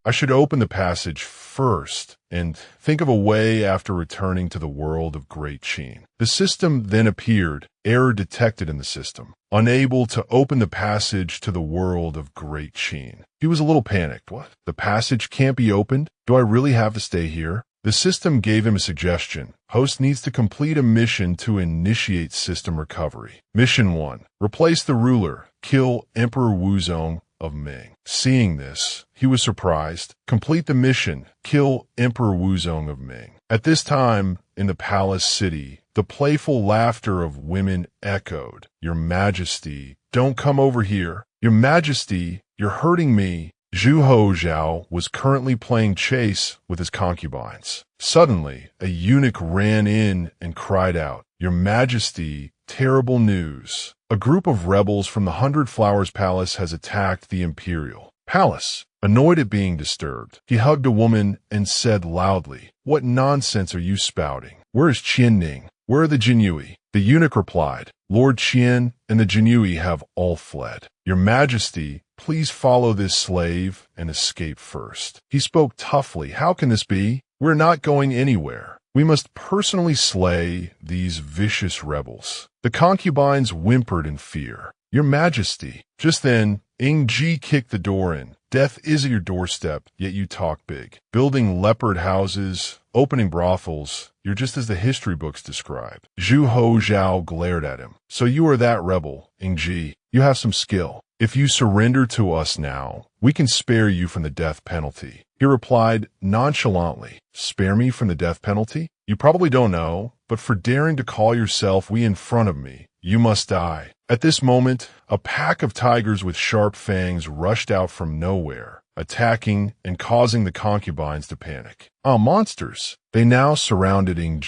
I should open the passage first and think of a way after returning to the world of Great Qin. The system then appeared, error detected in the system, unable to open the passage to the world of Great Qin. He was a little panicked. What? The passage can't be opened? Do I really have to stay here? The system gave him a suggestion. Host needs to complete a mission to initiate system recovery. Mission 1. Replace the ruler. Kill Emperor Ying Zheng of Ming. Seeing this, he was surprised. Complete the mission. Kill Emperor Ying Zheng of Ming. At this time, in the palace city, the playful laughter of women echoed. Your Majesty, don't come over here. Your Majesty, you're hurting me. Zhao was currently playing chase with his concubines. Suddenly, a eunuch ran in and cried out, Your Majesty, terrible news. A group of rebels from the Hundred Flowers Palace has attacked the Imperial Palace. Annoyed at being disturbed, he hugged a woman and said loudly, What nonsense are you spouting? Where is Qian? Where are the Jinyui? The eunuch replied, Lord Qian and the Jinyui have all fled. Your Majesty, please follow this slave and escape first. He spoke toughly. How can this be? We're not going anywhere. We must personally slay these vicious rebels. The concubines whimpered in fear. Your Majesty. Just then, Ying kicked the door in. Death is at your doorstep, yet you talk big. Building leopard houses, opening brothels, you're just as the history books describe. Zhao glared at him. So you are that rebel, Ying. You have some skill. If you surrender to us now, we can spare you from the death penalty. He replied nonchalantly, Spare me from the death penalty? You probably don't know, but for daring to call yourself we in front of me, you must die. At this moment, a pack of tigers with sharp fangs rushed out from nowhere, attacking and causing the concubines to panic. Monsters! They now surrounded Ying.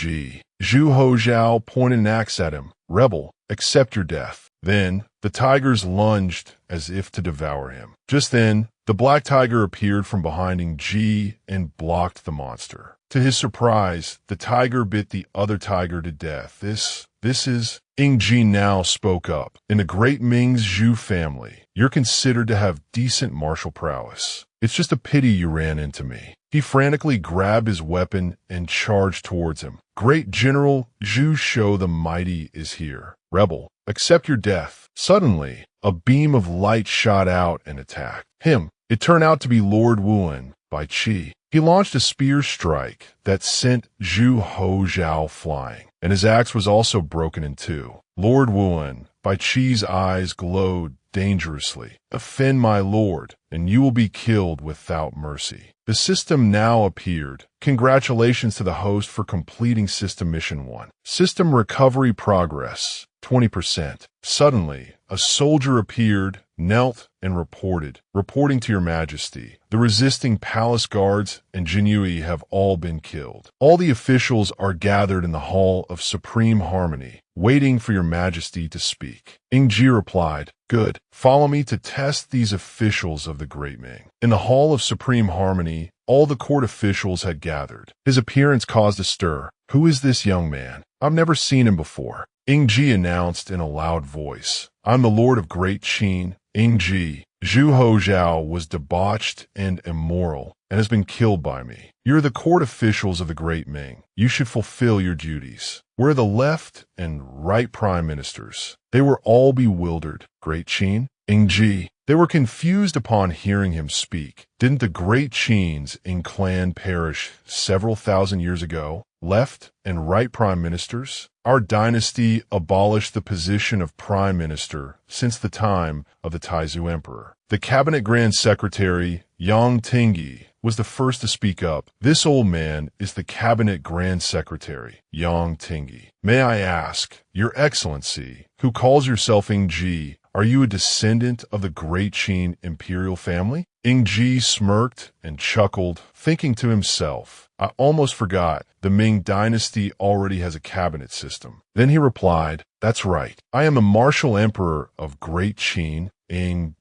Zhao pointed an axe at him. Rebel, accept your death. Then, the tigers lunged as if to devour him. Just then, the black tiger appeared from behind Ying and blocked the monster. To his surprise, the tiger bit the other tiger to death. This is... Ying now spoke up. In the great Ming's Zhu family, you're considered to have decent martial prowess. It's just a pity you ran into me. He frantically grabbed his weapon and charged towards him. Great General Zhu the Mighty is here. Rebel, accept your death. Suddenly, a beam of light shot out and attacked him. It turned out to be Lord Wuan by Qi. He launched a spear strike that sent Zhao flying, and his axe was also broken in two. Lord Wuan by Qi's eyes glowed dangerously. Offend my lord, and you will be killed without mercy. The system now appeared. Congratulations to the host for completing System Mission 1. System Recovery Progress, 20%. Suddenly, a soldier appeared, knelt, and reporting to your Majesty. The resisting palace guards and Jinyui have all been killed. All the officials are gathered in the Hall of Supreme Harmony, waiting for your Majesty to speak. Ying replied, Good. Follow me to test these officials of the Great Ming. In the Hall of Supreme Harmony, all the court officials had gathered. His appearance caused a stir. Who is this young man? I've never seen him before. Ying announced in a loud voice, I'm the Lord of Great Qin, Ying. Zhao was debauched and immoral and has been killed by me. You're the court officials of the Great Ming. You should fulfill your duties. We're the left and right prime ministers. They were all bewildered. Great Qin? Ying. They were confused upon hearing him speak. Didn't the Great Qins in clan perish several thousand years ago? Left and right prime ministers? Our dynasty abolished the position of prime minister since the time of the Taizu emperor. The cabinet grand secretary, Yang Tingyi, was the first to speak up. This old man is the cabinet grand secretary, Yang Tingyi. May I ask, Your Excellency, who calls yourself Ying, are you a descendant of the Great Qin imperial family? Ying smirked and chuckled, thinking to himself, I almost forgot the Ming Dynasty already has a cabinet system. Then he replied, That's right. I am the martial emperor of Great Qin, Ying.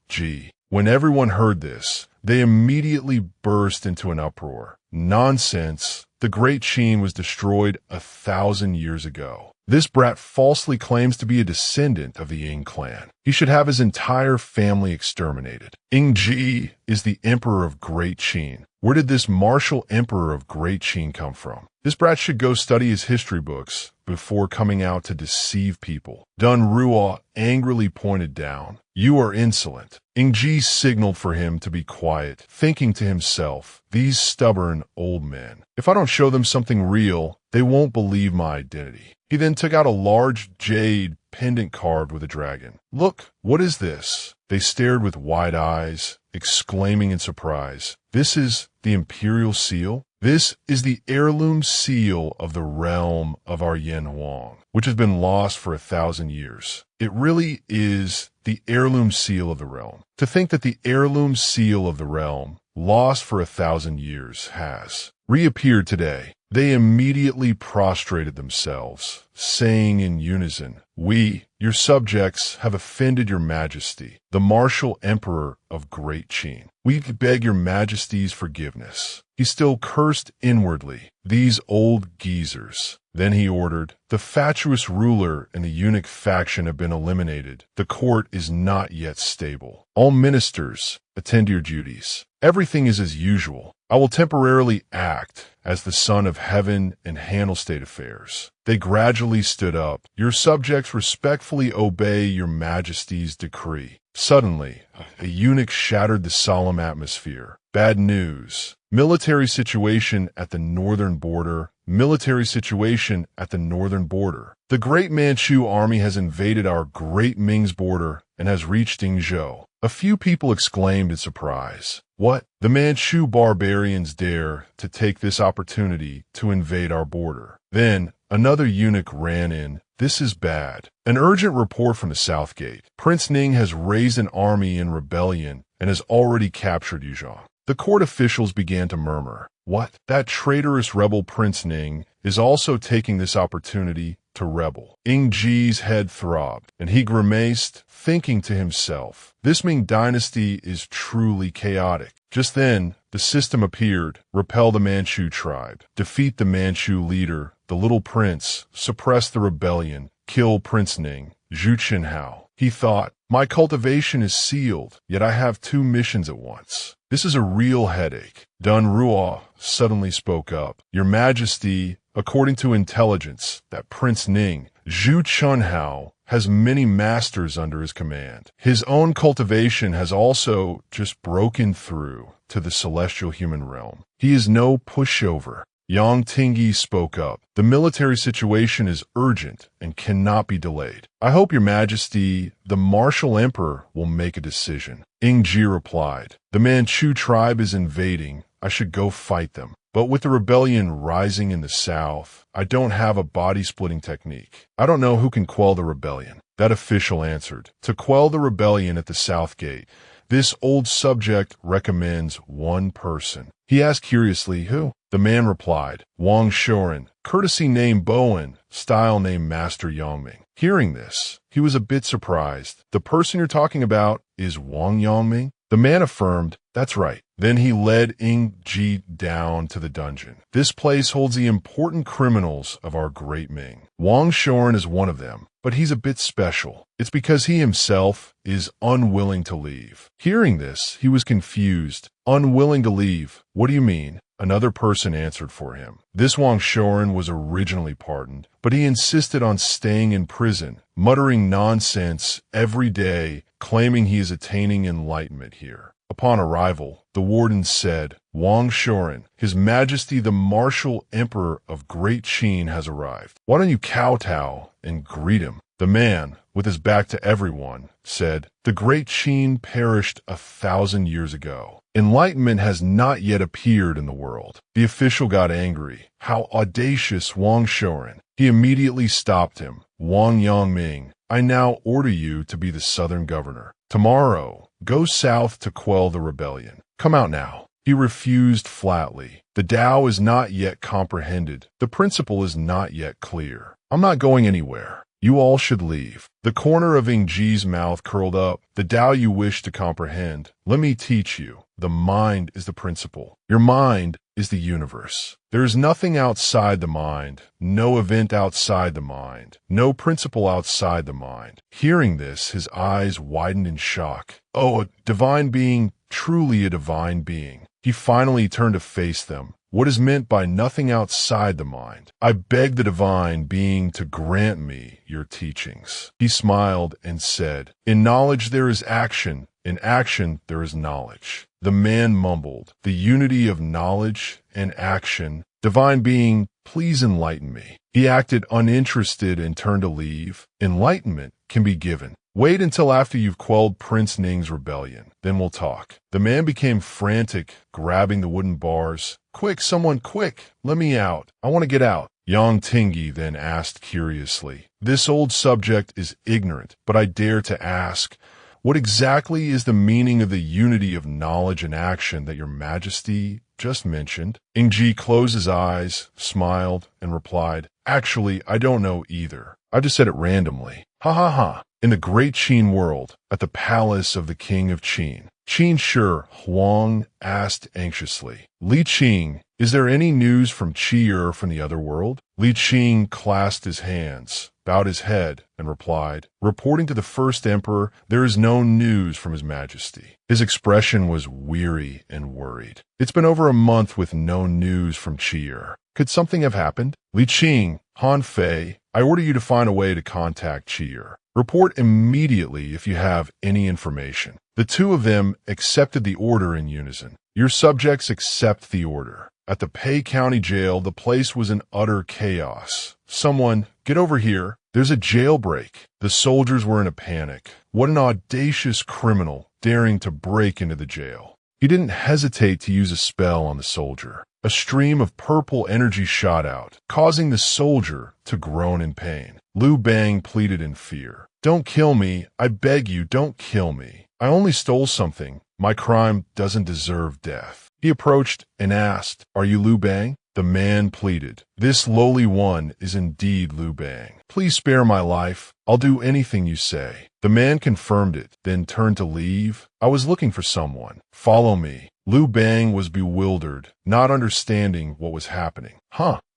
When everyone heard this, They immediately burst into an uproar. Nonsense! The great Qin was destroyed 1,000 years ago. This brat falsely claims to be a descendant of the Ying clan. He should have his entire family exterminated. Ying Zheng is the emperor of Great Qin. Where did this martial emperor of Great Qin come from? This brat should go study his history books before coming out to deceive people. Dun Ruo angrily pointed down. You are insolent. Ying Zheng signaled for him to be quiet, thinking to himself, these stubborn old men. If I don't show them something real, they won't believe my identity. He then took out a large jade pendant carved with a dragon. Look, what is this? They stared with wide eyes, exclaiming in surprise. This is the imperial seal? This is the heirloom seal of the realm of our Yen Huang, which has been lost for 1,000 years. It really is the heirloom seal of the realm. To think that the heirloom seal of the realm, lost for 1,000 years, has reappeared today. They immediately prostrated themselves, saying in unison, we, your subjects, have offended your majesty, the martial emperor of Great Qin. We beg your majesty's forgiveness. He still cursed inwardly, these old geezers. Then he ordered, the fatuous ruler and the eunuch faction have been eliminated. The court is not yet stable. All ministers, attend to your duties. Everything is as usual. I will temporarily act as the son of heaven and handle state affairs. They gradually stood up. Your subjects respectfully obey your majesty's decree. Suddenly, a eunuch shattered the solemn atmosphere. Bad news. Military situation at the northern border. Military situation at the northern border. The great Manchu army has invaded our great Ming's border and has reached Yingzhou. A few people exclaimed in surprise. What? The Manchu barbarians dare to take this opportunity to invade our border. Then, another eunuch ran in. This is bad. An urgent report from the South Gate. Prince Ning has raised an army in rebellion and has already captured Yuzhong. The court officials began to murmur. What? That traitorous rebel Prince Ning is also taking this opportunity to rebel. Ying Zheng's head throbbed, and he grimaced, thinking to himself, this Ming dynasty is truly chaotic. Just then, the system appeared. Repel the Manchu tribe. Defeat the Manchu leader, the little prince. Suppress the rebellion. Kill Prince Ning. Zhu Qinhao. He thought, my cultivation is sealed, yet I have 2 missions at once. This is a real headache. Dun Ruo suddenly spoke up. Your Majesty, according to intelligence, that Prince Ning, Zhu Qinhao, has many masters under his command. His own cultivation has also just broken through to the celestial human realm. He is no pushover. Yang Tingyi spoke up. The military situation is urgent and cannot be delayed. I hope your majesty, the martial emperor, will make a decision. Ying Zhi replied, the Manchu tribe is invading. I should go fight them. But with the rebellion rising in the south, I don't have a body-splitting technique. I don't know who can quell the rebellion. That official answered, to quell the rebellion at the South Gate, this old subject recommends one person. He asked curiously, who? The man replied, Wang Shoren, courtesy name Bowen, style name Master Yangming. Hearing this, he was a bit surprised. The person you're talking about is Wang Yangming? The man affirmed, that's right. Then he led Ying Zhi down to the dungeon. This place holds the important criminals of our great Ming. Wang Shoren is one of them, but he's a bit special. It's because he himself is unwilling to leave. Hearing this, he was confused. Unwilling to leave? What do you mean? Another person answered for him. This Wang Shoren was originally pardoned, but he insisted on staying in prison, muttering nonsense every day, claiming he is attaining enlightenment here. Upon arrival, the warden said, Wang Shoren, His Majesty the Martial Emperor of Great Qin has arrived. Why don't you kowtow and greet him? The man, with his back to everyone, said, the Great Qin perished 1,000 years ago. Enlightenment has not yet appeared in the world. The official got angry. How audacious, Wang Shoren. He immediately stopped him. Wang Yangming, I now order you to be the southern governor. Tomorrow, go south to quell the rebellion. Come out now. He refused flatly. The Tao is not yet comprehended. The principle is not yet clear. I'm not going anywhere. You all should leave. The corner of Ying Ji's mouth curled up. The Tao you wish to comprehend. Let me teach you. The mind is the principle. Your mind is the universe. There is nothing outside the mind, no event outside the mind, no principle outside the mind. Hearing this, his eyes widened in shock. Oh, a divine being, truly a divine being. He finally turned to face them. What is meant by nothing outside the mind? I beg the divine being to grant me your teachings. He smiled and said, in knowledge there is action, in action there is knowledge. The man mumbled, the unity of knowledge and action. Divine being, please enlighten me. He acted uninterested and turned to leave. Enlightenment can be given. Wait until after you've quelled Prince Ning's rebellion. Then we'll talk. The man became frantic, grabbing the wooden bars. Quick, someone, quick! Let me out. I want to get out. Yang Tingi then asked curiously. This old subject is ignorant, but I dare to ask, what exactly is the meaning of the unity of knowledge and action that your majesty just mentioned? Ying Ji closed his eyes, smiled, and replied, actually, I don't know either. I just said it randomly. Ha ha ha. In the great Qin world, at the palace of the king of Qin, Qin Shi Huang asked anxiously, Li Qing, is there any news from Qi from the other world? Li Qing clasped his hands, bowed his head, and replied, reporting to the first emperor, there is no news from his majesty. His expression was weary and worried. It's been over a month with no news from Qi. Could something have happened? Li Qing, Han Fei, I order you to find a way to contact Qi. Report immediately if you have any information. The two of them accepted the order in unison. Your subjects accept the order. At the Pei County Jail, the place was in utter chaos. Someone, get over here. There's a jailbreak. The soldiers were in a panic. What an audacious criminal daring to break into the jail. He didn't hesitate to use a spell on the soldier. A stream of purple energy shot out, causing the soldier to groan in pain. Liu Bang pleaded in fear. Don't kill me. I beg you, don't kill me. I only stole something. My crime doesn't deserve death. He approached and asked, are you Liu Bang? The man pleaded, this lowly one is indeed Liu Bang. Please spare my life. I'll do anything you say. The man confirmed it, then turned to leave. I was looking for someone. Follow me. Liu Bang was bewildered, not understanding what was happening.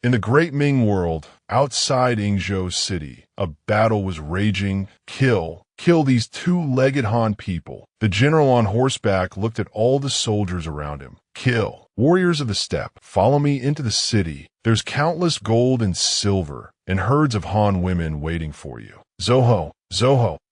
In the great Ming world, outside Yingzhou city, a battle was raging. Kill these two-legged Han people. The general on horseback looked at all the soldiers around him. Kill. Warriors of the steppe, follow me into the city. There's countless gold and silver, and herds of Han women waiting for you. Zoho.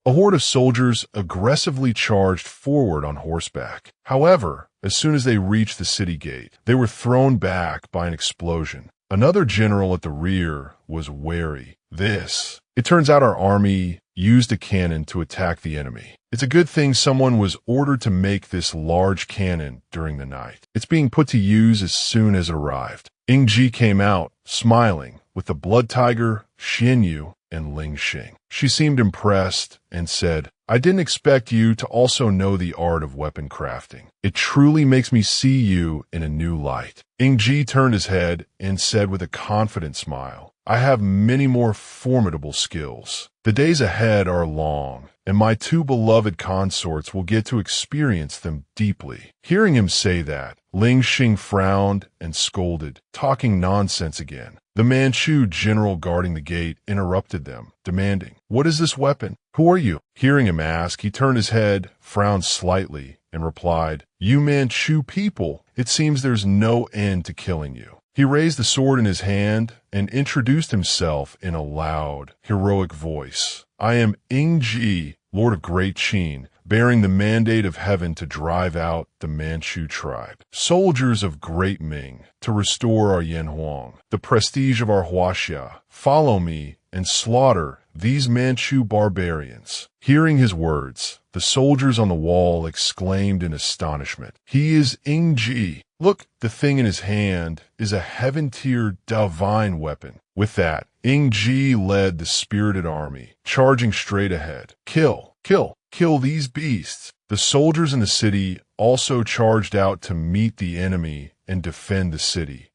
A horde of soldiers aggressively charged forward on horseback. However, as soon as they reached the city gate, they were thrown back by an explosion. Another general at the rear was wary. It turns out our army used a cannon to attack the enemy. It's a good thing someone was ordered to make this large cannon during the night. It's being put to use as soon as it arrived. Ying Ji came out, smiling, with the blood tiger, Xian Yu, and Ling Xing. She seemed impressed and said, I didn't expect you to also know the art of weapon crafting. It truly makes me see you in a new light. Ying Ji turned his head and said with a confident smile, I have many more formidable skills. The days ahead are long, and my two beloved consorts will get to experience them deeply. Hearing him say that, Ling Xing frowned and scolded, talking nonsense again. The Manchu general guarding the gate interrupted them, demanding, What is this weapon? Who are you? Hearing him ask, he turned his head, frowned slightly, and replied, You Manchu people, it seems there's no end to killing you. He raised the sword in his hand and introduced himself in a loud, heroic voice. I am Ying Ji, Lord of Great Qin, bearing the mandate of heaven to drive out the Manchu tribe. Soldiers of Great Ming, to restore our Yanhuang, the prestige of our Huaxia. Follow me and slaughter these Manchu barbarians. Hearing his words, the soldiers on the wall exclaimed in astonishment. He is Ying Ji. Look, the thing in his hand is a heaven-tier divine weapon. With that, Ying Ji led the spirited army, charging straight ahead. Kill these beasts. The soldiers in the city also charged out to meet the enemy and defend the city.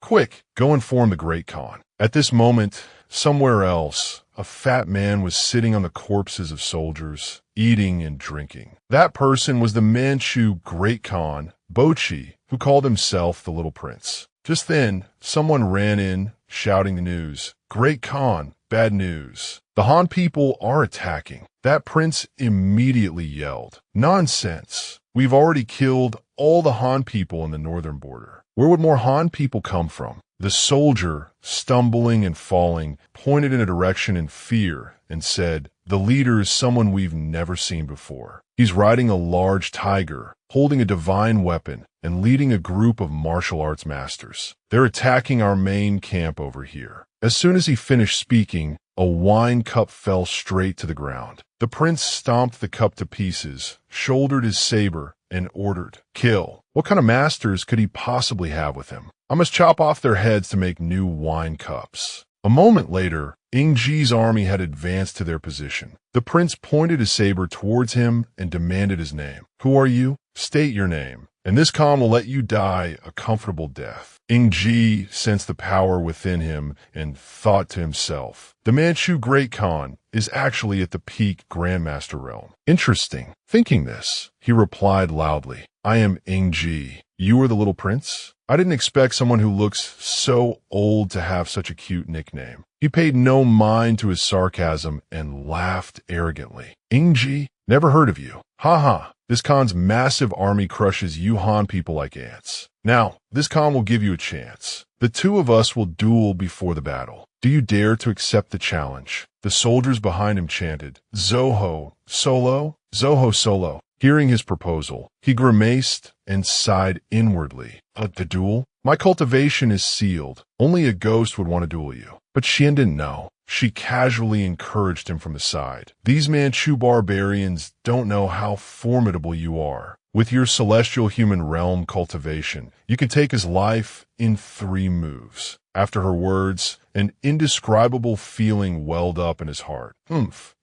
Quick, go inform the Great Khan. At this moment, somewhere else, a fat man was sitting on the corpses of soldiers, eating and drinking. That person was the Manchu Great Khan, Zhao Qi, who called himself the Little Prince. Just then, someone ran in, shouting the news. Great Khan, bad news. The Han people are attacking. That prince immediately yelled, Nonsense! We've already killed all the Han people in the northern border. Where would more Han people come from? The soldier, stumbling and falling, pointed in a direction in fear and said, The leader is someone we've never seen before. He's riding a large tiger, holding a divine weapon, and leading a group of martial arts masters. They're attacking our main camp over here. As soon as he finished speaking, a wine cup fell straight to the ground. The prince stomped the cup to pieces, shouldered his saber, and ordered, Kill. What kind of masters could he possibly have with him? I must chop off their heads to make new wine cups. A moment later, Ying Zheng's army had advanced to their position. The prince pointed his saber towards him and demanded his name. Who are you? State your name, and this Khan will let you die a comfortable death. Ying Zheng sensed the power within him and thought to himself, the Manchu Great Khan is actually at the peak Grandmaster realm. Interesting. Thinking this, he replied loudly, I am Ying Zheng. You are the Little Prince? I didn't expect someone who looks so old to have such a cute nickname. He paid no mind to his sarcasm and laughed arrogantly. Ying Zheng? Never heard of you. Ha ha. This Khan's massive army crushes you Han people like ants. Now, this Khan will give you a chance. The two of us will duel before the battle. Do you dare to accept the challenge? The soldiers behind him chanted, Zoho, Solo, Zoho Solo. Hearing his proposal, he grimaced and sighed inwardly. The duel? My cultivation is sealed. Only a ghost would want to duel you. But Xian didn't know. She casually encouraged him from the side. These Manchu barbarians don't know how formidable you are. With your celestial human realm cultivation, you can take his life in 3 moves. After her words, an indescribable feeling welled up in his heart.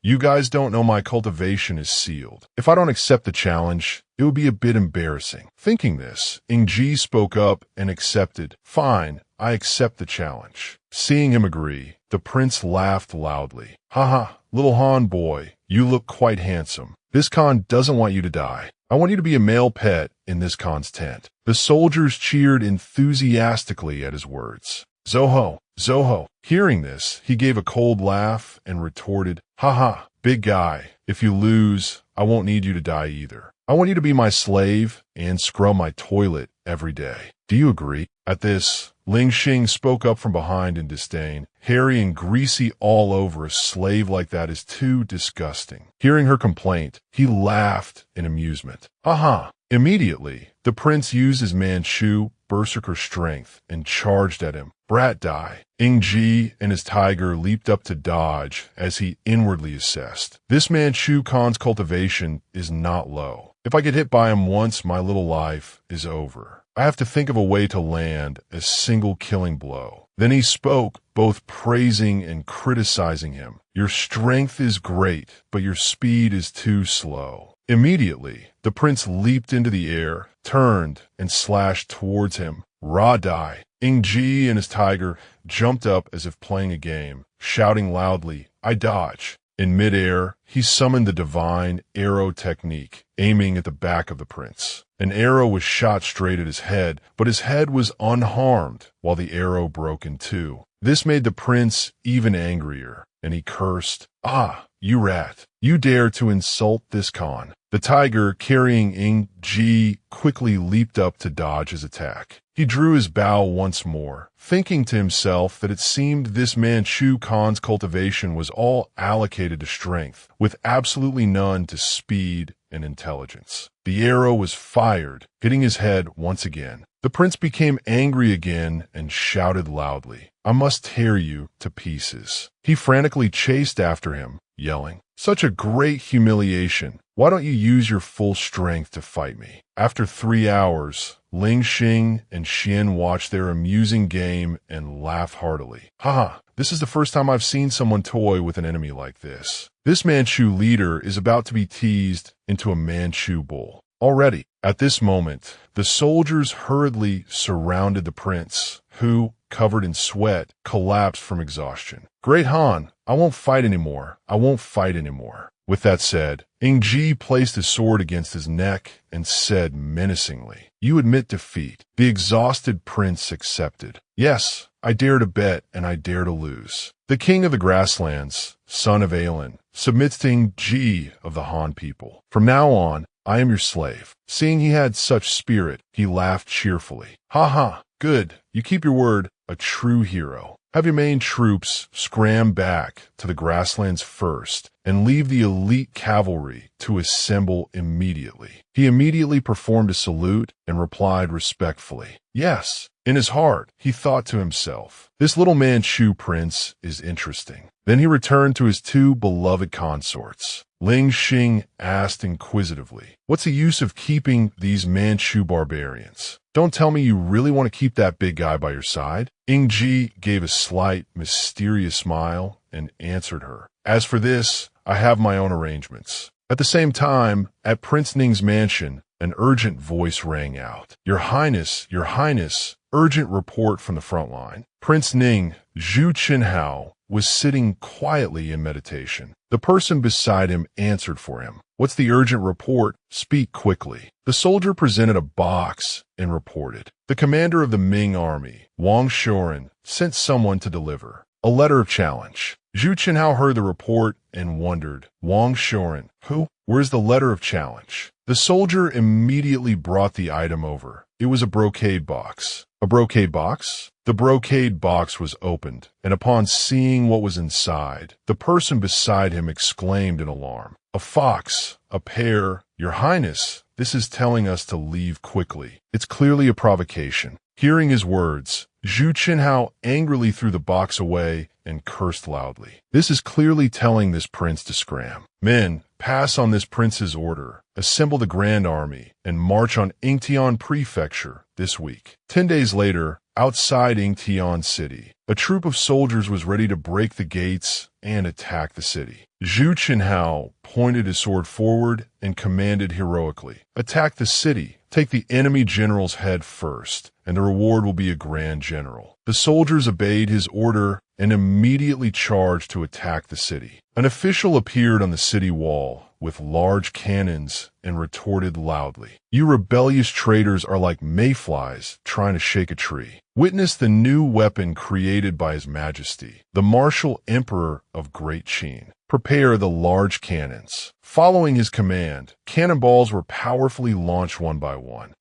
You guys don't know my cultivation is sealed. If I don't accept the challenge, it would be a bit embarrassing. Thinking this, Ying Zheng spoke up and accepted. Fine, I accept the challenge. Seeing him agree, the prince laughed loudly. Haha, little Han boy, you look quite handsome. This Khan doesn't want you to die. I want you to be a male pet in this Khan's tent. The soldiers cheered enthusiastically at his words. Zoho, Zoho. Hearing this, he gave a cold laugh and retorted, Haha, big guy, if you lose, I won't need you to die either. I want you to be my slave and scrub my toilet every day. Do you agree? At this, Ling Xing spoke up from behind in disdain. Hairy and greasy all over, a slave like that is too disgusting. Hearing her complaint, he laughed in amusement. Haha. Immediately, the prince used his Manchu berserker strength and charged at him. Brat die. Ying Zheng and his tiger leaped up to dodge as he inwardly assessed. This Manchu Khan's cultivation is not low. If I get hit by him once, my little life is over. I have to think of a way to land a single killing blow. Then he spoke, both praising and criticizing him. Your strength is great, but your speed is too slow. Immediately, the prince leaped into the air, turned, and slashed towards him. Raw die. Ying Zheng and his tiger jumped up as if playing a game, shouting loudly, I dodge. In midair, he summoned the divine arrow technique, aiming at the back of the prince. An arrow was shot straight at his head, but his head was unharmed, while the arrow broke in 2. This made the prince even angrier, and he cursed, Ah, you rat, you dare to insult this Khan. The tiger, carrying Ying Zheng, quickly leaped up to dodge his attack. He drew his bow once more, thinking to himself that it seemed this Manchu Khan's cultivation was all allocated to strength, with absolutely none to speed and intelligence. The arrow was fired, hitting his head once again. The prince became angry again and shouted loudly, I must tear you to pieces. He frantically chased after him, yelling, Such a great humiliation. Why don't you use your full strength to fight me? After 3 hours, Ling Xing and Xian watched their amusing game and laughed heartily. Haha, this is the first time I've seen someone toy with an enemy like this. This Manchu leader is about to be teased into a Manchu bull. Already, at this moment, the soldiers hurriedly surrounded the prince, who, covered in sweat, collapsed from exhaustion. "Great Han, I won't fight anymore. I won't fight anymore." With that said, Ying Zheng placed his sword against his neck and said menacingly, "You admit defeat." The exhausted prince accepted. "Yes, I dare to bet and I dare to lose." The king of the grasslands, son of Alan, submits to Ying Zheng of the Han people. "From now on, I am your slave." Seeing he had such spirit, he laughed cheerfully. "Ha ha, good. You keep your word, a true hero. Have your main troops scram back to the grasslands first and leave the elite cavalry to assemble immediately." He immediately performed a salute and replied respectfully, "Yes." In his heart, he thought to himself, "This little Manchu prince is interesting." Then he returned to his two beloved consorts. Ling Xing asked inquisitively, "What's the use of keeping these Manchu barbarians? Don't tell me you really want to keep that big guy by your side?" Ying Zheng gave a slight, mysterious smile and answered her, "As for this, I have my own arrangements." At the same time, at Prince Ning's mansion, an urgent voice rang out. Your Highness, urgent report from the front line." Prince Ning, Zhu Qinhao, was sitting quietly in meditation. The person beside him answered for him. "What's the urgent report? Speak quickly." The soldier presented a box and reported. The commander of the Ming army, Wang Shoren, sent someone to deliver a letter of challenge. Zhu Qinhao heard the report and wondered. Wang Shoren, who? Where's the letter of challenge? The soldier immediately brought the item over. It was a brocade box. A brocade box? The brocade box was opened, and upon seeing what was inside, the person beside him exclaimed in alarm, "A fox, a pear, Your Highness, this is telling us to leave quickly. It's clearly a provocation." Hearing his words, Zhu Qinhao angrily threw the box away and cursed loudly. "This is clearly telling this prince to scram. Men, pass on this prince's order. Assemble the grand army and march on Yingtian Prefecture this week." 10 days later, outside Yingtian City, a troop of soldiers was ready to break the gates and attack the city. Zhu Qinhao pointed his sword forward and commanded heroically, "Attack the city. Take the enemy general's head first, and the reward will be a grand general." The soldiers obeyed his order and immediately charged to attack the city. An official appeared on the city wall with large cannons and retorted loudly, "You rebellious traitors are like mayflies trying to shake a tree." Witness the new weapon created by His Majesty, the martial Emperor of Great Qin. Prepare the large cannons. Following his command, cannonballs were powerfully launched one by one.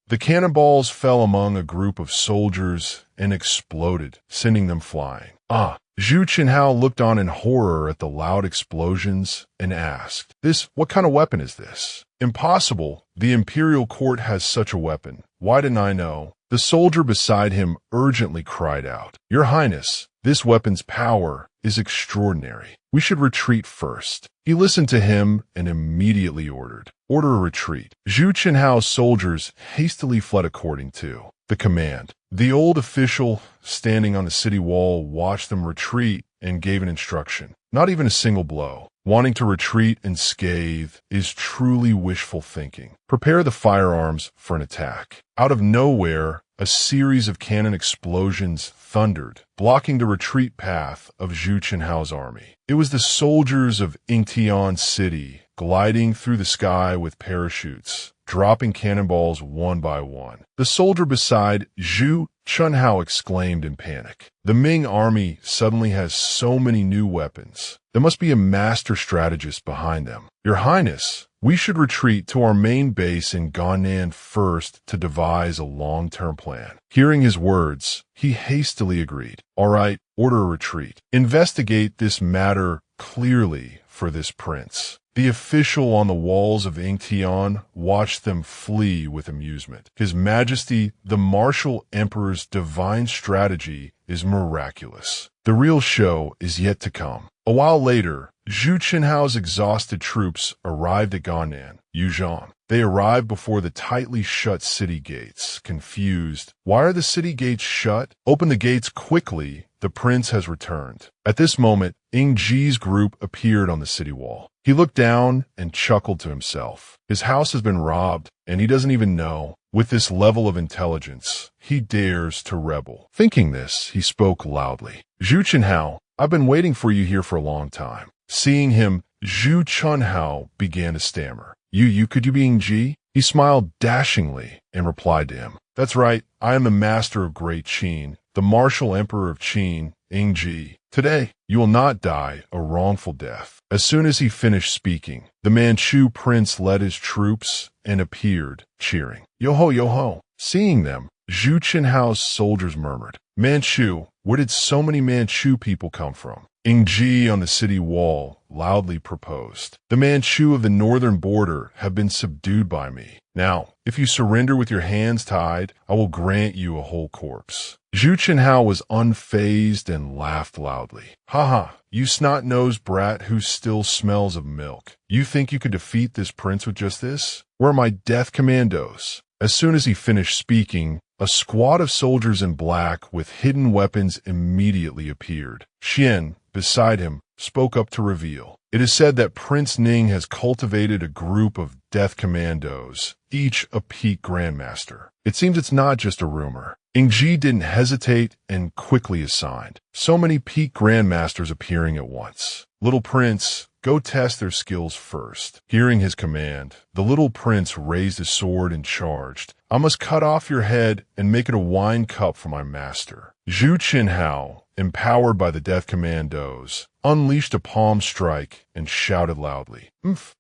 The cannonballs fell among a group of soldiers and exploded, sending them flying. Zhu Qinhao looked on in horror at the loud explosions and asked, "What kind of weapon is this?" "Impossible. The imperial court has such a weapon. Why didn't I know?" The soldier beside him urgently cried out, "Your Highness, this weapon's power is extraordinary. We should retreat first." He listened to him and immediately ordered, "Order a retreat." Zhu Qinhao's soldiers hastily fled according to the command. The old official, standing on the city wall, watched them retreat and gave an instruction. Not even a single blow. Wanting to retreat unscathed is truly wishful thinking. Prepare the firearms for an attack. Out of nowhere, a series of cannon explosions thundered, blocking the retreat path of Zhu Qinhao's army. It was the soldiers of Yingtian City, gliding through the sky with parachutes, dropping cannonballs one by one. The soldier beside Zhu Qinhao exclaimed in panic, "The Ming army suddenly has so many new weapons. There must be a master strategist behind them. Your Highness, we should retreat to our main base in Gannan first to devise a long-term plan." Hearing his words, he hastily agreed. "All right, order a retreat. Investigate this matter clearly for this prince." The official on the walls of Yingtian watched them flee with amusement. His Majesty, the martial emperor's divine strategy is miraculous. The real show is yet to come. A while later, Zhu Qinhao's exhausted troops arrived at Gannan, Yuzhong. They arrived before the tightly shut city gates, confused. "Why are the city gates shut? Open the gates quickly. The prince has returned." At this moment, Ying Zheng's group appeared on the city wall. He looked down and chuckled to himself. His house has been robbed, and he doesn't even know. With this level of intelligence, he dares to rebel. Thinking this, he spoke loudly. Zhu Chenhao, I've been waiting for you here for a long time. Seeing him, Zhu Chenhao began to stammer. Could you be Ying Ji? He smiled dashingly and replied to him. That's right, I am the master of Great Qin, the martial emperor of Qin, Ying Ji. Today, you will not die a wrongful death. As soon as he finished speaking, the Manchu prince led his troops and appeared, cheering. Yo-ho, yo-ho. Seeing them, Zhu Chenhao's soldiers murmured. Manchu, where did so many Manchu people come from? Ying Ji on the city wall loudly proposed. The Manchu of the northern border have been subdued by me. Now, if you surrender with your hands tied, I will grant you a whole corpse. Zhu Chenhao was unfazed and laughed loudly. Ha, you snot-nosed brat who still smells of milk. You think you could defeat this prince with just this? Where are my death commandos? As soon as he finished speaking, a squad of soldiers in black with hidden weapons immediately appeared. Xian, beside him, spoke up to reveal. It is said that Prince Ning has cultivated a group of death commandos, each a peak grandmaster. It seems it's not just a rumor. Ying Ji didn't hesitate and quickly assigned. So many peak grandmasters appearing at once. Little prince, go test their skills first. Hearing his command, the little prince raised his sword and charged. I must cut off your head and make it a wine cup for my master. Zhu Chenhao, empowered by the death commandos, unleashed a palm strike and shouted loudly,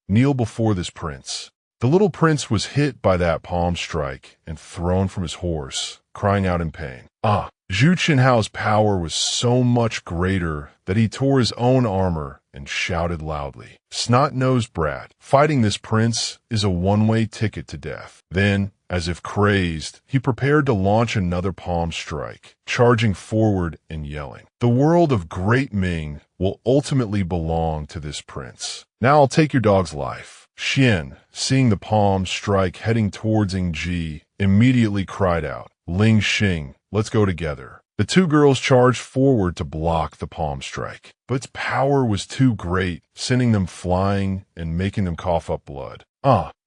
kneel before this prince. The little prince was hit by that palm strike and thrown from his horse, crying out in pain. Zhu Chenhao's power was so much greater that he tore his own armor and shouted loudly, Snot-nosed brat, fighting this prince is a one-way ticket to death. Then, as if crazed, he prepared to launch another palm strike, charging forward and yelling, the world of Great Ming will ultimately belong to this prince. Now I'll take your dog's life. Xian, seeing the palm strike heading towards Ying Ji, immediately cried out, Ling Xing, let's go together. The two girls charged forward to block the palm strike, but its power was too great, sending them flying and making them cough up blood.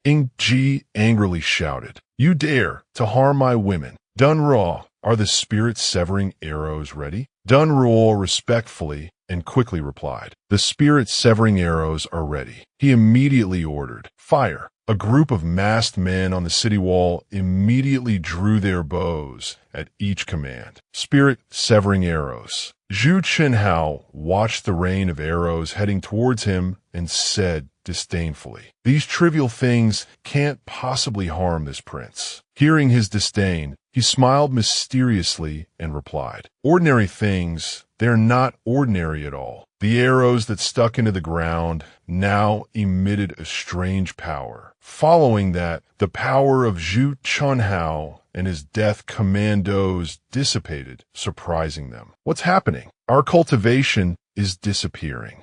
Ying Ji angrily shouted, you dare to harm my women. Dun Ruo, are the spirit-severing arrows ready? Dun Ruo respectfully and quickly replied, the spirit-severing arrows are ready. He immediately ordered, fire. A group of masked men on the city wall immediately drew their bows at each command. Spirit-severing arrows. Zhu Chenhao watched the rain of arrows heading towards him and said disdainfully, these trivial things can't possibly harm this prince. Hearing his disdain, he smiled mysteriously and replied, ordinary things, they're not ordinary at all. The arrows that stuck into the ground now emitted a strange power. Following that, the power of Zhu Chenhao and his death commandos dissipated, surprising them. What's happening? Our cultivation is disappearing.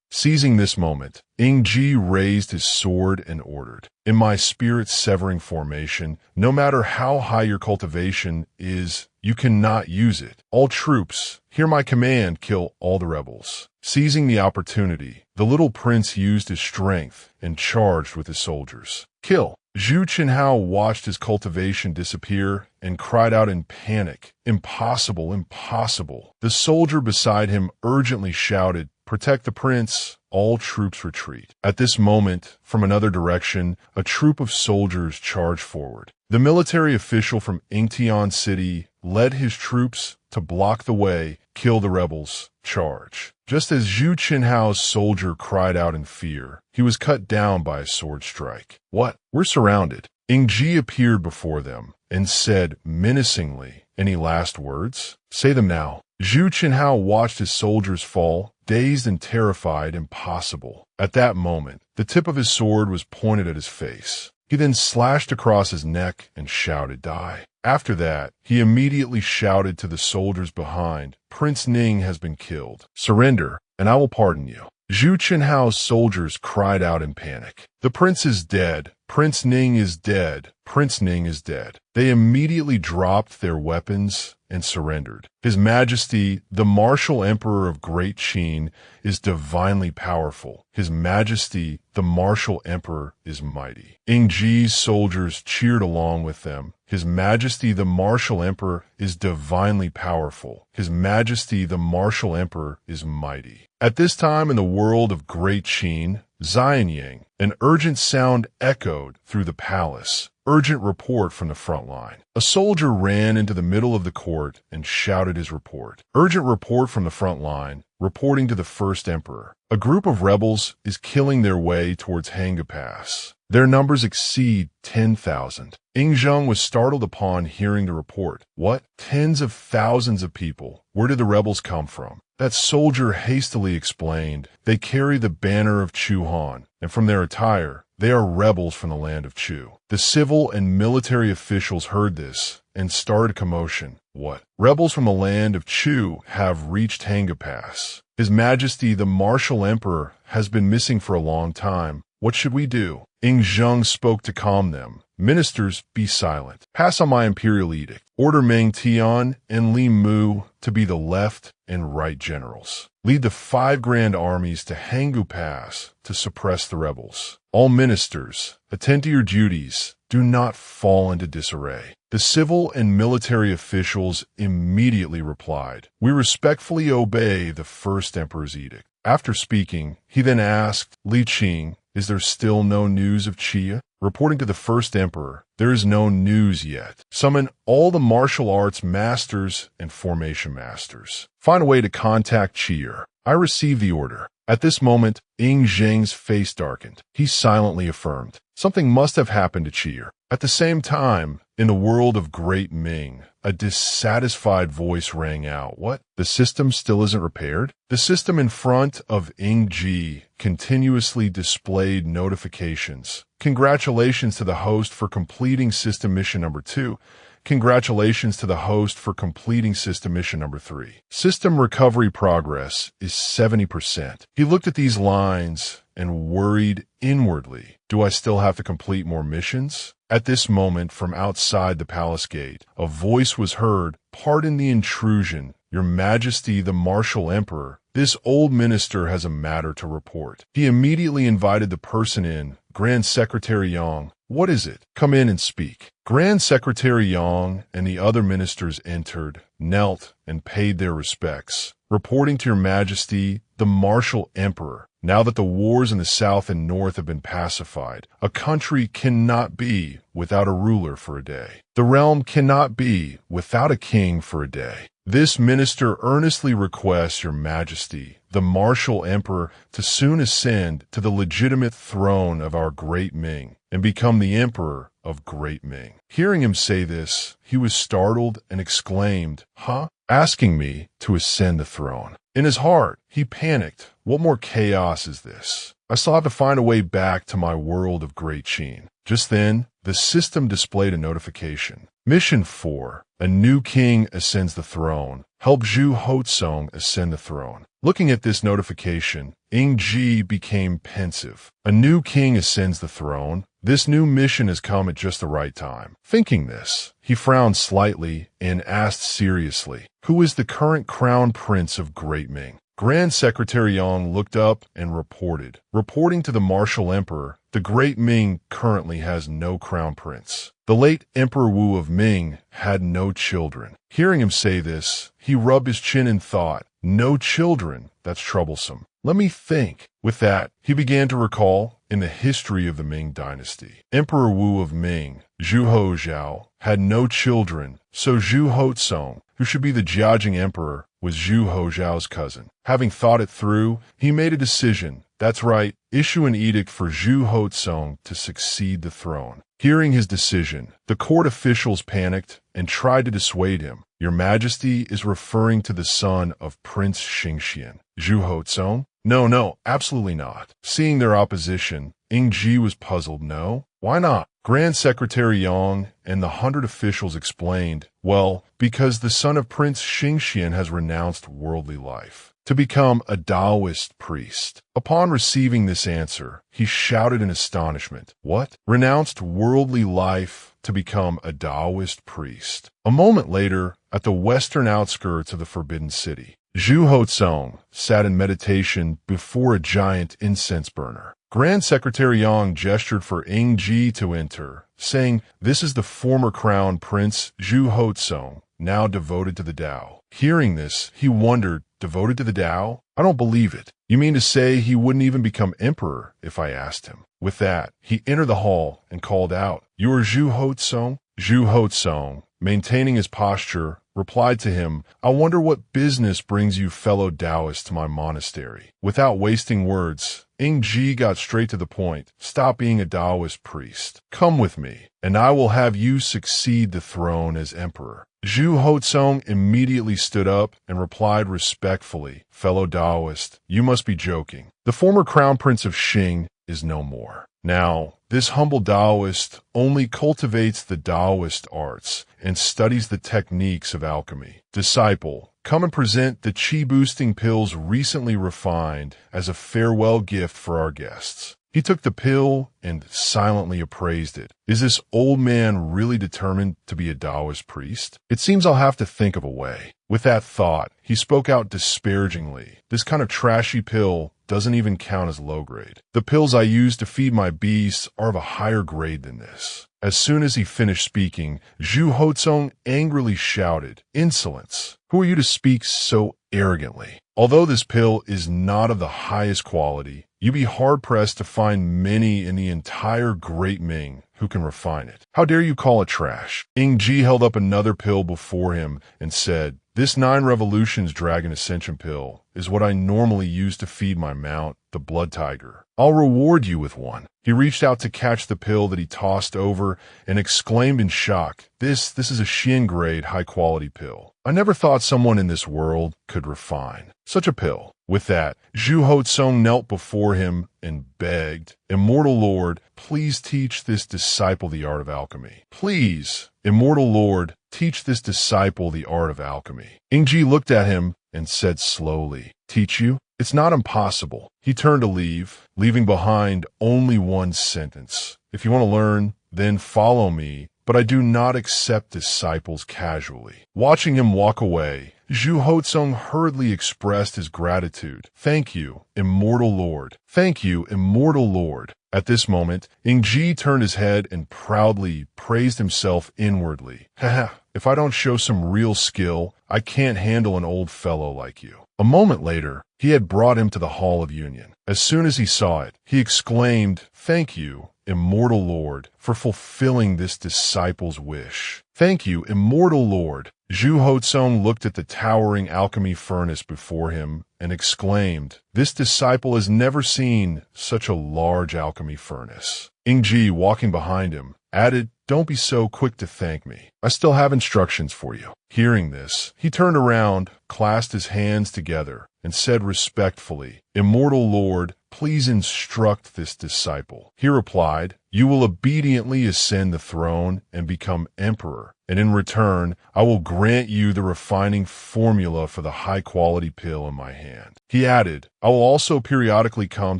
Seizing this moment, Ying Ji raised his sword and ordered, in my spirit-severing formation, no matter how high your cultivation is, you cannot use it. All troops, hear my command, kill all the rebels. Seizing the opportunity, the little prince used his strength and charged with his soldiers. Kill! Zhu Chenhao watched his cultivation disappear and cried out in panic, impossible, impossible. The soldier beside him urgently shouted, protect the prince. All troops retreat. At this moment, from another direction, a troop of soldiers charged forward. The military official from Yingtian City led his troops to block the way, kill the rebels, charge. Just as Zhu Chenhao's soldier cried out in fear, he was cut down by a sword strike. What? We're surrounded. Ying Ji appeared before them and said menacingly, any last words? Say them now. Zhu Chenhao watched his soldiers fall, dazed and terrified, impossible. At that moment, the tip of his sword was pointed at his face. He then slashed across his neck and shouted, die. After that, he immediately shouted to the soldiers behind, Prince Ning has been killed. Surrender, and I will pardon you. Zhu Chenhao's soldiers cried out in panic. The prince is dead. Prince Ning is dead. Prince Ning is dead. They immediately dropped their weapons and surrendered. His Majesty, the martial Emperor of Great Qin, is divinely powerful. His Majesty, the martial Emperor, is mighty. Ying Zheng's soldiers cheered along with them. His Majesty, the martial Emperor, is divinely powerful. His Majesty, the martial Emperor, is mighty. At this time in the world of Great Qin, Xianying, an urgent sound echoed through the palace. Urgent report from the front line. A soldier ran into the middle of the court and shouted his report. Urgent report from the front line, reporting to the first emperor. A group of rebels is killing their way towards Hanga Pass. Their numbers exceed 10,000. Ying Zheng was startled upon hearing the report. What? Tens of thousands of people. Where did the rebels come from? That soldier hastily explained. They carry the banner of Chu Han, and from their attire, they are rebels from the land of Chu. The civil and military officials heard this and started commotion. What? Rebels from the land of Chu have reached Hanga Pass. His Majesty, the martial Emperor, has been missing for a long time. What should we do? Ying Zheng spoke to calm them. Ministers, be silent. Pass on my imperial edict. Order Meng Tian and Li Mu to be the left and right generals. Lead the 5 grand armies to Hanga Pass to suppress the rebels. All ministers, attend to your duties. Do not fall into disarray. The civil and military officials immediately replied, "We respectfully obey the first emperor's edict." After speaking, he then asked Li Qing, "Is there still no news of Qia?" Reporting to the first emperor, "There is no news yet. Summon all the martial arts masters and formation masters. Find a way to contact Qia. I receive the order." At this moment, Ying Zheng's face darkened. He silently affirmed, "Something must have happened to Qia." At the same time, in the world of Great Ming, a dissatisfied voice rang out. What? The system still isn't repaired? The system in front of Ying Zheng continuously displayed notifications. Congratulations to the host for completing system mission number 2. Congratulations to the host for completing system mission number 3. System recovery progress is 70%. He looked at these lines and worried inwardly. Do I still have to complete more missions? At this moment, from outside the palace gate, a voice was heard. "Pardon the intrusion, Your Majesty the martial Emperor. This old minister has a matter to report." He immediately invited the person in. Grand Secretary Yang, "What is it? Come in and speak." Grand Secretary Yang and the other ministers entered, knelt, and paid their respects. "Reporting to Your Majesty, the martial Emperor. Now that the wars in the south and north have been pacified, a country cannot be without a ruler for a day. The realm cannot be without a king for a day. This minister earnestly requests Your Majesty, the martial Emperor, to soon ascend to the legitimate throne of our Great Ming and become the Emperor of Great Ming." Hearing him say this, he was startled and exclaimed, "Huh? Asking me to ascend the throne?" In his heart, he panicked. What more chaos is this? I still have to find a way back to my world of Great Qin. Just then, the system displayed a notification. Mission 4. A new king ascends the throne. Help Zhu Hotsong ascend the throne. Looking at this notification, Ying Zheng became pensive. A new king ascends the throne. This new mission has come at just the right time. Thinking this, he frowned slightly and asked seriously, "Who is the current crown prince of Great Ming?" Grand Secretary Yang looked up and reported. Reporting to the martial Emperor, the Great Ming currently has no crown prince. The late Emperor Wu of Ming had no children. Hearing him say this, he rubbed his chin in thought. No children? That's troublesome. Let me think. With that, he began to recall in the history of the Ming Dynasty. Emperor Wu of Ming, Zhu Hozhao, had no children, so Zhu Hotsong, who should be the Jiajing Emperor, was Zhu Hozhao's cousin. Having thought it through, he made a decision. That's right, issue an edict for Zhu Hotsong to succeed the throne. Hearing his decision, the court officials panicked and tried to dissuade him. Your Majesty is referring to the son of Prince Xingxian, Zhu Hotsong? No, absolutely not. Seeing their opposition, Ying Zheng was puzzled. No? Why not? Grand Secretary Yang and the 100 officials explained, well, because the son of Prince Xingxian has renounced worldly life. to become a Taoist priest. Upon receiving this answer, he shouted in astonishment, "What? Renounced worldly life to become a Taoist priest?" A moment later, at the western outskirts of the Forbidden City, Zhu Hotsong sat in meditation before a giant incense burner. Grand Secretary Yang gestured for Ying Ji to enter, saying, "This is the former crown prince Zhu Hotsong, now devoted to the Tao." Hearing this, he wondered, devoted to the Tao? I don't believe it. You mean to say he wouldn't even become emperor if I asked him? With that, he entered the hall and called out, "You are Zhu Hotsong?" Zhu Hotsong, maintaining his posture, replied to him, "I wonder what business brings you fellow Taoists to my monastery." Without wasting words, Ying Ji got straight to the point. "Stop being a Taoist priest. Come with me, and I will have you succeed the throne as emperor." Zhu Hotsong immediately stood up and replied respectfully, "Fellow Taoist, you must be joking. The former crown prince of Qing is no more. Now, this humble Taoist only cultivates the Taoist arts and studies the techniques of alchemy. Disciple, come and present the qi-boosting pills recently refined as a farewell gift for our guests." He took the pill and silently appraised it. Is this old man really determined to be a Taoist priest? It seems I'll have to think of a way. With that thought, he spoke out disparagingly. This kind of trashy pill doesn't even count as low grade. The pills I use to feed my beasts are of a higher grade than this. As soon as he finished speaking, Zhu Hotsong angrily shouted, "Insolence! Who are you to speak so arrogantly? Although this pill is not of the highest quality, you'd be hard-pressed to find many in the entire Great Ming who can refine it. How dare you call it trash?" Ying Ji held up another pill before him and said, "This 9 Revolutions Dragon Ascension pill is what I normally use to feed my mount, the Blood Tiger. I'll reward you with one." He reached out to catch the pill that he tossed over and exclaimed in shock, This is a Xian-grade high-quality pill. I never thought someone in this world could refine such a pill." With that, Zhu Hotsong knelt before him and begged, "Immortal Lord, please teach this disciple the art of alchemy. Please, Immortal Lord, teach this disciple the art of alchemy." Ying Ji looked at him and said slowly, "Teach you? It's not impossible." He turned to leave, leaving behind only one sentence. "If you want to learn, then follow me, but I do not accept disciples casually." Watching him walk away, Zhu Hotsong hurriedly expressed his gratitude. "Thank you, Immortal Lord. Thank you, Immortal Lord." At this moment, Ying Ji turned his head and proudly praised himself inwardly. "Haha, if I don't show some real skill, I can't handle an old fellow like you." A moment later, he had brought him to the Hall of Union. As soon as he saw it, he exclaimed, "Thank you, Immortal Lord, for fulfilling this disciple's wish. Thank you, Immortal Lord." Zhu Hotsong looked at the towering alchemy furnace before him and exclaimed, "This disciple has never seen such a large alchemy furnace." Ying Ji, walking behind him, added, "Don't be so quick to thank me. I still have instructions for you." Hearing this, he turned around, clasped his hands together, and said respectfully, "Immortal Lord, please instruct this disciple." He replied, "You will obediently ascend the throne and become emperor, and in return, I will grant you the refining formula for the high-quality pill in my hand." He added, "I will also periodically come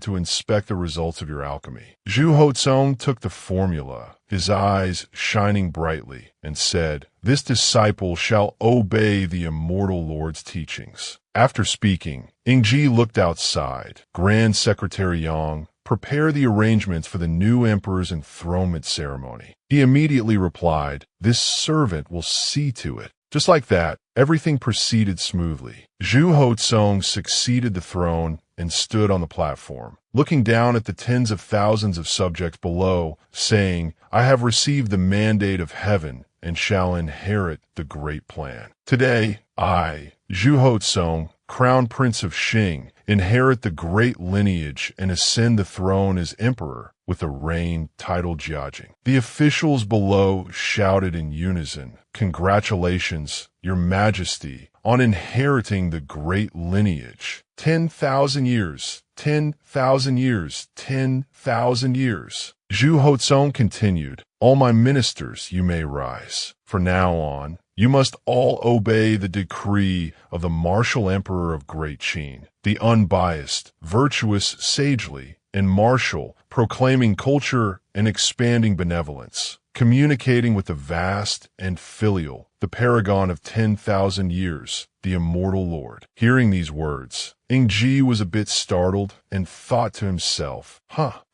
to inspect the results of your alchemy." Zhu Hotsong took the formula, his eyes shining brightly, and said, "This disciple shall obey the Immortal Lord's teachings." After speaking, Ying Ji looked outside. Grand Secretary Yang, prepare the arrangements for the new emperor's enthronement ceremony. He immediately replied, "This servant will see to it." Just like that, everything proceeded smoothly. Zhu Hotsong succeeded the throne and stood on the platform, looking down at the tens of thousands of subjects below, saying, "I have received the mandate of heaven and shall inherit the great plan. Today, I, Zhu Hotsong, Crown Prince of Qing, inherit the great lineage and ascend the throne as emperor with a reign titled Jiajing." The officials below shouted in unison, "Congratulations, Your Majesty, on inheriting the great lineage. 10,000 years, 10,000 years, 10,000 years." Zhu Hotsong continued, "All my ministers, you may rise. From now on, You must all obey the decree of the martial emperor of Great Qin, the unbiased, virtuous, sagely, and martial, proclaiming culture and expanding benevolence, communicating with the vast and filial, the paragon of 10,000 years, the immortal Lord. Hearing these words, Ying Zheng was a bit startled and thought to himself,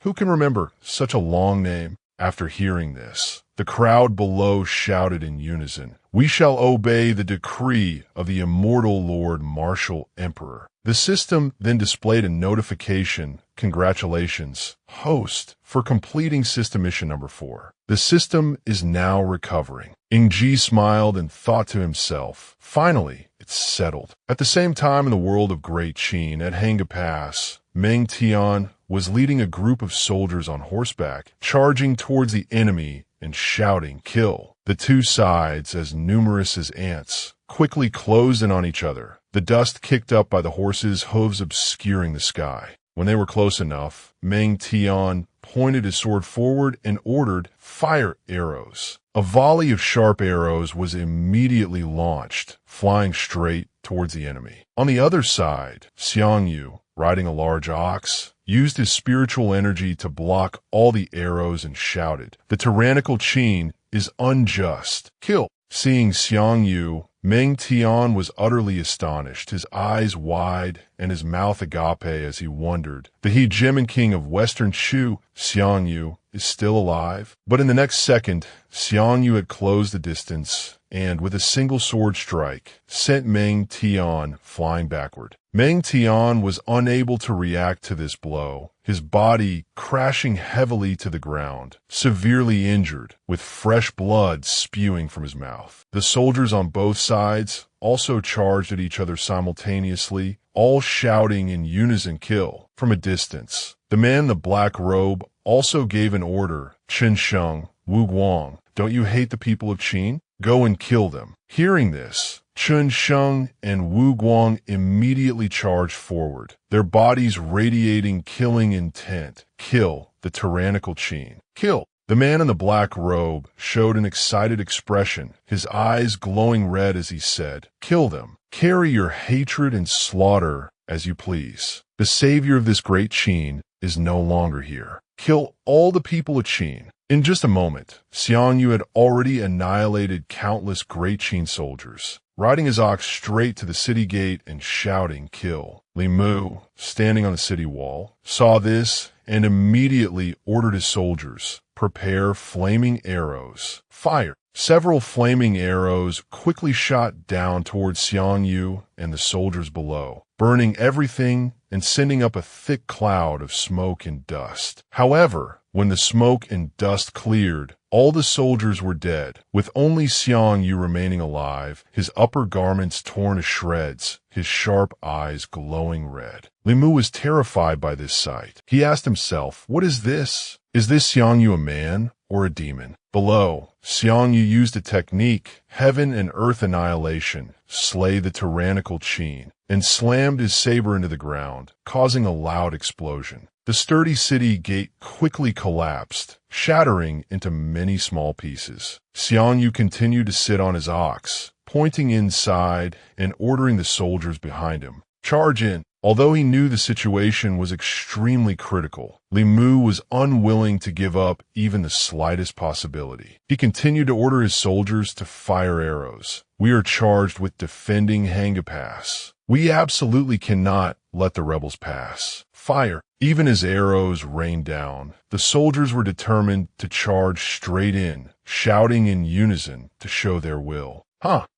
who can remember such a long name? After hearing this, the crowd below shouted in unison, "We shall obey the decree of the immortal Lord Martial Emperor." The system then displayed a notification, "Congratulations, host, for completing system mission number 4. The system is now recovering." Ying Zheng smiled and thought to himself, finally, it's settled. At the same time in the world of Great Qin, at Hanga Pass, Meng Tian was leading a group of soldiers on horseback, charging towards the enemy and shouting, "Kill!" The two sides, as numerous as ants, quickly closed in on each other, the dust kicked up by the horses' hooves obscuring the sky. When they were close enough, Meng Tian pointed his sword forward and ordered, "Fire arrows." A volley of sharp arrows was immediately launched, flying straight towards the enemy. On the other side, Xiang Yu, riding a large ox, used his spiritual energy to block all the arrows and shouted, "The tyrannical Qin is unjust. Kill!" Seeing Xiang Yu, Meng Tian was utterly astonished, his eyes wide and his mouth agape as he wondered. The hegemon king of Western Shu, Xiang Yu, is still alive? But in the next second, Xiang Yu had closed the distance and, with a single sword strike, sent Meng Tian flying backward. Meng Tian was unable to react to this blow, his body crashing heavily to the ground, severely injured, with fresh blood spewing from his mouth. The soldiers on both sides also charged at each other simultaneously, all shouting in unison, "Kill!" From a distance, the man in the black robe also gave an order, "Chen Sheng, Wu Guang, don't you hate the people of Qin? Go and kill them." Hearing this, Chen Sheng and Wu Guang immediately charged forward, their bodies radiating killing intent. "Kill the tyrannical Qin. Kill!" The man in the black robe showed an excited expression, his eyes glowing red as he said, "Kill them. Carry your hatred and slaughter as you please. The savior of this great Qin is no longer here. Kill all the people of Qin." In just a moment, Xiang Yu had already annihilated countless great Qin soldiers, riding his ox straight to the city gate and shouting, "Kill." Li Mu, standing on the city wall, saw this and immediately ordered his soldiers, "Prepare flaming arrows. Fire." Several flaming arrows quickly shot down towards Xiang Yu and the soldiers below, burning everything and sending up a thick cloud of smoke and dust. However, when the smoke and dust cleared, all the soldiers were dead, with only Xiang Yu remaining alive, his upper garments torn to shreds, his sharp eyes glowing red. Li Mu was terrified by this sight. He asked himself, "What is this? Is this Xiang Yu a man or a demon?" Below, Xiang Yu used a technique, heaven and earth annihilation, slay the tyrannical Qin, and slammed his saber into the ground, causing a loud explosion. The sturdy city gate quickly collapsed, shattering into many small pieces. Xiang Yu continued to sit on his ox, pointing inside and ordering the soldiers behind him, "Charge in." Although he knew the situation was extremely critical, Li Mu was unwilling to give up even the slightest possibility. He continued to order his soldiers to fire arrows. "We are charged with defending Hanga Pass. We absolutely cannot let the rebels pass. Fire." Even as arrows rained down, the soldiers were determined to charge straight in, shouting in unison to show their will.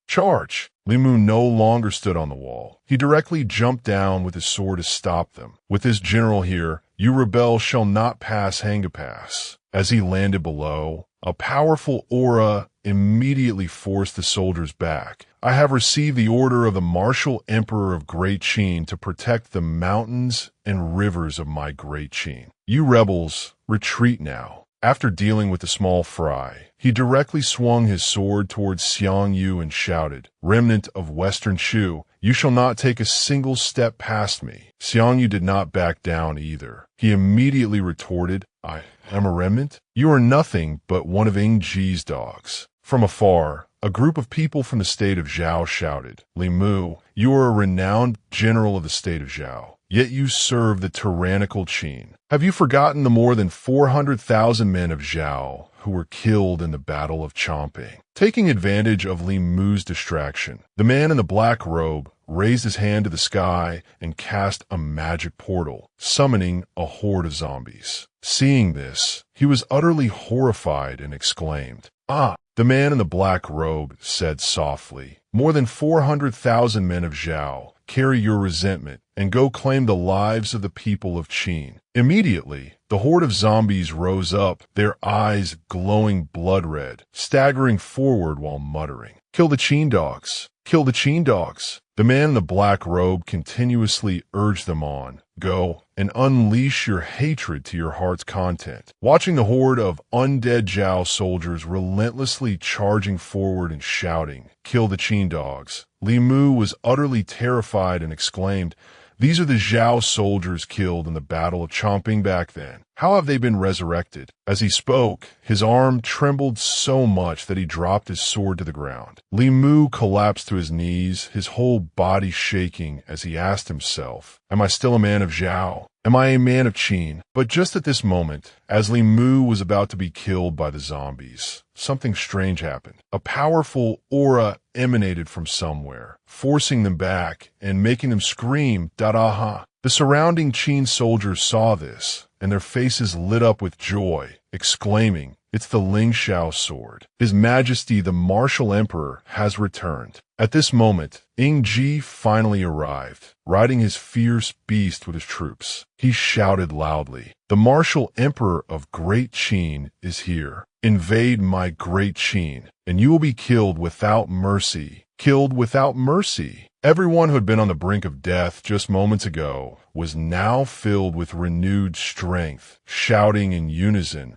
Charge! Li Mu no longer stood on the wall. He directly jumped down with his sword to stop them. "With this general here, you rebels shall not pass Hanga Pass." As he landed below, a powerful aura immediately forced the soldiers back. "I have received the order of the martial emperor of Great Qin to protect the mountains and rivers of my Great Qin. You rebels, retreat now." After dealing with the small fry, he directly swung his sword towards Xiang Yu and shouted, "Remnant of Western Shu, you shall not take a single step past me." Xiang Yu did not back down either. He immediately retorted, "I am a remnant? You are nothing but one of Ying Zheng's dogs." From afar, a group of people from the state of Zhao shouted, "Li Mu, you are a renowned general of the state of Zhao. Yet you serve the tyrannical Qin. Have you forgotten the more than 400,000 men of Zhao who were killed in the Battle of Chongping?" Taking advantage of Li Mu's distraction, the man in the black robe raised his hand to the sky and cast a magic portal, summoning a horde of zombies. Seeing this, he was utterly horrified and exclaimed, "Ah!" The man in the black robe said softly, "More than 400,000 men of Zhao, carry your resentment and go claim the lives of the people of Qin." Immediately, the horde of zombies rose up, their eyes glowing blood red, staggering forward while muttering, "Kill the Qin dogs! Kill the Qin dogs!" The man in the black robe continuously urged them on, "Go and unleash your hatred to your heart's content." Watching the horde of undead Zhao soldiers relentlessly charging forward and shouting, "Kill the Qin dogs," Li Mu was utterly terrified and exclaimed, "These are the Zhao soldiers killed in the Battle of Chongping back then. How have they been resurrected?" As he spoke, his arm trembled so much that he dropped his sword to the ground. Li Mu collapsed to his knees, his whole body shaking as he asked himself, "Am I still a man of Zhao? Am I a man of Qin?" But just at this moment, as Li Mu was about to be killed by the zombies, something strange happened. A powerful aura emanated from somewhere, forcing them back and making them scream, "Da-da-ha!" The surrounding Qin soldiers saw this, and their faces lit up with joy, exclaiming, "It's the Ling Xiao sword. His Majesty the martial emperor has returned." At this moment, Ying Zheng finally arrived, riding his fierce beast with his troops. He shouted loudly, "The martial emperor of Great Qin is here. Invade my Great Qin, and you will be killed without mercy." Killed without mercy. Everyone who had been on the brink of death just moments ago was now filled with renewed strength, shouting in unison,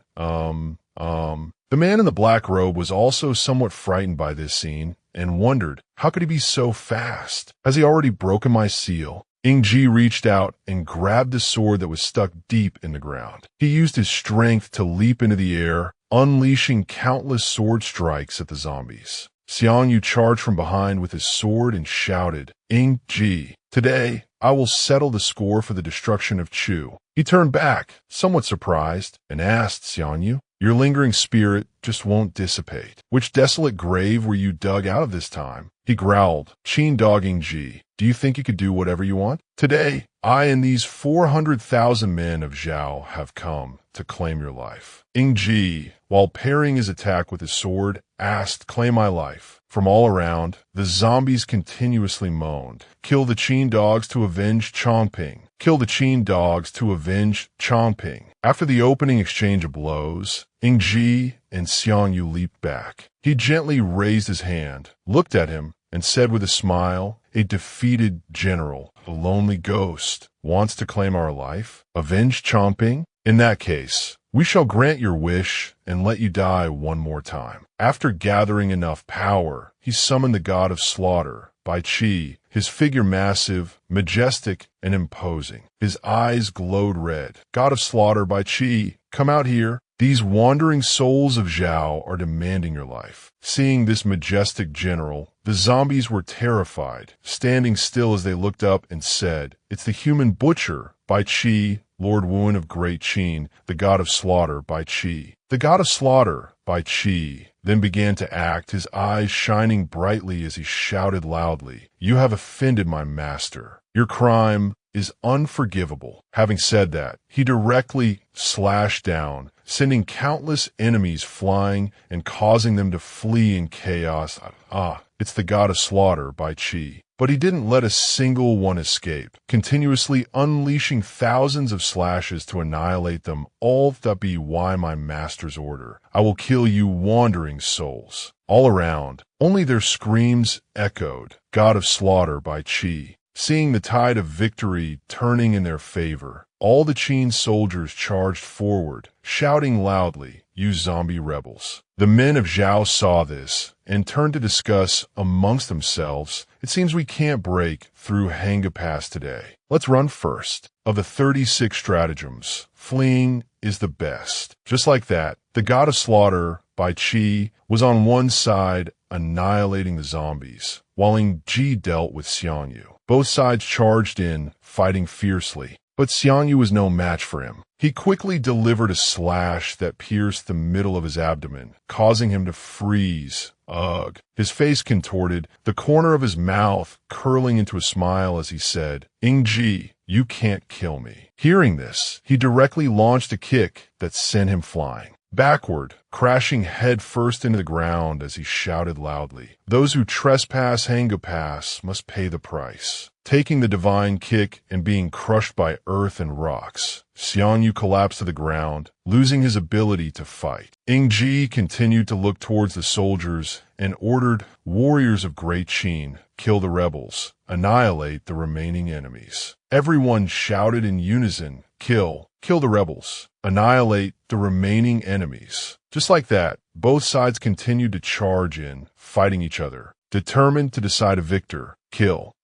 The man in the black robe was also somewhat frightened by this scene and wondered, how could he be so fast? Has he already broken my seal? Ying Zheng reached out and grabbed the sword that was stuck deep in the ground. He used his strength to leap into the air, unleashing countless sword strikes at the zombies. Xiang Yu charged from behind with his sword and shouted, "Ying Zheng, today I will settle the score for the destruction of Chu." He turned back, somewhat surprised, and asked Xiang Yu, "Your lingering spirit just won't dissipate. Which desolate grave were you dug out of this time?" He growled, "Qin dog Ying Zheng, do you think you could do whatever you want? Today, I and these 400,000 men of Zhao have come to claim your life." Ying Zheng, while parrying his attack with his sword, asked, "Claim my life." From all around, the zombies continuously moaned, "Kill the Qin dogs to avenge Chongping. Kill the Qin dogs to avenge Chongping." After the opening exchange of blows, Ying Zheng and Xiang Yu leaped back. He gently raised his hand, looked at him, and said with a smile, "A defeated general, a lonely ghost, wants to claim our life? Avenge Chongping? In that case, we shall grant your wish and let you die one more time." After gathering enough power, he summoned the god of slaughter, Bai Qi, his figure massive, majestic, and imposing. His eyes glowed red. "God of slaughter, Bai Qi, come out here. These wandering souls of Zhao are demanding your life." Seeing this majestic general, the zombies were terrified, standing still as they looked up and said, "It's the human butcher, Bai Qi, Lord Wen of Great Qin, the god of slaughter, Bai Qi." The god of slaughter, Bai Qi, then began to act, his eyes shining brightly as he shouted loudly, "You have offended my master. Your crime is unforgivable." Having said that, he directly slashed down, sending countless enemies flying and causing them to flee in chaos. It's the god of slaughter, Bai Qi. But he didn't let a single one escape, continuously unleashing thousands of slashes to annihilate them, all that be why my master's order. "I will kill you wandering souls." All around, only their screams echoed, "God of slaughter, Bai Qi." Seeing the tide of victory turning in their favor, all the Qin soldiers charged forward, shouting loudly, "You zombie rebels." The men of Zhao saw this and turned to discuss amongst themselves, "It seems we can't break through Hanga Pass today. Let's run first." Of the 36 stratagems, fleeing is the best. Just like that, the god of slaughter, Bai Qi, was on one side annihilating the zombies, while Ying Zheng dealt with Xiangyu. Both sides charged in, fighting fiercely, but Xiangyu was no match for him. He quickly delivered a slash that pierced the middle of his abdomen, causing him to freeze. Ugh. His face contorted, the corner of his mouth curling into a smile as he said, "Ying Zheng, you can't kill me." Hearing this, he directly launched a kick that sent him flying backward, crashing head first into the ground as he shouted loudly, "Those who trespass anicaps must pay the price." Taking the divine kick and being crushed by earth and rocks, Xiangyu collapsed to the ground, losing his ability to fight. Ying Zheng continued to look towards the soldiers and ordered, "Warriors of Great Qin, kill the rebels, annihilate the remaining enemies." Everyone shouted in unison, kill the rebels, annihilate the remaining enemies." Just like that, both sides continued to charge in, fighting each other, determined to decide a victor.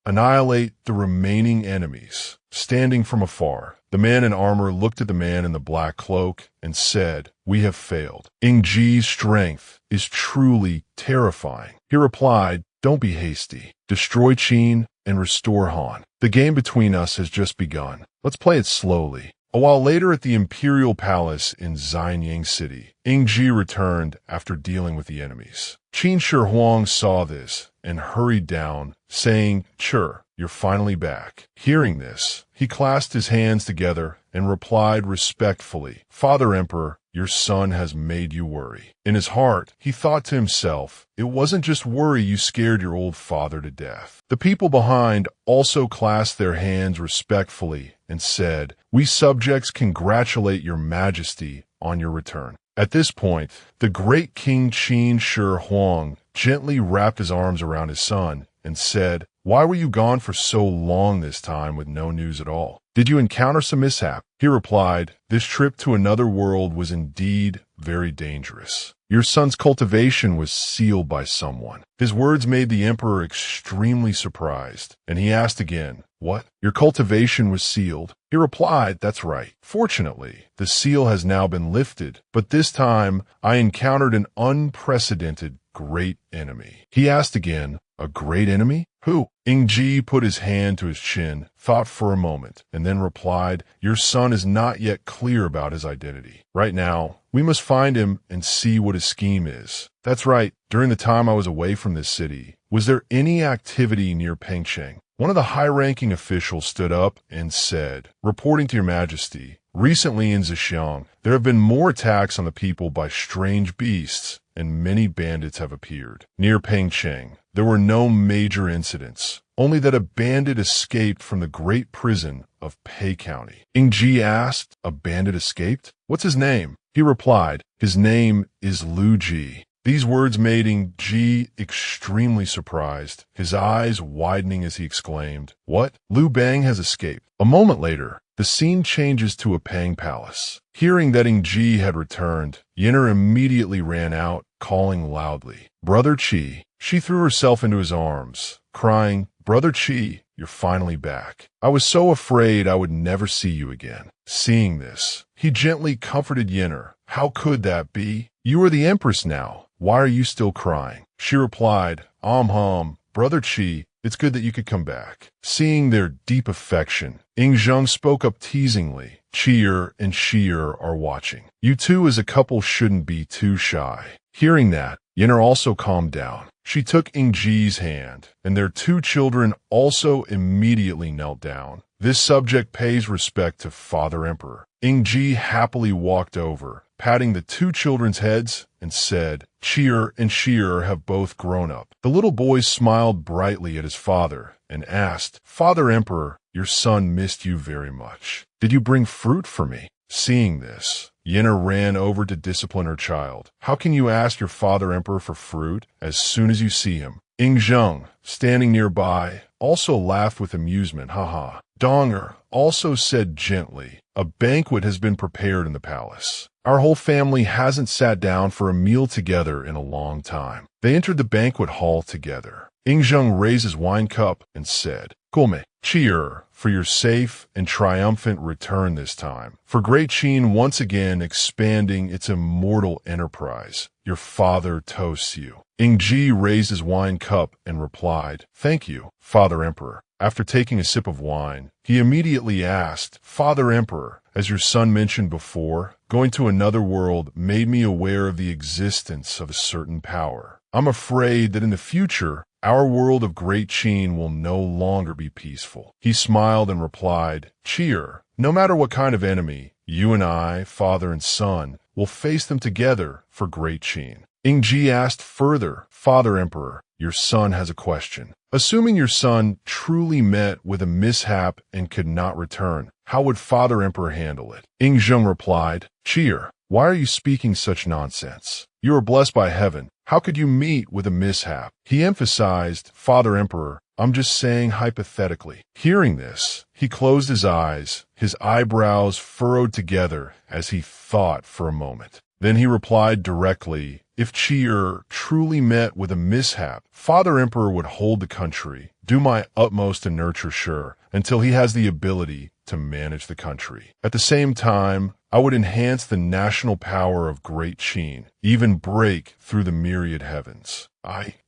Annihilate the remaining enemies. Standing from afar, the man in armor looked at the man in the black cloak and said, "We have failed. Ying Zheng's strength is truly terrifying." He replied, "Don't be hasty. Destroy Qin and restore Han. The game between us has just begun. Let's play it slowly." A while later at the Imperial Palace in Xianyang City, Ying Zheng returned after dealing with the enemies. Qin Shi Huang saw this and hurried down, saying, "Sure, you're finally back." Hearing this, he clasped his hands together and replied respectfully, "Father Emperor, your son has made you worry." In his heart, he thought to himself, "It wasn't just worry you scared your old father to death." The people behind also clasped their hands respectfully and said, "We subjects congratulate your majesty on your return." At this point, the great King Qin Shi Huang gently wrapped his arms around his son and said, "Why were you gone for so long this time with no news at all? Did you encounter some mishap?" He replied, "This trip to another world was indeed very dangerous. Your son's cultivation was sealed by someone." His words made the emperor extremely surprised, and he asked again, "What? Your cultivation was sealed?" He replied, "That's right. Fortunately, the seal has now been lifted, but this time I encountered an unprecedented great enemy." He asked again, "A great enemy? Who?" Ying Zheng put his hand to his chin, thought for a moment, and then replied, "Your son is not yet clear about his identity. Right now, we must find him and see what his scheme is." "That's right. During the time I was away from this city, was there any activity near Pengcheng?" One of the high-ranking officials stood up and said, "Reporting to your majesty, recently in Zhejiang, there have been more attacks on the people by strange beasts, and many bandits have appeared. Near Pengcheng, there were no major incidents, only that a bandit escaped from the great prison of Pei County." Ying Zheng asked, "A bandit escaped? What's his name?" He replied, "His name is Lu Ji." These words made Ying Zheng extremely surprised, his eyes widening as he exclaimed, "What? Lu Bang has escaped?" A moment later, the scene changes to a Pang palace. Hearing that Ying Zheng had returned, Yennefer immediately ran out, calling loudly, "Brother Qi." She threw herself into his arms, crying, "Brother Qi, you're finally back. I was so afraid I would never see you again." Seeing this, he gently comforted Yennefer. "How could that be? You are the empress now. Why are you still crying?" She replied, Brother Qi, it's good that you could come back." Seeing their deep affection, Ying Zheng spoke up teasingly, "Qi'er and Qi'er are watching. You two as a couple shouldn't be too shy." Hearing that, Yennefer also calmed down. She took Ying Zheng's hand, and their two children also immediately knelt down. This subject pays respect to Father Emperor. Ying Zheng happily walked over, patting the two children's heads, and said, "Qi'er and Qi'er have both grown up." The little boy smiled brightly at his father and asked, "Father Emperor, your son missed you very much. Did you bring fruit for me?" Seeing this, Yennefer ran over to discipline her child. "How can you ask your father emperor for fruit as soon as you see him?" Ying Zheng, standing nearby, also laughed with amusement. "Haha." Donger also said gently, "A banquet has been prepared in the palace. Our whole family hasn't sat down for a meal together in a long time." They entered the banquet hall together. Ying Zheng raised his wine cup and said, Gome, cheer for your safe and triumphant return this time. For Great Qin once again expanding its immortal enterprise. Your father toasts you. Ying Zheng raised his wine cup and replied, "Thank you, Father Emperor." After taking a sip of wine, he immediately asked, "Father Emperor, as your son mentioned before, going to another world made me aware of the existence of a certain power. I'm afraid that in the future, our world of Great Qin will no longer be peaceful." He smiled and replied, "Cheer. No matter what kind of enemy, you and I, father and son, will face them together for Great Qin." Ying Zheng asked further, "Father Emperor, your son has a question. Assuming your son truly met with a mishap and could not return, how would Father Emperor handle it?" Ying Zheng replied, "Cheer. Why are you speaking such nonsense? You are blessed by heaven. How could you meet with a mishap?" He emphasized, "Father Emperor, I'm just saying hypothetically." Hearing this, he closed his eyes, his eyebrows furrowed together as he thought for a moment. Then he replied directly, "If Qi truly met with a mishap, Father Emperor would hold the country, do my utmost to nurture Sure until he has the ability to manage the country. At the same time, I would enhance the national power of Great Qin, even break through the myriad heavens.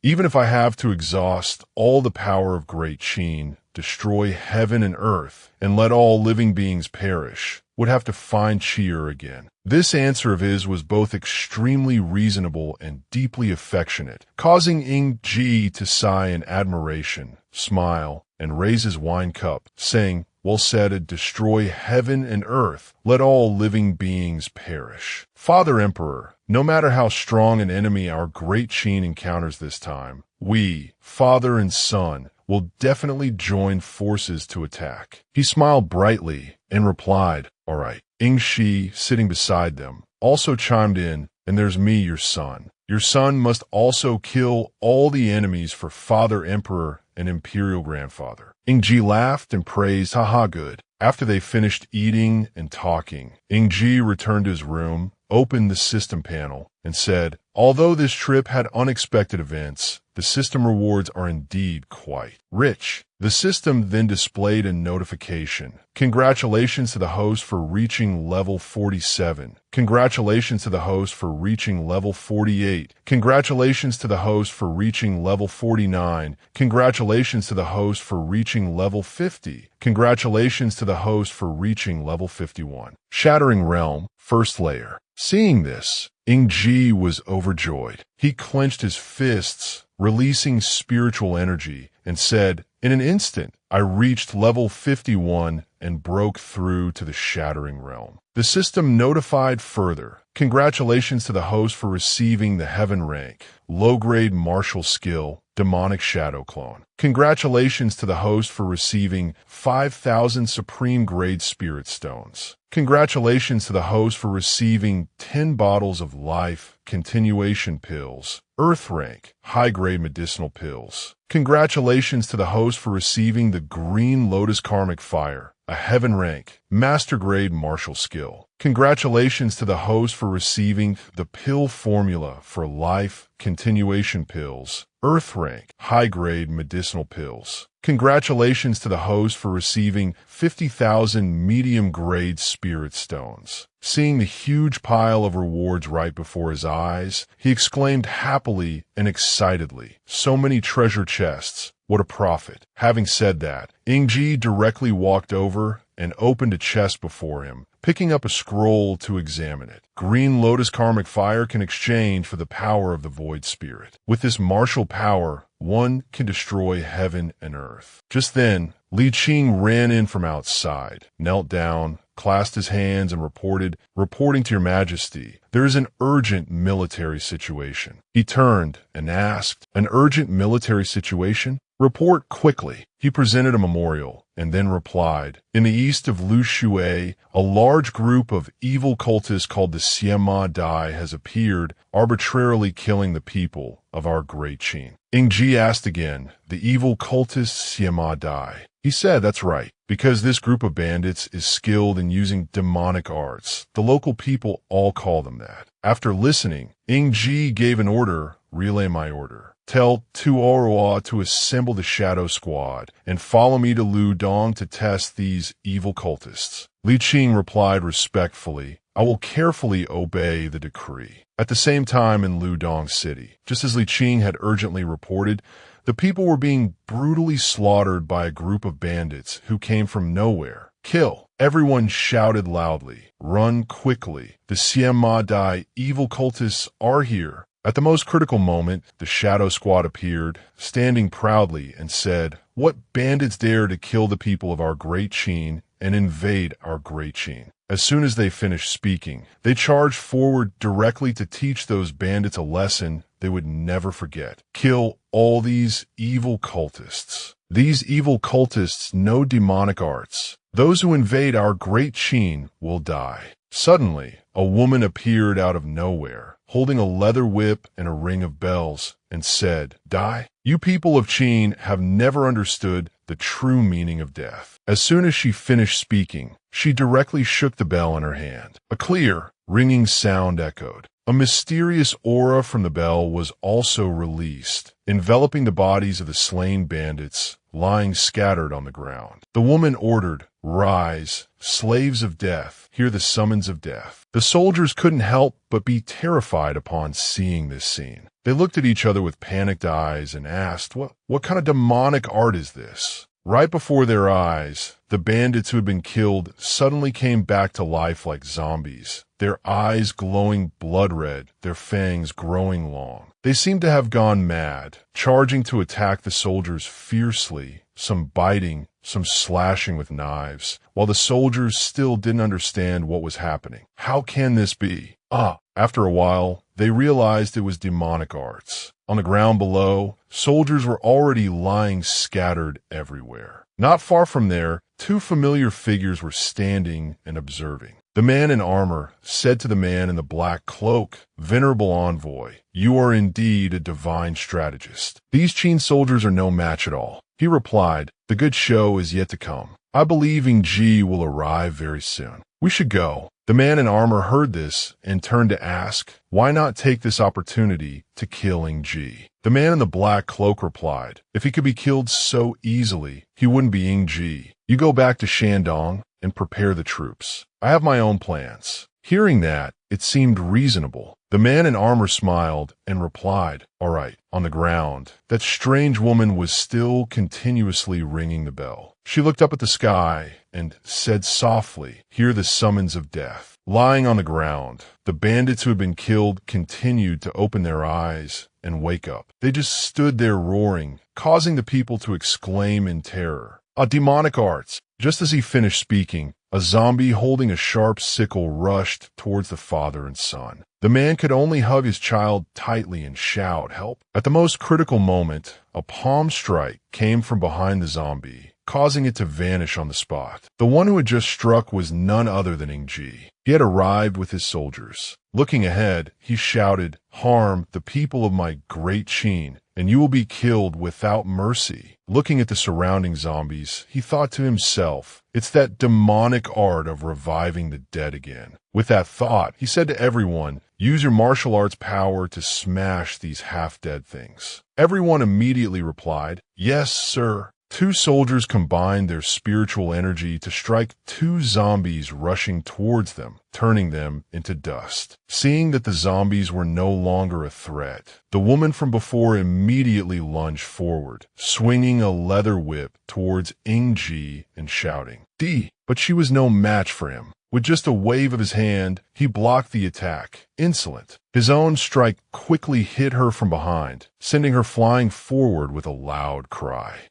Even if I have to exhaust all the power of Great Qin, destroy heaven and earth, and let all living beings perish, would have to find Qi again." This answer of his was both extremely reasonable and deeply affectionate, causing Ying Zheng to sigh in admiration, smile, and raise his wine cup, saying, "Well said, destroy heaven and earth, let all living beings perish." Father Emperor, no matter how strong an enemy our Great Qin encounters this time, we, father and son, will definitely join forces to attack. He smiled brightly and replied, "All right." Ying Zheng, sitting beside them, also chimed in, "And there's me, your son. Your son must also kill all the enemies for Father Emperor and Imperial Grandfather." Ying Zheng laughed and praised, "Haha, good." After they finished eating and talking, Ying Zheng returned to his room, opened the system panel, and said, "Although this trip had unexpected events, the system rewards are indeed quite rich." The system then displayed a notification. "Congratulations to the host for reaching level 47. Congratulations to the host for reaching level 48. Congratulations to the host for reaching level 49. Congratulations to the host for reaching level 50. Congratulations to the host for reaching level 51. Shattering Realm, first layer." Seeing this, Ying Zheng was overjoyed. He clenched his fists, releasing spiritual energy, and said, "In an instant, I reached level 51 and broke through to the Shattering Realm." The system notified further, "Congratulations to the host for receiving the Heaven rank, low-grade martial skill, Demonic Shadow Clone. Congratulations to the host for receiving 5,000 Supreme Grade Spirit Stones. Congratulations to the host for receiving 10 bottles of Life Continuation Pills, Earth Rank, High-Grade Medicinal Pills. Congratulations to the host for receiving the Green Lotus Karmic Fire, a Heaven Rank, Master Grade Martial Skill. Congratulations to the host for receiving the Pill Formula for Life Continuation Pills, Earth Rank, High-Grade Medicinal Pills. Congratulations to the host for receiving 50,000 medium-grade Spirit Stones." Seeing the huge pile of rewards right before his eyes, he exclaimed happily and excitedly, "So many treasure chests. What a profit." Having said that, Ying Zheng directly walked over and opened a chest before him, picking up a scroll to examine it. Green Lotus Karmic Fire can exchange for the power of the Void Spirit. With this martial power, one can destroy heaven and earth. Just then, Li Qing ran in from outside, knelt down, clasped his hands, and reporting to your majesty, there is an urgent military situation. He turned and asked, "An urgent military situation? Report quickly." He presented a memorial and then replied, "In the east of Lu Shui, a large group of evil cultists called the Siema Dai has appeared, arbitrarily killing the people of our Great Qin." Ying Zheng asked again, "The evil cultists Siema Dai?" He said, "That's right, because this group of bandits is skilled in using demonic arts. The local people all call them that." After listening, Ying Zheng gave an order, "Relay my order." Tell Tuoroa to assemble the Shadow Squad and follow me to Ludong to test these evil cultists. Li Qing replied respectfully, I will carefully obey the decree. At the same time in Ludong City, just as Li Qing had urgently reported, the people were being brutally slaughtered by a group of bandits who came from nowhere. Kill! Everyone shouted loudly. Run quickly. The Siema Dai evil cultists are here. At the most critical moment, the Shadow Squad appeared, standing proudly, and said, What bandits dare to kill the people of our great Qin and invade our great Qin? As soon as they finished speaking, they charged forward directly to teach those bandits a lesson they would never forget. Kill all these evil cultists. These evil cultists know demonic arts. Those who invade our great Qin will die. Suddenly, a woman appeared out of nowhere, holding a leather whip and a ring of bells, and said, Die? You people of Qin have never understood the true meaning of death. As soon as she finished speaking, she directly shook the bell in her hand. A clear, ringing sound echoed. A mysterious aura from the bell was also released, enveloping the bodies of the slain bandits lying scattered on the ground. The woman ordered, Rise, slaves of death, hear the summons of death. The soldiers couldn't help but be terrified upon seeing this scene. They looked at each other with panicked eyes and asked, What kind of demonic art is this? Right before their eyes, the bandits who had been killed suddenly came back to life like zombies, their eyes glowing blood red, their fangs growing long. They seemed to have gone mad, charging to attack the soldiers fiercely, some biting, some slashing with knives, while the soldiers still didn't understand what was happening. How can this be? After a while, they realized it was demonic arts. On the ground below, soldiers were already lying scattered everywhere. Not far from there, two familiar figures were standing and observing. The man in armor said to the man in the black cloak, Venerable envoy, you are indeed a divine strategist. These Qin soldiers are no match at all. He replied, The good show is yet to come. I believe Ying Ji will arrive very soon. We should go. The man in armor heard this and turned to ask, Why not take this opportunity to kill Ying Ji? The man in the black cloak replied, If he could be killed so easily, he wouldn't be Ying Ji. You go back to Shandong and prepare the troops. I have my own plans. Hearing that, it seemed reasonable. The man in armor smiled and replied, All right. On the ground, that strange woman was still continuously ringing the bell. She looked up at the sky and said softly, Hear the summons of death. Lying on the ground, the bandits who had been killed continued to open their eyes and wake up. They just stood there roaring, causing the people to exclaim in terror. Demonic arts! Just as he finished speaking, a zombie holding a sharp sickle rushed towards the father and son. The man could only hug his child tightly and shout, Help! At the most critical moment, a palm strike came from behind the zombie, causing it to vanish on the spot. The one who had just struck was none other than Ying Ji. He had arrived with his soldiers. Looking ahead, he shouted, Harm the people of my great Qin, and you will be killed without mercy. Looking at the surrounding zombies, he thought to himself, It's that demonic art of reviving the dead again. With that thought, he said to everyone, Use your martial arts power to smash these half-dead things. Everyone immediately replied, Yes, sir. Two soldiers combined their spiritual energy to strike two zombies rushing towards them, turning them into dust. Seeing that the zombies were no longer a threat, the woman from before immediately lunged forward, swinging a leather whip towards Ying Ji and shouting, D! But she was no match for him. With just a wave of his hand, he blocked the attack. Insolent. His own strike quickly hit her from behind, sending her flying forward with a loud cry.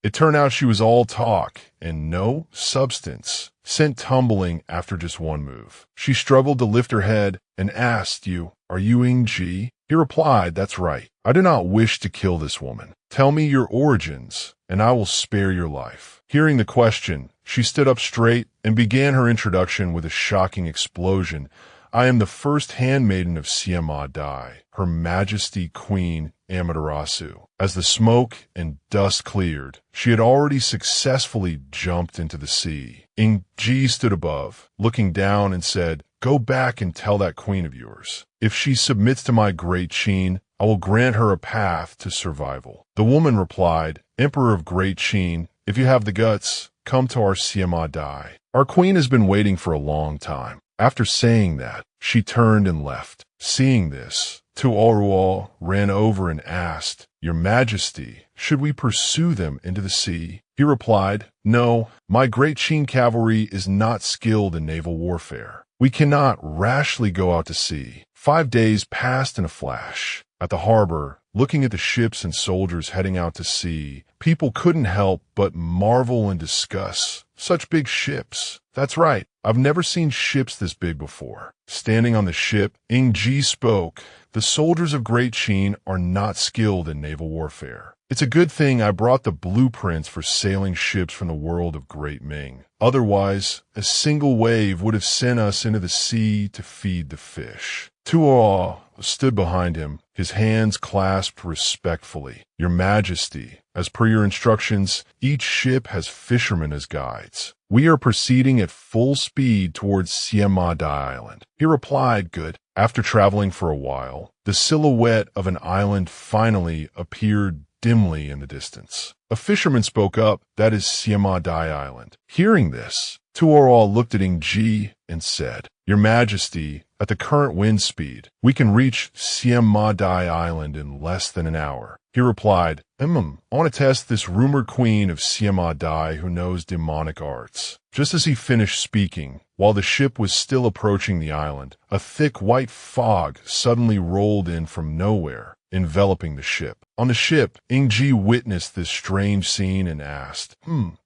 It turned out she was all talk and no substance, sent tumbling after just one move. She struggled to lift her head and asked, Are you Ying Ji? He replied, That's right. I do not wish to kill this woman. Tell me your origins, and I will spare your life. Hearing the question, she stood up straight and began her introduction with a shocking explosion. I am the first handmaiden of Siema Dai, Her Majesty Queen Amaterasu. As the smoke and dust cleared, she had already successfully jumped into the sea. Ying Ji stood above, looking down and said, Go back and tell that queen of yours. If she submits to my great Qin, I will grant her a path to survival. The woman replied, Emperor of Great Qin, if you have the guts, come to our Siama Dai. Our queen has been waiting for a long time. After saying that, she turned and left. Seeing this, Tuoruo ran over and asked, Your Majesty, should we pursue them into the sea? He replied, No, my great Qin cavalry is not skilled in naval warfare. We cannot rashly go out to sea. 5 days passed in a flash. At the harbor, looking at the ships and soldiers heading out to sea, people couldn't help but marvel and discuss. Such big ships. That's right, I've never seen ships this big before. Standing on the ship, Ying Zheng spoke. The soldiers of Great Qin are not skilled in naval warfare. It's a good thing I brought the blueprints for sailing ships from the world of Great Ming. Otherwise, a single wave would have sent us into the sea to feed the fish. Tuo stood behind him, his hands clasped respectfully. Your Majesty, as per your instructions, each ship has fishermen as guides. We are proceeding at full speed towards Siama Dai Island. He replied, Good. After traveling for a while, the silhouette of an island finally appeared dimly in the distance. A fisherman spoke up, That is Siama Dai Island. Hearing this, Tuorao looked at Ying Zheng and said, Your Majesty, at the current wind speed, we can reach Siama Dai Island in less than an hour. He replied, I want to test this rumored queen of Siama Dai who knows demonic arts. Just as he finished speaking, while the ship was still approaching the island, a thick white fog suddenly rolled in from nowhere, enveloping the ship. On the ship, Ying Zheng witnessed this strange scene and asked,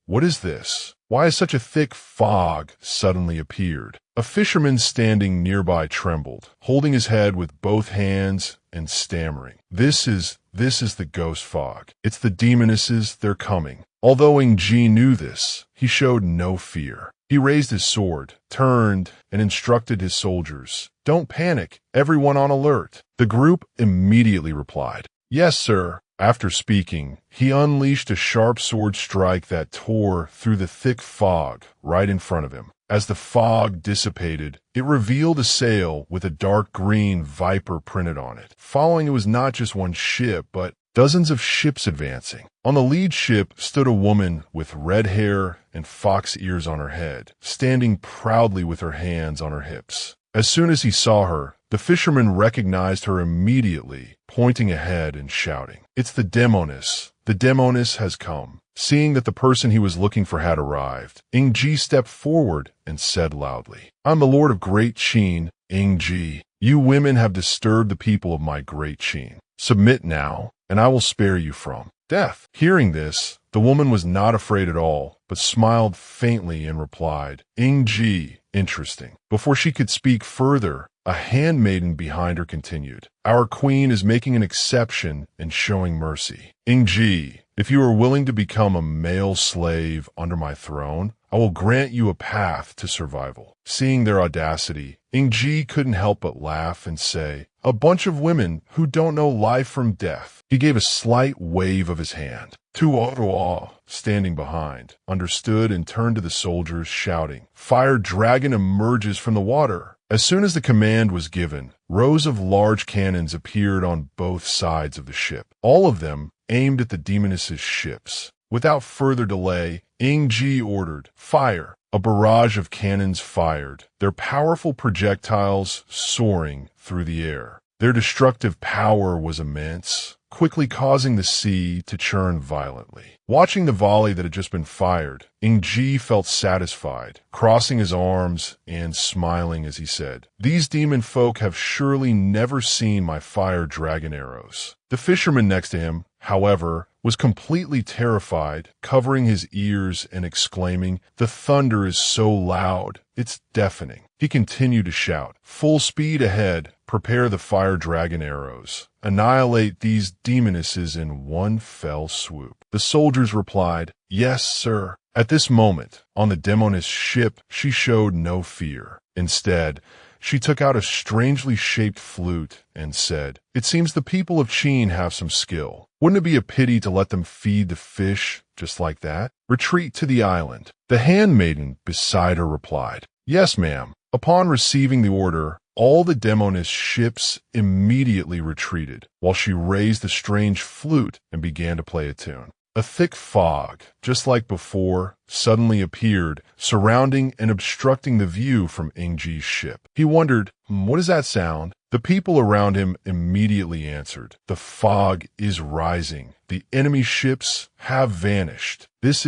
What is this? Why has such a thick fog suddenly appeared? A fisherman standing nearby trembled, holding his head with both hands and stammering. This is the ghost fog. It's the demonesses, they're coming. Although Ying Zheng knew this, he showed no fear. He raised his sword, turned, and instructed his soldiers, Don't panic, everyone on alert. The group immediately replied, Yes, sir. After speaking, he unleashed a sharp sword strike that tore through the thick fog right in front of him. As the fog dissipated, it revealed a sail with a dark green viper printed on it. Following it was not just one ship, but dozens of ships advancing. On the lead ship stood a woman with red hair and fox ears on her head, standing proudly with her hands on her hips. As soon as he saw her, the fisherman recognized her immediately, pointing ahead and shouting, It's the demoness. The demoness has come. Seeing that the person he was looking for had arrived, Ying Zheng stepped forward and said loudly, I'm the Lord of Great Qin, Ying Zheng. You women have disturbed the people of my Great Qin. Submit now, and I will spare you from death. Hearing this, the woman was not afraid at all, but smiled faintly and replied, Ying Zheng, interesting. Before she could speak further, a handmaiden behind her continued, Our queen is making an exception and showing mercy. Ying Zheng, if you are willing to become a male slave under my throne, I will grant you a path to survival. Seeing their audacity, Ying Zheng couldn't help but laugh and say, A bunch of women who don't know life from death. He gave a slight wave of his hand. Tuoruo, standing behind, understood and turned to the soldiers, shouting, Fire dragon emerges from the water. As soon as the command was given, rows of large cannons appeared on both sides of the ship. All of them aimed at the demoness's ships. Without further delay, Ying Zheng ordered, Fire! A barrage of cannons fired, their powerful projectiles soaring through the air. Their destructive power was immense, quickly causing the sea to churn violently. Watching the volley that had just been fired, Ying Zheng felt satisfied, crossing his arms and smiling as he said, These demon folk have surely never seen my fire dragon arrows. The fisherman next to him, however, was completely terrified, covering his ears and exclaiming, The thunder is so loud, it's deafening. He continued to shout, Full speed ahead, prepare the fire dragon arrows. Annihilate these demonesses in one fell swoop. The soldiers replied, Yes, sir. At this moment, on the demoness ship, she showed no fear. Instead, she took out a strangely shaped flute and said, It seems the people of Qin have some skill. Wouldn't it be a pity to let them feed the fish just like that? Retreat to the island. The handmaiden beside her replied, Yes, ma'am. Upon receiving the order, All the demoness ships immediately retreated, while she raised a strange flute and began to play a tune. A thick fog, just like before, suddenly appeared, surrounding and obstructing the view from Ingji's ship. He wondered, what is that sound? The people around him immediately answered, the fog is rising. The enemy ships have vanished. It's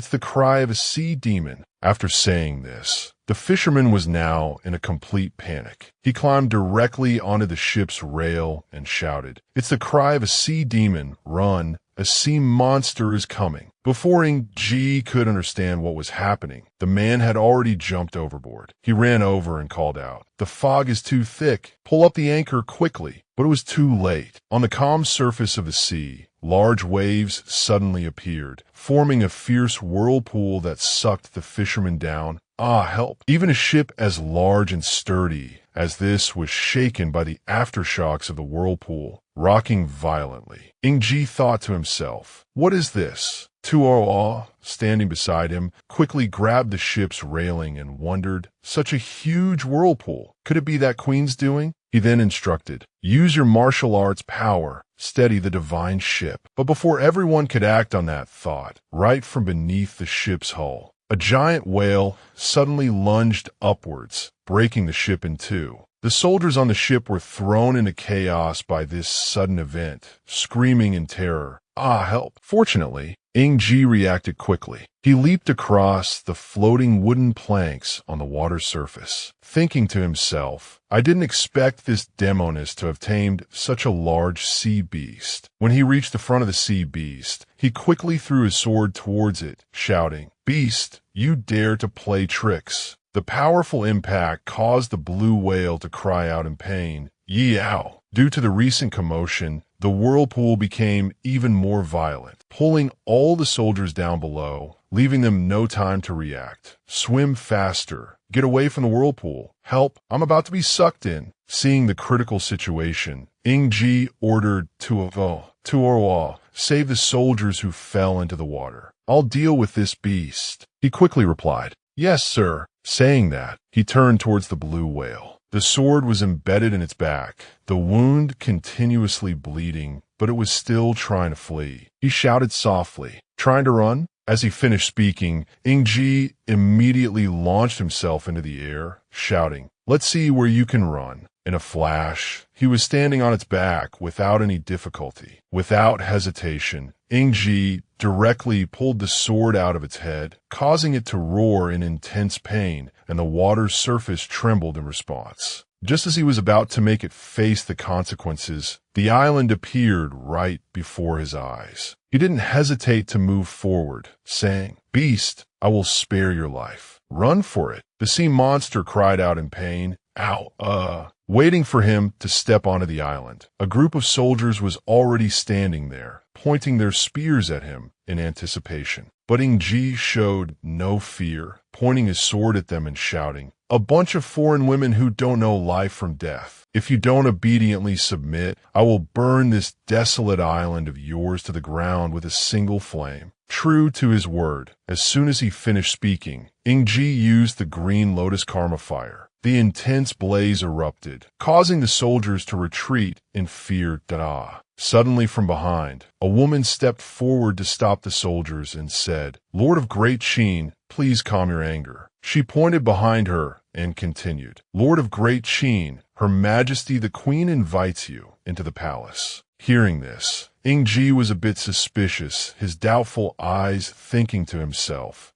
the cry of a sea demon. After saying this, the fisherman was now in a complete panic. He climbed directly onto the ship's rail and shouted, it's the cry of a sea demon. Run. A sea monster is coming. Before Ingji could understand what was happening, the man had already jumped overboard. He ran over and called out, the fog is too thick. Pull up the anchor quickly. But it was too late. On the calm surface of the sea, large waves suddenly appeared, forming a fierce whirlpool that sucked the fisherman down. Ah, help! Even a ship as large and sturdy as this was shaken by the aftershocks of the whirlpool, rocking violently. Ingji thought to himself, what is this? Tuoa, standing beside him, quickly grabbed the ship's railing and wondered, such a huge whirlpool. Could it be that Queen's doing? He then instructed, use your martial arts power, steady the divine ship. But before everyone could act on that thought, right from beneath the ship's hull, a giant whale suddenly lunged upwards, breaking the ship in two. The soldiers on the ship were thrown into chaos by this sudden event, screaming in terror, ah, help! Fortunately, Ingji reacted quickly. He leaped across the floating wooden planks on the water's surface, thinking to himself, I didn't expect this demoness to have tamed such a large sea beast. When he reached the front of the sea beast, he quickly threw his sword towards it, shouting, Beast, you dare to play tricks. The powerful impact caused the blue whale to cry out in pain, Yow! Due to the recent commotion, the whirlpool became even more violent, pulling all the soldiers down below, leaving them no time to react. Swim faster. Get away from the whirlpool. Help, I'm about to be sucked in. Seeing the critical situation, Ingji ordered Tuoa, save the soldiers who fell into the water. I'll deal with this beast. He quickly replied, yes, sir. Saying that, he turned towards the blue whale. The sword was embedded in its back, the wound continuously bleeding, but it was still trying to flee. He shouted softly, trying to run? As he finished speaking, Ingji immediately launched himself into the air, shouting, let's see where you can run. In a flash, he was standing on its back without any difficulty. Without hesitation, Ingji directly pulled the sword out of its head, causing it to roar in intense pain, and the water's surface trembled in response. Just as he was about to make it face the consequences, the island appeared right before his eyes. He didn't hesitate to move forward, saying, Beast, I will spare your life. Run for it. The sea monster cried out in pain, Ow, waiting for him to step onto the island. A group of soldiers was already standing there, pointing their spears at him in anticipation. But Ingji showed no fear, pointing his sword at them and shouting, a bunch of foreign women who don't know life from death. If you don't obediently submit, I will burn this desolate island of yours to the ground with a single flame. True to his word, as soon as he finished speaking, Ingji used the green lotus karma fire. The intense blaze erupted, causing the soldiers to retreat in fear. Suddenly from behind, a woman stepped forward to stop the soldiers and said, Lord of Great Qin, please calm your anger. She pointed behind her and continued, Lord of Great Qin, Her Majesty the Queen invites you into the palace. Hearing this, Ingji was a bit suspicious, his doubtful eyes thinking to himself,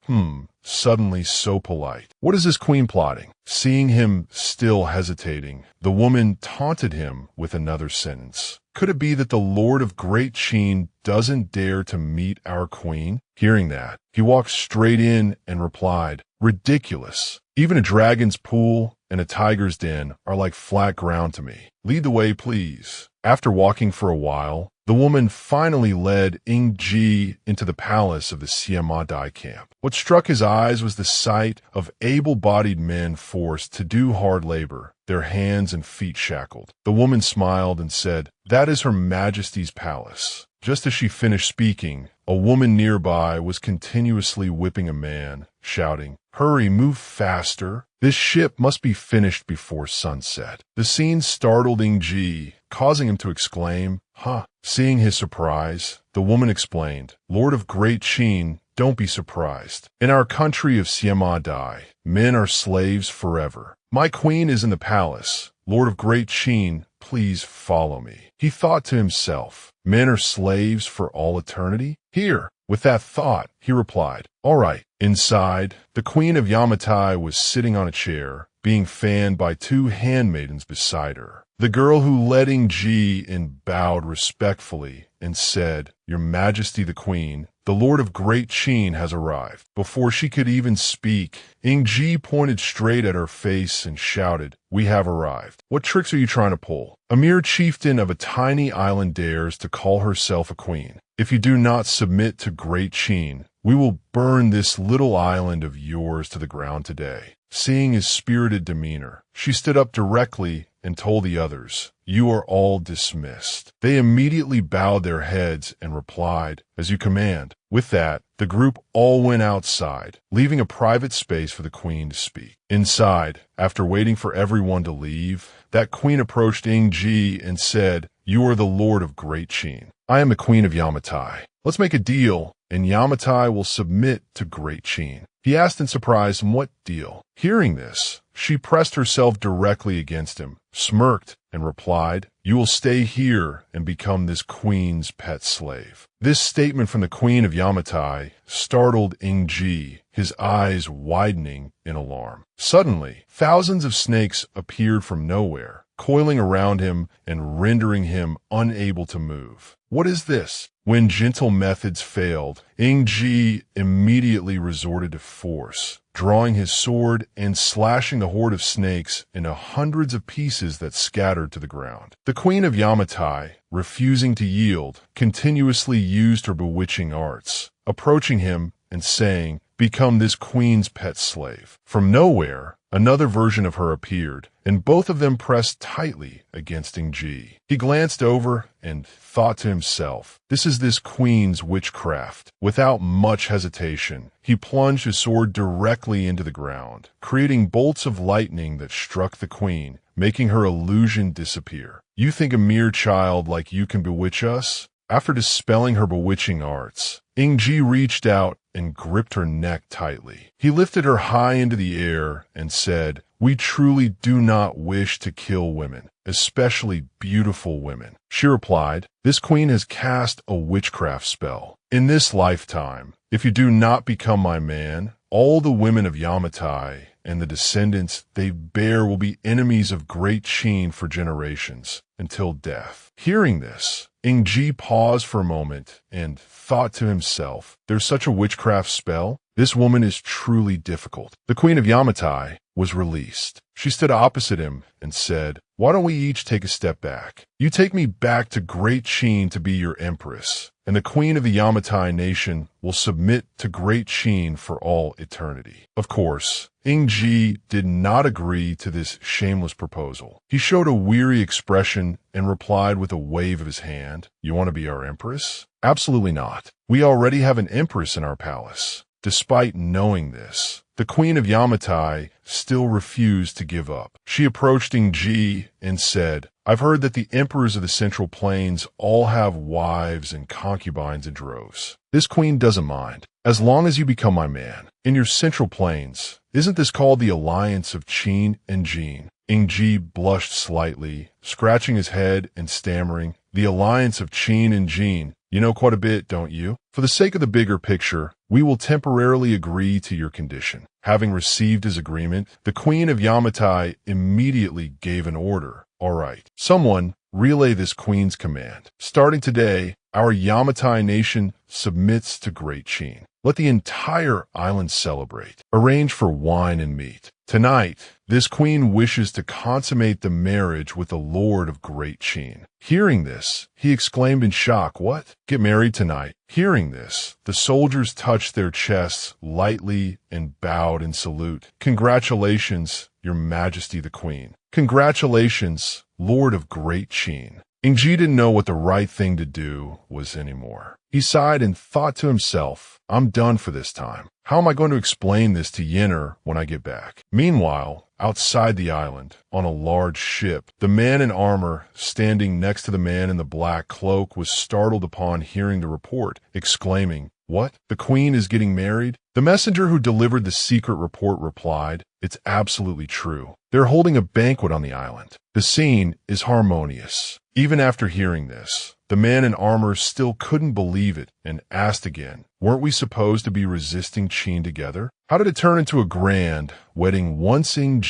suddenly so polite. What is this queen plotting? Seeing him still hesitating, the woman taunted him with another sentence. Could it be that the Lord of Great Qin doesn't dare to meet our queen? Hearing that, he walked straight in and replied, Ridiculous. Even a dragon's pool and a tiger's den are like flat ground to me. Lead the way, please. After walking for a while, the woman finally led Ingji into the palace of the Siamadai camp. What struck his eyes was the sight of able-bodied men forced to do hard labor, their hands and feet shackled. The woman smiled and said, That is Her Majesty's palace. Just as she finished speaking, a woman nearby was continuously whipping a man, shouting, "Hurry, move faster. This ship must be finished before sunset." The scene startled Ying Zheng, causing him to exclaim, "Huh." Seeing his surprise, the woman explained, "Lord of Great Qin, don't be surprised. In our country of Siema Dai, men are slaves forever. My queen is in the palace. Lord of Great Qin, please follow me." He thought to himself, men are slaves for all eternity? Here. With that thought, he replied, "All right." Inside, the queen of Yamatai was sitting on a chair, being fanned by two handmaidens beside her. The girl who led Ying Zheng bowed respectfully and said, "Your Majesty the Queen, the Lord of Great Qin has arrived." Before she could even speak, Ying Zheng pointed straight at her face and shouted, "We have arrived. What tricks are you trying to pull?" A mere chieftain of a tiny island dares to call herself a queen. "If you do not submit to Great Qin, we will burn this little island of yours to the ground today." Seeing his spirited demeanor, she stood up directly and told the others, "You are all dismissed." They immediately bowed their heads and replied, "As you command." With that, the group all went outside, leaving a private space for the queen to speak. Inside, after waiting for everyone to leave, that queen approached Ying Zheng and said, "You are the Lord of Great Qin. I am the Queen of Yamatai. Let's make a deal, and Yamatai will submit to Great Qin." He asked in surprise, "What deal?" Hearing this, she pressed herself directly against him, smirked, and replied, "You will stay here and become this queen's pet slave." This statement from the queen of Yamatai startled Ying Zheng, his eyes widening in alarm. Suddenly, thousands of snakes appeared from nowhere, coiling around him and rendering him unable to move. What is this? When gentle methods failed, Ying Zheng immediately resorted to force, drawing his sword and slashing the horde of snakes into hundreds of pieces that scattered to the ground. The queen of Yamatai, refusing to yield, continuously used her bewitching arts, approaching him and saying, "Become this queen's pet slave." From nowhere, another version of her appeared, and both of them pressed tightly against Ying Zheng. He glanced over and thought to himself, "This is this queen's witchcraft." Without much hesitation, he plunged his sword directly into the ground, creating bolts of lightning that struck the queen, making her illusion disappear. "You think a mere child like you can bewitch us?" After dispelling her bewitching arts, Ying Zheng reached out and gripped her neck tightly. He lifted her high into the air and said, "We truly do not wish to kill women, especially beautiful women." She replied, "This queen has cast a witchcraft spell. In this lifetime, if you do not become my man, all the women of Yamatai and the descendants they bear will be enemies of Great Qin for generations, until death." Hearing this, Ying Zheng paused for a moment and thought to himself, "There's such a witchcraft spell? This woman is truly difficult." The queen of Yamatai was released. She stood opposite him and said, "Why don't we each take a step back? You take me back to Great Qin to be your empress, and the queen of the Yamatai nation will submit to Great Qin for all eternity." Of course, Ying Zheng did not agree to this shameless proposal. He showed a weary expression and replied with a wave of his hand, "You want to be our empress?" "Absolutely not. We already have an empress in our palace." Despite knowing this, the queen of Yamatai still refused to give up. She approached Ying Zheng and said, "I've heard that the emperors of the Central Plains all have wives and concubines in droves. This queen doesn't mind, as long as you become my man. In your Central Plains, isn't this called the alliance of Qin and Jin?" Ying Zheng blushed slightly, scratching his head and stammering, "The alliance of Qin and Jin. You know quite a bit, don't you? For the sake of the bigger picture, we will temporarily agree to your condition." Having received his agreement, the queen of Yamatai immediately gave an order. "All right, someone relay this queen's command. Starting today, our Yamatai nation submits to Great Qin. Let the entire island celebrate. Arrange for wine and meat. Tonight, this queen wishes to consummate the marriage with the Lord of Great Qin." Hearing this, he exclaimed in shock, "What? Get married tonight?" Hearing this, the soldiers touched their chests lightly and bowed in salute. "Congratulations, Your Majesty the Queen. Congratulations, Lord of Great Qin." Ying didn't know what the right thing to do was anymore. He sighed and thought to himself, I'm done for this time. How am I going to explain this to Yenner when I get back? Meanwhile, outside the island, on a large ship, the man in armor standing next to the man in the black cloak was startled upon hearing the report, exclaiming, What? The queen is getting married? The messenger who delivered the secret report replied, It's absolutely true. They're holding a banquet on the island. The scene is harmonious. Even after hearing this, the man in armor still couldn't believe it and asked again, Weren't we supposed to be resisting Qin together? How did it turn into a grand wedding once Ying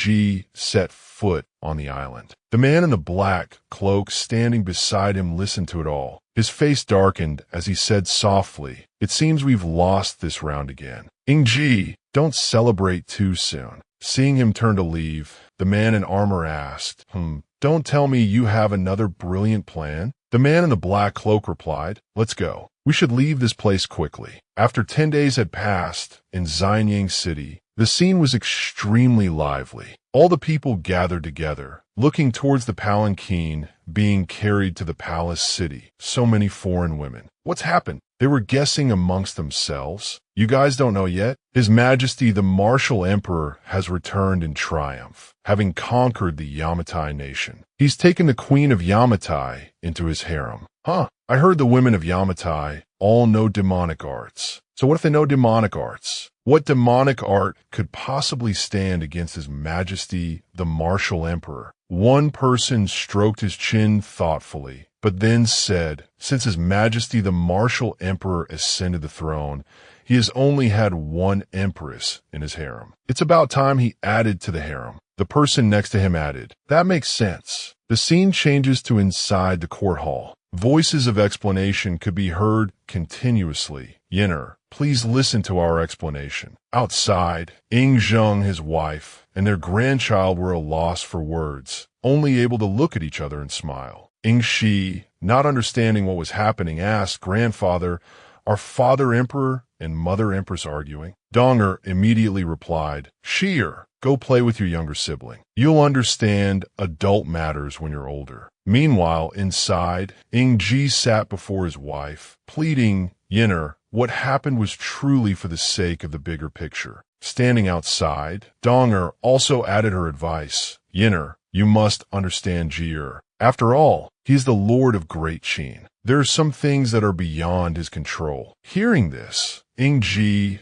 set foot on the island? The man in the black cloak standing beside him listened to it all. His face darkened as he said softly, It seems we've lost this round again. Ying, don't celebrate too soon. Seeing him turn to leave, the man in armor asked, Don't tell me you have another brilliant plan? The man in the black cloak replied, Let's go. We should leave this place quickly. After 10 days had passed in Xianyang City, the scene was extremely lively. All the people gathered together, looking towards the palanquin being carried to the palace city. So many foreign women. What's happened? They were guessing amongst themselves. You guys don't know yet? His Majesty the martial emperor has returned in triumph, having conquered the Yamatai nation. He's taken the queen of Yamatai into his harem. I heard the women of Yamatai all know demonic arts. So what if they know demonic arts? What demonic art could possibly stand against His Majesty the martial emperor? One person stroked his chin thoughtfully, but then said, Since His Majesty the martial emperor ascended the throne, he has only had one empress in his harem. It's about time he added to the harem. The person next to him added, That makes sense. The scene changes to inside the court hall. Voices of explanation could be heard continuously. Yenner, please listen to our explanation. Outside, Ying Zheng, his wife, and their grandchild were a loss for words, only able to look at each other and smile. Ying, not understanding what was happening, asked, Grandfather, are Father Emperor and Mother Empress arguing? Donger immediately replied, Sheer, go play with your younger sibling. You'll understand adult matters when you're older. Meanwhile, inside, Ying sat before his wife, pleading, Yenner, what happened was truly for the sake of the bigger picture. Standing outside, Donger also added her advice, Yenner, you must understand Jier. After all, he is the Lord of Great Qin. There are some things that are beyond his control. Hearing this, Ying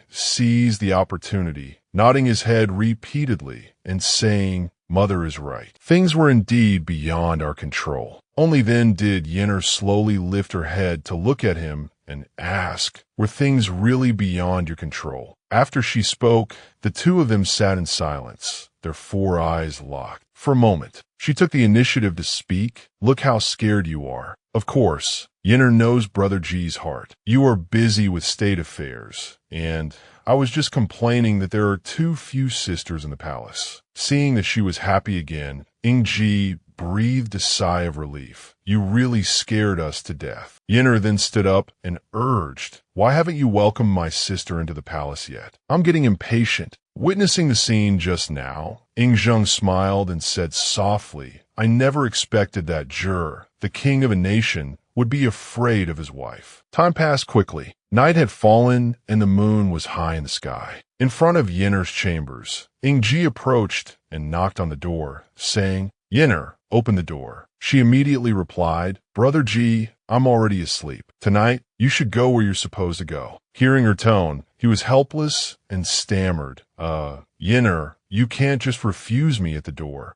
seized the opportunity, nodding his head repeatedly and saying, Mother is right. Things were indeed beyond our control. Only then did Yenner slowly lift her head to look at him and ask, Were things really beyond your control? After she spoke, the two of them sat in silence, their four eyes locked. For a moment, she took the initiative to speak. Look how scared you are. Of course, Yenner knows Brother G's heart. You are busy with state affairs, and I was just complaining that there are too few sisters in the palace. Seeing that she was happy again, Ying breathed a sigh of relief. You really scared us to death. Yenner then stood up and urged, Why haven't you welcomed my sister into the palace yet? I'm getting impatient. Witnessing the scene just now, Ying smiled and said softly, I never expected that Jur, the king of a nation, would be afraid of his wife. Time passed quickly. Night had fallen and the moon was high in the sky. In front of Yenner's chambers, Ying approached and knocked on the door, saying, Yenner, open the door. She immediately replied, Brother G, I'm already asleep. Tonight, you should go where you're supposed to go. Hearing her tone, he was helpless and stammered, Yenner, you can't just refuse me at the door.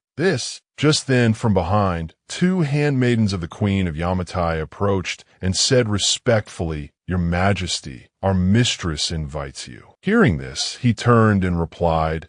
Just then, from behind, two handmaidens of the Queen of Yamatai approached and said respectfully, Your Majesty, our mistress invites you. Hearing this, he turned and replied,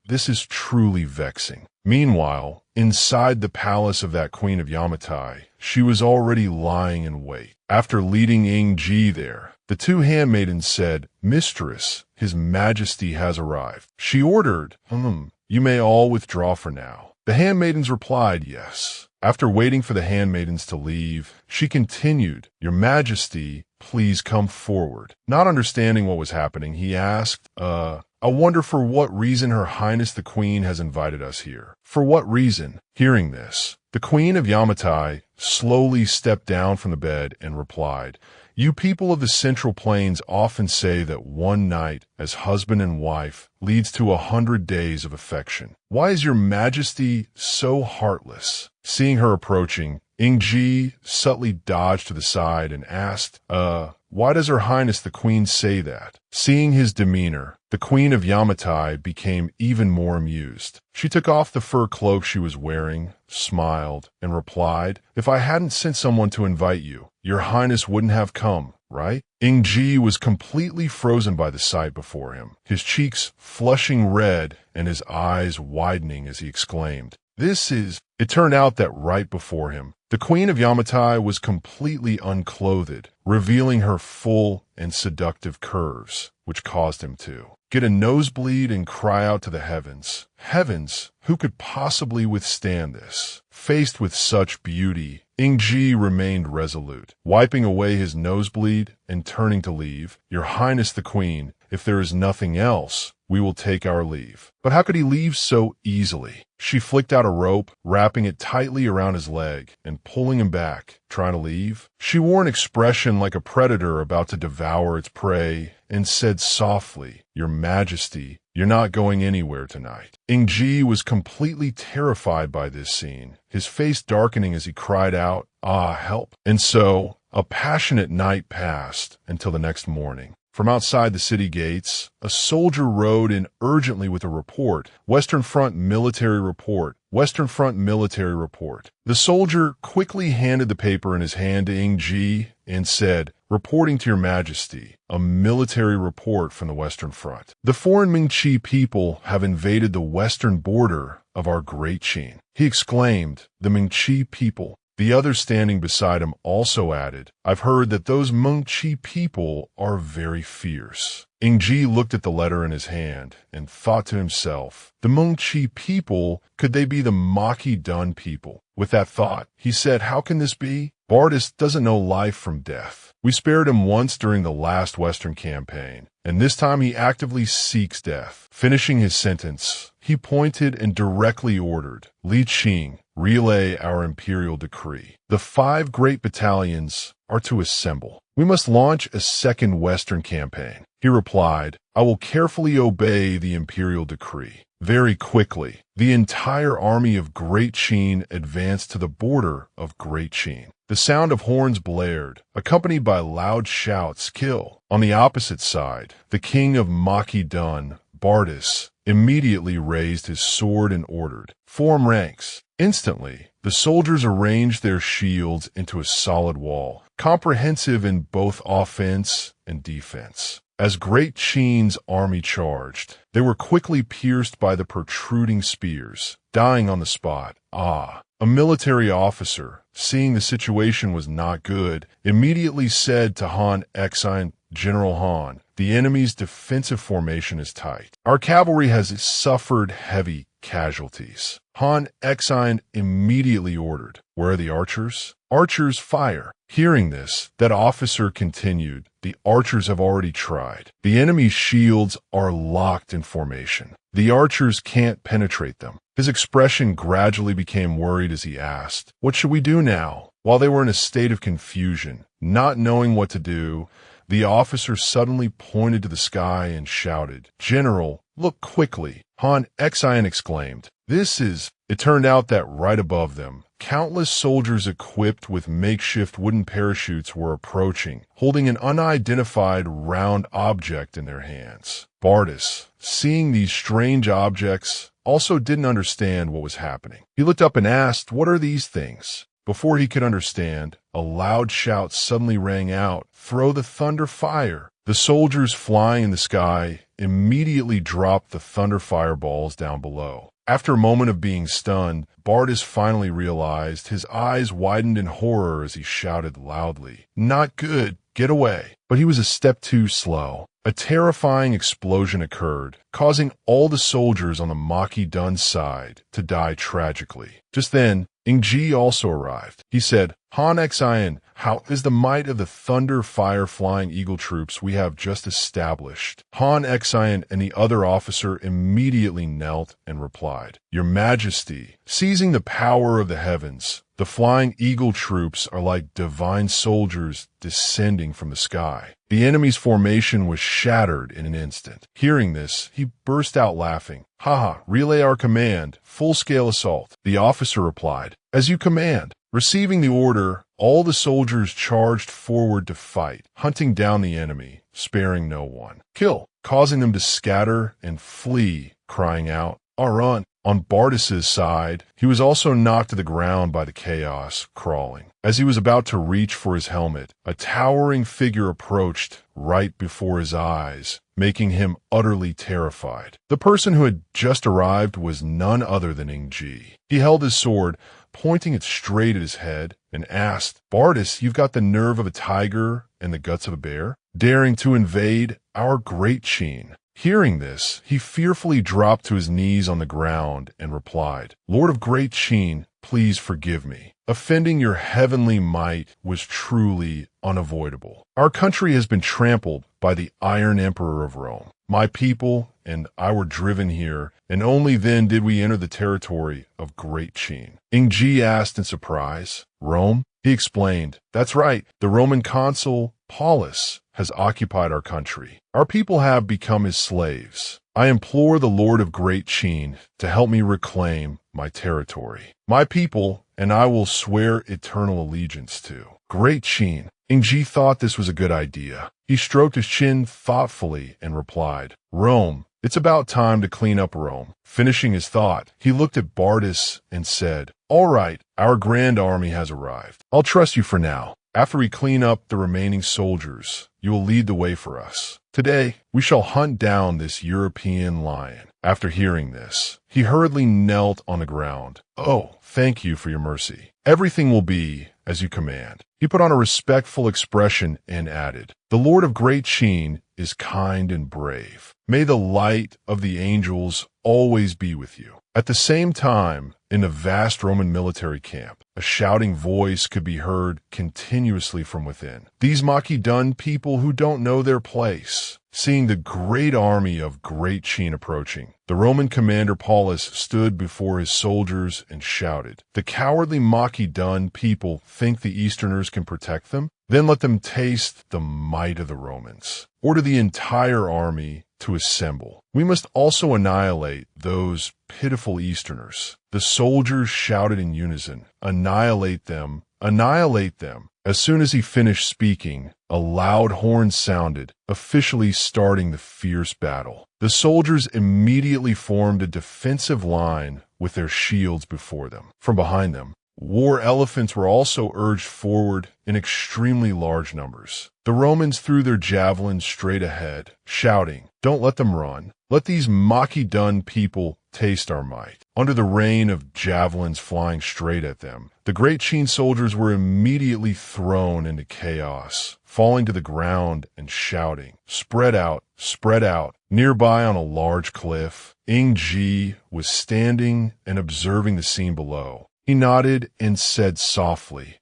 this is truly vexing. Meanwhile, inside the palace of that Queen of Yamatai, she was already lying in wait. After leading Ying there, the two handmaidens said, Mistress, His Majesty has arrived. She ordered, you may all withdraw for now. The handmaidens replied, yes. After waiting for the handmaidens to leave, she continued, Your Majesty, please come forward. Not understanding what was happening, he asked, I wonder for what reason Her Highness the Queen has invited us here. For what reason? Hearing this, The queen of Yamatai slowly stepped down from the bed and replied, "You people of the Central Plains often say that one night as husband and wife leads to 100 days of affection. Why is your majesty so heartless?" Seeing her approaching, Ying subtly dodged to the side and asked, why does Her Highness the Queen say that?" Seeing his demeanor, the Queen of Yamatai became even more amused. She took off the fur cloak she was wearing, smiled, and replied, "If I hadn't sent someone to invite you, Your Highness wouldn't have come, right?" Ying was completely frozen by the sight before him, his cheeks flushing red and his eyes widening as he exclaimed, "This is—" It turned out that right before him, the Queen of Yamatai was completely unclothed, revealing her full and seductive curves, which caused him to get a nosebleed and cry out to the heavens. Heavens, who could possibly withstand this? Faced with such beauty, Ying remained resolute, wiping away his nosebleed and turning to leave. "Your Highness the Queen, if there is nothing else, we will take our leave." But how could he leave so easily? She flicked out a rope, wrapping it tightly around his leg and pulling him back. Trying to leave? She wore an expression like a predator about to devour its prey and said softly, "Your Majesty, you're not going anywhere tonight." Ying was completely terrified by this scene, his face darkening as he cried out, "Ah, help." And so, a passionate night passed until the next morning. From outside the city gates, a soldier rode in urgently with a report. "Western Front military report. Western Front military report." The soldier quickly handed the paper in his hand to Ying and said, "Reporting to Your Majesty, a military report from the Western Front. The foreign Mingqi people have invaded the western border of our great Qin." He exclaimed, "The Mingqi people." The other standing beside him also added, "I've heard that those Mengqi people are very fierce." Ying looked at the letter in his hand and thought to himself, the Mengqi people, could they be the Maki Dun people? With that thought, he said, "How can this be? Bardis doesn't know life from death. We spared him once during the last Western campaign, and this time he actively seeks death." Finishing his sentence, he pointed and directly ordered, "Li Qing, relay our imperial decree. The 5 great battalions are to assemble. We must launch a second Western campaign." He replied, "I will carefully obey the imperial decree." Very quickly, the entire army of Great Qin advanced to the border of Great Qin. The sound of horns blared, accompanied by loud shouts, "Kill!" On the opposite side, the king of Maki Dun, Bardis, immediately raised his sword and ordered, "Form ranks." Instantly, the soldiers arranged their shields into a solid wall, comprehensive in both offense and defense. As Great Qin's army charged, they were quickly pierced by the protruding spears, dying on the spot. A military officer, seeing the situation was not good, immediately said to Han Exine, "General Han, the enemy's defensive formation is tight. Our cavalry has suffered heavy casualties." Han Exine immediately ordered, "Where are the archers?" "Archers, fire." Hearing this, that officer continued, "The archers have already tried. The enemy's shields are locked in formation. The archers can't penetrate them." His expression gradually became worried as he asked, "What should we do now?" While they were in a state of confusion, not knowing what to do, the officer suddenly pointed to the sky and shouted, "General, look quickly." Han Exine exclaimed, "This is—" It turned out that right above them, countless soldiers equipped with makeshift wooden parachutes were approaching, holding an unidentified round object in their hands. Bardis, seeing these strange objects, also didn't understand what was happening. He looked up and asked, "What are these things?" Before he could understand, a loud shout suddenly rang out, "Throw the thunder fire!" The soldiers flying in the sky immediately dropped the thunder fireballs down below. After a moment of being stunned, Bardis finally realized. His eyes widened in horror as he shouted loudly, "Not good! Get away!" But he was a step too slow. A terrifying explosion occurred, causing all the soldiers on the Maki Dun side to die tragically. Just then, Ying also arrived. He said, "Han Exine, How is the might of the thunder fire flying eagle troops we have just established? Han Xian and the other officer immediately knelt and replied, Your Majesty, seizing the power of the heavens, the flying eagle troops are like divine soldiers descending from the sky. The enemy's formation was shattered in an instant. Hearing this, he burst out laughing. Haha, relay our command, full-scale assault. The officer replied, As you command. Receiving the order, all the soldiers charged forward to fight, hunting down the enemy, sparing no one. Kill, causing them to scatter and flee, crying out, Run. On Bardas's side, he was also knocked to the ground by the chaos, crawling. As he was about to reach for his helmet, a towering figure approached right before his eyes, making him utterly terrified. The person who had just arrived was none other than Ying Zheng. He held his sword, pointing it straight at his head, and asked, Bardas, you've got the nerve of a tiger and the guts of a bear, daring to invade our great Qin. Hearing this, he fearfully dropped to his knees on the ground and replied, Lord of great Qin, please forgive me. Offending your heavenly might was truly unavoidable. Our country has been trampled by the Iron Emperor of Rome. My people and I were driven here, and only then did we enter the territory of great Qin. Ying Zheng asked in surprise, Rome? He explained, That's right, the Roman consul Paulus has occupied our country. Our people have become his slaves. I implore the Lord of great Qin to help me reclaim my territory. My people and I will swear eternal allegiance to great Qin. Ying Zheng thought this was a good idea. He stroked his chin thoughtfully and replied, Rome, it's about time to clean up Rome. Finishing his thought, he looked at Bardas and said, All right, our grand army has arrived. I'll trust you for now. After we clean up the remaining soldiers, you will lead the way for us. Today, we shall hunt down this European lion. After hearing this, he hurriedly knelt on the ground. Oh, thank you for your mercy. Everything will be as you command. He put on a respectful expression and added, The Lord of great Qin is kind and brave. May the light of the angels always be with you. At the same time, in the vast Roman military camp, a shouting voice could be heard continuously from within. These Macedon people who don't know their place. Seeing the great army of great Qin approaching, the Roman commander Paulus stood before his soldiers and shouted, The cowardly Macedon people think the Easterners can protect them? Then let them taste the might of the Romans. Order the entire army to assemble. We must also annihilate those pitiful Easterners. The soldiers shouted in unison, Annihilate them, annihilate them. As soon as he finished speaking, a loud horn sounded, officially starting the fierce battle. The soldiers immediately formed a defensive line with their shields before them. From behind them, war elephants were also urged forward in extremely large numbers. The Romans threw their javelins straight ahead, shouting, Don't let them run. Let these Macedon people taste our might. Under the rain of javelins flying straight at them, the great Qin soldiers were immediately thrown into chaos, falling to the ground and shouting, Spread out, spread out. Nearby on a large cliff, Ying Zheng was standing and observing the scene below. He nodded and said softly,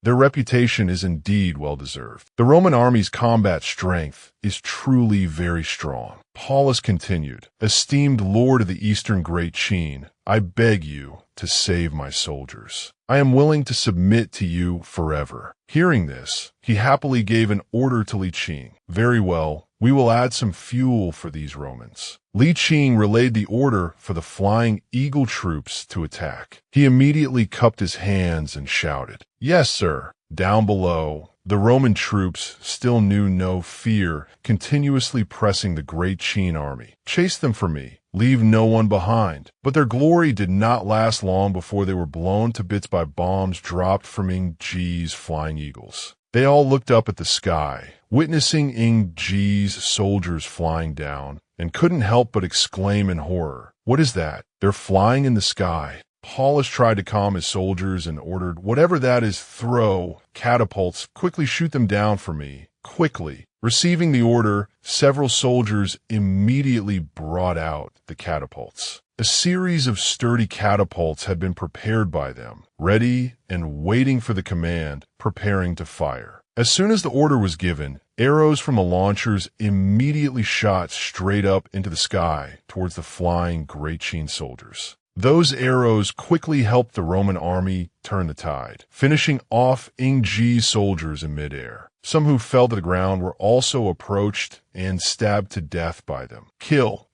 Their reputation is indeed well-deserved. The Roman army's combat strength is truly very strong. Paulus continued, Esteemed Lord of the Eastern Great Qin, I beg you to save my soldiers. I am willing to submit to you forever. Hearing this, he happily gave an order to Li Qing. Very well, we will add some fuel for these Romans. Li Qing relayed the order for the flying eagle troops to attack. He immediately cupped his hands and shouted, Yes, sir. Down below, the Roman troops still knew no fear, continuously pressing the great Qin army. Chase them for me. Leave no one behind. But their glory did not last long before they were blown to bits by bombs dropped from Ying Zheng's flying eagles. They all looked up at the sky, witnessing Ying Zheng's soldiers flying down, and couldn't help but exclaim in horror, What is that? They're flying in the sky. Paulus tried to calm his soldiers and ordered, Whatever that is, throw catapults, quickly shoot them down for me, quickly. Receiving the order, several soldiers immediately brought out the catapults. A series of sturdy catapults had been prepared by them, ready and waiting for the command, preparing to fire. As soon as the order was given, arrows from the launchers immediately shot straight up into the sky towards the flying Great Qin soldiers. Those arrows quickly helped the Roman army turn the tide, finishing off Ying Zheng's soldiers in midair. Some who fell to the ground were also approached and stabbed to death by them. Kill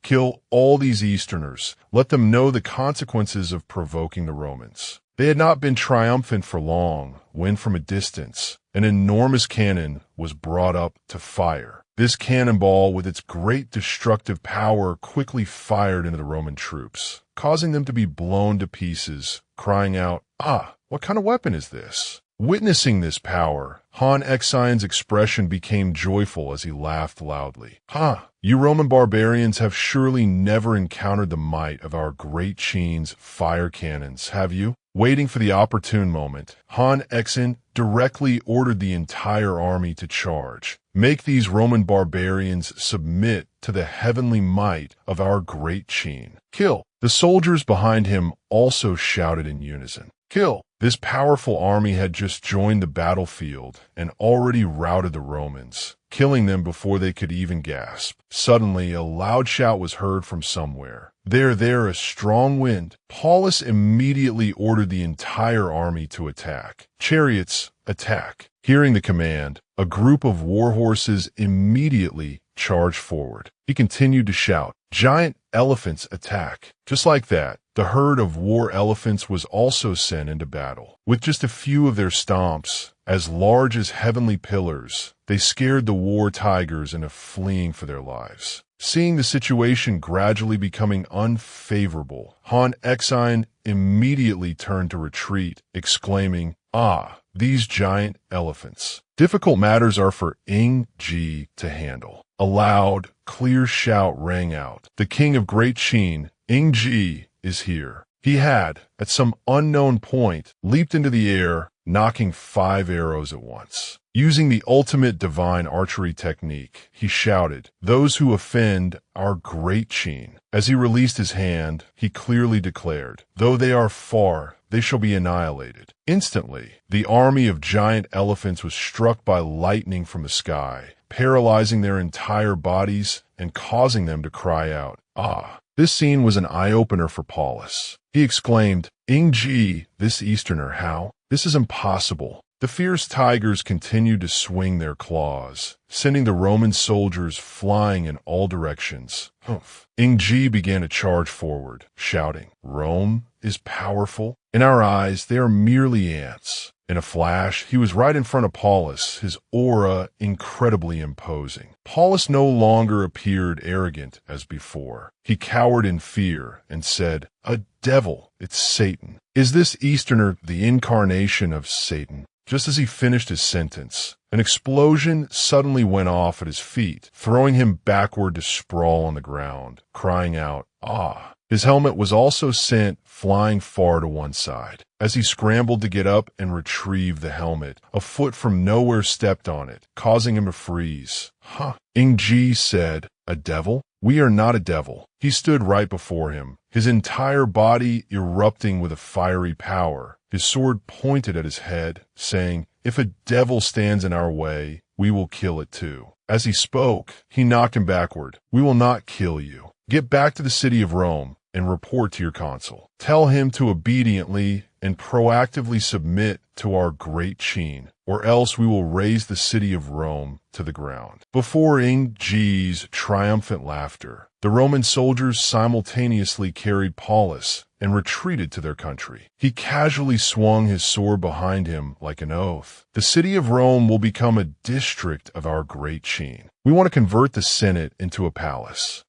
all these Easterners. Let them know the consequences of provoking the Romans. They had not been triumphant for long when, from a distance, an enormous cannon was brought up to fire. This cannonball, with its great destructive power, quickly fired into the Roman troops, causing them to be blown to pieces, crying out, "Ah, what kind of weapon is this?" Witnessing this power, Han Xian's expression became joyful as he laughed loudly. You Roman barbarians have surely never encountered the might of our Great Qin's fire cannons, have you? Waiting for the opportune moment, Han Xian directly ordered the entire army to charge. Make these Roman barbarians submit to the heavenly might of our Great Qin. Kill! The soldiers behind him also shouted in unison. Kill! This powerful army had just joined the battlefield and already routed the Romans, killing them before they could even gasp. Suddenly, a loud shout was heard from somewhere. There, a strong wind. Paulus immediately ordered the entire army to attack. Chariots, attack. Hearing the command, a group of war horses immediately charged forward. He continued to shout, "Giant elephants, attack." Just like that, the herd of war elephants was also sent into battle. With just a few of their stomps, as large as heavenly pillars, they scared the war tigers into fleeing for their lives. Seeing the situation gradually becoming unfavorable, Han Xian immediately turned to retreat, exclaiming, these giant elephants. Difficult matters are for Ying Zheng to handle. A loud, clear shout rang out. The king of Great Qin, Ying Zheng, is here. He had, at some unknown point, leaped into the air, knocking 5 arrows at once. Using the ultimate divine archery technique, he shouted, "Those who offend our Great Qin." As he released his hand, he clearly declared, "Though they are far, they shall be annihilated." Instantly, the army of giant elephants was struck by lightning from the sky, paralyzing their entire bodies and causing them to cry out, This scene was an eye-opener for Paulus. He exclaimed, "Ying Zheng, this Easterner, how? This is impossible." The fierce tigers continued to swing their claws, sending the Roman soldiers flying in all directions. Ying Zheng began to charge forward, shouting, "Rome is powerful. In our eyes, they are merely ants." In a flash, he was right in front of Paulus, his aura incredibly imposing. Paulus no longer appeared arrogant as before. He cowered in fear and said, "A devil, it's Satan. Is this Easterner the incarnation of Satan?" Just as he finished his sentence, an explosion suddenly went off at his feet, throwing him backward to sprawl on the ground, crying out, His helmet was also sent flying far to one side. As he scrambled to get up and retrieve the helmet, a foot from nowhere stepped on it, causing him to freeze. Ying Zheng said, "A devil? We are not a devil." He stood right before him, his entire body erupting with a fiery power, his sword pointed at his head, saying, "If a devil stands in our way, we will kill it too." As he spoke, he knocked him backward. "We will not kill you. Get back to the city of Rome and report to your consul. Tell him to obediently and proactively submit to our Great Qin, or else we will raise the city of Rome to the ground." Before Ying Zheng's triumphant laughter, the Roman soldiers simultaneously carried Paulus and retreated to their country. He casually swung his sword behind him like an oath. "The city of Rome will become a district of our Great Qin. We want to convert the Senate into a palace."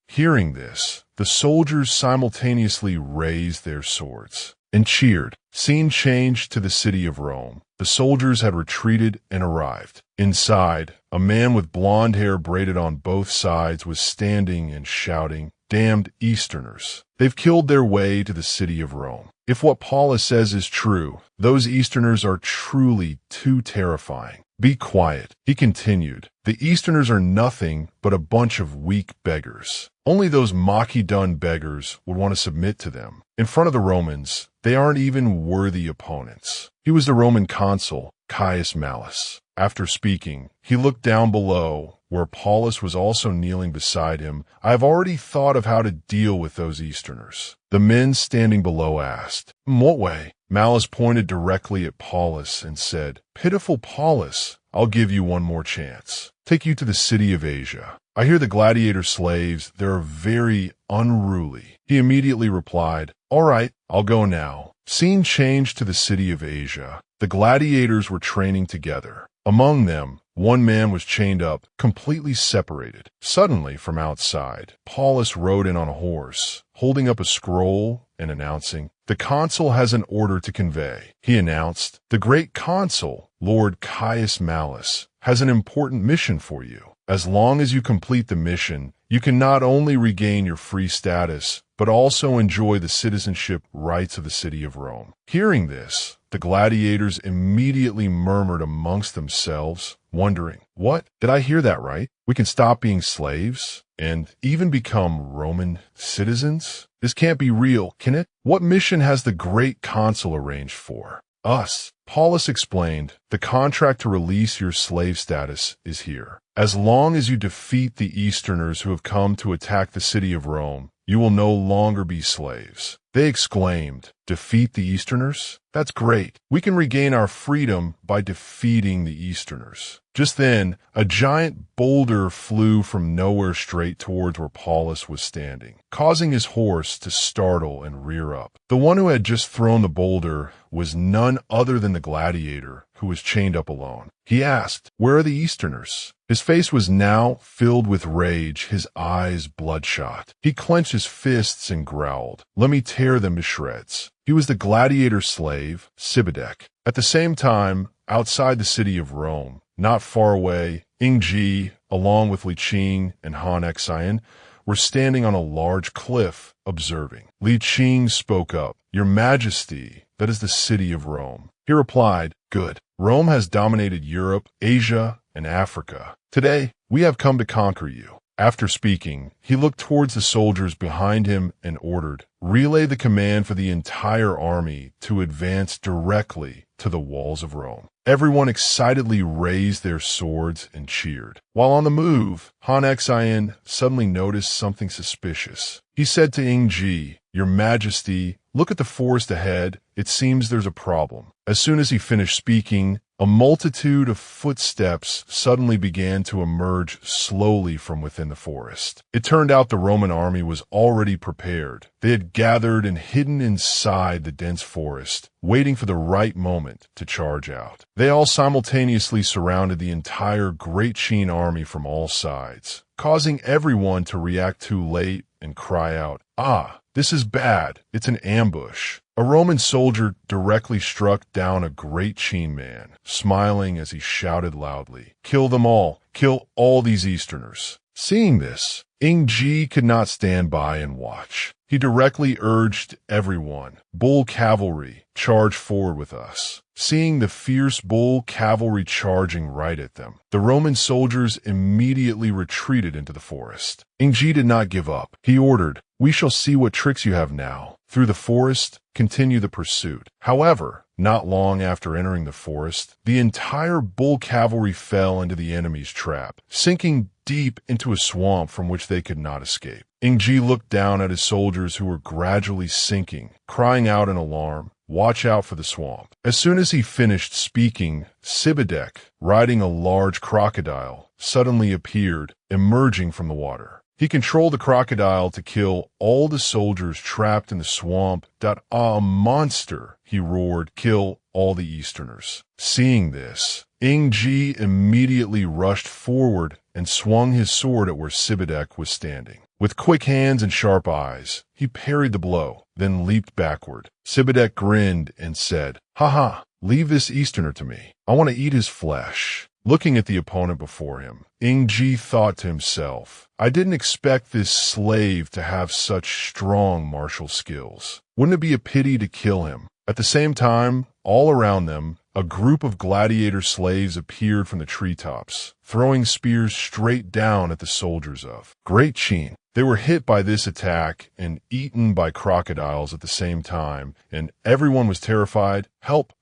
Hearing this, the soldiers simultaneously raised their swords and cheered. Scene changed to the city of Rome. The soldiers had retreated and arrived. Inside, a man with blonde hair braided on both sides was standing and shouting, "Damned Easterners. They've killed their way to the city of Rome. If what Paulus says is true, those Easterners are truly too terrifying. Be quiet, he continued. The Easterners are nothing but a bunch of weak beggars. Only those Maki-done beggars would want to submit to them. In front of the Romans, they aren't even worthy opponents. He was the Roman consul, Caius Malus. After speaking, he looked down below, where Paulus was also kneeling beside him. I have already thought of how to deal with those Easterners. The men standing below asked, "In what way?" Malus pointed directly at Paulus and said, "Pitiful Paulus, I'll give you one more chance. Take you to the city of Asia. I hear the gladiator slaves, they're very unruly." He immediately replied, "All right, I'll go now." Scene changed to the city of Asia. The gladiators were training together. Among them, one man was chained up, completely separated. Suddenly, from outside, Paulus rode in on a horse, holding up a scroll and announcing, "The consul has an order to convey." He announced, "The great consul, Lord Caius Malus, has an important mission for you. As long as you complete the mission, you can not only regain your free status, but also enjoy the citizenship rights of the city of Rome." Hearing this, the gladiators immediately murmured amongst themselves, wondering, "What? Did I hear that right? We can stop being slaves and even become Roman citizens? This can't be real, can it? What mission has the great consul arranged for us?" Paulus explained, "The contract to release your slave status is here. As long as you defeat the Easterners who have come to attack the city of Rome, you will no longer be slaves." They exclaimed, "Defeat the Easterners? That's great. We can regain our freedom by defeating the Easterners." Just then, a giant boulder flew from nowhere straight towards where Paulus was standing, causing his horse to startle and rear up. The one who had just thrown the boulder was none other than the gladiator, who was chained up alone. He asked, "Where are the Easterners?" His face was now filled with rage, his eyes bloodshot. He clenched his fists and growled, "Let me tear them to shreds." He was the gladiator slave, Sibidek. At the same time, outside the city of Rome, not far away, Ying Zheng, along with Li Qing and Han Xian, were standing on a large cliff, observing. Li Qing spoke up, "Your Majesty, that is the city of Rome." He replied, "Good. Rome has dominated Europe, Asia, and Africa. Today, we have come to conquer you." After speaking, he looked towards the soldiers behind him and ordered, "Relay the command for the entire army to advance directly to the walls of Rome." Everyone excitedly raised their swords and cheered. While on the move, Han Xian suddenly noticed something suspicious. He said to Ying Zheng, "Your Majesty, look at the forest ahead. It seems there's a problem." As soon as he finished speaking, a multitude of footsteps suddenly began to emerge slowly from within the forest. It turned out the Roman army was already prepared. They had gathered and hidden inside the dense forest, waiting for the right moment to charge out. They all simultaneously surrounded the entire Great Qin army from all sides, causing everyone to react too late and cry out, "Ah, this is bad. It's an ambush." A Roman soldier directly struck down a Great Qin man, smiling as he shouted loudly, "Kill them all! Kill all these Easterners!" Seeing this, Ying Zheng could not stand by and watch. He directly urged everyone, "Bull cavalry, charge forward with us." Seeing the fierce bull cavalry charging right at them, the Roman soldiers immediately retreated into the forest. Ying Zheng did not give up. He ordered, "We shall see what tricks you have now. Through the forest, continue the pursuit." However, not long after entering the forest, the entire bull cavalry fell into the enemy's trap, sinking deep into a swamp from which they could not escape. Ying Zheng looked down at his soldiers who were gradually sinking, crying out in alarm, "Watch out for the swamp." As soon as he finished speaking, Sibidek, riding a large crocodile, suddenly appeared, emerging from the water. He controlled the crocodile to kill all the soldiers trapped in the swamp. "A monster!" he roared, "Kill all the Easterners." Seeing this, Ying Zheng immediately rushed forward and swung his sword at where Sibidek was standing. With quick hands and sharp eyes, he parried the blow, then leaped backward. Sibidek grinned and said, "Ha ha, leave this Easterner to me. I want to eat his flesh." Looking at the opponent before him, Ying Zheng thought to himself, "I didn't expect this slave to have such strong martial skills. Wouldn't it be a pity to kill him? At the same time, all around them, a group of gladiator slaves appeared from the treetops, throwing spears straight down at the soldiers of Great Qin. They were hit by this attack and eaten by crocodiles at the same time, and everyone was terrified. Help!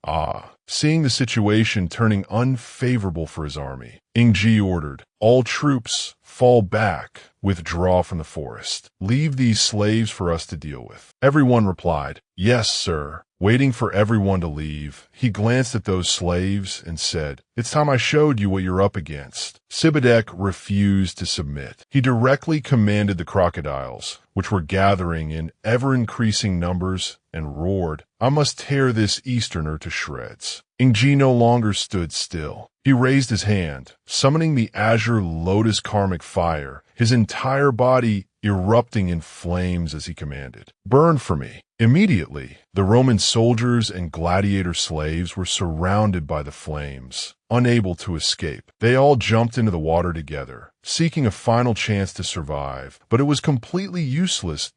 Seeing the situation turning unfavorable for his army, Ying Zheng ordered, all troops, fall back, withdraw from the forest. Leave these slaves for us to deal with. Everyone replied, yes, sir. Waiting for everyone to leave, he glanced at those slaves and said, it's time I showed you what you're up against. Sibadek refused to submit. He directly commanded the crocodiles, which were gathering in ever-increasing numbers, and roared, I must tear this Easterner to shreds. Ying Zheng no longer stood still. He raised his hand, summoning the azure lotus karmic fire, his entire body erupting in flames as he commanded, burn for me. Immediately, the Roman soldiers and gladiator slaves were surrounded by the flames, unable to escape. They all jumped into the water together, seeking a final chance to survive, but it was completely useless.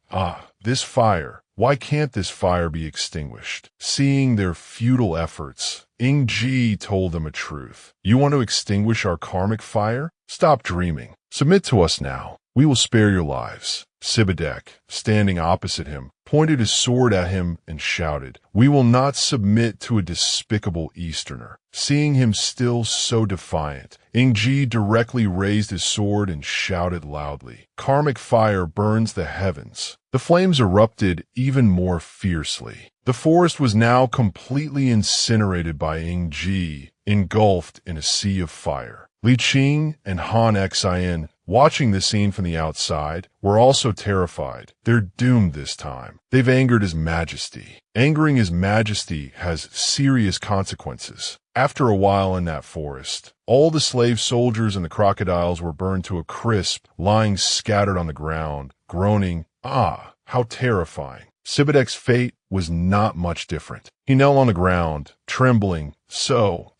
This fire. Why can't this fire be extinguished? Seeing their futile efforts, Ying Zheng told them a truth. You want to extinguish our karmic fire? Stop dreaming. Submit to us now. We will spare your lives. Sibadek, standing opposite him, pointed his sword at him and shouted, we will not submit to a despicable Easterner. Seeing him still so defiant, Ying Zheng directly raised his sword and shouted loudly, karmic fire burns the heavens. The flames erupted even more fiercely. The forest was now completely incinerated by Ying Zheng, engulfed in a sea of fire. Li Qing and Han Xin, watching the scene from the outside, were also terrified. They're doomed this time. They've angered His Majesty. Angering His Majesty has serious consequences. After a while in that forest, all the slave soldiers and the crocodiles were burned to a crisp, lying scattered on the ground, groaning, how terrifying. Sibadek's fate was not much different. He knelt on the ground, trembling, so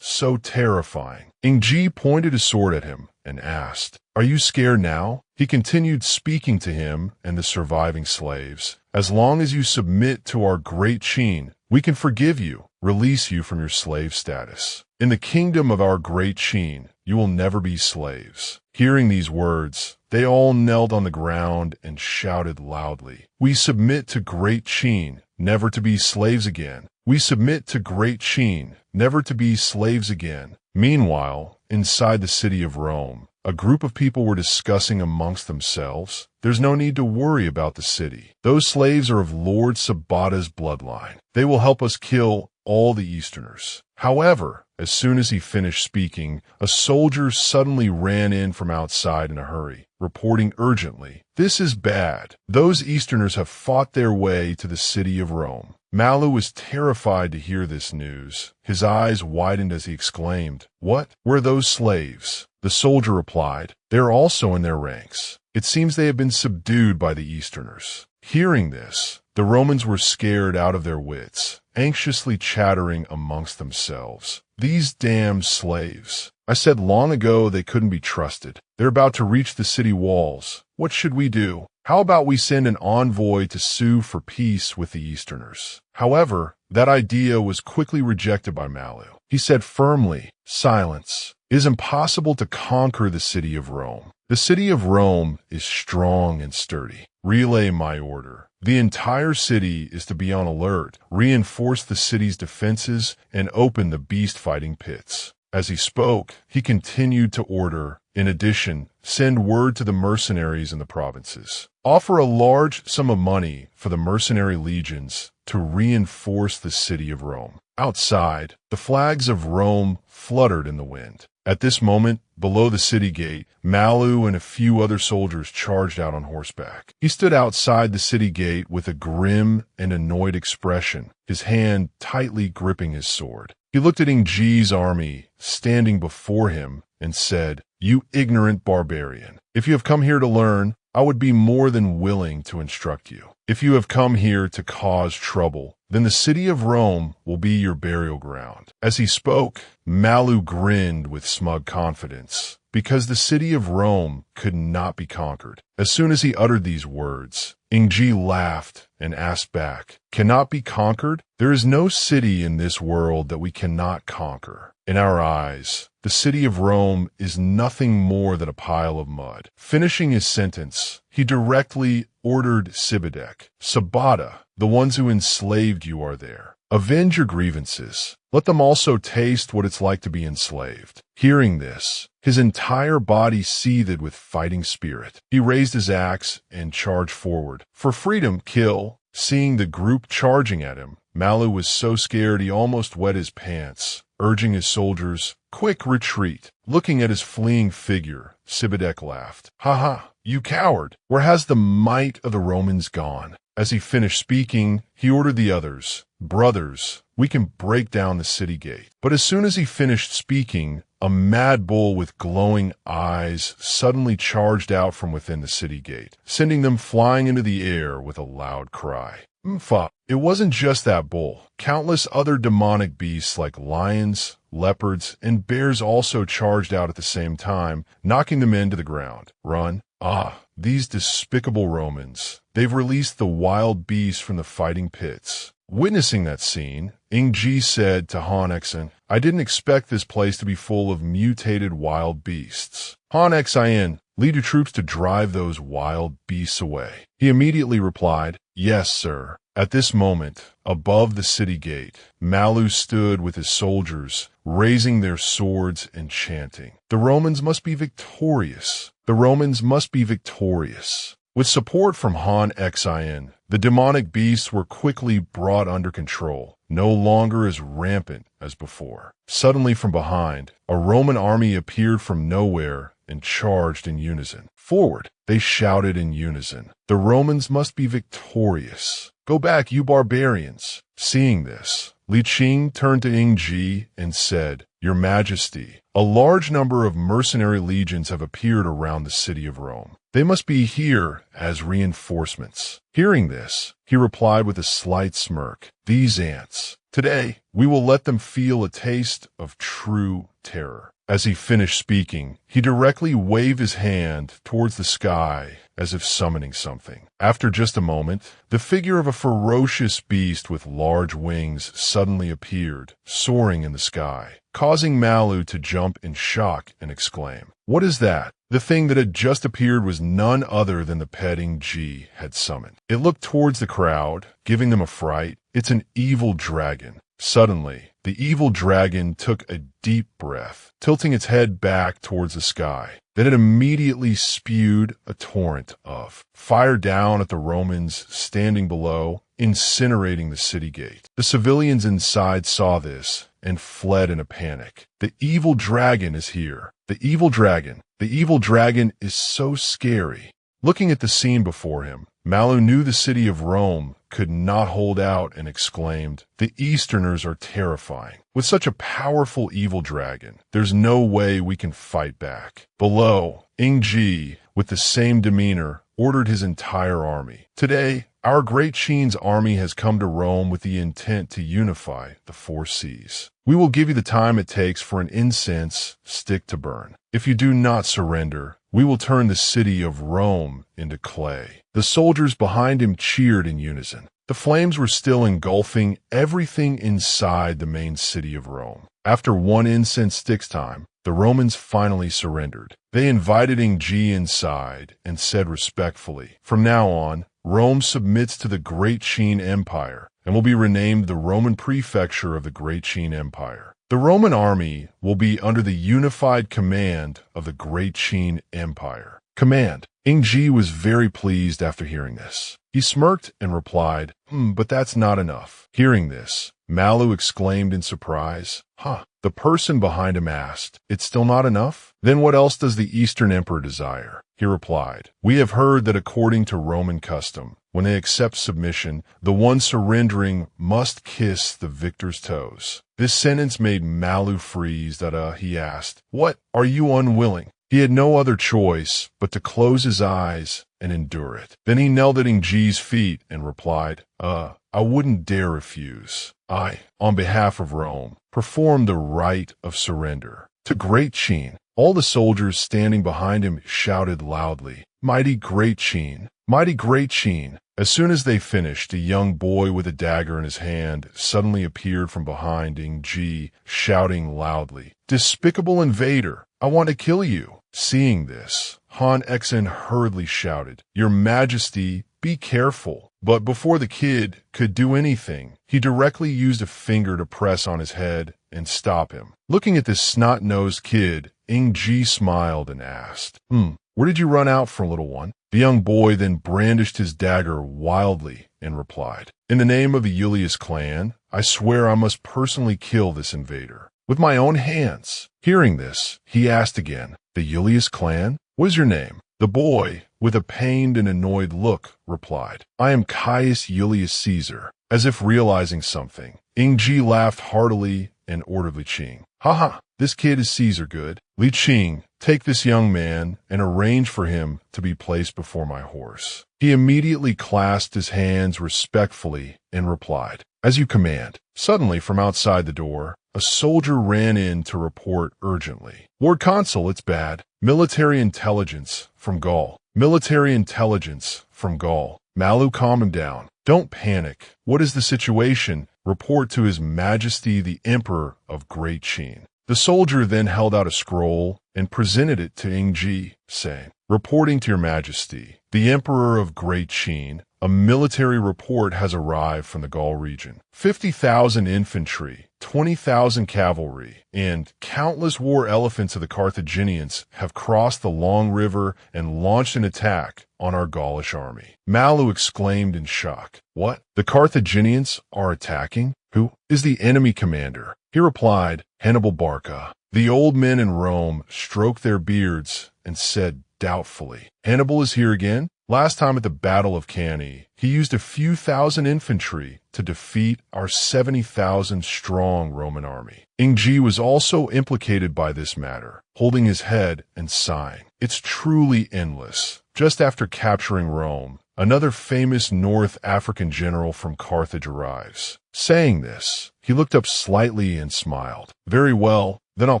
terrifying. Ying Zheng pointed his sword at him and asked, are you scared now? He continued speaking to him and the surviving slaves. As long as you submit to our great Qin, we can forgive you, release you from your slave status. In the kingdom of our great Qin, you will never be slaves. Hearing these words, they all knelt on the ground and shouted loudly, we submit to great Qin, never to be slaves again. We submit to great Qin, never to be slaves again. Meanwhile, inside the city of Rome, a group of people were discussing amongst themselves, there's no need to worry about the city. Those slaves are of Lord Sabata's bloodline. They will help us kill all the Easterners. However, as soon as he finished speaking, a soldier suddenly ran in from outside in a hurry, reporting urgently, this is bad. Those Easterners have fought their way to the city of Rome. Malu was terrified to hear this news. His eyes widened as he exclaimed, what? Where are those slaves? The soldier replied, they are also in their ranks. It seems they have been subdued by the Easterners. Hearing this, the Romans were scared out of their wits, anxiously chattering amongst themselves. These damned slaves. I said long ago they couldn't be trusted. They're about to reach the city walls. What should we do? How about we send an envoy to sue for peace with the Easterners? However, that idea was quickly rejected by Malu. He said firmly, silence. It is impossible to conquer the city of Rome. The city of Rome is strong and sturdy. Relay my order. The entire city is to be on alert, reinforce the city's defenses, and open the beast-fighting pits. As he spoke, he continued to order, in addition, send word to the mercenaries in the provinces. Offer a large sum of money for the mercenary legions to reinforce the city of Rome. Outside, the flags of Rome fluttered in the wind. At this moment, below the city gate, Malu and a few other soldiers charged out on horseback. He stood outside the city gate with a grim and annoyed expression, his hand tightly gripping his sword. He looked at Ying Zheng's army standing before him and said, you ignorant barbarian, if you have come here to learn, I would be more than willing to instruct you. If you have come here to cause trouble, then the city of Rome will be your burial ground. As he spoke, Malu grinned with smug confidence. because the city of Rome could not be conquered. As soon as he uttered these words, Ying Zheng laughed and asked back, "Cannot be conquered? There is no city in this world that we cannot conquer. In our eyes, the city of Rome is nothing more than a pile of mud." Finishing his sentence, he directly ordered Sibadek, "Sabata, the ones who enslaved you are there. Avenge your grievances. Let them also taste what it's like to be enslaved." Hearing this, his entire body seethed with fighting spirit. He raised his axe and charged forward. "For freedom, kill." Seeing the group charging at him, Malu was so scared he almost wet his pants, urging his soldiers, "Quick, retreat." Looking at his fleeing figure, Sibadek laughed. "Ha ha, you coward! Where has the might of the Romans gone?" As he finished speaking, he ordered the others, "Brothers, we can break down the city gate." But as soon as he finished speaking, a mad bull with glowing eyes suddenly charged out from within the city gate, sending them flying into the air with a loud cry. Mfa! It wasn't just that bull. Countless other demonic beasts like lions, leopards, and bears also charged out at the same time, knocking the men to the ground. "Run." Ah, these despicable Romans. They've released the wild beasts from the fighting pits. Witnessing that scene, Ying Zheng said to Han Xin, "I didn't expect this place to be full of mutated wild beasts. Han Xin, lead your troops to drive those wild beasts away." He immediately replied, "Yes, sir." At this moment, above the city gate, Malu stood with his soldiers, raising their swords and chanting, "The Romans must be victorious. The Romans must be victorious." With support from Han Xin, the demonic beasts were quickly brought under control, no longer as rampant as before. Suddenly from behind, a Roman army appeared from nowhere and charged in unison. "Forward!" they shouted in unison. "The Romans must be victorious. Go back, you barbarians." Seeing this, Li Qing turned to Ying Zheng and said, "Your Majesty, a large number of mercenary legions have appeared around the city of Rome. They must be here as reinforcements." Hearing this, he replied with a slight smirk, "These ants. Today, we will let them feel a taste of true terror." As he finished speaking, he directly waved his hand towards the sky as if summoning something. After just a moment, the figure of a ferocious beast with large wings suddenly appeared, soaring in the sky, causing Malu to jump in shock and exclaim, "What is that?" The thing that had just appeared was none other than the pet Ying Zheng had summoned. It looked towards the crowd, giving them a fright. "It's an evil dragon." Suddenly, the evil dragon took a deep breath, tilting its head back towards the sky. Then it immediately spewed a torrent of fire down at the Romans standing below, incinerating the city gate. The civilians inside saw this and fled in a panic. "The evil dragon is here. The evil dragon. The evil dragon is so scary." Looking at the scene before him, Malu knew the city of Rome could not hold out and exclaimed, "The Easterners are terrifying. With such a powerful evil dragon, there's no way we can fight back." Below, Ying Zheng, with the same demeanor, ordered his entire army. "Today, our great Qin's army has come to Rome with the intent to unify the four seas. We will give you the time it takes for an incense stick to burn. If you do not surrender, we will turn the city of Rome into clay." The soldiers behind him cheered in unison. The flames were still engulfing everything inside the main city of Rome. After one incense stick's time, the Romans finally surrendered. They invited Ying Zheng inside and said respectfully, "From now on, Rome submits to the Great Qin Empire and will be renamed the Roman Prefecture of the Great Qin Empire. The Roman army will be under the unified command of the Great Qin Empire." Command. Ying Zheng was very pleased after hearing this. He smirked and replied, "But that's not enough." Hearing this, Malu exclaimed in surprise, "Huh." The person behind him asked, "It's still not enough? Then what else does the Eastern Emperor desire?" He replied, "We have heard that according to Roman custom, when they accept submission, the one surrendering must kiss the victor's toes." This sentence made Malu freeze. He asked, "What? Are you unwilling?" He had no other choice but to close his eyes and endure it. Then he knelt at Ying Zheng's feet and replied, I wouldn't dare refuse. I, on behalf of Rome, perform the rite of surrender to Great Qin." All the soldiers standing behind him shouted loudly, "Mighty great Qin! Mighty great Qin!" As soon as they finished, a young boy with a dagger in his hand suddenly appeared from behind Ying Zheng, shouting loudly, "Despicable invader! I want to kill you!" Seeing this, Han Exen hurriedly shouted, "Your Majesty, be careful." But before the kid could do anything, he directly used a finger to press on his head and stop him. Looking at this snot-nosed kid, Ying Zheng smiled and asked, "Where did you run out from, little one?" The young boy then brandished his dagger wildly and replied, "In the name of the Julius clan, I swear I must personally kill this invader with my own hands." Hearing this, he asked again, "The Julius clan? What is your name?" The boy, with a pained and annoyed look, replied, "I am Caius Julius Caesar." As if realizing something, Ying Zheng laughed heartily and ordered Li Qing, "Ha! This kid is Caesar good. Li Qing, take this young man and arrange for him to be placed before my horse." He immediately clasped his hands respectfully and replied, "As you command." Suddenly, from outside the door, a soldier ran in to report urgently, "Lord Consul, it's bad. Military intelligence from Gaul. Military intelligence from Gaul." "Malu, calm him down. Don't panic. What is the situation? Report to His Majesty the Emperor of Great Qin." The soldier then held out a scroll and presented it to Ying Zheng, saying, "Reporting to Your Majesty, the Emperor of Great Qin, a military report has arrived from the Gaul region. 50,000 infantry, 20,000 cavalry, and countless war elephants of the Carthaginians have crossed the long river and launched an attack on our Gaulish army." Malu exclaimed in shock, "What? The Carthaginians are attacking? Who is the enemy commander?" He replied, "Hannibal Barca." The old men in Rome stroked their beards and said doubtfully, "Hannibal is here again? Last time at the Battle of Cannae, he used a few thousand infantry to defeat our 70,000 strong Roman army." Ying Zheng was also implicated by this matter, holding his head and sighing. "It's truly endless." Just after capturing Rome, another famous North African general from Carthage arrives. Saying this, he looked up slightly and smiled. "Very well, then I'll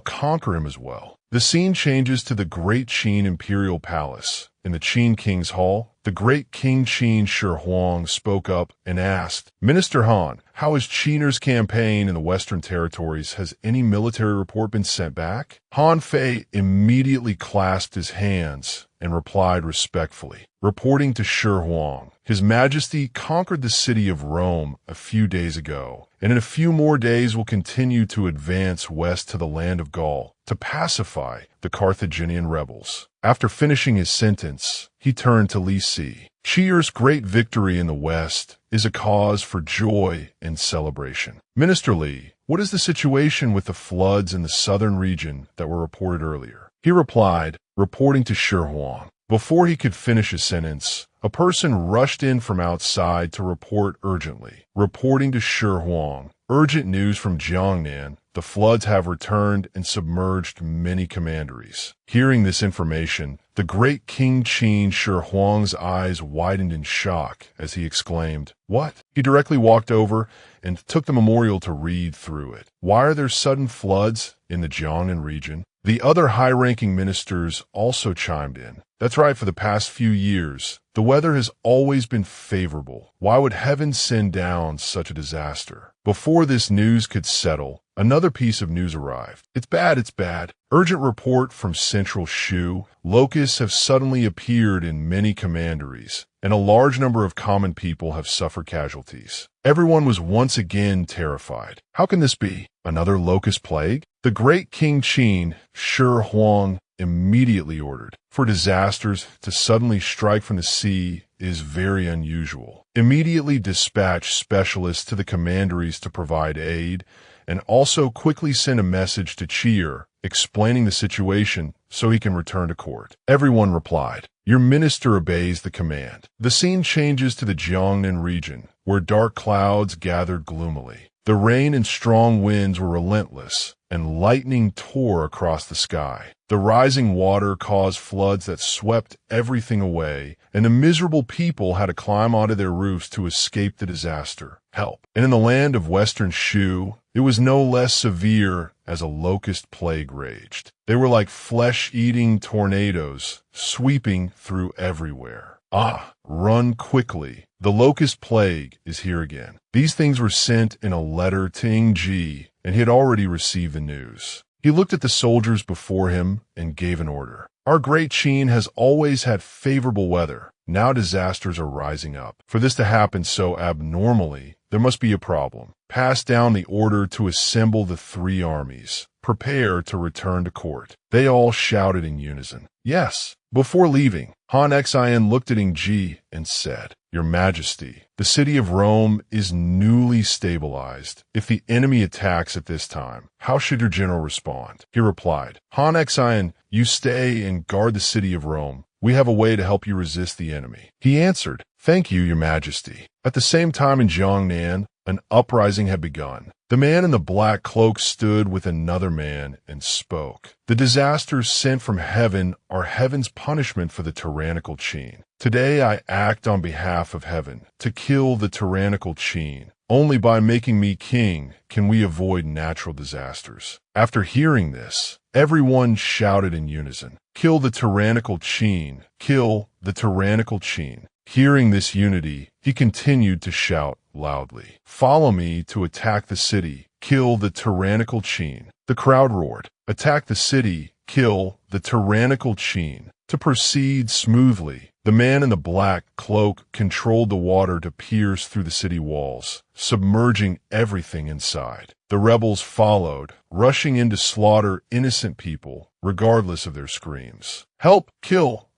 conquer him as well." The scene changes to the Great Qin Imperial Palace. In the Qin King's Hall, the great King Qin Shi Huang spoke up and asked, "Minister Han, how is Qin's campaign in the Western Territories? Has any military report been sent back?" Han Fei immediately clasped his hands and replied respectfully, reporting to Shi Huang, "His Majesty conquered the city of Rome a few days ago, and in a few more days will continue to advance west to the land of Gaul to pacify the Carthaginian rebels." After finishing his sentence, he turned to Li Si. "Qir's great victory in the west is a cause for joy and celebration. Minister Li, what is the situation with the floods in the southern region that were reported earlier?" He replied, reporting to Shi Huang. Before he could finish his sentence, a person rushed in from outside to report urgently, reporting to Shi Huang, "Urgent news from Jiangnan. The floods have returned and submerged many commanderies." Hearing this information, the great King Qin Shi Huang's eyes widened in shock as he exclaimed, "What?" He directly walked over and took the memorial to read through it. "Why are there sudden floods in the Jiangnan region?" The other high-ranking ministers also chimed in. "That's right, for the past few years, the weather has always been favorable. Why would heaven send down such a disaster?" Before this news could settle, another piece of news arrived. "It's bad, it's bad. Urgent report from Central Shu. Locusts have suddenly appeared in many commanderies, and a large number of common people have suffered casualties." Everyone was once again terrified. How can this be? Another locust plague? The great King Qin Shi Huang immediately ordered, "For disasters to suddenly strike from the sea is very unusual. Immediately dispatch specialists to the commanderies to provide aid, and also quickly send a message to Qir explaining the situation so he can return to court." Everyone replied, "Your minister obeys the command." The scene changes to the Jiangnan region, where dark clouds gathered gloomily. The rain and strong winds were relentless, and lightning tore across the sky. The rising water caused floods that swept everything away, and the miserable people had to climb onto their roofs to escape the disaster. Help. And in the land of Western Shu, it was no less severe as a locust plague raged. They were like flesh-eating tornadoes, sweeping through everywhere. Ah, run quickly. The locust plague is here again. These things were sent in a letter to Ying Zheng, and he had already received the news. He looked at the soldiers before him and gave an order. Our great Qin has always had favorable weather. Now disasters are rising up. For this to happen so abnormally, there must be a problem. Pass down the order to assemble the 3 armies. Prepare to return to court. They all shouted in unison. Yes. Before leaving, Han Xin looked at Ying Zheng and said, Your Majesty, the city of Rome is newly stabilized. If the enemy attacks at this time, how should your general respond? He replied, Han Xin, you stay and guard the city of Rome. We have a way to help you resist the enemy. He answered, Thank you, Your Majesty. At the same time in Jiangnan, an uprising had begun. The man in the black cloak stood with another man and spoke. The disasters sent from heaven are heaven's punishment for the tyrannical Qin. Today I act on behalf of heaven to kill the tyrannical Qin. Only by making me king can we avoid natural disasters. After hearing this, everyone shouted in unison, Kill the tyrannical Qin! Kill the tyrannical Qin! Hearing this unity, he continued to shout loudly, Follow me to attack the city, kill the tyrannical Qin. The crowd roared, Attack the city, kill the tyrannical Qin. To proceed smoothly, the man in the black cloak controlled the water to pierce through the city walls, submerging everything inside. The rebels followed, rushing in to slaughter innocent people, regardless of their screams. Help! Kill!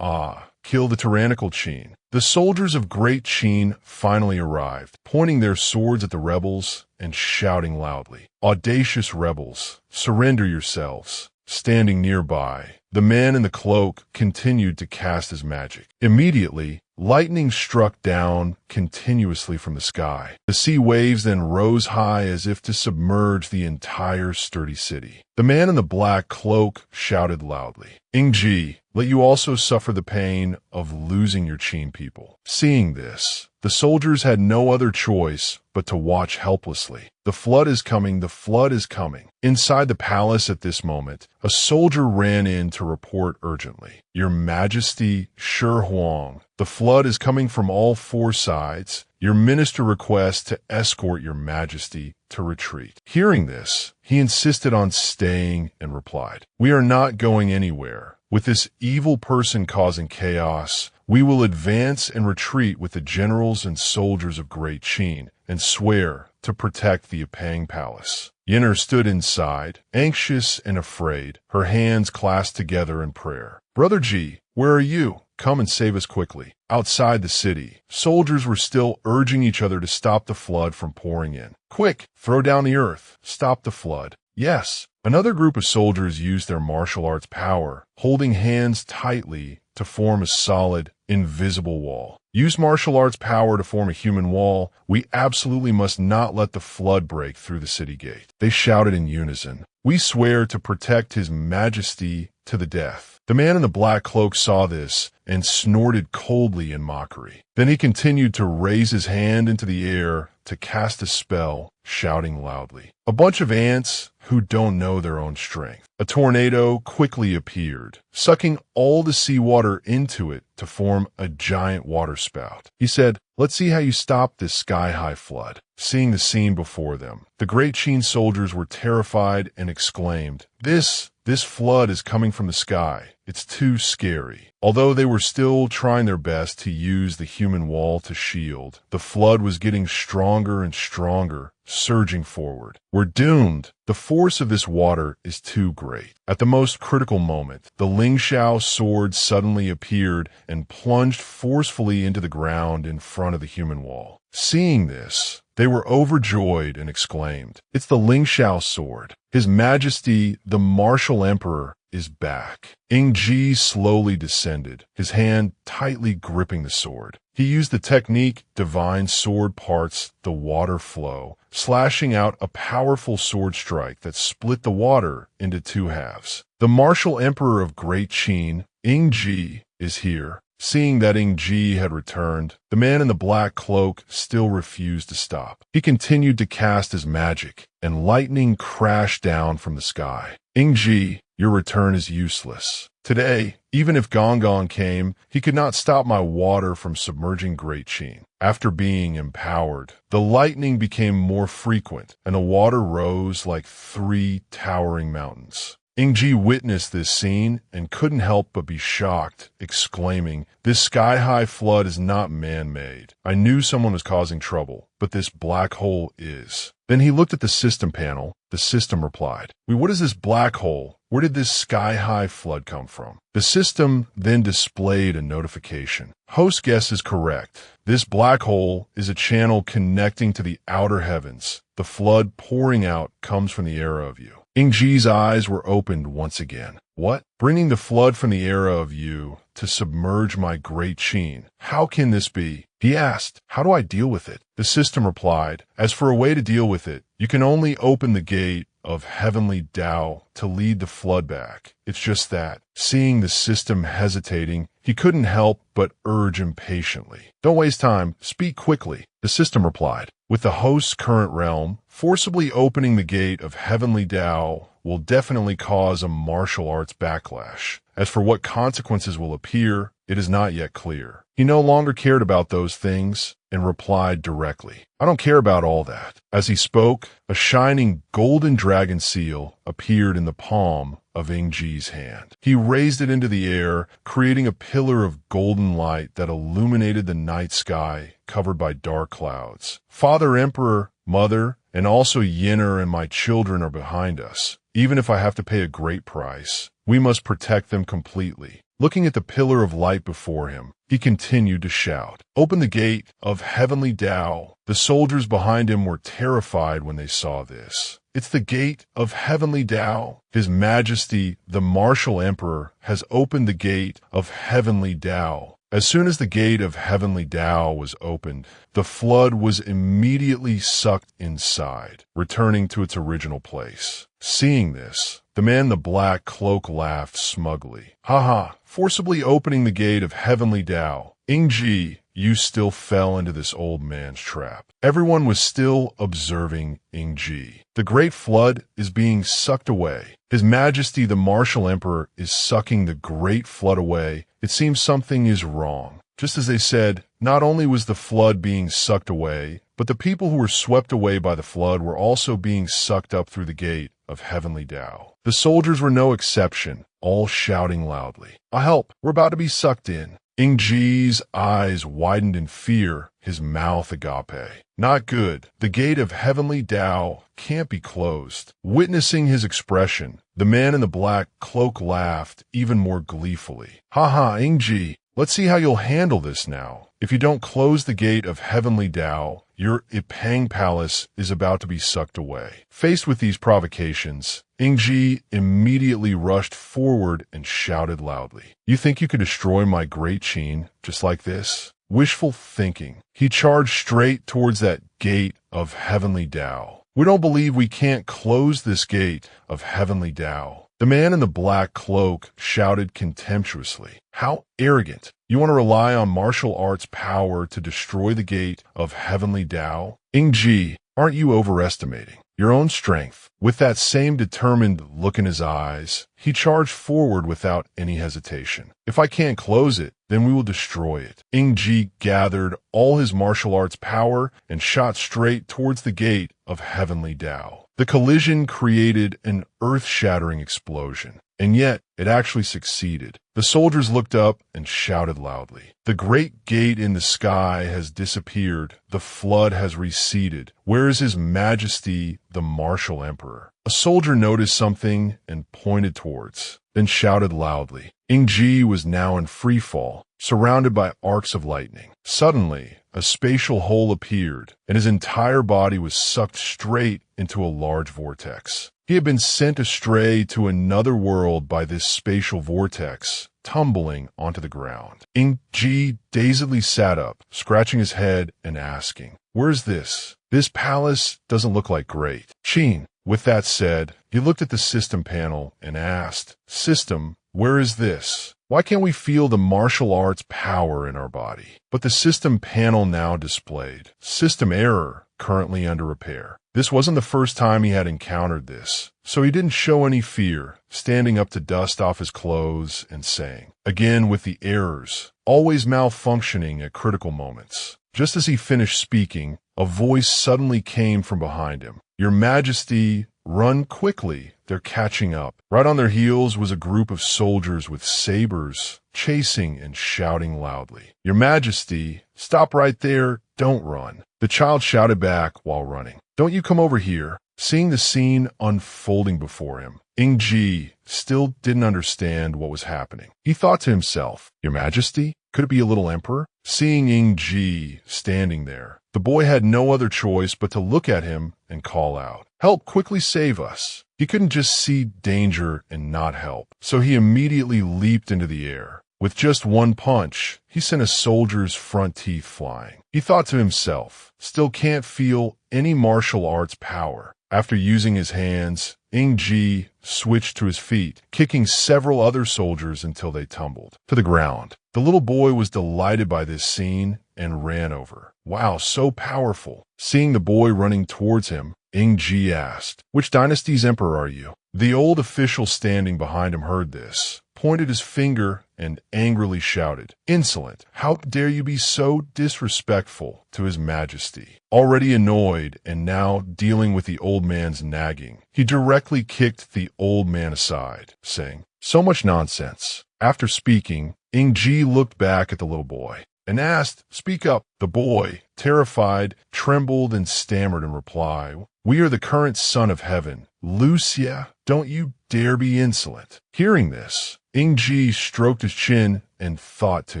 Kill the tyrannical Qin. The soldiers of Great Qin finally arrived, pointing their swords at the rebels and shouting loudly, Audacious rebels, surrender yourselves. Standing nearby, the man in the cloak continued to cast his magic. Immediately, lightning struck down continuously from the sky. The sea waves then rose high as if to submerge the entire sturdy city. The man in the black cloak shouted loudly, Ying Zheng, let you also suffer the pain of losing your Qin people. Seeing this, the soldiers had no other choice but to watch helplessly. The flood is coming, the flood is coming. Inside the palace at this moment, a soldier ran in to report urgently, Your Majesty, Shi Huang, the flood is coming from all 4 sides. Your minister requests to escort Your Majesty to retreat. Hearing this, he insisted on staying and replied, We are not going anywhere. With this evil person causing chaos, we will advance and retreat with the generals and soldiers of Great Qin and swear to protect the Apang Palace. Yenner stood inside, anxious and afraid, her hands clasped together in prayer. Brother Ji, where are you? Come and save us quickly. Outside the city, soldiers were still urging each other to stop the flood from pouring in. Quick, throw down the earth. Stop the flood. Yes. Another group of soldiers used their martial arts power, holding hands tightly to form a solid, invisible wall. Use martial arts power to form a human wall. We absolutely must not let the flood break through the city gate. They shouted in unison. We swear to protect His Majesty to the death. The man in the black cloak saw this and snorted coldly in mockery. Then he continued to raise his hand into the air to cast a spell, shouting loudly. A bunch of ants who don't know their own strength. A tornado quickly appeared, sucking all the seawater into it to form a giant waterspout. He said, Let's see how you stop this sky-high flood. Seeing the scene before them, the Great Qin soldiers were terrified and exclaimed, This flood is coming from the sky. It's too scary. Although they were still trying their best to use the human wall to shield, the flood was getting stronger and stronger, surging forward. We're doomed. The force of this water is too great. At the most critical moment, the Lingxiao sword suddenly appeared and plunged forcefully into the ground in front of the human wall. Seeing this, they were overjoyed and exclaimed, It's the Lingxiao sword. His Majesty, the martial emperor, is back. Ying Zheng slowly descended, his hand tightly gripping the sword. He used the technique divine sword parts the water flow, slashing out a powerful sword strike that split the water into 2 halves. The martial emperor of Great Qin, Ying Zheng, is here. Seeing that Ying Zheng had returned, the man in the black cloak still refused to stop. He continued to cast his magic, and lightning crashed down from the sky. Ying Zheng, your return is useless. Today, even if Gong came, he could not stop my water from submerging Great Qin. After being empowered, the lightning became more frequent, and the water rose like 3 towering mountains. Ying Zheng witnessed this scene and couldn't help but be shocked, exclaiming, "This sky-high flood is not man-made. I knew someone was causing trouble, but this black hole is." Then he looked at the system panel. The system replied, "What is this black hole? Where did this sky-high flood come from?" The system then displayed a notification. Host guess is correct. This black hole is a channel connecting to the outer heavens. The flood pouring out comes from the era of you. Ying Zheng's eyes were opened once again. What? Bringing the flood from the era of you to submerge my Great Qin. How can this be? He asked, "How do I deal with it?" The system replied, "As for a way to deal with it, you can only open the gate of heavenly Tao to lead the flood back. It's just that." Seeing the system hesitating, he couldn't help but urge impatiently, "Don't waste time, speak quickly." The system replied, "With the host's current realm, forcibly opening the gate of heavenly Tao will definitely cause a martial arts backlash. As for what consequences will appear, it is not yet clear." He no longer cared about those things and replied directly, "I don't care about all that." As he spoke, a shining golden dragon seal appeared in the palm of Ying Zheng's hand. He raised it into the air, creating a pillar of golden light that illuminated the night sky covered by dark clouds. "Father Emperor, Mother, and also Yinner and my children are behind us. Even if I have to pay a great price, we must protect them completely." Looking at the pillar of light before him, he continued to shout, "Open the gate of heavenly Tao." The soldiers behind him were terrified when they saw this. "It's the gate of heavenly Tao. His Majesty, the martial emperor, has opened the gate of heavenly Tao." As soon as the gate of heavenly Tao was opened, the flood was immediately sucked inside, returning to its original place. Seeing this, the man in the black cloak laughed smugly. "Ha! Forcibly opening the gate of heavenly Tao. Ying Zheng, you still fell into this old man's trap." Everyone was still observing Ying Zheng. The great flood is being sucked away. His Majesty the martial emperor is sucking the great flood away. It seems something is wrong. Just as they said, not only was the flood being sucked away, but the people who were swept away by the flood were also being sucked up through the gate of heavenly Tao. The soldiers were no exception, all shouting loudly, "A help! We're about to be sucked in." Ying Zheng's eyes widened in fear, his mouth agape. "Not good. The gate of heavenly Tao can't be closed." Witnessing his expression, the man in the black cloak laughed even more gleefully. "Ha! Ying Zheng, let's see how you'll handle this now. If you don't close the gate of heavenly Tao, your Ipang palace is about to be sucked away." Faced with these provocations, Ying Zheng immediately rushed forward and shouted loudly, "You think you could destroy my Great Qin just like this?" Wishful thinking. He charged straight towards that gate of heavenly Tao. "We don't believe we can't close this gate of heavenly Tao." The man in the black cloak shouted contemptuously, "How arrogant! You want to rely on martial arts power to destroy the gate of heavenly Tao? Ying Zheng, aren't you overestimating your own strength?" With that same determined look in his eyes, he charged forward without any hesitation. "If I can't close it, then we will destroy it." Ying Zheng gathered all his martial arts power and shot straight towards the gate of heavenly Tao. The collision created an earth-shattering explosion, and yet it actually succeeded. The soldiers looked up and shouted loudly, "The great gate in the sky has disappeared. The flood has receded. Where is His Majesty, the martial emperor?" A soldier noticed something and pointed towards, then shouted loudly. Ying Zheng was now in free fall, surrounded by arcs of lightning. Suddenly, a spatial hole appeared, and his entire body was sucked straight into a large vortex. He had been sent astray to another world by this spatial vortex, tumbling onto the ground. Ying Zheng dazedly sat up, scratching his head and asking, "Where's this? This palace doesn't look like Great Qin." With that said, he looked at the system panel and asked, "System, where is this?" Why can't we feel the martial arts power in our body? But the system panel now displayed. System error, currently under repair. This wasn't the first time he had encountered this, so he didn't show any fear, standing up to dust off his clothes and saying, again with the errors, always malfunctioning at critical moments. Just as he finished speaking, a voice suddenly came from behind him. Your Majesty, run quickly, they're catching up. Right on their heels was a group of soldiers with sabers, chasing and shouting loudly. Your Majesty, stop right there, don't run. The child shouted back while running. Don't you come over here. Seeing the scene unfolding before him, Ying Zheng still didn't understand what was happening. He thought to himself, Your Majesty, could it be a little emperor? Seeing Ying Zheng standing there, the boy had no other choice but to look at him and call out, Help, quickly save us. He couldn't just see danger and not help, so he immediately leaped into the air. With just one punch, he sent a soldier's front teeth flying. He thought to himself, still can't feel any martial arts power. After using his hands, Ying Zheng switched to his feet, kicking several other soldiers until they tumbled to the ground. The little boy was delighted by this scene and ran over. Wow, so powerful. Seeing the boy running towards him, Ying Zheng asked, Which dynasty's emperor are you? The old official standing behind him heard this, pointed his finger, and angrily shouted, Insolent! How dare you be so disrespectful to His Majesty? Already annoyed and now dealing with the old man's nagging, he directly kicked the old man aside, saying, So much nonsense. After speaking, Ying Zheng looked back at the little boy and asked, Speak up. The boy, terrified, trembled and stammered in reply, We are the current son of heaven. Lucia, don't you dare be insolent. Hearing this, Ying Zheng stroked his chin and thought to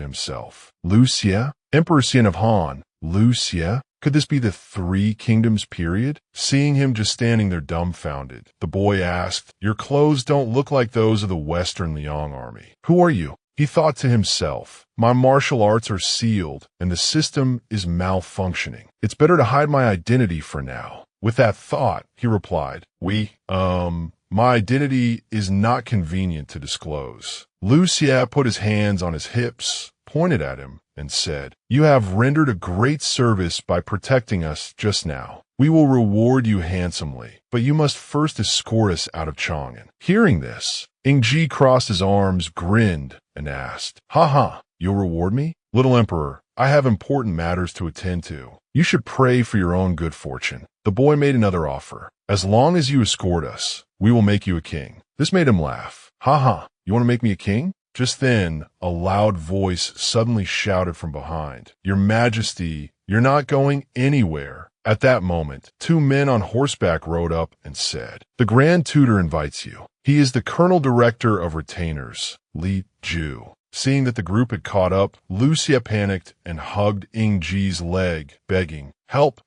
himself, Lucia, Emperor Xian of Han, Lucia, could this be the Three Kingdoms period? Seeing him just standing there dumbfounded, the boy asked, Your clothes don't look like those of the Western Liang army. Who are you? He thought to himself, My martial arts are sealed and the system is malfunctioning. It's better to hide my identity for now. With that thought, he replied, My identity is not convenient to disclose. Lucia put his hands on his hips, pointed at him, and said, You have rendered a great service by protecting us just now. We will reward you handsomely, but you must first escort us out of Chang'an. Hearing this, Ying Zheng crossed his arms, grinned, and asked, Ha, you'll reward me? Little Emperor, I have important matters to attend to. You should pray for your own good fortune. The boy made another offer. As long as you escort us, we will make you a king. This made him laugh. Ha, you want to make me a king? Just then, a loud voice suddenly shouted from behind, Your Majesty, you're not going anywhere. At that moment, two men on horseback rode up and said, The Grand Tutor invites you. He is the Colonel Director of Retainers, Li Ju. Seeing that the group had caught up, Lucia panicked and hugged Ying Zheng's leg, begging, Help,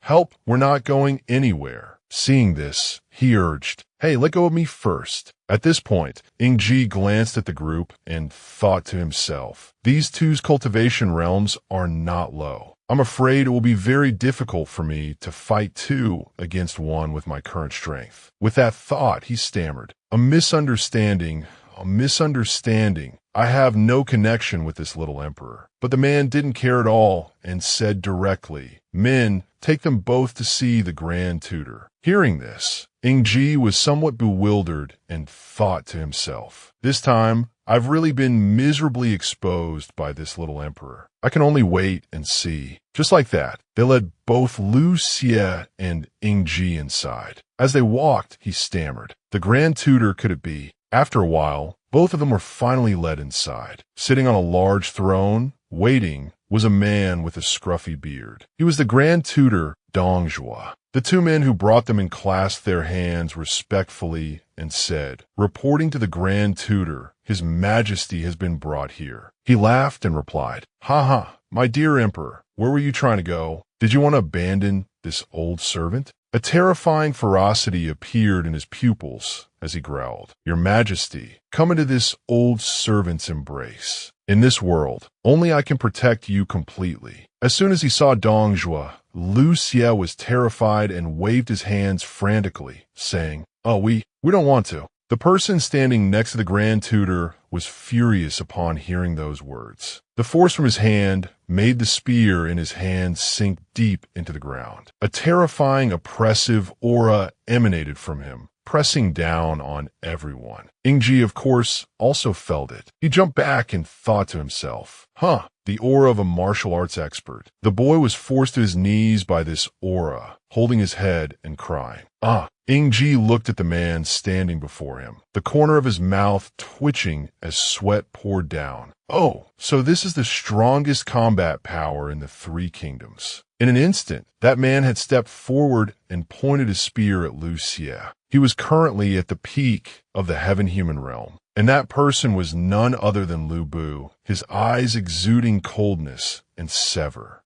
we're not going anywhere. Seeing this, he urged, Hey, let go of me first. At this point, Ying Zheng glanced at the group and thought to himself, These two's cultivation realms are not low. I'm afraid it will be very difficult for me to fight two against one with my current strength. With that thought, he stammered, A misunderstanding. I have no connection with this little emperor. But the man didn't care at all and said directly, Men, take them both to see the Grand Tutor. Hearing this, Ying Zheng was somewhat bewildered and thought to himself, This time, I've really been miserably exposed by this little emperor. I can only wait and see. Just like that, they led both Lucia and Ying Zheng inside. As they walked, he stammered, The Grand Tutor could it be? After a while, both of them were finally led inside. Sitting on a large throne, waiting, was a man with a scruffy beard. He was the Grand Tutor, Dongjua. The two men who brought them in clasped their hands respectfully and said, Reporting to the Grand Tutor, His Majesty has been brought here. He laughed and replied, Ha, my dear Emperor, where were you trying to go? Did you want to abandon this old servant? A terrifying ferocity appeared in his pupils as he growled, Your Majesty, come into this old servant's embrace. In this world, only I can protect you completely. As soon as he saw Dongjua, Lucia was terrified and waved his hands frantically, saying, We don't want to. The person standing next to the Grand Tutor was furious upon hearing those words. The force from his hand made the spear in his hand sink deep into the ground. A terrifying, oppressive aura emanated from him, pressing down on everyone. Ying Zheng, of course, also felt it. He jumped back and thought to himself, the aura of a martial arts expert. The boy was forced to his knees by this aura, holding his head and crying. Ying Zheng looked at the man standing before him, the corner of his mouth twitching as sweat poured down. Oh, so this is the strongest combat power in the three kingdoms. In an instant, that man had stepped forward and pointed his spear at Lu Xie. He was currently at the peak of the heaven-human realm, and that person was none other than Lu Bu, his eyes exuding coldness and sever.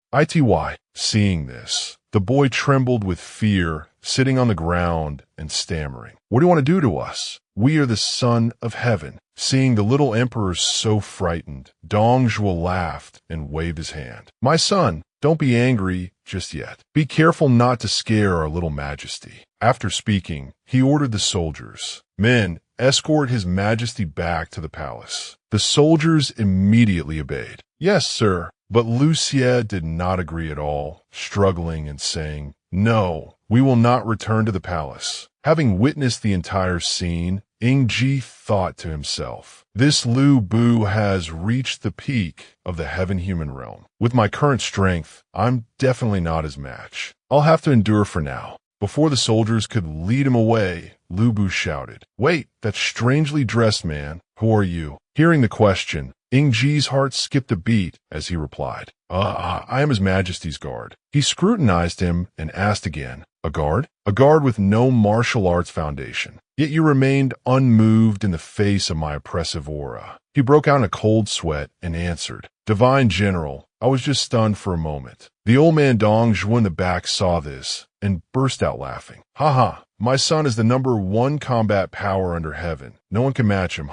Seeing this, the boy trembled with fear, sitting on the ground and stammering. What do you want to do to us? We are the son of heaven. Seeing the little emperor so frightened, Dongzhuo laughed and waved his hand. My son, don't be angry just yet. Be careful not to scare our little majesty. After speaking, he ordered the soldiers, Men, escort his majesty back to the palace. The soldiers immediately obeyed. Yes, sir. But Lu Xie did not agree at all, struggling and saying, No, we will not return to the palace. Having witnessed the entire scene, Ying Zheng thought to himself, this Lu Bu has reached the peak of the heaven-human realm. With my current strength, I'm definitely not his match. I'll have to endure for now. Before the soldiers could lead him away, Lu Bu shouted, Wait, that strangely dressed man, who are you? Hearing the question, Ying Zheng's heart skipped a beat as he replied, I am His Majesty's guard. He scrutinized him and asked again, A guard? A guard with no martial arts foundation. Yet you remained unmoved in the face of my oppressive aura. He broke out in a cold sweat and answered, Divine General, I was just stunned for a moment. The old man Dongzhuo in the back saw this and burst out laughing. My son is the #1 combat power under heaven. No one can match him,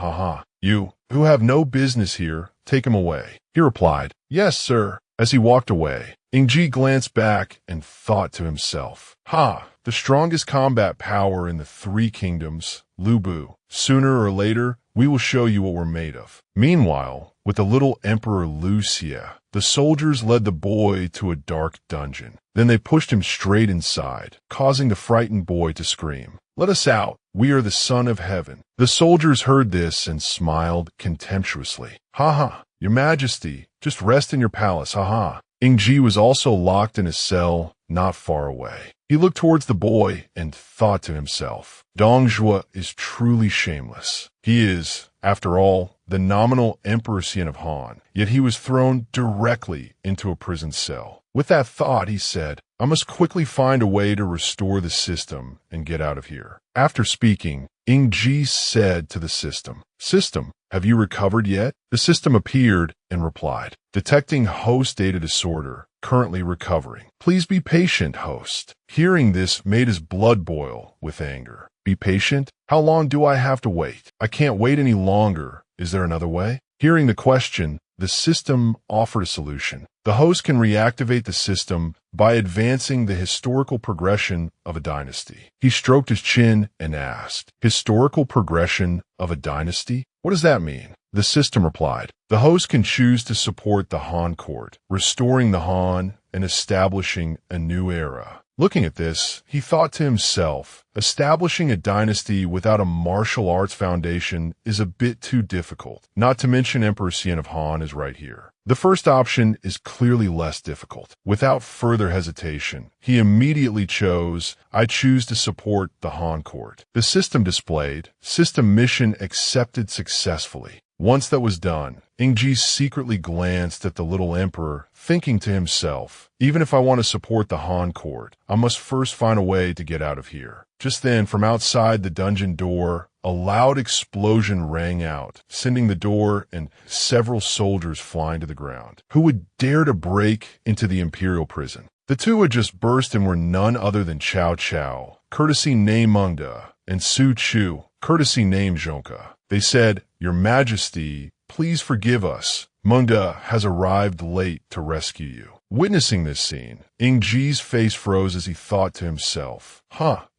You, who have no business here, take him away. He replied, Yes, sir. As he walked away, Ying Zheng glanced back and thought to himself, the strongest combat power in the three kingdoms, Lu Bu. Sooner or later, we will show you what we're made of. Meanwhile, with the little Emperor Lu Xie, the soldiers led the boy to a dark dungeon. Then they pushed him straight inside, causing the frightened boy to scream, Let us out. We are the son of heaven. The soldiers heard this and smiled contemptuously. Your Majesty, just rest in your palace, Ying Zheng was also locked in a cell not far away. He looked towards the boy and thought to himself, Dongzhuo is truly shameless. He is, after all, the nominal Emperor Xian of Han, yet he was thrown directly into a prison cell. With that thought, he said, I must quickly find a way to restore the system and get out of here. After speaking, Ying Zheng said to the system, System, have you recovered yet? The system appeared and replied, Detecting host data disorder, currently recovering. Please be patient, host. Hearing this made his blood boil with anger. Be patient? How long do I have to wait? I can't wait any longer. Is there another way? Hearing the question, the system offered a solution. The host can reactivate the system by advancing the historical progression of a dynasty. He stroked his chin and asked, Historical progression of a dynasty? What does that mean? The system replied, The host can choose to support the Han court, restoring the Han and establishing a new era. Looking at this, he thought to himself, establishing a dynasty without a martial arts foundation is a bit too difficult. Not to mention Emperor Xian of Han is right here. The first option is clearly less difficult. Without further hesitation, he immediately chose, I choose to support the Han court. The system displayed, system mission accepted successfully. Once that was done, Ying Zheng secretly glanced at the little emperor, thinking to himself, even if I want to support the Han court, I must first find a way to get out of here. Just then, from outside the dungeon door, a loud explosion rang out, sending the door and several soldiers flying to the ground. Who would dare to break into the imperial prison? The two had just burst and were none other than Cao Cao, courtesy name Manga, and Su Chu, courtesy name Zhongke. They said, Your Majesty, please forgive us. Manga has arrived late to rescue you. Witnessing this scene, Ying Zheng's face froze as he thought to himself,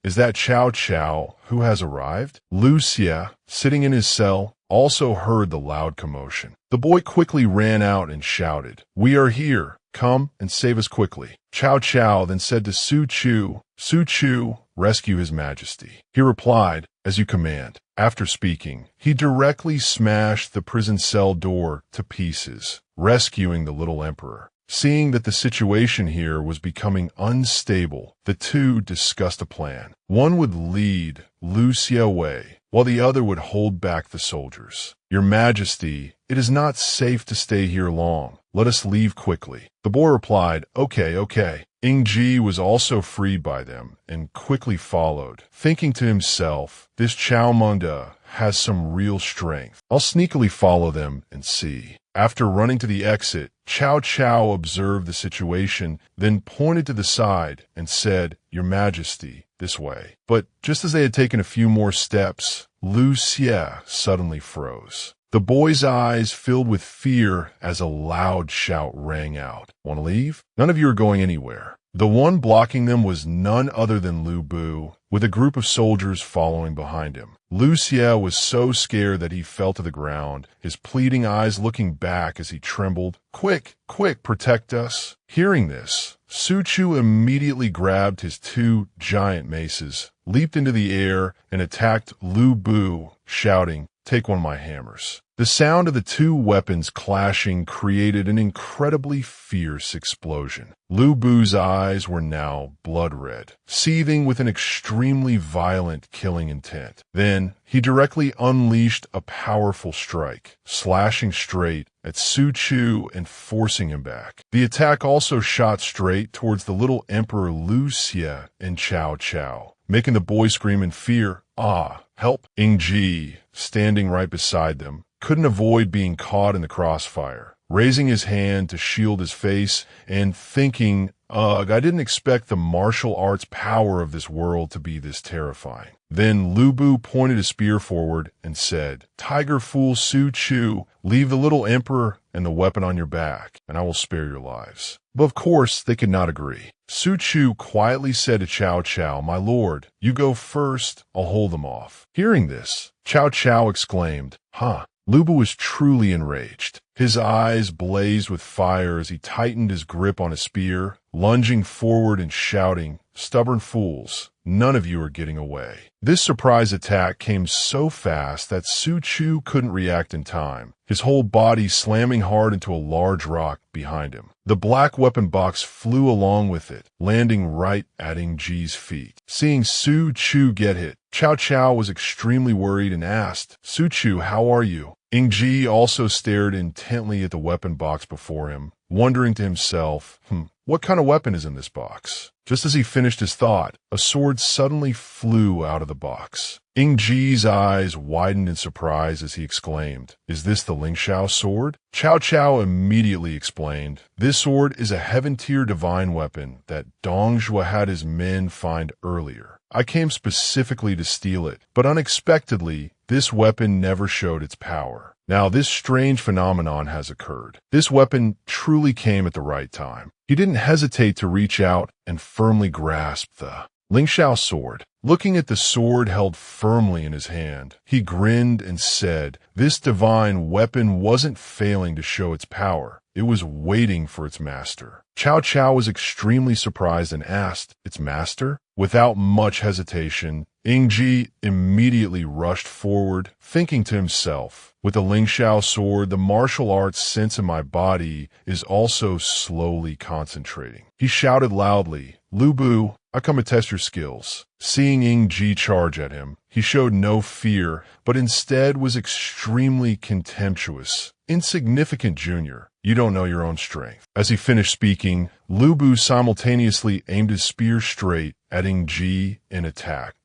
is that Cao Cao who has arrived? Lu Xia, sitting in his cell, also heard the loud commotion. The boy quickly ran out and shouted, "We are here. Come and save us quickly." Cao Cao then said to Su Chu, "Rescue His Majesty." He replied, "As you command." After speaking, he directly smashed the prison cell door to pieces, rescuing the little emperor. Seeing that the situation here was becoming unstable, the two discussed a plan. One would lead Lu Xia away, while the other would hold back the soldiers. "Your Majesty, it is not safe to stay here long. Let us leave quickly." The boy replied, Okay. Ying Zheng was also freed by them and quickly followed, thinking to himself, "This Chao Munda has some real strength. I'll sneakily follow them and see." After running to the exit, Cao Cao observed the situation, then pointed to the side and said, "Your Majesty, this way." But just as they had taken a few more steps, Lu Xia suddenly froze. The boy's eyes filled with fear as a loud shout rang out. "Want to leave? None of you are going anywhere." The one blocking them was none other than Lu Bu, with a group of soldiers following behind him. Lu Xia was so scared that he fell to the ground, his pleading eyes looking back as he trembled. Quick, protect us." Hearing this, Su Chu immediately grabbed his two giant maces, leaped into the air, and attacked Lu Bu, shouting, "Take one of my hammers." The sound of the two weapons clashing created an incredibly fierce explosion. Lu Bu's eyes were now blood red, seething with an extremely violent killing intent. Then he directly unleashed a powerful strike, slashing straight at Su Chu and forcing him back. The attack also shot straight towards the little Emperor Lu Xia and Cao Cao, making the boy scream in fear, help. Ying Zheng, standing right beside them, couldn't avoid being caught in the crossfire, raising his hand to shield his face and thinking, I didn't expect the martial arts power of this world to be this terrifying. Then Lu Bu pointed a spear forward and said, "Tiger fool Su Chu, leave the little emperor and the weapon on your back, and I will spare your lives." But of course they could not agree. Su Chu quietly said to Cao Cao, "My lord, you go first, I'll hold them off." Hearing this, Cao Cao exclaimed, Lu Bu was truly enraged. His eyes blazed with fire as he tightened his grip on his spear, lunging forward and shouting, "Stubborn fools, none of you are getting away." This surprise attack came so fast that Su Chu couldn't react in time, his whole body slamming hard into a large rock behind him. The black weapon box flew along with it, landing right at Ying Zheng's feet. Seeing Su Chu get hit, Cao Cao was extremely worried and asked, "Su Chu, how are you?" Ying Zheng also stared intently at the weapon box before him, wondering to himself, what kind of weapon is in this box? Just as he finished his thought, a sword suddenly flew out of the box. Ying Zheng's eyes widened in surprise as he exclaimed, "Is this the Lingxiao sword?" Cao Cao immediately explained, "This sword is a heaven-tier divine weapon that Dong Zhuo had his men find earlier. I came specifically to steal it, but unexpectedly, this weapon never showed its power. Now this strange phenomenon has occurred. This weapon truly came at the right time." He didn't hesitate to reach out and firmly grasp the Lingxiao sword. Looking at the sword held firmly in his hand, he grinned and said, "This divine weapon wasn't failing to show its power. It was waiting for its master." Cao Cao was extremely surprised and asked, "Its master?" Without much hesitation, Ying Zheng immediately rushed forward, thinking to himself, "With the Lingxiao sword, the martial arts sense in my body is also slowly concentrating." He shouted loudly, "Lu Bu, I come to test your skills." Seeing Ying Zheng charge at him, he showed no fear, but instead was extremely contemptuous. "Insignificant junior, you don't know your own strength." As he finished speaking, Lu Bu simultaneously aimed his spear straight at Ying Zheng and attacked.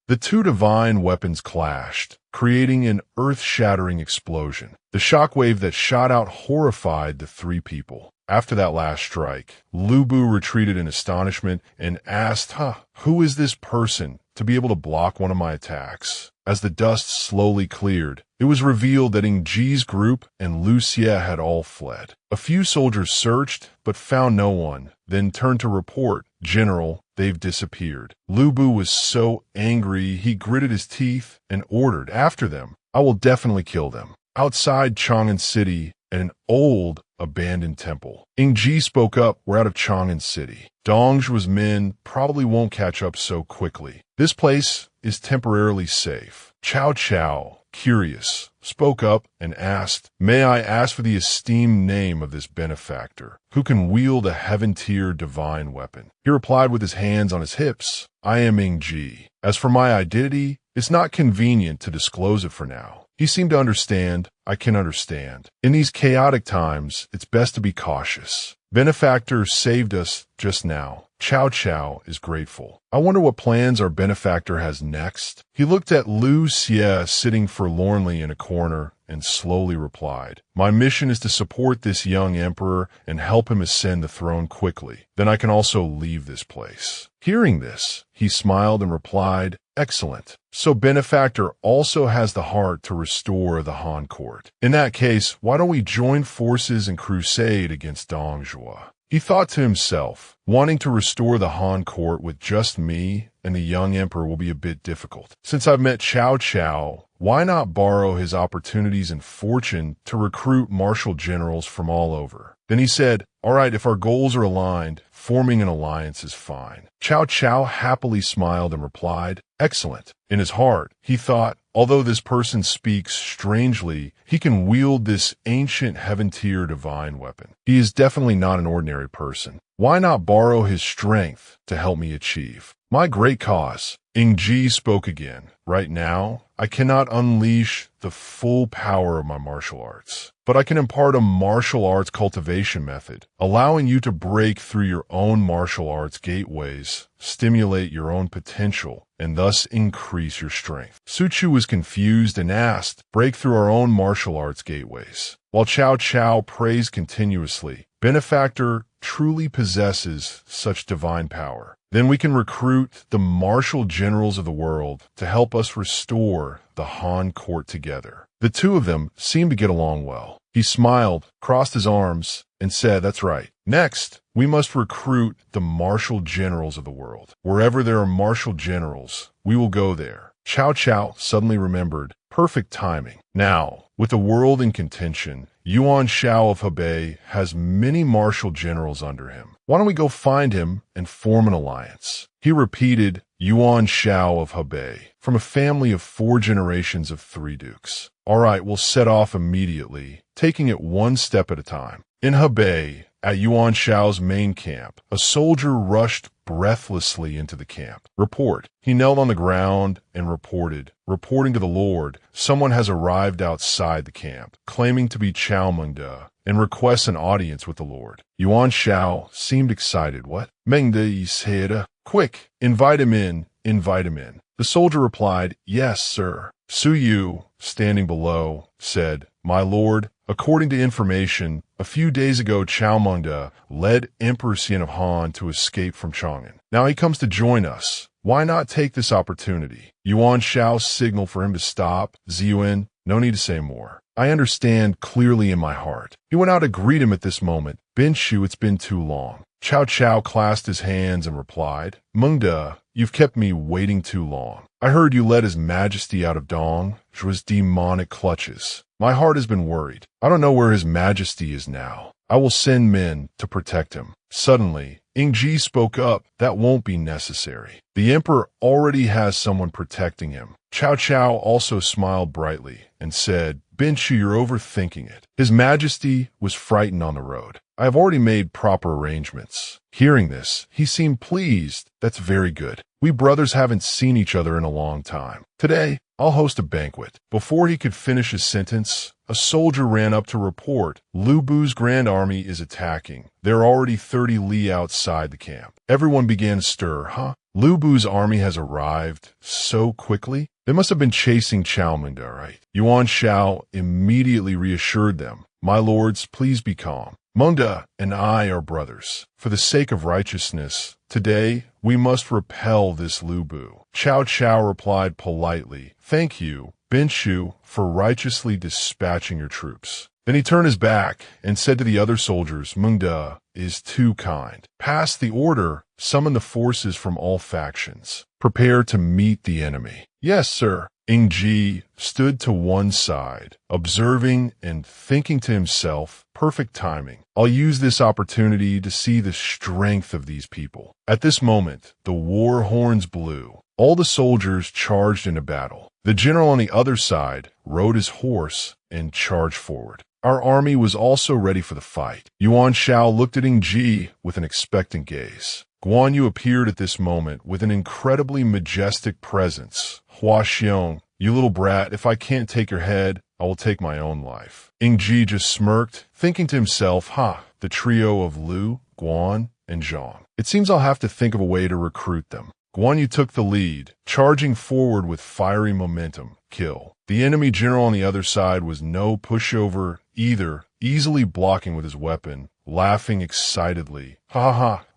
The two divine weapons clashed, creating an earth-shattering explosion. The shockwave that shot out horrified the three people. After that last strike, Lu Bu retreated in astonishment and asked, "Who is this person to be able to block one of my attacks?" As the dust slowly cleared, it was revealed that Ying Zheng's group and Lu Xie had all fled. A few soldiers searched, but found no one, then turned to report, "General, they've disappeared." Lu Bu was so angry he gritted his teeth and ordered, "After them. I will definitely kill them." Outside Chang'an City, an old, abandoned temple. Ying Zheng spoke up, "We're out of Chang'an City. Dongzhuo's men probably won't catch up so quickly. This place is temporarily safe." Cao Cao, curious, spoke up and asked, "May I ask for the esteemed name of this benefactor, who can wield a heaven-tier divine weapon?" He replied with his hands on his hips, "I am Ying Zheng. As for my identity, it's not convenient to disclose it for now." He seemed to understand. I can understand. In these chaotic times, it's best to be cautious. Benefactor saved us just now. Cao Cao is grateful. I wonder what plans our benefactor has next. He looked at Lu Xie sitting forlornly in a corner and slowly replied, "My mission is to support this young emperor and help him ascend the throne quickly. Then I can also leave this place." Hearing this, he smiled and replied, "Excellent. So benefactor also has the heart to restore the Han court. In that case, why don't we join forces and crusade against Dongzhuo?" He thought to himself, wanting to restore the Han court with just me and the young emperor will be a bit difficult. Since I've met Cao Cao, why not borrow his opportunities and fortune to recruit martial generals from all over? Then he said, "All right, if our goals are aligned, forming an alliance is fine." Cao Cao happily smiled and replied, "Excellent." In his heart, he thought, although this person speaks strangely, he can wield this ancient heaven-tier divine weapon. He is definitely not an ordinary person. Why not borrow his strength to help me achieve my great cause? Ying Zheng spoke again. "Right now, I cannot unleash the full power of my martial arts, but I can impart a martial arts cultivation method, allowing you to break through your own martial arts gateways, stimulate your own potential, and thus increase your strength." Su Chu was confused and asked, "Break through our own martial arts gateways?" While Cao Cao praised continuously, "Benefactor truly possesses such divine power. Then we can recruit the martial generals of the world to help us restore the Han court together." The two of them seemed to get along well. He smiled, crossed his arms, and said, "That's right. Next, we must recruit the martial generals of the world. Wherever there are martial generals, we will go there." Cao Cao suddenly remembered. Perfect timing. Now, with the world in contention, Yuan Shao of Hebei has many martial generals under him. Why don't we go find him and form an alliance? He repeated, Yuan Shao of Hebei, from a family of 4 generations of 3 dukes. All right, we'll set off immediately, taking it one step at a time. In Hebei, at Yuan Shao's main camp, a soldier rushed breathlessly into the camp. Report. He knelt on the ground and reporting to the Lord, someone has arrived outside the camp, claiming to be Chao Mengde, and requests an audience with the Lord. Yuan Shao seemed excited. What? Mengde is here. Quick, invite him in. The soldier replied, "Yes, sir." Su Yu, standing below, said, "My lord, according to information, a few days ago Chao Mengde led Emperor Xian of Han to escape from Chang'an. Now he comes to join us. Why not take this opportunity?" Yuan Shao signaled for him to stop. Ziyuan, no need to say more. I understand clearly in my heart. He went out to greet him at this moment. Binshu, it's been too long. Cao Cao clasped his hands and replied, Mengde, you've kept me waiting too long. I heard you led His Majesty out of Dongzhuo's demonic clutches. My heart has been worried. I don't know where His Majesty is now. I will send men to protect him. Suddenly, Ying Zheng spoke up. That won't be necessary. The emperor already has someone protecting him. Cao Cao also smiled brightly and said, Binshu, you're overthinking it. His Majesty was frightened on the road. I have already made proper arrangements. Hearing this, he seemed pleased. That's very good. We brothers haven't seen each other in a long time. Today, I'll host a banquet. Before he could finish his sentence, a soldier ran up to report. Lu Bu's grand army is attacking. There are already 30 li outside the camp. Everyone began to stir. Huh? Lu Bu's army has arrived so quickly? They must have been chasing Chao Mengde, right? Yuan Shao immediately reassured them. My lords, please be calm. Manga and I are brothers. For the sake of righteousness, today we must repel this Lubu. Cao Cao replied politely, "Thank you, Binshu, for righteously dispatching your troops." Then he turned his back and said to the other soldiers, "Mungda is too kind. Pass the order, summon the forces from all factions. Prepare to meet the enemy." "Yes, sir." Ying Ji stood to one side, observing and thinking to himself, "Perfect timing. I'll use this opportunity to see the strength of these people." At this moment, the war horns blew. All the soldiers charged into battle. The general on the other side rode his horse and charged forward. Our army was also ready for the fight. Yuan Shao looked at Ying Ji with an expectant gaze. Guan Yu appeared at this moment with an incredibly majestic presence. "Hua Xiong, you little brat, if I can't take your head, I will take my own life." Ying Ji just smirked, thinking to himself, the trio of Lu, Guan, and Zhang. It seems I'll have to think of a way to recruit them. Guan Yu took the lead, charging forward with fiery momentum. Kill. The enemy general on the other side was no pushover either, easily blocking with his weapon, laughing excitedly.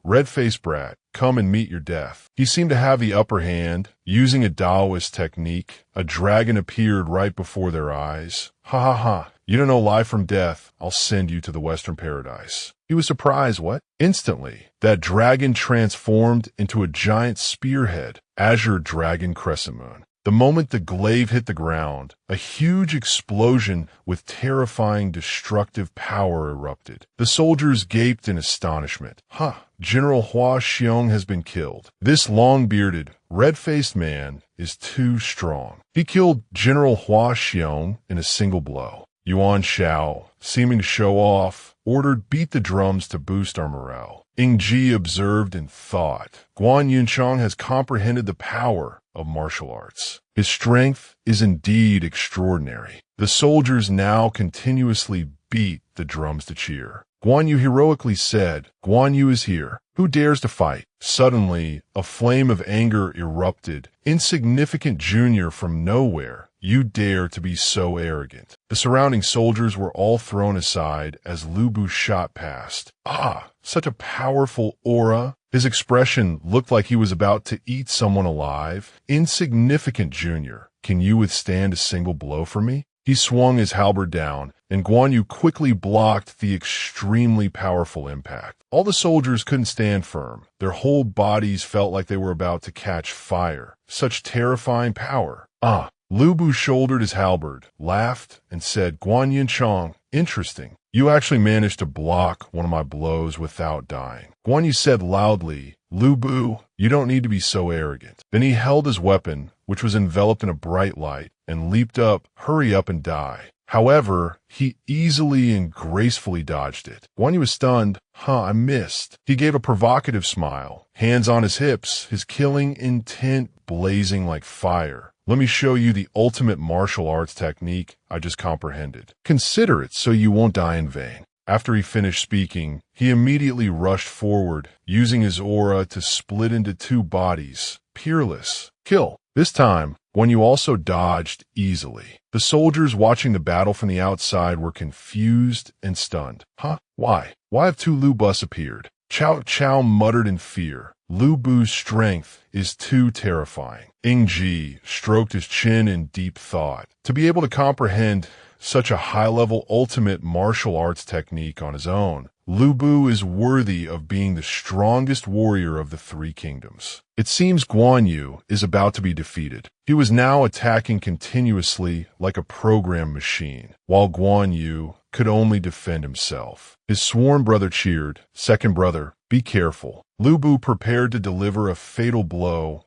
Red-faced brat, come and meet your death." He seemed to have the upper hand. Using a Taoist technique, a dragon appeared right before their eyes. You don't know life from death. I'll send you to the Western Paradise." He was surprised. What? Instantly, that dragon transformed into a giant spearhead, azure dragon crescent moon. The moment the glaive hit the ground, a huge explosion with terrifying destructive power erupted. The soldiers gaped in astonishment. General Hua Xiong has been killed. This long-bearded, red-faced man is too strong. He killed General Hua Xiong in a single blow. Yuan Shao, seeming to show off, ordered, "Beat the drums to boost our morale." Ying Ji observed and thought, "Guan Yunchang has comprehended the power of martial arts. His strength is indeed extraordinary." The soldiers now continuously beat the drums to cheer. Guan Yu heroically said, "Guan Yu is here. Who dares to fight?" Suddenly, a flame of anger erupted. "Insignificant junior from nowhere. You dare to be so arrogant." The surrounding soldiers were all thrown aside as Lubu shot past. Such a powerful aura. His expression looked like he was about to eat someone alive. "Insignificant junior, can you withstand a single blow from me?" He swung his halberd down, and Guan Yu quickly blocked the extremely powerful impact. All the soldiers couldn't stand firm. Their whole bodies felt like they were about to catch fire. Such terrifying power. Lubu shouldered his halberd, laughed, and said, "Guan Yunchang, interesting. You actually managed to block one of my blows without dying." Guan Yu said loudly, "Lubu, you don't need to be so arrogant." Then he held his weapon, which was enveloped in a bright light, and leaped up, "Hurry up and die." However, he easily and gracefully dodged it. Guan Yu was stunned. I missed. He gave a provocative smile, hands on his hips, his killing intent blazing like fire. "Let me show you the ultimate martial arts technique I just comprehended. Consider it so you won't die in vain." After he finished speaking, he immediately rushed forward, using his aura to split into two bodies. Peerless. Kill. This time, Guan Yu also dodged easily. The soldiers watching the battle from the outside were confused and stunned. Why? Why have two Lu Bus appeared? Cao Cao muttered in fear. Lubu's strength is too terrifying. Ying Ji stroked his chin in deep thought. To be able to comprehend such a high-level ultimate martial arts technique on his own, Lubu is worthy of being the strongest warrior of the three kingdoms. It seems Guan Yu is about to be defeated. He was now attacking continuously like a programmed machine, while Guan Yu could only defend himself. His sworn brother cheered, "Second brother, be careful." Lubu prepared to deliver a fatal blow.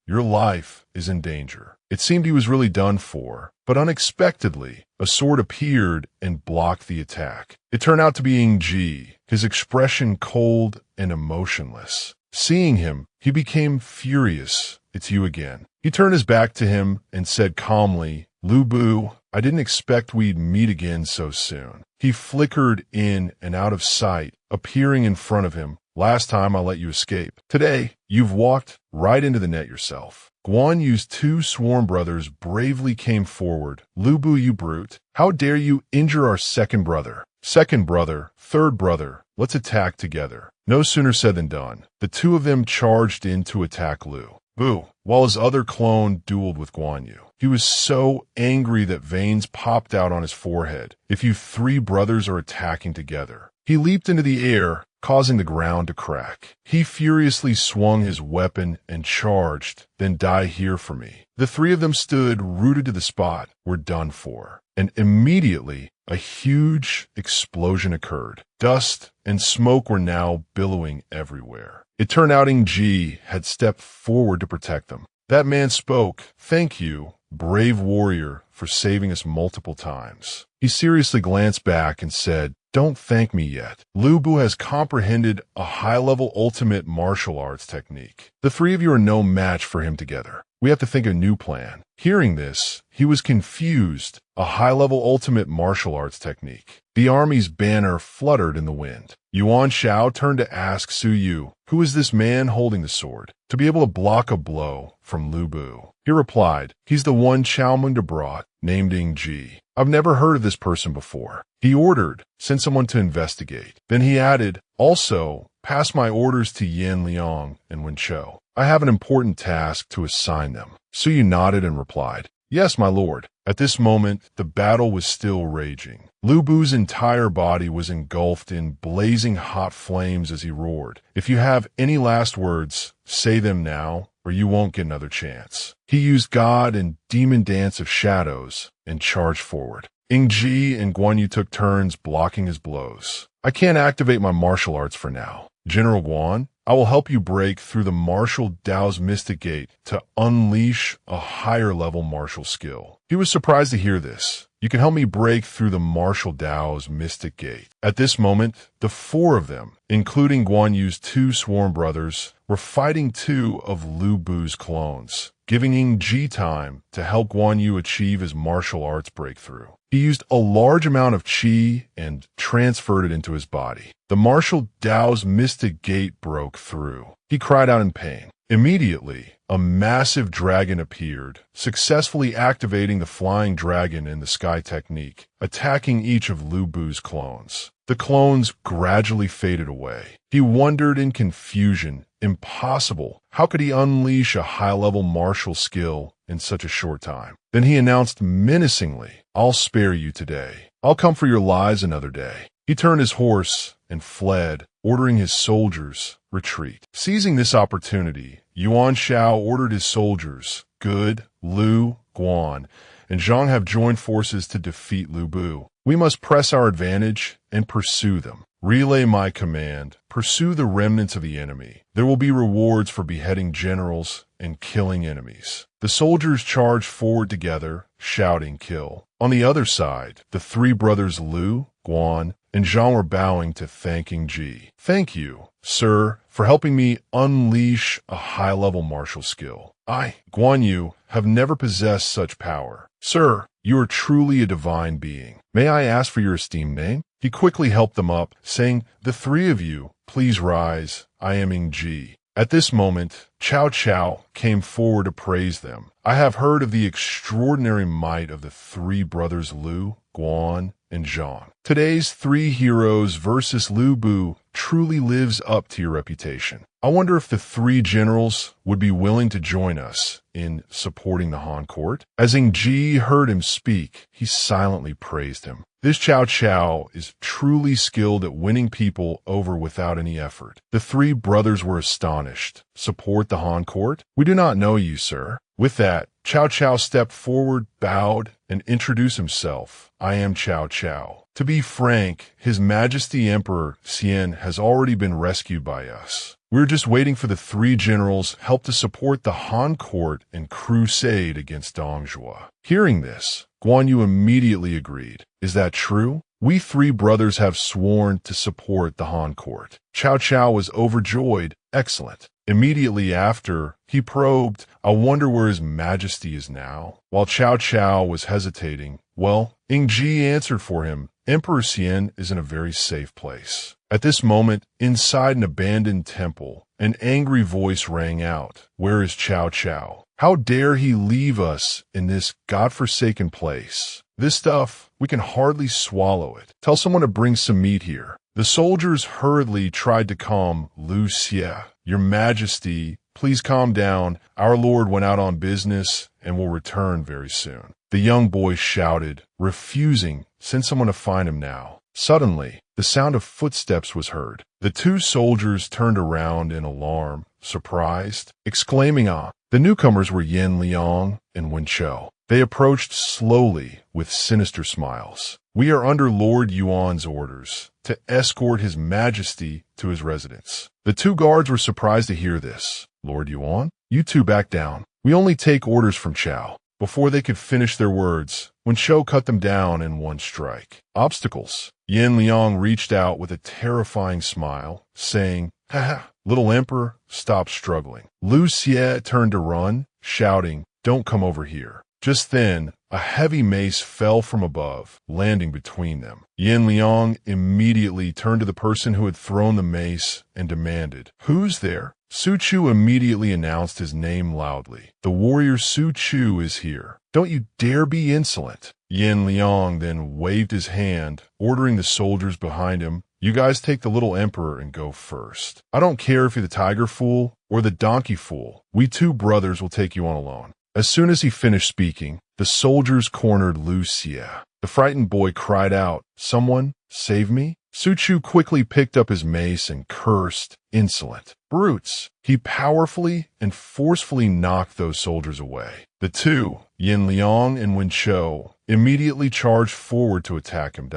Your life is in danger. It seemed he was really done for, but unexpectedly, a sword appeared and blocked the attack. It turned out to be Ying Ji, his expression cold and emotionless. Seeing him, he became furious. "It's you again." He turned his back to him and said calmly, "Lubu, I didn't expect we'd meet again so soon." He flickered in and out of sight, appearing in front of him. "Last time I let you escape. Today, you've walked right into the net yourself." Guan Yu's two sworn brothers bravely came forward. "Lubu, you brute, how dare you injure our second brother?" Second brother, third brother, let's attack together. No sooner said than done. The two of them charged in to attack Lu Bu, while his other clone dueled with Guan Yu. He was so angry that veins popped out on his forehead. If you three brothers are attacking together. He leaped into the air, causing the ground to crack. He furiously swung his weapon and charged, then die here for me. The three of them stood rooted to the spot. We're done for. And immediately, a huge explosion occurred. Dust and smoke were now billowing everywhere. It turned out Ying Zheng had stepped forward to protect them. That man spoke, "Thank you, brave warrior, for saving us multiple times." He seriously glanced back and said, "Don't thank me yet. Lu Bu has comprehended a high-level ultimate martial arts technique. The three of you are no match for him together. We have to think a new plan." Hearing this, he was confused. A high-level ultimate martial arts technique. The army's banner fluttered in the wind. Yuan Shao turned to ask Su Yu, "Who is this man holding the sword?" To be able to block a blow from Lu Bu. He replied, "He's the one Chao Munda brought, named Ying Zheng. I've never heard of this person before." He ordered, "Send someone to investigate." Then he added, "Also, pass my orders to Yan Liang and Wen Chou. I have an important task to assign them." Su Yu nodded and replied, "Yes, my lord." At this moment, the battle was still raging. Lu Bu's entire body was engulfed in blazing hot flames as he roared. "If you have any last words, say them now, or you won't get another chance." He used God and Demon Dance of Shadows and charged forward. Ying Zheng and Guan Yu took turns blocking his blows. "I can't activate my martial arts for now. General Guan, I will help you break through the martial Dao's mystic gate to unleash a higher-level martial skill." He was surprised to hear this. "You can help me break through the martial Dao's mystic gate." At this moment, the four of them, including Guan Yu's two sworn brothers, were fighting two of Lu Bu's clones, giving Ying Zheng time to help Guan Yu achieve his martial arts breakthrough. He used a large amount of qi and transferred it into his body. The martial Dao's mystic gate broke through. He cried out in pain. Immediately, a massive dragon appeared, successfully activating the flying dragon in the sky technique, attacking each of Lu Bu's clones. The clones gradually faded away. He wondered in confusion. Impossible. How could he unleash a high-level martial skill in such a short time? Then he announced menacingly, "I'll spare you today. I'll come for your lives another day." He turned his horse and fled, ordering his soldiers retreat. Seizing this opportunity, Yuan Shao ordered his soldiers, Good, Lu, Guan, and Zhang have joined forces to defeat Lu Bu. We must press our advantage and pursue them. Relay my command. Pursue the remnants of the enemy. There will be rewards for beheading generals and killing enemies. The soldiers charged forward together, shouting, "Kill." On the other side, the three brothers Lu, Guan, and Zhang were bowing to thanking Ji. "Thank you, sir, for helping me unleash a high-level martial skill. I, Guan Yu, have never possessed such power. Sir, you are truly a divine being. May I ask for your esteemed name?" He quickly helped them up, saying, "The three of you, please rise. I am Ying Zheng." At this moment, Cao Cao came forward to praise them. "I have heard of the extraordinary might of the three brothers Lu, Guan, and Zhang. Today's three heroes versus Lu Bu truly lives up to your reputation. I wonder if the three generals would be willing to join us in supporting the Han court." As Ying Zheng heard him speak, he silently praised him. This Cao Cao is truly skilled at winning people over without any effort. The three brothers were astonished. "Support the Han court? We do not know you, sir." With that, Cao Cao stepped forward, bowed, and introduced himself. "I am Cao Cao. To be frank, His Majesty Emperor Xian has already been rescued by us. We're just waiting for the three generals' help to support the Han court and crusade against Dongjua." Hearing this, Guan Yu immediately agreed. "Is that true? We three brothers have sworn to support the Han court." Cao Cao was overjoyed. "Excellent." Immediately after, he probed, "I wonder where His Majesty is now." While Cao Cao was hesitating, Ying Zheng answered for him, "Emperor Xian is in a very safe place." At this moment, inside an abandoned temple, an angry voice rang out, "Where is Cao Cao? How dare he leave us in this godforsaken place? This stuff We can hardly swallow it. Tell someone to bring some meat here." The soldiers hurriedly tried to calm Lu Xie. "Your Majesty, please calm down. Our lord went out on business and will return very soon." The young boy shouted, refusing, "Send someone to find him now." Suddenly, the sound of footsteps was heard. The two soldiers turned around in alarm, surprised, exclaiming, "Ah!" The newcomers were Yin Liang and Wen Chou. They approached slowly with sinister smiles. "We are under Lord Yuan's orders to escort His Majesty to his residence." The two guards were surprised to hear this. "Lord Yuan? You two back down. We only take orders from Chao." Before they could finish their words, Wen Chou cut them down in one strike. "Obstacles." Yin Liang reached out with a terrifying smile, saying, "Ha ha, little emperor, stop struggling." Lu Xie turned to run, shouting, "Don't come over here." Just then, a heavy mace fell from above, landing between them. Yin Liang immediately turned to the person who had thrown the mace and demanded, "Who's there?" Su Chu immediately announced his name loudly. "The warrior Su Chu is here. Don't you dare be insolent." Yin Liang then waved his hand, ordering the soldiers behind him, "You guys take the little emperor and go first. I don't care if you're the tiger fool or the donkey fool. We two brothers will take you on alone." As soon as he finished speaking, the soldiers cornered Lu Xie. The frightened boy cried out, "Someone, save me!" Su Chu quickly picked up his mace and cursed, "Insolent brutes." He powerfully and forcefully knocked those soldiers away. The two, Yin Liang and Wen Chou, immediately charged forward to attack him.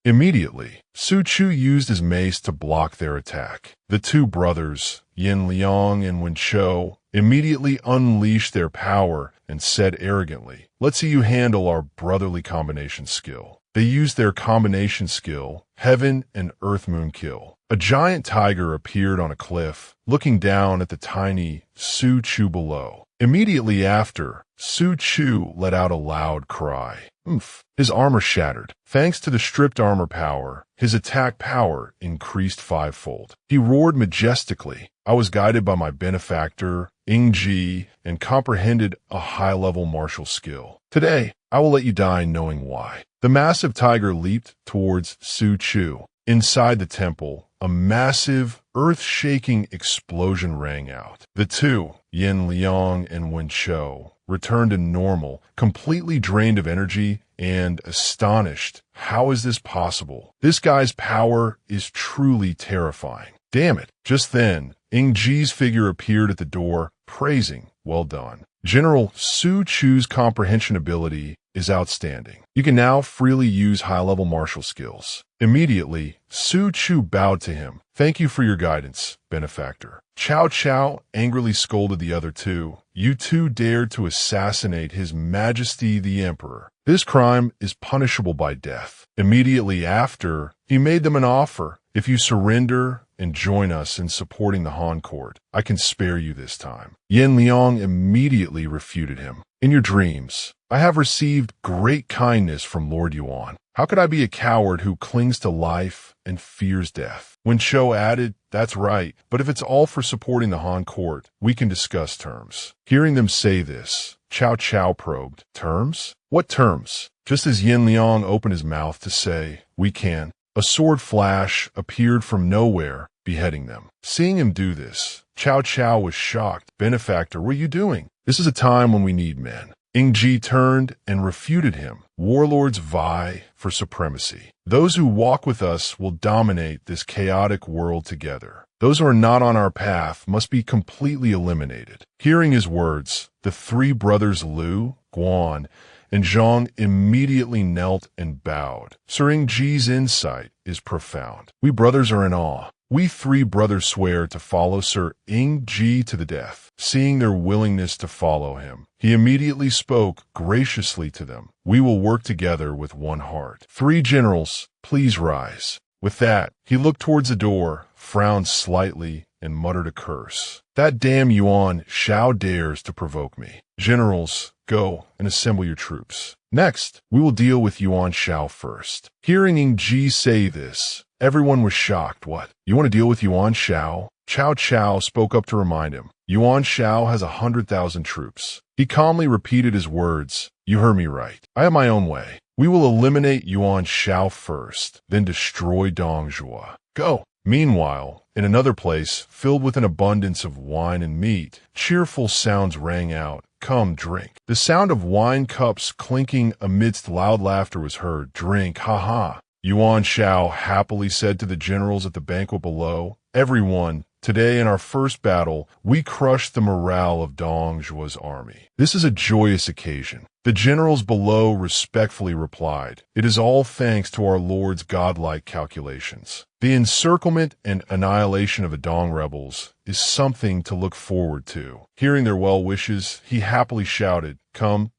Immediately, Su Chu used his mace to block their attack. The two brothers, Yin Liang and Wen Chou, immediately unleashed their power and said arrogantly, "Let's see you handle our brotherly combination skill." They used their combination skill, Heaven and Earth Moon Kill. A giant tiger appeared on a cliff, looking down at the tiny Su Chu below. Immediately after, Su Chu let out a loud cry. Oomph! His armor shattered. Thanks to the stripped armor power, his attack power increased fivefold. He roared majestically. "I was guided by my benefactor, Ying Zheng, and comprehended a high-level martial skill. Today, I will let you die knowing why." The massive tiger leaped towards Su Chu. Inside the temple, a massive, earth-shaking explosion rang out. The two, Yin Liang and Wen Chou, returned to normal, completely drained of energy and astonished. How is this possible? This guy's power is truly terrifying. Damn it. Just then, Ying Zheng's figure appeared at the door, praising, "Well done. General Su Chu's comprehension ability is outstanding. You can now freely use high-level martial skills." Immediately, Su Chu bowed to him. "Thank you for your guidance, benefactor." Cao Cao angrily scolded the other two. "You two dared to assassinate His Majesty the Emperor. This crime is punishable by death." Immediately after, he made them an offer. "If you surrender and join us in supporting the Han court, I can spare you this time." Yin Liang immediately refuted him. "In your dreams, I have received great kindness from Lord Yuan. How could I be a coward who clings to life and fears death?" Wen Chou added, "That's right, but if it's all for supporting the Han court, we can discuss terms." Hearing them say this, Cao Cao probed, "Terms? What terms?" Just as Yin Liang opened his mouth to say, "We can," a sword flash appeared from nowhere, beheading them. Seeing him do this, Cao Cao was shocked. "Benefactor, what are you doing? This is a time when we need men." Ying Zheng turned and refuted him. "Warlords vie for supremacy. Those who walk with us will dominate this chaotic world together. Those who are not on our path must be completely eliminated." Hearing his words, the three brothers Lu, Guan, and Zhang immediately knelt and bowed. Sir Ying Zheng's insight is profound. We brothers are in awe. We three brothers swear to follow Sir Ying Zheng to the death. Seeing their willingness to follow him, he immediately spoke graciously to them. "We will work together with one heart. Three generals, please rise." With that, he looked towards the door, frowned slightly, and muttered a curse. "That damn Yuan Shao dares to provoke me. Generals, go and assemble your troops. Next, we will deal with Yuan Shao first." Hearing Ying Zheng say this, everyone was shocked. "What? You want to deal with Yuan Shao?" Cao Cao spoke up to remind him. "Yuan Shao has 100,000 troops." He calmly repeated his words. "You heard me right. I have my own way. We will eliminate Yuan Shao first, then destroy Dongjua. Go! Meanwhile, in another place, filled with an abundance of wine and meat, cheerful sounds rang out. Come, drink. The sound of wine cups clinking amidst loud laughter was heard. Drink, ha. Yuan Shao happily said to the generals at the banquet below, Everyone, today in our first battle, we crushed the morale of Dongjua's army. This is a joyous occasion. The generals below respectfully replied, It is all thanks to our Lord's godlike calculations. The encirclement and annihilation of the Dong rebels is something to look forward to. Hearing their well wishes, he happily shouted, Come,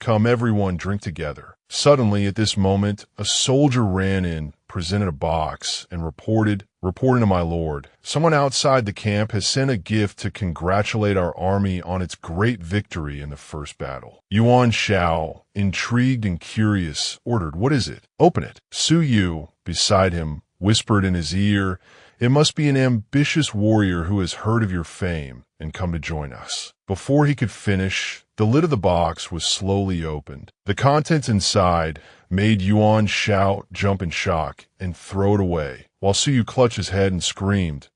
everyone, drink together. Suddenly, at this moment, a soldier ran in, presented a box, and reported to my lord, Someone outside the camp has sent a gift to congratulate our army on its great victory in the first battle. Yuan Shao, intrigued and curious, ordered, What is it? Open it. Su Yu, beside him, whispered in his ear, It must be an ambitious warrior who has heard of your fame and come to join us. Before he could finish, the lid of the box was slowly opened. The contents inside made Yuan Shao jump in shock and throw it away, while Su Yu clutched his head and screamed,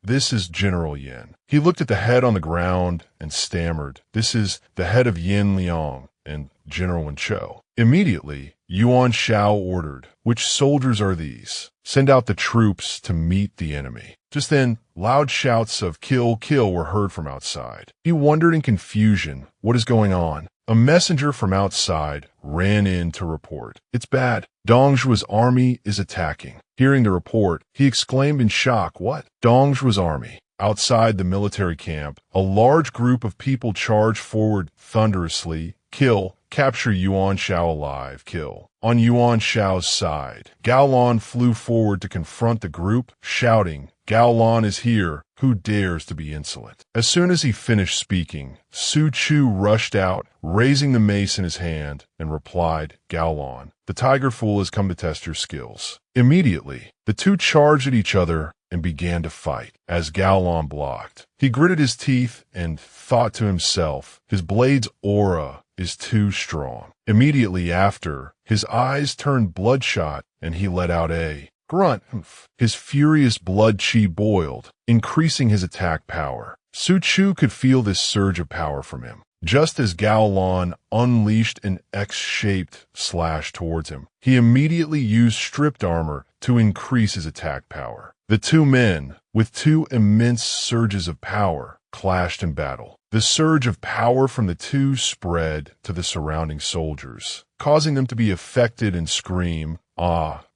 This is General Yin. He looked at the head on the ground and stammered, This is the head of Yin Liang and General Wenchou. Immediately, Yuan Shao ordered, Which soldiers are these? Send out the troops to meet the enemy. Just then, loud shouts of kill were heard from outside. He wondered in confusion, What is going on? A messenger from outside ran in to report. It's bad. Dongjua's army is attacking. Hearing the report, he exclaimed in shock, What? Dongjua's army. Outside the military camp, a large group of people charged forward thunderously. Kill. Capture Yuan Shao alive. Kill. On Yuan Shao's side, Gao Lan flew forward to confront the group, shouting, Gao Lan is here. Who dares to be insolent? As soon as he finished speaking, Su Chu rushed out, raising the mace in his hand, and replied, Gao Lan, the tiger fool has come to test your skills. Immediately, the two charged at each other and began to fight. As Gao Lan blocked, he gritted his teeth and thought to himself, His blade's aura is too strong. Immediately after, his eyes turned bloodshot and he let out a grunt. His furious blood chi boiled, increasing his attack power. Su Chu could feel this surge of power from him. Just as Gao Lan unleashed an X-shaped slash towards him, he immediately used stripped armor to increase his attack power. The two men, with two immense surges of power, clashed in battle. The surge of power from the two spread to the surrounding soldiers, causing them to be affected and scream,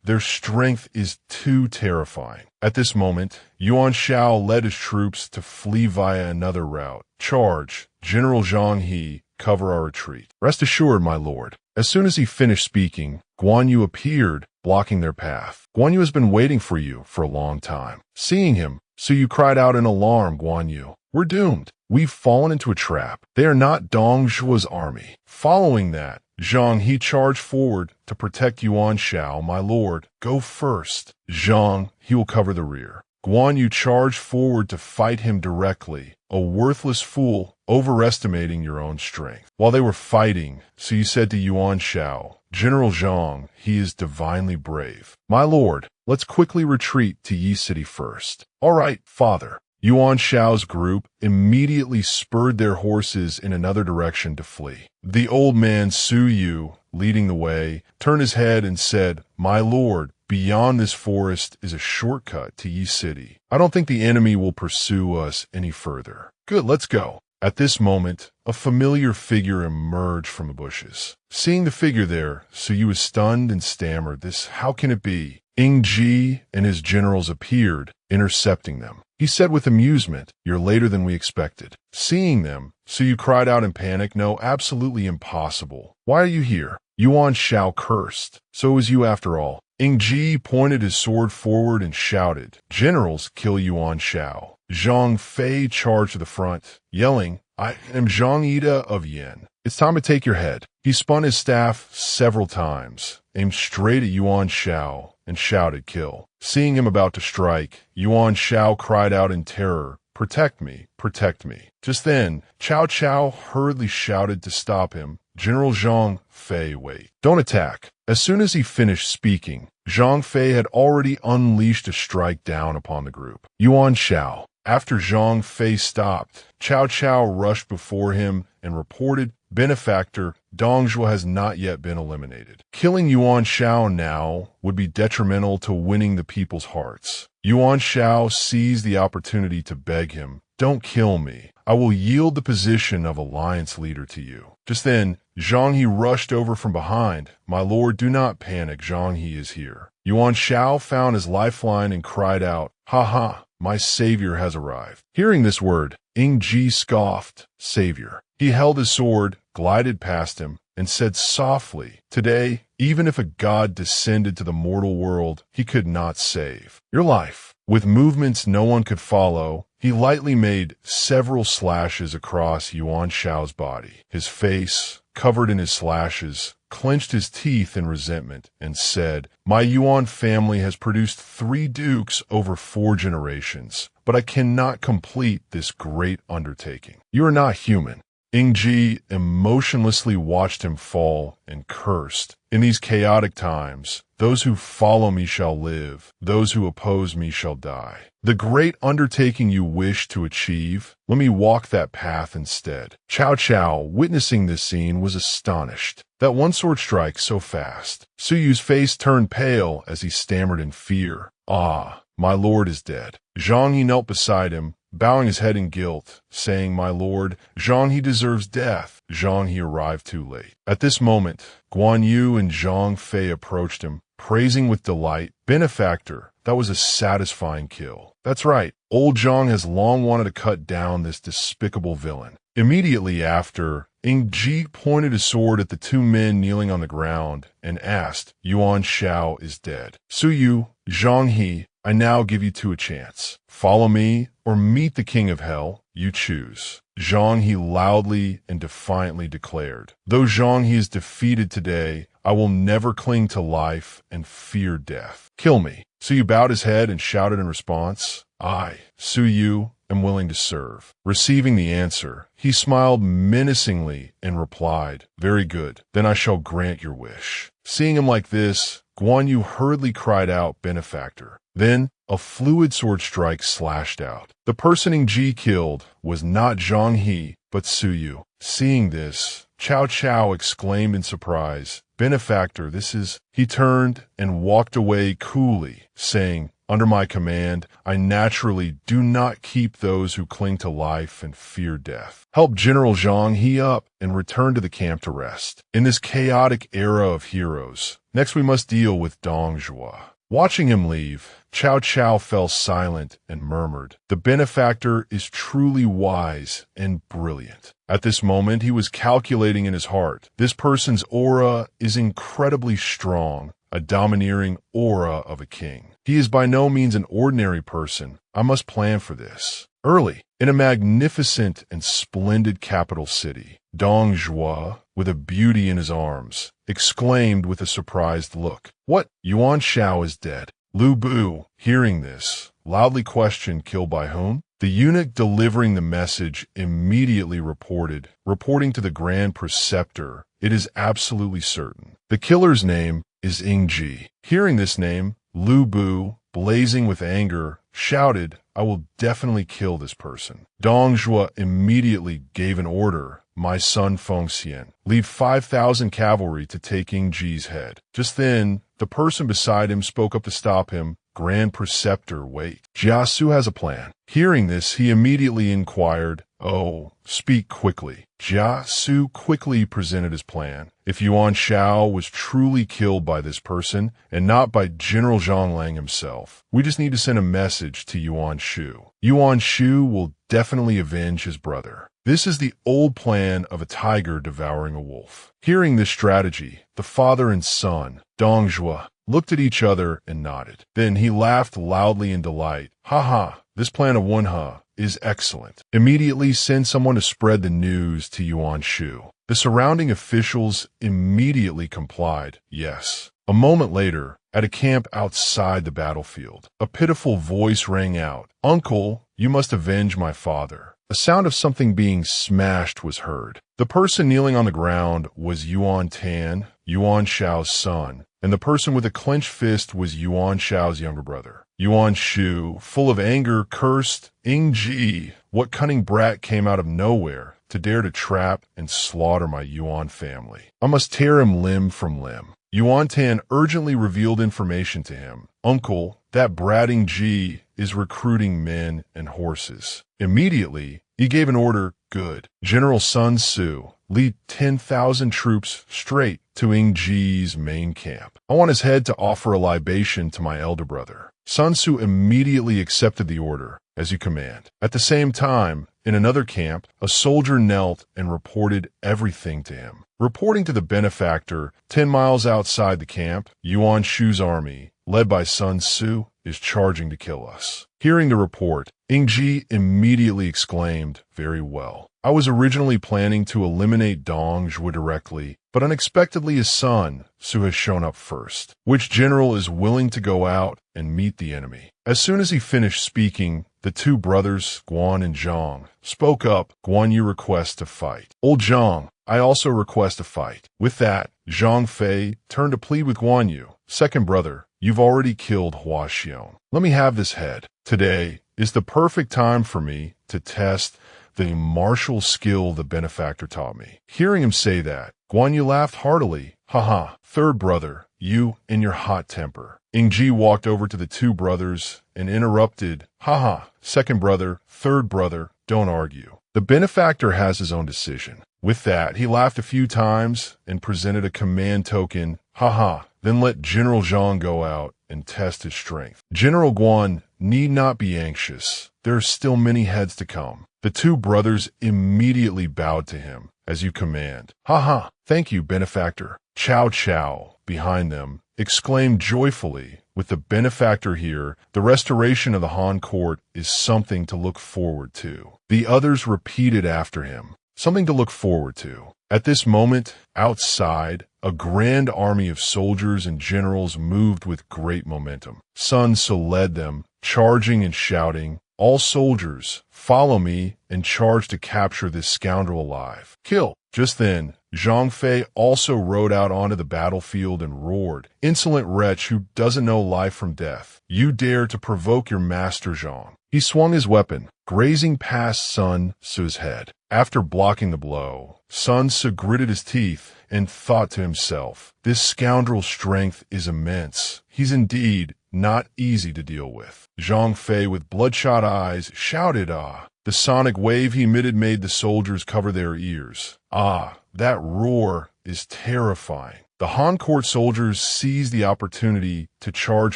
their strength is too terrifying. At this moment, Yuan Shao led his troops to flee via another route. Charge, General Zhang He, cover our retreat. Rest assured, my lord. As soon as he finished speaking, Guan Yu appeared, blocking their path. Guan Yu has been waiting for you for a long time. Seeing him, Su Yu cried out in alarm, Guan Yu, we're doomed. We've fallen into a trap. They are not Dongjua's army. Following that, Zhang He charged forward to protect Yuan Shao, my lord. Go first. Zhang, he will cover the rear. Guan Yu charged forward to fight him directly, a worthless fool, overestimating your own strength. While they were fighting, Su Yu said to Yuan Shao, General Zhang, he is divinely brave. My lord, let's quickly retreat to Yi City first. All right, father. Yuan Shao's group immediately spurred their horses in another direction to flee. The old man Su Yu, leading the way, turned his head and said, My lord, beyond this forest is a shortcut to Yi City. I don't think the enemy will pursue us any further. Good, let's go. At this moment, a familiar figure emerged from the bushes. Seeing the figure there, Su Yu was stunned and stammered, How can it be? Ying Ji and his generals appeared, intercepting them. He said with amusement, You're later than we expected. Seeing them, Su Yu cried out in panic, No, absolutely impossible. Why are you here? Yuan Shao cursed. So it was you after all. Ying Ji pointed his sword forward and shouted, Generals kill Yuan Shao. Zhang Fei charged to the front, yelling, I am Zhang Ida of Yin. It's time to take your head. He spun his staff several times, aimed straight at Yuan Shao, and shouted, Kill. Seeing him about to strike, Yuan Shao cried out in terror, Protect me, protect me. Just then, Cao Cao hurriedly shouted to stop him, General Zhang Fei, wait. Don't attack. As soon as he finished speaking, Zhang Fei had already unleashed a strike down upon the group. Yuan Shao. After Zhang Fei stopped, Cao Cao rushed before him and reported, Benefactor, Dongjua has not yet been eliminated. Killing Yuan Shao now would be detrimental to winning the people's hearts. Yuan Shao seized the opportunity to beg him, don't kill me. I will yield the position of alliance leader to you. Just then, Zhang He rushed over from behind. My lord, do not panic, Zhang He is here. Yuan Shao found his lifeline and cried out, ha ha, my savior has arrived. Hearing this word, Ying Zheng scoffed, savior. He held his sword, glided past him, and said softly, today, even if a god descended to the mortal world, he could not save your life. With movements no one could follow, he lightly made several slashes across Yuan Shao's body. His face, covered in his slashes, clenched his teeth in resentment and said, my Yuan family has produced 3 dukes over 4 generations, but I cannot complete this great undertaking. You are not human. Ying Zheng emotionlessly watched him fall and cursed. In these chaotic times, those who follow me shall live, those who oppose me shall die. The great undertaking you wish to achieve, let me walk that path instead. Cao Cao, witnessing this scene, was astonished. That one sword strike so fast. Su Yu's face turned pale as he stammered in fear. Ah, my lord is dead. Zhang He knelt beside him, bowing his head in guilt, saying, my lord, Zhang He deserves death. Zhang He arrived too late. At this moment, Guan Yu and Zhang Fei approached him, praising with delight, benefactor, that was a satisfying kill. That's right, old Zhang has long wanted to cut down this despicable villain. Immediately after, Ying Zheng pointed his sword at the 2 men kneeling on the ground and asked, Yuan Shao is dead. Su Yu, Zhang He, I now give you 2 a chance. Follow me or meet the king of hell, you choose. Zhang He loudly and defiantly declared, though Zhang He is defeated today, I will never cling to life and fear death. Kill me. Su Yu bowed his head and shouted in response, I, Su Yu, am willing to serve. Receiving the answer, he smiled menacingly and replied, very good, then I shall grant your wish. Seeing him like this, Guan Yu hurriedly cried out, benefactor. Then, a fluid sword strike slashed out. The person Ying Zheng killed was not Zhang He, but Su Yu. Seeing this, Cao Cao exclaimed in surprise, benefactor, this is... He turned and walked away coolly, saying, under my command, I naturally do not keep those who cling to life and fear death. Help General Zhang He up and return to the camp to rest. In this chaotic era of heroes, next we must deal with Dongjua. Watching him leave, Cao Cao fell silent and murmured, the benefactor is truly wise and brilliant. At this moment, he was calculating in his heart, this person's aura is incredibly strong, a domineering aura of a king. He is by no means an ordinary person. I must plan for this. Early, in a magnificent and splendid capital city, Dongjua, with a beauty in his arms, exclaimed with a surprised look, what? Yuan Shao is dead. Lu Bu, hearing this, loudly questioned, killed by whom? The eunuch delivering the message immediately reporting to the Grand Preceptor, it is absolutely certain. The killer's name is Ying Zheng. Hearing this name, Lu Bu, blazing with anger, shouted, I will definitely kill this person. Dongjua immediately gave an order, my son Fengxian, lead 5,000 cavalry to take Ying Zheng's head. Just then, the person beside him spoke up to stop him. Grand Preceptor, wait. Jiasu has a plan. Hearing this, he immediately inquired, oh, speak quickly. Jiasu quickly presented his plan. If Yuan Shao was truly killed by this person, and not by General Zhonglang himself, we just need to send a message to Yuan Shu. Yuan Shu will definitely avenge his brother. This is the old plan of a tiger devouring a wolf. Hearing this strategy, the father and son, Dongjua, looked at each other and nodded. Then he laughed loudly in delight. Ha ha, this plan of Wenhe is excellent. Immediately send someone to spread the news to Yuan Shu. The surrounding officials immediately complied. Yes. A moment later, at a camp outside the battlefield, a pitiful voice rang out. Uncle, you must avenge my father. a sound of something being smashed was heard. The person kneeling on the ground was Yuan Tan, Yuan Shao's son, and the person with a clenched fist was Yuan Shao's younger brother. Yuan Shu, full of anger, cursed, "Ying Ji, what cunning brat came out of nowhere to dare to trap and slaughter my Yuan family? I must tear him limb from limb." Yuan Tan urgently revealed information to him. "Uncle, that bratting Ji is recruiting men and horses." Immediately, he gave an order. "Good. General Sun Tzu, lead 10,000 troops straight to Ying Ji's main camp. I want his head to offer a libation to my elder brother." Sun Tzu immediately accepted the order, "As you command." At the same time, in another camp, a soldier knelt and reported everything to him. Reporting to the benefactor, 10 miles outside the camp, Yuan Shu's army, led by Sun Tzu, is charging to kill us. Hearing the report, Ying Ji immediately exclaimed, "Very well. I was originally planning to eliminate Dong Zhuo directly, but unexpectedly his son, Su, has shown up first. Which general is willing to go out and meet the enemy?" As soon as he finished speaking, the two brothers, Guan and Zhang, spoke up. "Guan Yu requests to fight." "Old Zhang, I also request a fight." With that, Zhang Fei turned to plead with Guan Yu. "Second brother, you've already killed Hua Xiong. Let me have this head. Today is the perfect time for me to test the martial skill the benefactor taught me." Hearing him say that, Guan Yu laughed heartily. "Haha, third brother, you and your hot temper." Ying Ji walked over to the two brothers and interrupted. "Haha, second brother, third brother, don't argue. The benefactor has his own decision." With that, he laughed a few times and presented a command token. "Haha, then let General Zhang go out and test his strength. General Guan need not be anxious. There are still many heads to come." The two brothers immediately bowed to him. "As you command." "Haha, thank you, benefactor." Chow Chow, behind them, exclaimed joyfully, "With the benefactor here, the restoration of the Han court is something to look forward to." The others repeated after him, "Something to look forward to." At this moment, outside, a grand army of soldiers and generals moved with great momentum. Sun Tzu led them, charging and shouting, "All soldiers, follow me and charge to capture this scoundrel alive. Kill!" Just then, Zhang Fei also rode out onto the battlefield and roared, "Insolent wretch who doesn't know life from death. You dare to provoke your master Zhang." He swung his weapon, grazing past Sun Tzu's head. After blocking the blow, Sun Tzu gritted his teeth and thought to himself, "This scoundrel's strength is immense. He's indeed not easy to deal with." Zhang Fei, with bloodshot eyes, shouted, "Ah!" The sonic wave he emitted made the soldiers cover their ears. "Ah, that roar is terrifying." The Han court soldiers seized the opportunity to charge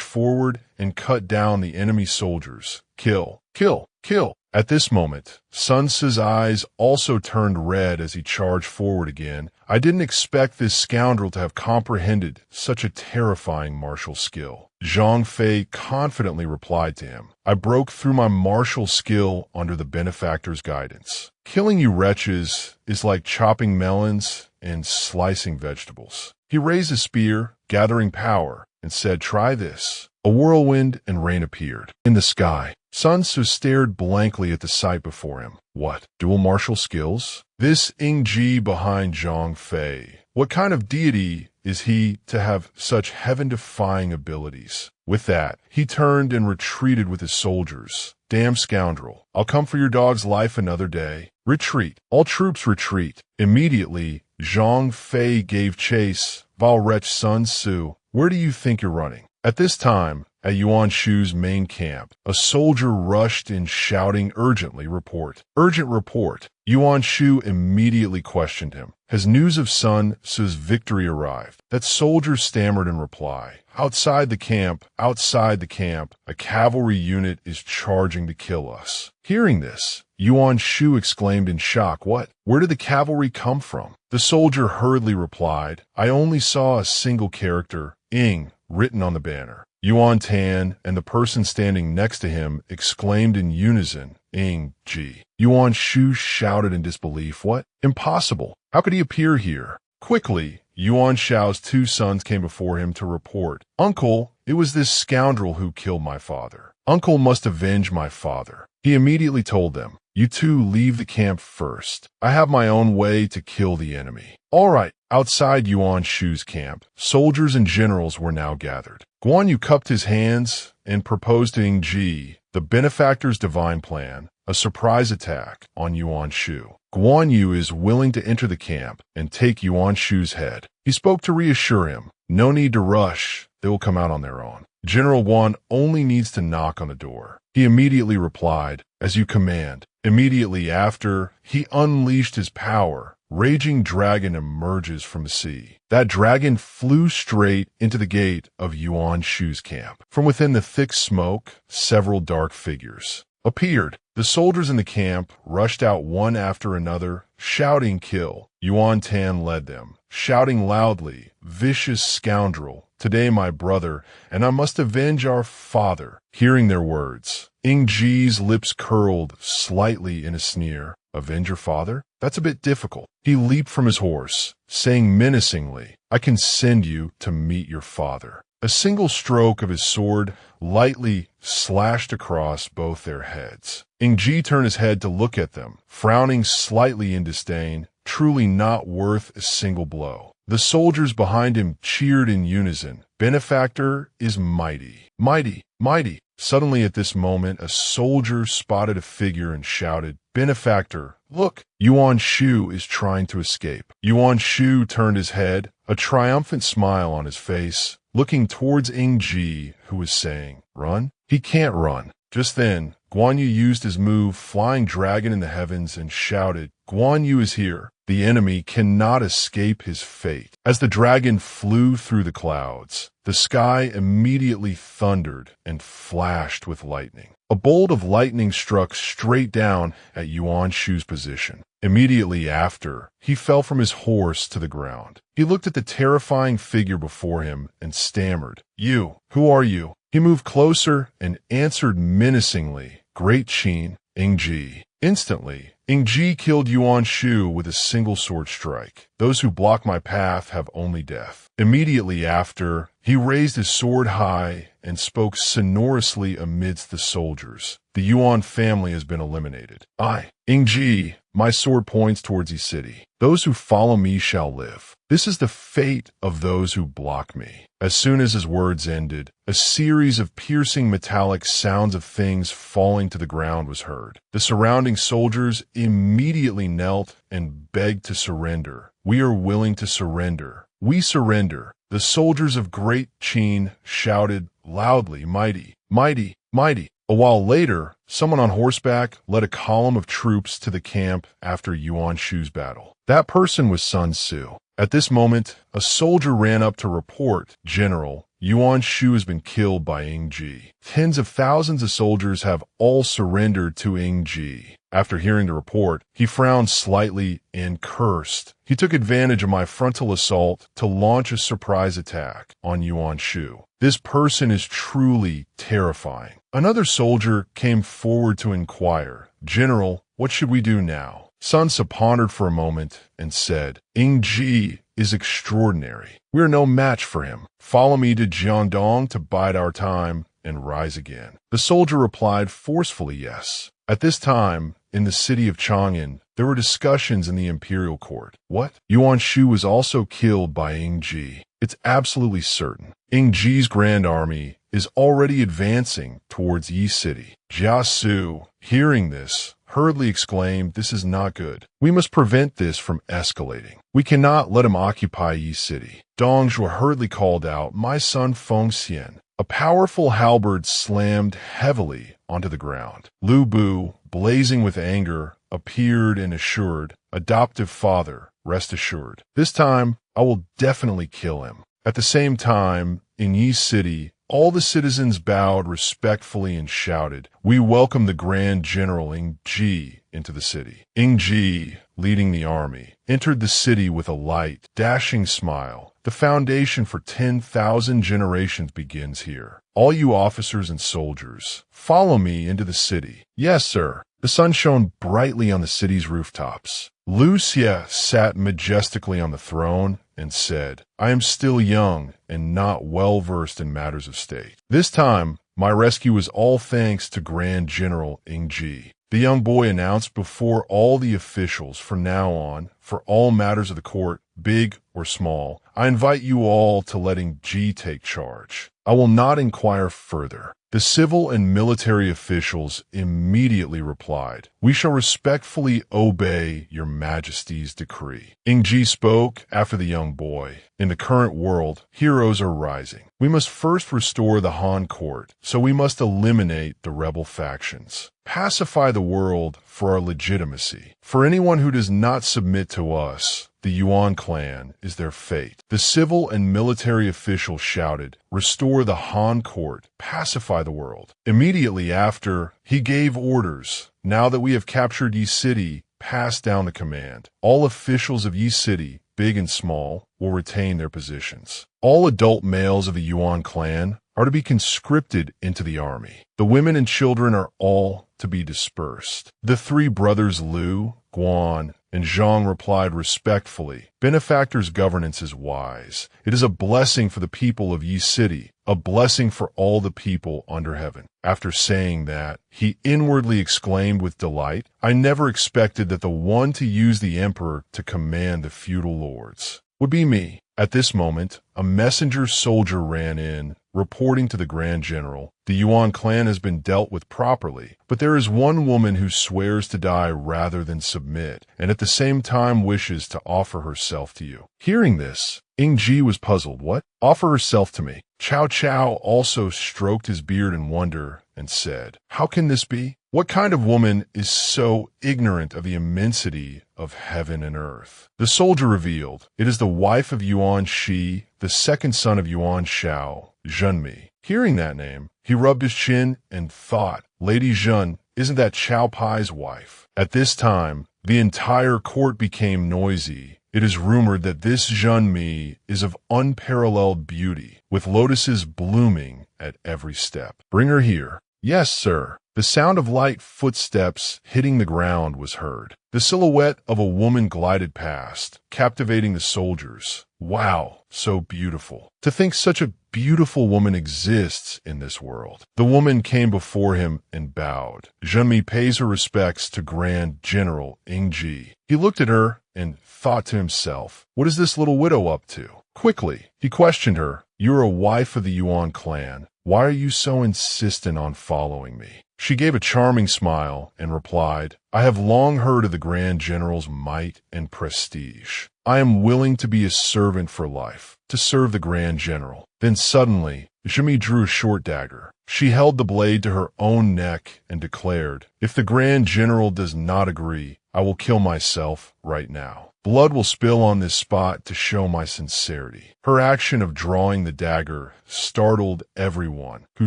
forward and cut down the enemy soldiers. "Kill! Kill! Kill!" At this moment, Sun Tzu's eyes also turned red as he charged forward again. "I didn't expect this scoundrel to have comprehended such a terrifying martial skill." Zhang Fei confidently replied to him, "I broke through my martial skill under the benefactor's guidance. Killing you wretches is like chopping melons and slicing vegetables." He raised his spear, gathering power, and said, "Try this." A whirlwind and rain appeared in the sky. Sun Tzu stared blankly at the sight before him. What, dual martial skills? This Ying Ji behind Zhang Fei. What kind of deity is he to have such heaven-defying abilities? With that, he turned and retreated with his soldiers. "Damn scoundrel, I'll come for your dog's life another day. Retreat, all troops retreat." Immediately, Zhang Fei gave chase. "Vile wretch Sun Tzu, where do you think you're running?" At this time, at Yuan Shu's main camp, a soldier rushed in shouting urgently, "Report! Urgent report!" Yuan Shu immediately questioned him. "Has news of Sun Tzu's victory arrived?" That soldier stammered in reply, outside the camp, a cavalry unit is charging to kill us." Hearing this, Yuan Shu exclaimed in shock, "What? Where did the cavalry come from?" The soldier hurriedly replied, "I only saw a single character, Ying, written on the banner." Yuan Tan and the person standing next to him exclaimed in unison, "Ying Ji." Yuan Shu shouted in disbelief, "What? Impossible! How could he appear here?" Quickly, Yuan Shao's two sons came before him to report, "Uncle, it was this scoundrel who killed my father." Uncle must avenge my father. He immediately told them, "You two leave the camp first. I have my own way to kill the enemy." All right, outside Yuan Shu's camp, soldiers and generals were now gathered. Guan Yu cupped his hands and proposed to Ying Ji, the benefactor's divine plan, a surprise attack on Yuan Shu. Guan Yu is willing to enter the camp and take Yuan Shu's head. He spoke to reassure him, "No need to rush, they will come out on their own. General Guan only needs to knock on the door." He immediately replied, "As you command." Immediately after, he unleashed his power. Raging dragon emerges from the sea. That dragon flew straight into the gate of Yuan Shu's camp. From within the thick smoke, several dark figures appeared. The soldiers in the camp rushed out one after another, shouting kill. Yuan Tan led them, shouting loudly, "Vicious scoundrel, today my brother, and I must avenge our father." Hearing their words, Ying Ji's lips curled slightly in a sneer. "Avenge your father? That's a bit difficult." He leaped from his horse, saying menacingly, "I can send you to meet your father." A single stroke of his sword lightly slashed across both their heads. Ying Ji turned his head to look at them, frowning slightly in disdain, truly not worth a single blow. The soldiers behind him cheered in unison. "Benefactor is mighty, mighty, mighty." Suddenly at this moment, a soldier spotted a figure and shouted, "Benefactor, look! Yuan Shu is trying to escape." Yuan Shu turned his head, a triumphant smile on his face, looking towards Ying Ji, who was saying, "Run?" He can't run. Just then, Guan Yu used his move, Flying Dragon in the heavens, and shouted, "Guan Yu is here. The enemy cannot escape his fate." As the dragon flew through the clouds, the sky immediately thundered and flashed with lightning. A bolt of lightning struck straight down at Yuan Shu's position. Immediately after, he fell from his horse to the ground. He looked at the terrifying figure before him and stammered, "You, who are you?" He moved closer and answered menacingly, "Great Qin, Ying Ji." Instantly, Ying Ji killed Yuan Shu with a single sword strike. "Those who block my path have only death." Immediately after, he raised his sword high and spoke sonorously amidst the soldiers. "The Yuan family has been eliminated. I, Ying Ji, my sword points towards the city. Those who follow me shall live. This is the fate of those who block me." As soon as his words ended, a series of piercing metallic sounds of things falling to the ground was heard. The surrounding soldiers immediately knelt and begged to surrender. "We are willing to surrender. We surrender." The soldiers of Great Qin shouted loudly, "Mighty, mighty, mighty." A while later, someone on horseback led a column of troops to the camp after Yuan Shu's battle. That person was Sun Tzu. At this moment, a soldier ran up to report, "General, Yuan Shu has been killed by Ying Ji." Tens of thousands of soldiers have all surrendered to Ying Ji. After hearing the report, he frowned slightly and cursed. "He took advantage of my frontal assault to launch a surprise attack on Yuan Shu. This person is truly terrifying." Another soldier came forward to inquire, "General, what should we do now?" Sun Tzu pondered for a moment and said, "Ying Ji is extraordinary. We are no match for him. Follow me to Jiangdong to bide our time and rise again." The soldier replied forcefully yes. At this time, in the city of Chang'an, there were discussions in the imperial court. What? Yuan Shu was also killed by Ying Ji. It's absolutely certain. Ying Ji's grand army is already advancing towards Yi City. Jia Su, hearing this, hurriedly exclaimed, "This is not good. We must prevent this from escalating. We cannot let him occupy Yi City." Dong Zhuo hurriedly called out, "My son Feng Xian." A powerful halberd slammed heavily onto the ground. Lu Bu, blazing with anger, appeared and assured, "Adoptive father, rest assured. This time, I will definitely kill him." At the same time, in Yi City, all the citizens bowed respectfully and shouted, "We welcome the Grand General Ying Ji into the city." Ying Ji, leading the army, entered the city with a light, dashing smile. "The foundation for 10,000 generations begins here. All you officers and soldiers, follow me into the city." "Yes, sir." The sun shone brightly on the city's rooftops. Lu Xie sat majestically on the throne and said, "I am still young and not well versed in matters of state. This time, My rescue is all thanks to Grand General Ying Zheng. The young boy announced before all the officials from now on, for all matters of the court, big or small, I invite you all to letting G take charge. I will not inquire further. The civil and military officials immediately replied, "We shall respectfully obey your majesty's decree." Ying Zheng spoke after the young boy. In the current world, heroes are rising. We must first restore the Han court, so we must eliminate the rebel factions. Pacify the world for our legitimacy. For anyone who does not submit to us, the Yuan clan is their fate. The civil and military officials shouted, "Restore the Han court, pacify the world." Immediately after, he gave orders, "Now that we have captured Yi City, pass down the command. All officials of Yi City, big and small, will retain their positions. All adult males of the Yuan clan are to be conscripted into the army. The women and children are all to be dispersed." The three brothers Liu, Guan, and Zhang replied respectfully, "Benefactor's governance is wise. It is a blessing for the people of Yi City, a blessing for all the people under heaven." After saying that, he inwardly exclaimed with delight, "I never expected that the one to use the emperor to command the feudal lords would be me." At this moment, a messenger soldier ran in, reporting to the Grand General, "The Yuan clan has been dealt with properly, but there is one woman who swears to die rather than submit, and at the same time wishes to offer herself to you." Hearing this, Ying Zheng was puzzled. "What? Offer herself to me?" Cao Cao also stroked his beard in wonder and said, "How can this be? What kind of woman is so ignorant of the immensity of heaven and earth?" The soldier revealed, "It is the wife of Yuan Shi, the second son of Yuan Shao, Zhenmi." Hearing that name, he rubbed his chin and thought, "Lady Zhen, isn't that Chao Pai's wife?" At this time, the entire court became noisy. It is rumored that this Zhenmi is of unparalleled beauty, with lotuses blooming at every step. "Bring her here." "Yes, sir." The sound of light footsteps hitting the ground was heard. The silhouette of a woman glided past, captivating the soldiers. "Wow, so beautiful. To think such a beautiful woman exists in this world." The woman came before him and bowed. Zhenmi pays her respects to Grand General Ying Zheng. He looked at her and thought to himself, "What is this little widow up to?" Quickly, he questioned her, "You are a wife of the Yuan clan. Why are you so insistent on following me?" She gave a charming smile and replied, "I have long heard of the Grand General's might and prestige. I am willing to be a servant for life, to serve the Grand General." Then suddenly, Zhenmi drew a short dagger. She held the blade to her own neck and declared, "If the Grand General does not agree, I will kill myself right now. Blood will spill on this spot to show my sincerity." Her action of drawing the dagger startled everyone, who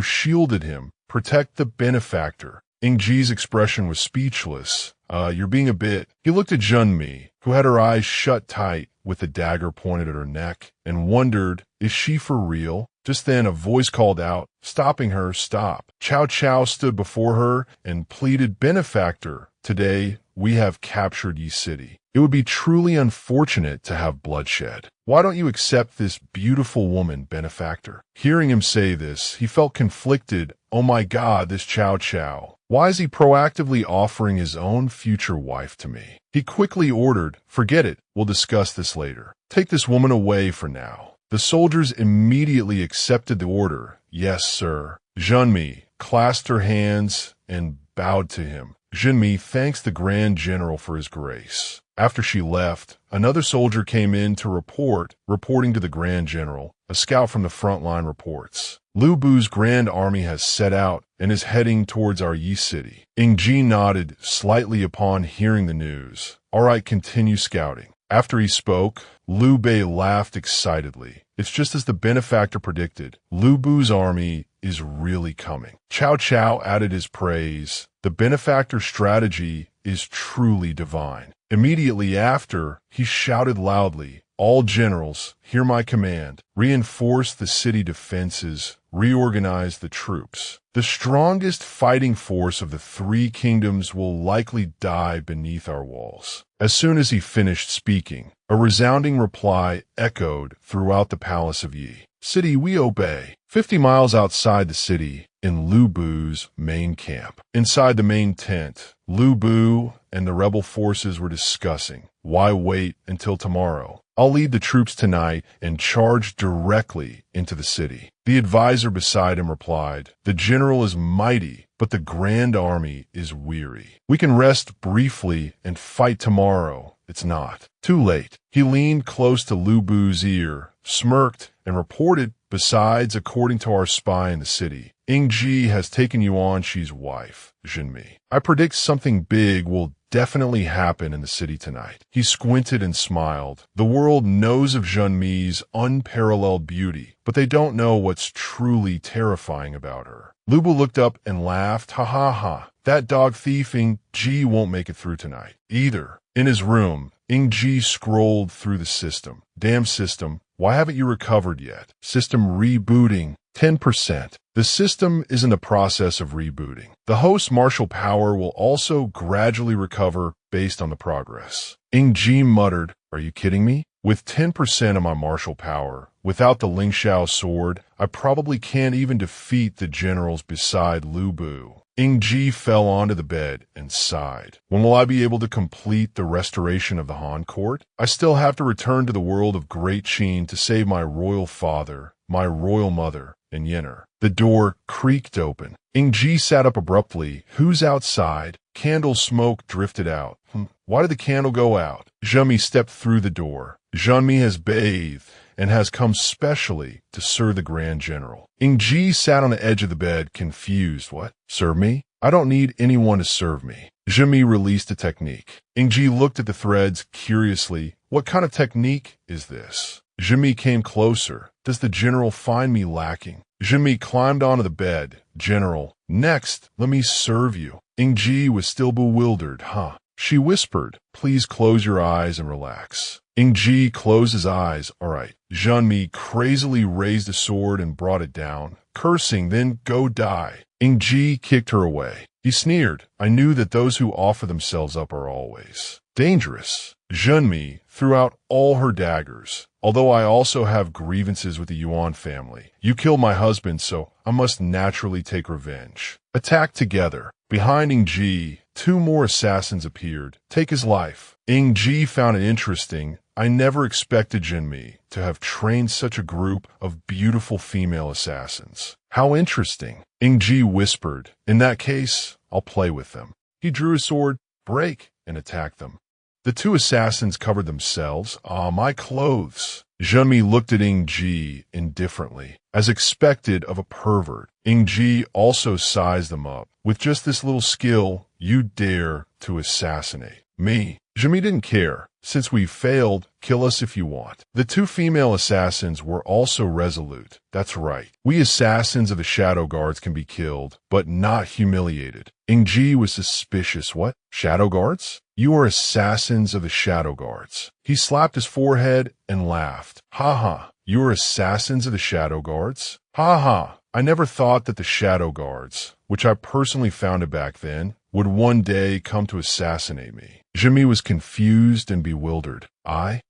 shielded him. "Protect the benefactor." Ying Zheng's expression was speechless. You're being a bit." He looked at Zhenmi, who had her eyes shut tight with the dagger pointed at her neck, and wondered, is she for real? Just then a voice called out, stopping her, "Stop." Cao Cao stood before her and pleaded, "Benefactor, today we have captured Yi City. It would be truly unfortunate to have bloodshed. Why don't you accept this beautiful woman, benefactor?" Hearing him say this, he felt conflicted. Oh my God, this Cao Cao. Why is he proactively offering his own future wife to me? He quickly ordered, "Forget it, we'll discuss this later. Take this woman away for now." The soldiers immediately accepted the order. "Yes, sir." Zhenmi clasped her hands and bowed to him. Zhenmi thanks the Grand General for his grace. After she left, another soldier came in to reporting to the Grand General. A scout from the front line reports, "Lu Bu's grand army has set out and is heading towards our Yi City." Ying Zheng nodded slightly upon hearing the news. "All right, continue scouting." After he spoke, Liu Bei laughed excitedly. "It's just as the benefactor predicted. Lu Bu's army is really coming." Cao Cao added his praise. "The benefactor's strategy is truly divine." Immediately after, he shouted loudly, "All generals, hear my command. Reinforce the city defenses, reorganize the troops. The strongest fighting force of the three kingdoms will likely die beneath our walls." As soon as he finished speaking, a resounding reply echoed throughout the palace of Yi City. "We obey." 50 miles outside the city, in Lu Bu's main camp. Inside the main tent, Lu Bu and the rebel forces were discussing. Why wait until tomorrow? I'll lead the troops tonight and charge directly into the city. The advisor beside him replied, the general is mighty, but the grand army is weary. We can rest briefly and fight tomorrow. It's not too late. He leaned close to Lu Bu's ear, smirked, and reported, besides, according to our spy in the city, Ying Zheng has taken Yuan Shi's wife, Zhenmi. I predict something big will definitely happen in the city tonight. He squinted and smiled. The world knows of Zhenmi's unparalleled beauty, but they don't know what's truly terrifying about her. Lu Bu looked up and laughed. Ha ha ha. That dog thieving Ji won't make it through tonight either. In his room, Ying Zheng scrolled through the system. Damn system, why haven't you recovered yet? System rebooting. 10%. The system is in the process of rebooting. The host's martial power will also gradually recover based on the progress. Ying Zheng muttered, are you kidding me? With 10% of my martial power, without the Ling Xiao sword, I probably can't even defeat the generals beside Lu Bu. Ying Zheng fell onto the bed and sighed. When will I be able to complete the restoration of the Han court? I still have to return to the world of Great Qin to save my royal father, my royal mother, and Yenner. The door creaked open. Ying Zheng sat up abruptly. Who's outside? Candle smoke drifted out. Why did the candle go out? Zhenmi stepped through the door. Zhenmi has bathed and has come specially to serve the Grand General. Ying Zheng sat on the edge of the bed, confused. What? Serve me? I don't need anyone to serve me. Zhenmi released a technique. Ying Zheng looked at the threads curiously. What kind of technique is this? Zhenmi came closer. Does the general find me lacking? Zhenmi climbed onto the bed. General, next, let me serve you. Ying Zheng was still bewildered. Huh? She whispered, please close your eyes and relax. Ying Zheng closed his eyes. All right. Zhenmi crazily raised a sword and brought it down, cursing, then go die. Ying Zheng kicked her away. He sneered. I knew that those who offer themselves up are always dangerous. Zhenmi threw out all her daggers. Although I also have grievances with the Yuan family. You killed my husband, so I must naturally take revenge. Attack together. Behind Ying Zheng, 2 more assassins appeared. Take his life. Ying Zheng found it interesting. I never expected Zhenmi to have trained such a group of beautiful female assassins. How interesting. Ying Zheng whispered. In that case, I'll play with them. He drew his sword, break, and attacked them. The 2 assassins covered themselves. Ah, my clothes. Zhenmi looked at Ying Zheng indifferently, as expected of a pervert. Ying Zheng also sized them up. With just this little skill, you dare to assassinate me. Zhenmi didn't care. Since we failed, kill us if you want. The 2 female assassins were also resolute. That's right. We assassins of the Shadow Guards can be killed, but not humiliated. Ying Zheng was suspicious. What? Shadow Guards? You are assassins of the Shadow Guards. He slapped his forehead and laughed. Ha ha. You are assassins of the Shadow Guards? Ha ha. I never thought that the Shadow Guards, which I personally founded back then, would one day come to assassinate me. Zhenmi was confused and bewildered. I,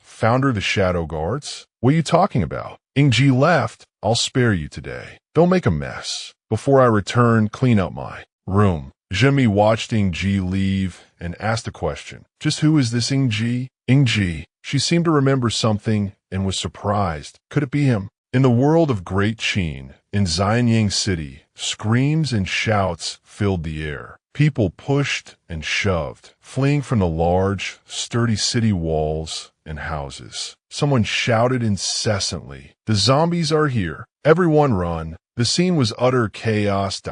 founder of the Shadow Guards? What are you talking about? Ying Zheng laughed. I'll spare you today. Don't make a mess. Before I return, clean up my room. Zhenmi watched Ying Zheng leave and asked a question. Just who is this Ying Zheng? Ying Zheng. She seemed to remember something and was surprised. Could it be him? In the world of Great Qin, in Xianyang City, screams and shouts filled the air. People pushed and shoved, fleeing from the large, sturdy city walls and houses. Someone shouted incessantly, the zombies are here. Everyone run. The scene was utter chaos.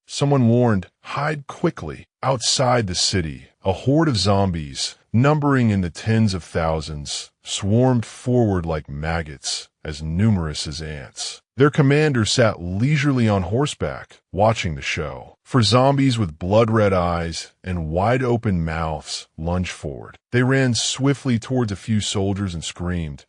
Someone warned, hide quickly. Outside the city, a horde of zombies, numbering in the tens of thousands, swarmed forward like maggots, as numerous as ants. Their commander sat leisurely on horseback, watching the show. For zombies with blood-red eyes and wide-open mouths lunged forward. They ran swiftly towards a few soldiers and screamed,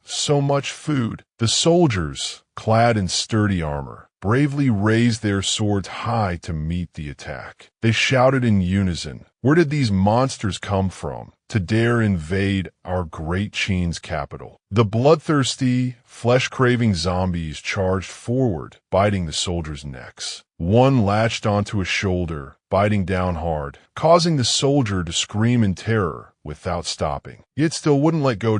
so much food. The soldiers, clad in sturdy armor, bravely raised their swords high to meet the attack. They shouted in unison, "Where did these monsters come from to dare invade our great Qin's capital?" The bloodthirsty, flesh-craving zombies charged forward, biting the soldiers' necks. One latched onto a shoulder, biting down hard, causing the soldier to scream in terror without stopping. It still wouldn't let go.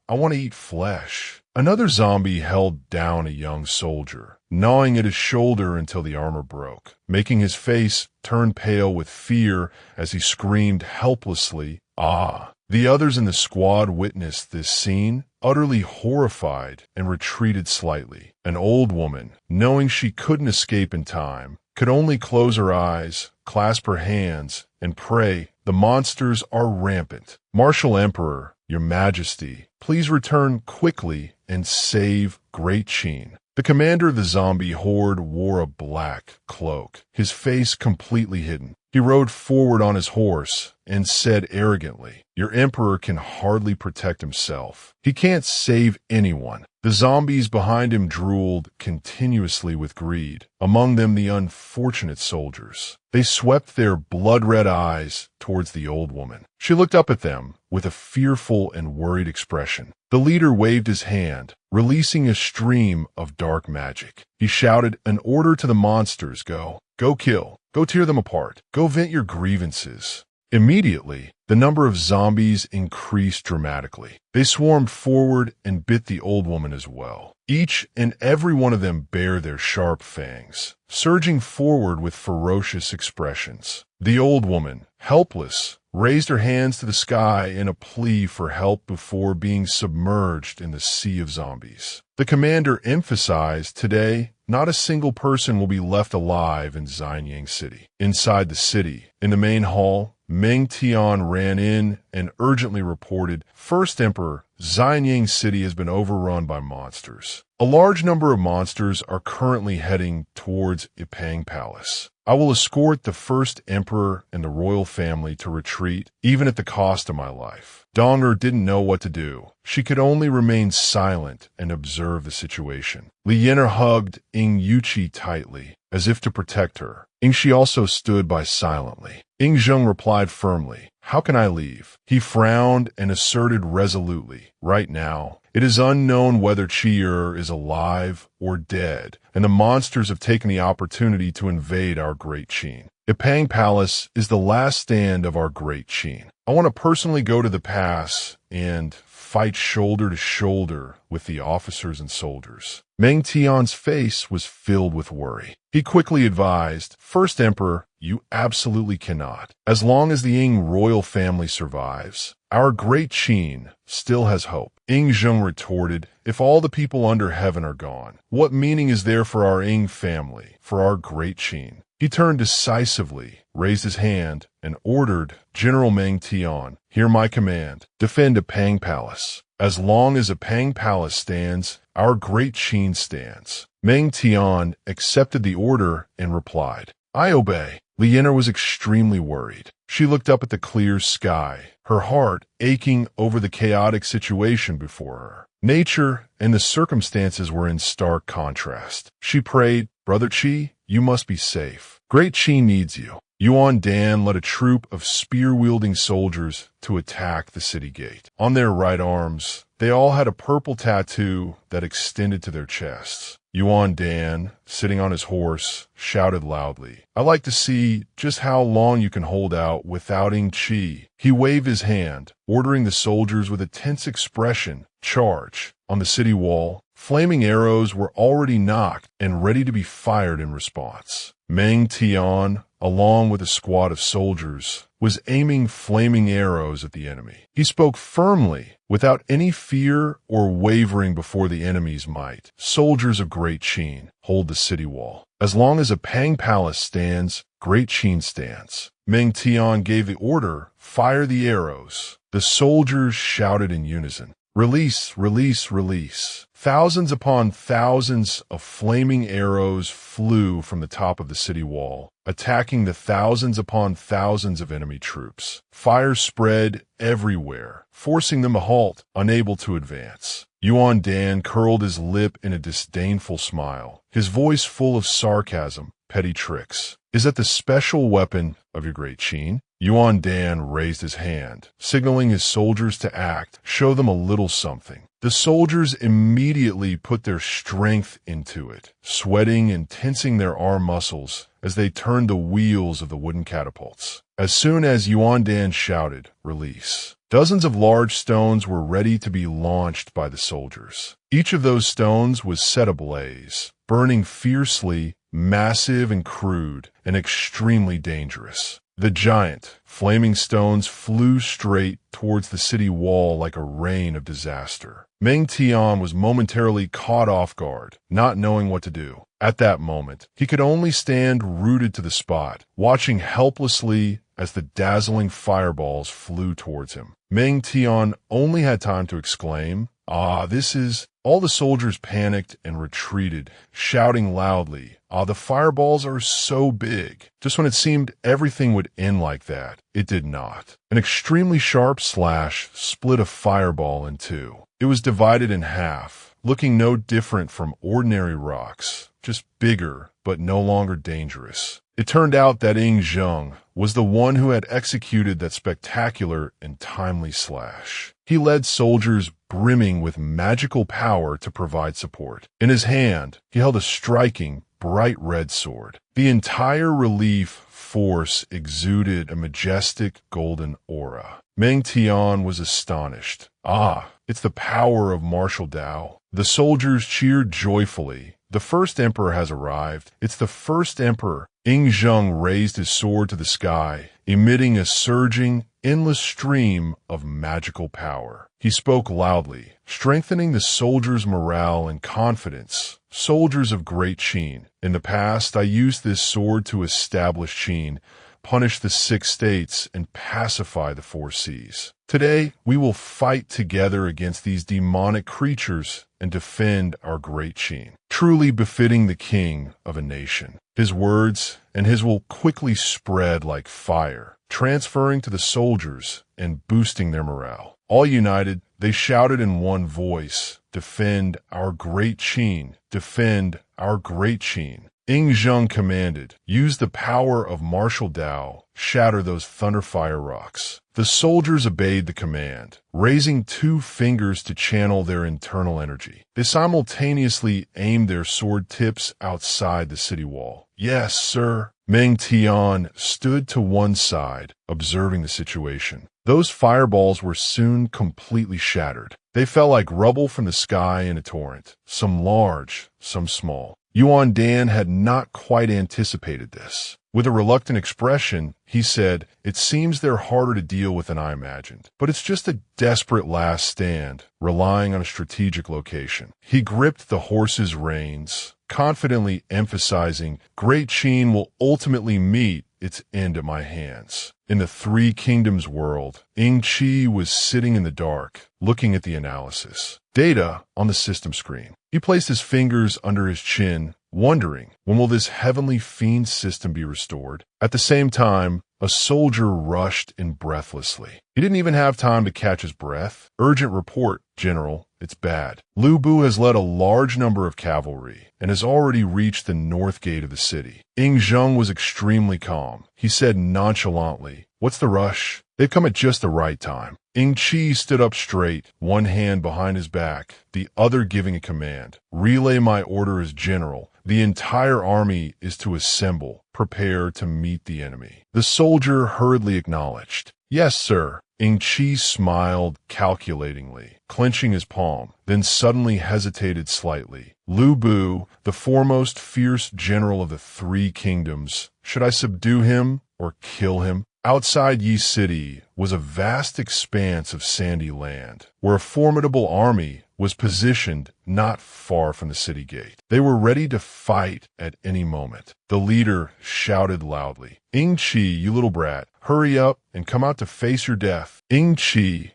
I want to eat flesh. Another zombie held down a young soldier, gnawing at his shoulder until the armor broke, making his face turn pale with fear as he screamed helplessly, "Ah!" The others in the squad witnessed this scene, utterly horrified, and retreated slightly. An old woman, knowing she couldn't escape in time, could only close her eyes, clasp her hands, and pray, "The monsters are rampant. Martial Emperor, Your Majesty, please return quickly and save Great Qin." The commander of the zombie horde wore a black cloak, his face completely hidden. He rode forward on his horse and said arrogantly, "Your emperor can hardly protect himself. He can't save anyone." The zombies behind him drooled continuously with greed, among them the unfortunate soldiers. They swept their blood-red eyes towards the old woman. She looked up at them with a fearful and worried expression. The leader waved his hand, releasing a stream of dark magic. He shouted an order to the monsters, Go kill. Go tear them apart. Go vent your grievances." Immediately, the number of zombies increased dramatically. They swarmed forward and bit the old woman as well. Each and every one of them bare their sharp fangs, surging forward with ferocious expressions. The old woman, helpless, raised her hands to the sky in a plea for help before being submerged in the sea of zombies. The commander emphasized, "Today, not a single person will be left alive in Xianyang City." Inside the city, in the main hall, Meng Tian ran in and urgently reported, "First Emperor, Xianyang City has been overrun by monsters. A large number of monsters are currently heading towards Ipang Palace. I will escort the First Emperor and the royal family to retreat, even at the cost of my life." Donger didn't know what to do. She could only remain silent and observe the situation. Li Yener hugged Ying Yuqi tightly, as if to protect her. Yingxi also stood by silently. Ying Zheng replied firmly, "How can I leave?" He frowned and asserted resolutely, "Right now, it is unknown whether Qi is alive or dead, and the monsters have taken the opportunity to invade our great Qin. Ipang Palace is the last stand of our great Qin. I want to personally go to the pass and fight shoulder to shoulder with the officers and soldiers." Meng Tian's face was filled with worry. He quickly advised, "First Emperor, you absolutely cannot. As long as the Ying royal family survives, our great Qin still has hope." Ying Zheng retorted, "If all the people under heaven are gone, what meaning is there for our Ying family, for our great Qin?" He turned decisively, raised his hand, and ordered, "General Meng Tian, hear my command. Defend Ipang Palace. As long as Ipang Palace stands, our great Qin stands." Meng Tian accepted the order and replied, "I obey." Li Yener was extremely worried. She looked up at the clear sky, her heart aching over the chaotic situation before her. Nature and the circumstances were in stark contrast. She prayed, "Brother Qi, you must be safe. Great Qi needs you." Yuan Dan led a troop of spear-wielding soldiers to attack the city gate. On their right arms, they all had a purple tattoo that extended to their chests. Yuan Dan, sitting on his horse, shouted loudly, "I like to see just how long you can hold out without Ying Qi." He waved his hand, ordering the soldiers with a tense expression, "Charge." On the city wall, flaming arrows were already knocked and ready to be fired in response. Meng Tian, along with a squad of soldiers, was aiming flaming arrows at the enemy. He spoke firmly, without any fear or wavering before the enemy's might. "Soldiers of Great Qin, hold the city wall. As long as Ipang Palace stands, Great Qin stands." Meng Tian gave the order, "Fire the arrows." The soldiers shouted in unison, "Release, release, release." Thousands upon thousands of flaming arrows flew from the top of the city wall, attacking the thousands upon thousands of enemy troops. Fire spread everywhere, forcing them to halt, unable to advance. Yuan Dan curled his lip in a disdainful smile, his voice full of sarcasm. Petty tricks. Is that the special weapon of your great Qin? Yuan Dan raised his hand, signaling his soldiers to act, show them a little something. The soldiers immediately put their strength into it, sweating and tensing their arm muscles as they turned the wheels of the wooden catapults. As soon as Yuan Dan shouted, "Release," dozens of large stones were ready to be launched by the soldiers. Each of those stones was set ablaze, burning fiercely, massive and crude, and extremely dangerous. The giant, flaming stones flew straight towards the city wall like a rain of disaster. Meng Tian was momentarily caught off guard, not knowing what to do. At that moment, he could only stand rooted to the spot, watching helplessly as the dazzling fireballs flew towards him. Meng Tian only had time to exclaim, "Ah, this is..." All the soldiers panicked and retreated, shouting loudly, "Ah, the fireballs are so big." Just when it seemed everything would end like that, it did not. An extremely sharp slash split a fireball in two. It was divided in half, looking no different from ordinary rocks, just bigger but no longer dangerous. It turned out that Ying Zheng was the one who had executed that spectacular and timely slash. He led soldiers brimming with magical power to provide support. In his hand, he held a striking, bright red sword. The entire relief force exuded a majestic golden aura. Meng Tian was astonished. "Ah, it's the power of martial Tao." The soldiers cheered joyfully. "The first emperor has arrived. It's the first emperor." Ying Zheng raised his sword to the sky, emitting a surging, endless stream of magical power. He spoke loudly, strengthening the soldiers' morale and confidence. "Soldiers of great Qin, in the past I used this sword to establish Qin, punish the 6 states, and pacify the 4 seas. Today, we will fight together against these demonic creatures and defend our great Qin, truly befitting the king of a nation." His words and his will quickly spread like fire, transferring to the soldiers and boosting their morale. All united, they shouted in one voice, "Defend our great Qin! Defend our great Qin!" Ying Zheng commanded, "Use the power of martial Tao, shatter those thunderfire rocks." The soldiers obeyed the command, raising 2 fingers to channel their internal energy. They simultaneously aimed their sword tips outside the city wall. "Yes, sir." Meng Tian stood to one side, observing the situation. Those fireballs were soon completely shattered. They fell like rubble from the sky in a torrent, some large, some small. Yuan Dan had not quite anticipated this. With a reluctant expression, he said, "It seems they're harder to deal with than I imagined, but it's just a desperate last stand, relying on a strategic location." He gripped the horse's reins, confidently emphasizing, "Great Qin will ultimately meet its end at my hands." In the 3 kingdoms world, Ying Qi was sitting in the dark, looking at the analysis. Data on the system screen. He placed his fingers under his chin, wondering, when will this heavenly fiend system be restored? At the same time, a soldier rushed in breathlessly. He didn't even have time to catch his breath. "Urgent report, General. It's bad. Lu Bu has led a large number of cavalry and has already reached the north gate of the city." Ying Zheng was extremely calm. He said nonchalantly, "What's the rush? They've come at just the right time." Ying Qi stood up straight, one hand behind his back, the other giving a command. "Relay my order as general. The entire army is to assemble, prepare to meet the enemy." The soldier hurriedly acknowledged, "Yes, sir." Ying Qi smiled calculatingly, clenching his palm, then suddenly hesitated slightly. "Lu Bu, the foremost fierce general of the 3 kingdoms, should I subdue him or kill him?" Outside Yi City was a vast expanse of sandy land, where a formidable army was positioned not far from the city gate. They were ready to fight at any moment. The leader shouted loudly, "Ying Qi, you little brat, hurry up and come out to face your death." Ying Qi,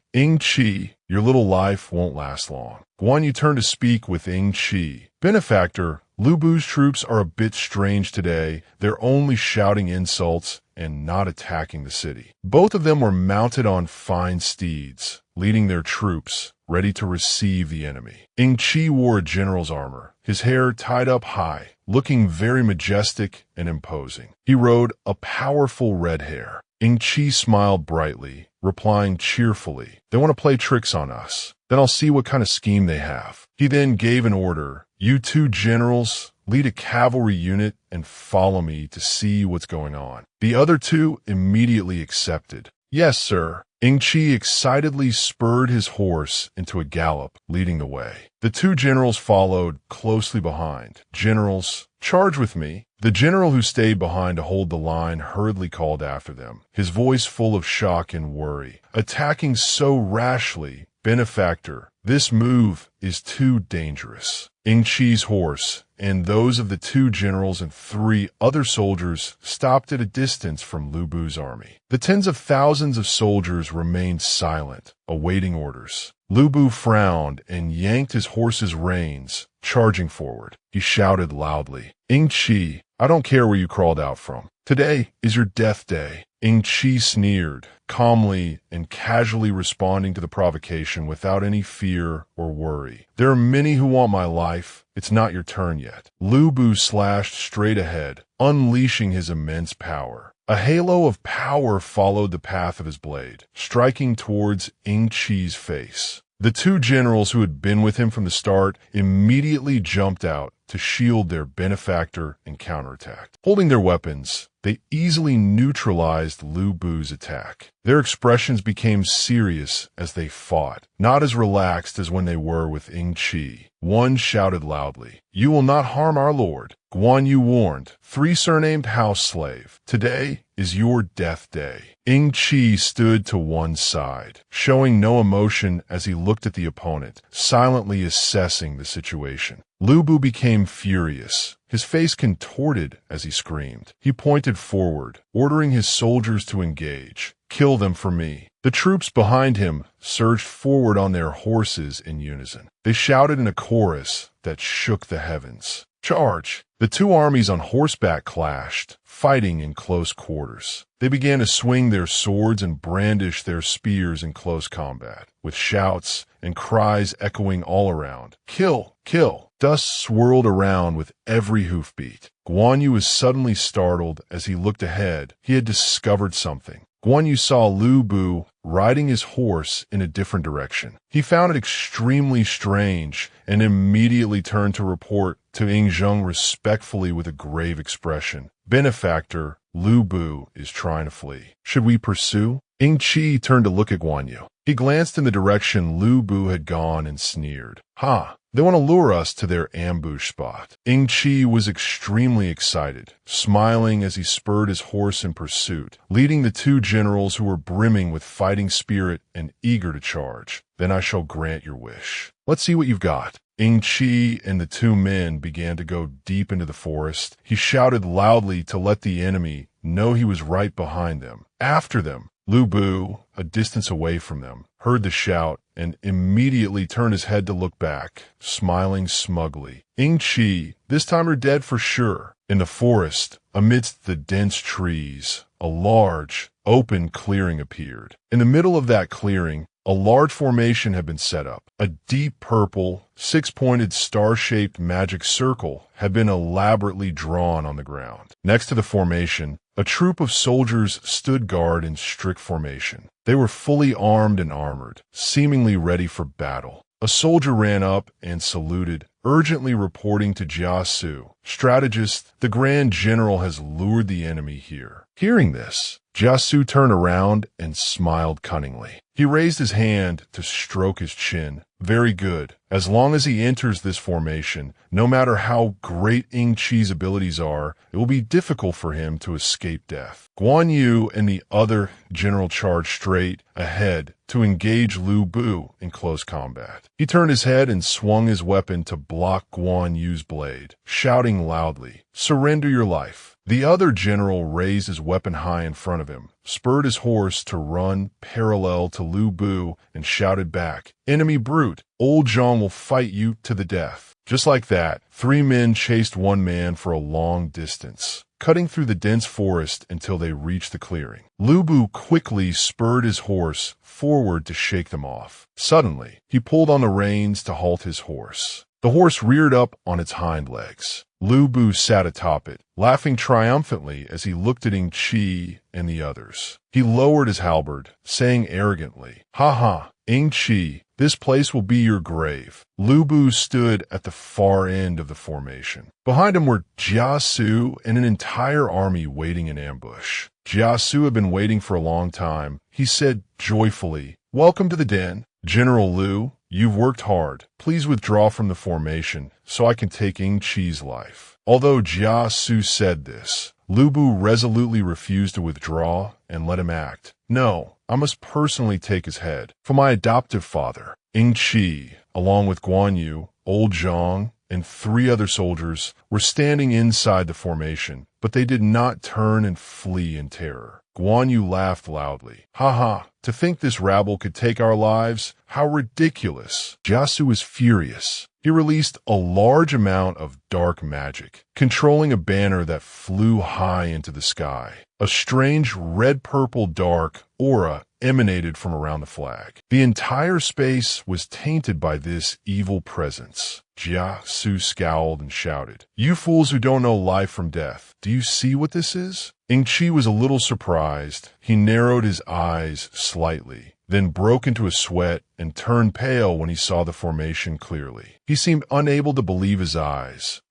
your little life won't last long. Guan Yu turned to speak with Ying Qi. Benefactor, Lu Bu's troops are a bit strange today. They're only shouting insults and not attacking the city. Both of them were mounted on fine steeds, leading their troops, ready to receive the enemy. Ying Qi wore a general's armor, his hair tied up high, looking very majestic and imposing. He rode a powerful red hare. Ying Qi smiled brightly, replying cheerfully, "They want to play tricks on us. Then I'll see what kind of scheme they have." He then gave an order, "You two generals, lead a cavalry unit and follow me to see what's going on." The other two immediately accepted. "Yes, sir." Ying Qi excitedly spurred his horse into a gallop, leading the way. The two generals followed closely behind. "Generals, charge with me." The general who stayed behind to hold the line hurriedly called after them, his voice full of shock and worry. "Attacking so rashly, benefactor, this move is too dangerous." Ying Qi's horse and those of the two generals and 3 other soldiers stopped at a distance from Lu Bu's army. The tens of thousands of soldiers remained silent, awaiting orders. Lu Bu frowned and yanked his horse's reins, charging forward. He shouted loudly, "Ying Qi, I don't care where you crawled out from. Today is your death day." Ying Qi sneered, calmly and casually responding to the provocation without any fear or worry. "There are many who want my life. It's not your turn yet." Lu Bu slashed straight ahead, unleashing his immense power. A halo of power followed the path of his blade, striking towards Ying Qi's face. The two generals who had been with him from the start immediately jumped out to shield their benefactor and counterattacked. Holding their weapons, they easily neutralized Lu Bu's attack. Their expressions became serious as they fought, not as relaxed as when they were with Ying Qi. One shouted loudly, "You will not harm our lord." Guan Yu warned, "3 surnamed house slave, today is your death day." Ying Qi stood to one side, showing no emotion as he looked at the opponent, silently assessing the situation. Lu Bu became furious. His face contorted as he screamed. He pointed forward, ordering his soldiers to engage. "Kill them for me." The troops behind him surged forward on their horses in unison. They shouted in a chorus that shook the heavens. "Charge!" The two armies on horseback clashed, fighting in close quarters. They began to swing their swords and brandish their spears in close combat, with shouts and cries echoing all around. "Kill! Kill!" Dust swirled around with every hoofbeat. Guan Yu was suddenly startled as he looked ahead. He had discovered something. Guan Yu saw Lu Bu riding his horse in a different direction. He found it extremely strange and immediately turned to report to Ying Zheng respectfully with a grave expression. "Benefactor, Lu Bu is trying to flee. Should we pursue?" Ying Qi turned to look at Guan Yu. He glanced in the direction Lu Bu had gone and sneered. "Ha! They want to lure us to their ambush spot." Ying Qi was extremely excited, smiling as he spurred his horse in pursuit, leading the two generals who were brimming with fighting spirit and eager to charge. "Then I shall grant your wish. Let's see what you've got." Ying Qi and the two men began to go deep into the forest. He shouted loudly to let the enemy know he was right behind them. After them. Lu Bu, a distance away from them, heard the shout and immediately turned his head to look back, smiling smugly. Ying Qi, this time you're dead for sure. In the forest, amidst the dense trees, a large, open clearing appeared. In the middle of that clearing, a large formation had been set up. A deep purple, 6-pointed star-shaped magic circle had been elaborately drawn on the ground. Next to the formation, a troop of soldiers stood guard in strict formation. They were fully armed and armored, seemingly ready for battle. A soldier ran up and saluted, urgently reporting to Jia Su, "Strategist, the Grand General has lured the enemy here." Hearing this, Jia Su turned around and smiled cunningly. He raised his hand to stroke his chin. "Very good. As long as he enters this formation, no matter how great Ying Qi's abilities are, it will be difficult for him to escape death." Guan Yu and the other general charged straight ahead to engage Lu Bu in close combat. He turned his head and swung his weapon to block Guan Yu's blade, shouting loudly, "Surrender your life. The other general raised his weapon high in front of him, spurred his horse to run parallel to Lu Bu, and shouted back, "Enemy brute, old Zhang will fight you to the death." Just like that, 3 men chased 1 man for a long distance, cutting through the dense forest until they reached the clearing. Lu Bu quickly spurred his horse forward to shake them off. Suddenly, he pulled on the reins to halt his horse. The horse reared up on its hind legs. Lu Bu sat atop it, laughing triumphantly as he looked at Ying Qi and the others. He lowered his halberd, saying arrogantly, "Ha ha, Ying Qi, this place will be your grave." Lu Bu stood at the far end of the formation. Behind him were Jia Su and an entire army waiting in ambush. Jia Su had been waiting for a long time. He said joyfully, "Welcome to the den. General Lu, you've worked hard. Please withdraw from the formation so I can take Ying Qi's life." Although Jia Su said this, Lu Bu resolutely refused to withdraw and let him act. "No, I must personally take his head. For my adoptive father." Ying Qi, along with Guan Yu, old Zhang, and 3 other soldiers, were standing inside the formation, but they did not turn and flee in terror. Guan Yu laughed loudly. "Ha ha, to think this rabble could take our lives? How ridiculous!" Jia Su was furious. He released a large amount of dark magic, controlling a banner that flew high into the sky. A strange red-purple dark aura emanated from around the flag. The entire space was tainted by this evil presence. Jia Su scowled and shouted, "You fools who don't know life from death, do you see what this is?" Ying Qi was a little surprised. He narrowed his eyes slightly, then broke into a sweat and turned pale when he saw the formation clearly. He seemed unable to believe his eyes.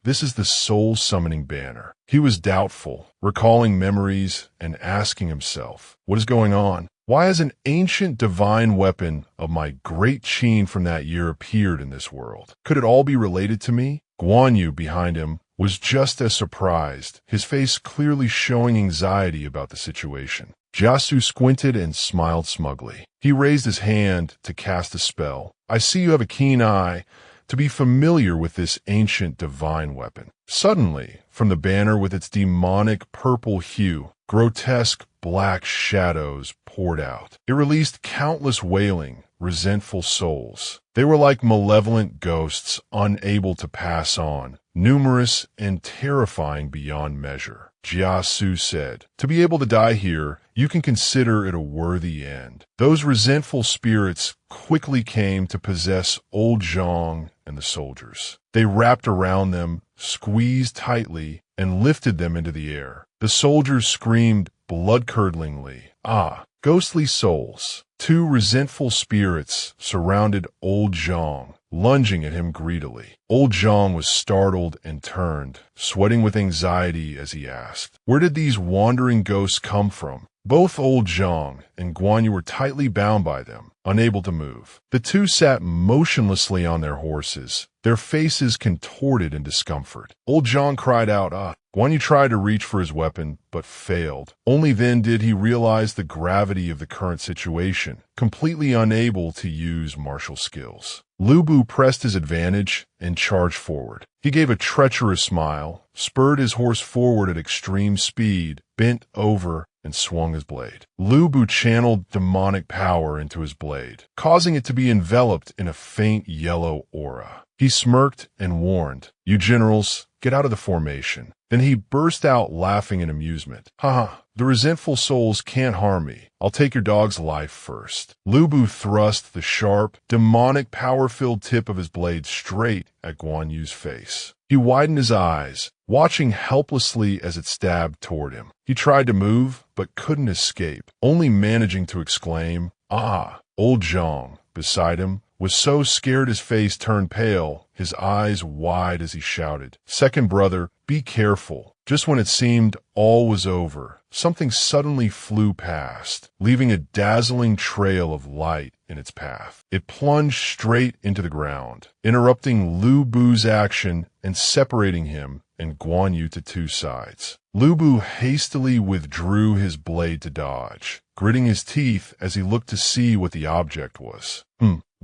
This is the soul-summoning banner. He was doubtful, recalling memories and asking himself, what is going on? Why has an ancient divine weapon of my great Qin from that year appeared in this world? Could it all be related to me? Guan Yu, behind him, was just as surprised, his face clearly showing anxiety about the situation. Jia Su squinted and smiled smugly. He raised his hand to cast a spell. "I see you have a keen eye to be familiar with this ancient divine weapon." Suddenly, from the banner with its demonic purple hue, grotesque black shadows poured out. It released countless wailing, resentful souls. They were like malevolent ghosts unable to pass on, numerous and terrifying beyond measure. Jia Su said, "To be able to die here, you can consider it a worthy end." Those resentful spirits quickly came to possess old Zhang and the soldiers. They wrapped around them, squeezed tightly, and lifted them into the air. The soldiers screamed blood-curdlingly, "Ah, ghostly souls!" 2 resentful spirits surrounded old Zhang, lunging at him greedily. Old Zhang was startled and turned, sweating with anxiety as he asked, "Where did these wandering ghosts come from?" Both old Zhang and Guan Yu were tightly bound by them, unable to move. The 2 sat motionlessly on their horses, their faces contorted in discomfort. Old Zhang cried out, "Ah!" Guan Yu tried to reach for his weapon, but failed. Only then did he realize the gravity of the current situation, completely unable to use martial skills. Lu Bu pressed his advantage and charged forward. He gave a treacherous smile, spurred his horse forward at extreme speed, bent over, and swung his blade. Lu Bu channeled demonic power into his blade, causing it to be enveloped in a faint yellow aura. He smirked and warned, "You generals, get out of the formation." Then he burst out laughing in amusement. "Ha, the resentful souls can't harm me. I'll take your dog's life first." Lu Bu thrust the sharp, demonic power-filled tip of his blade straight at Guan Yu's face. He widened his eyes, watching helplessly as it stabbed toward him. He tried to move, but couldn't escape, only managing to exclaim, "Ah!" Old Zhang, beside him, was so scared his face turned pale, his eyes wide as he shouted, "Second brother, be careful." Just when it seemed all was over, something suddenly flew past, leaving a dazzling trail of light in its path. It plunged straight into the ground, interrupting Lu Bu's action and separating him and Guan Yu to 2 sides. Lu Bu hastily withdrew his blade to dodge, gritting his teeth as he looked to see what the object was.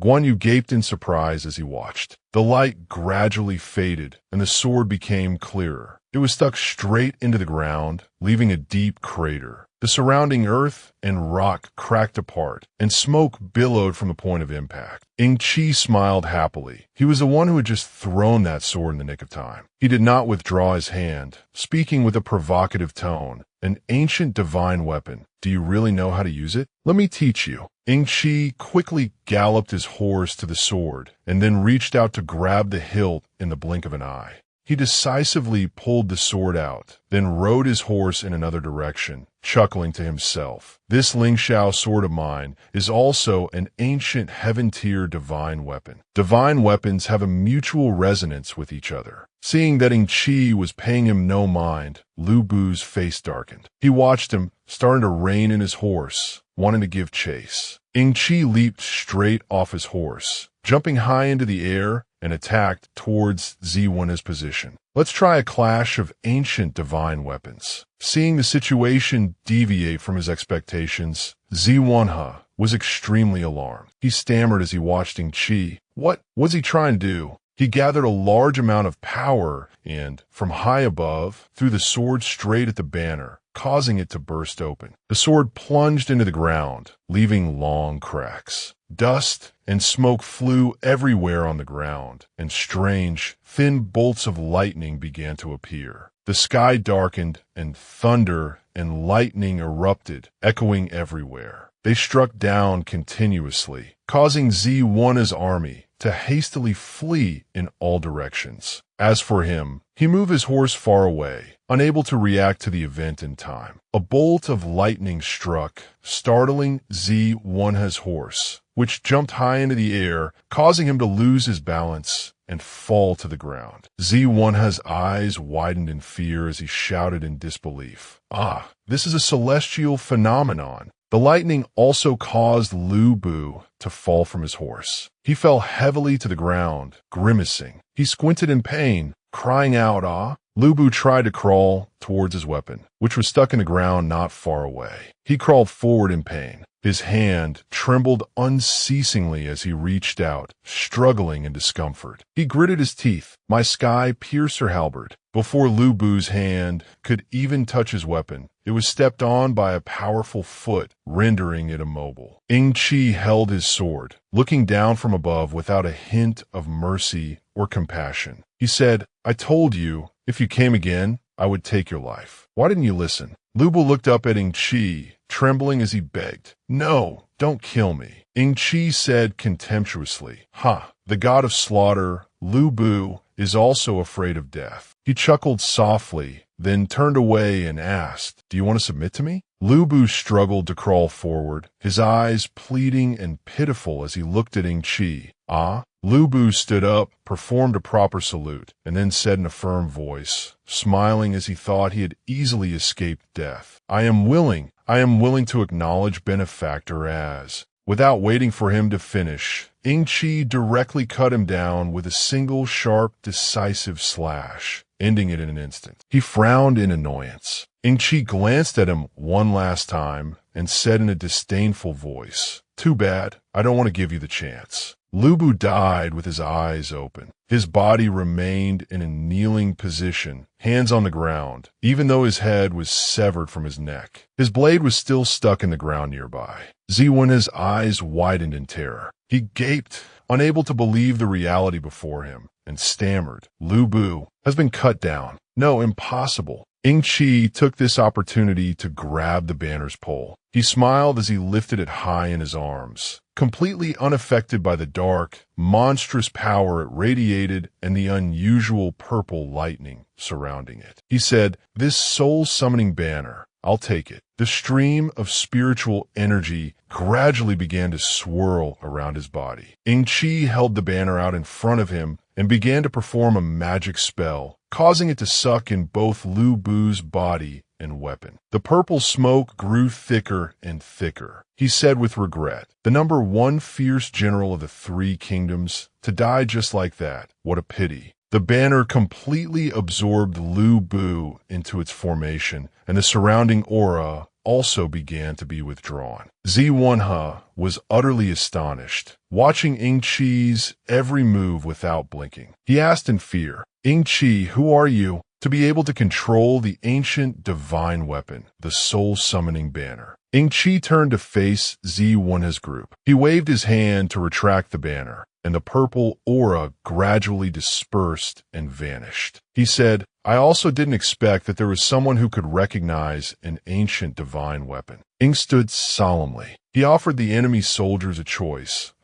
Guan Yu gaped in surprise as he watched. The light gradually faded, and the sword became clearer. It was stuck straight into the ground, leaving a deep crater. The surrounding earth and rock cracked apart, and smoke billowed from the point of impact. Ying Qi smiled happily. He was the one who had just thrown that sword in the nick of time. He did not withdraw his hand, speaking with a provocative tone. An ancient divine weapon. Do you really know how to use it? Let me teach you. Ying Qi quickly galloped his horse to the sword, and then reached out to grab the hilt in the blink of an eye. He decisively pulled the sword out, then rode his horse in another direction, chuckling to himself. This Lingxiao sword of mine is also an ancient heaven-tier divine weapon. Divine weapons have a mutual resonance with each other. Seeing that Ying Qi was paying him no mind, Lu Bu's face darkened. He watched him, starting to rein in his horse, wanting to give chase. Ying Qi leaped straight off his horse, jumping high into the air, and attacked towards Ziwen's position. Let's try a clash of ancient divine weapons. Seeing the situation deviate from his expectations, Ziwen was extremely alarmed. He stammered as he watched Ying Qi. What was he trying to do? He gathered a large amount of power and, from high above, threw the sword straight at the banner, causing it to burst open. The sword plunged into the ground, leaving long cracks. Dust and smoke flew everywhere on the ground, and strange, thin bolts of lightning began to appear. The sky darkened, and thunder and lightning erupted, echoing everywhere. They struck down continuously, causing Ziwen's army to hastily flee in all directions. As for him, he moved his horse far away, unable to react to the event in time. A bolt of lightning struck, startling Ziwen's horse, which jumped high into the air, causing him to lose his balance and fall to the ground. Ziwen's eyes widened in fear as he shouted in disbelief. Ah, this is a celestial phenomenon. The lightning also caused Lu Bu to fall from his horse. He fell heavily to the ground, grimacing. He squinted in pain, crying out, "Ah!" Lu Bu tried to crawl towards his weapon, which was stuck in the ground not far away. He crawled forward in pain. His hand trembled unceasingly as he reached out, struggling in discomfort. He gritted his teeth. My sky piercer halberd. Before Lu Bu's hand could even touch his weapon, it was stepped on by a powerful foot, rendering it immobile. Ying Qi held his sword, looking down from above without a hint of mercy or compassion. He said, "I told you, if you came again, I would take your life. Why didn't you listen?" Lu Bu looked up at Ying Qi, trembling as he begged. "No, don't kill me." Ying Qi said contemptuously, "Ha, the god of slaughter, Lu Bu, is also afraid of death." He chuckled softly, then turned away and asked, "Do you want to submit to me?" Lu Bu struggled to crawl forward, his eyes pleading and pitiful as he looked at Ying Qi. "Ah?" Lu Bu stood up, performed a proper salute, and then said in a firm voice, smiling as he thought he had easily escaped death, I am willing to acknowledge benefactor as." Without waiting for him to finish, Ying Qi directly cut him down with a single sharp, decisive slash, ending it in an instant. He frowned in annoyance. Ying Qi glanced at him one last time and said in a disdainful voice, "Too bad, I don't want to give you the chance." Lu Bu died with his eyes open. His body remained in a kneeling position, hands on the ground, even though his head was severed from his neck. His blade was still stuck in the ground nearby. Ziwen's eyes widened in terror. He gaped, unable to believe the reality before him, and stammered, "Lu Bu has been cut down. No, impossible." Ying Qi took this opportunity to grab the banner's pole. He smiled as he lifted it high in his arms, completely unaffected by the dark, monstrous power it radiated and the unusual purple lightning surrounding it. He said, "This soul-summoning banner, I'll take it." The stream of spiritual energy gradually began to swirl around his body. Ying Qi held the banner out in front of him and began to perform a magic spell, causing it to suck in both Lu Bu's body and weapon. The purple smoke grew thicker and thicker. He said with regret, "The number one fierce general of the three kingdoms, to die just like that. What a pity." The banner completely absorbed Lu Bu into its formation, and the surrounding aura also began to be withdrawn. Ziwen was utterly astonished, watching Ying Qi's every move without blinking. He asked in fear, "Ying Qi, who are you? to be able to control the ancient divine weapon, the soul-summoning banner. Ying Qi turned to face Zhi Wenhe's group. He waved his hand to retract the banner, and the purple aura gradually dispersed and vanished. He said, I also didn't expect that there was someone who could recognize an ancient divine weapon. Ying stood solemnly. He offered the enemy soldiers a choice.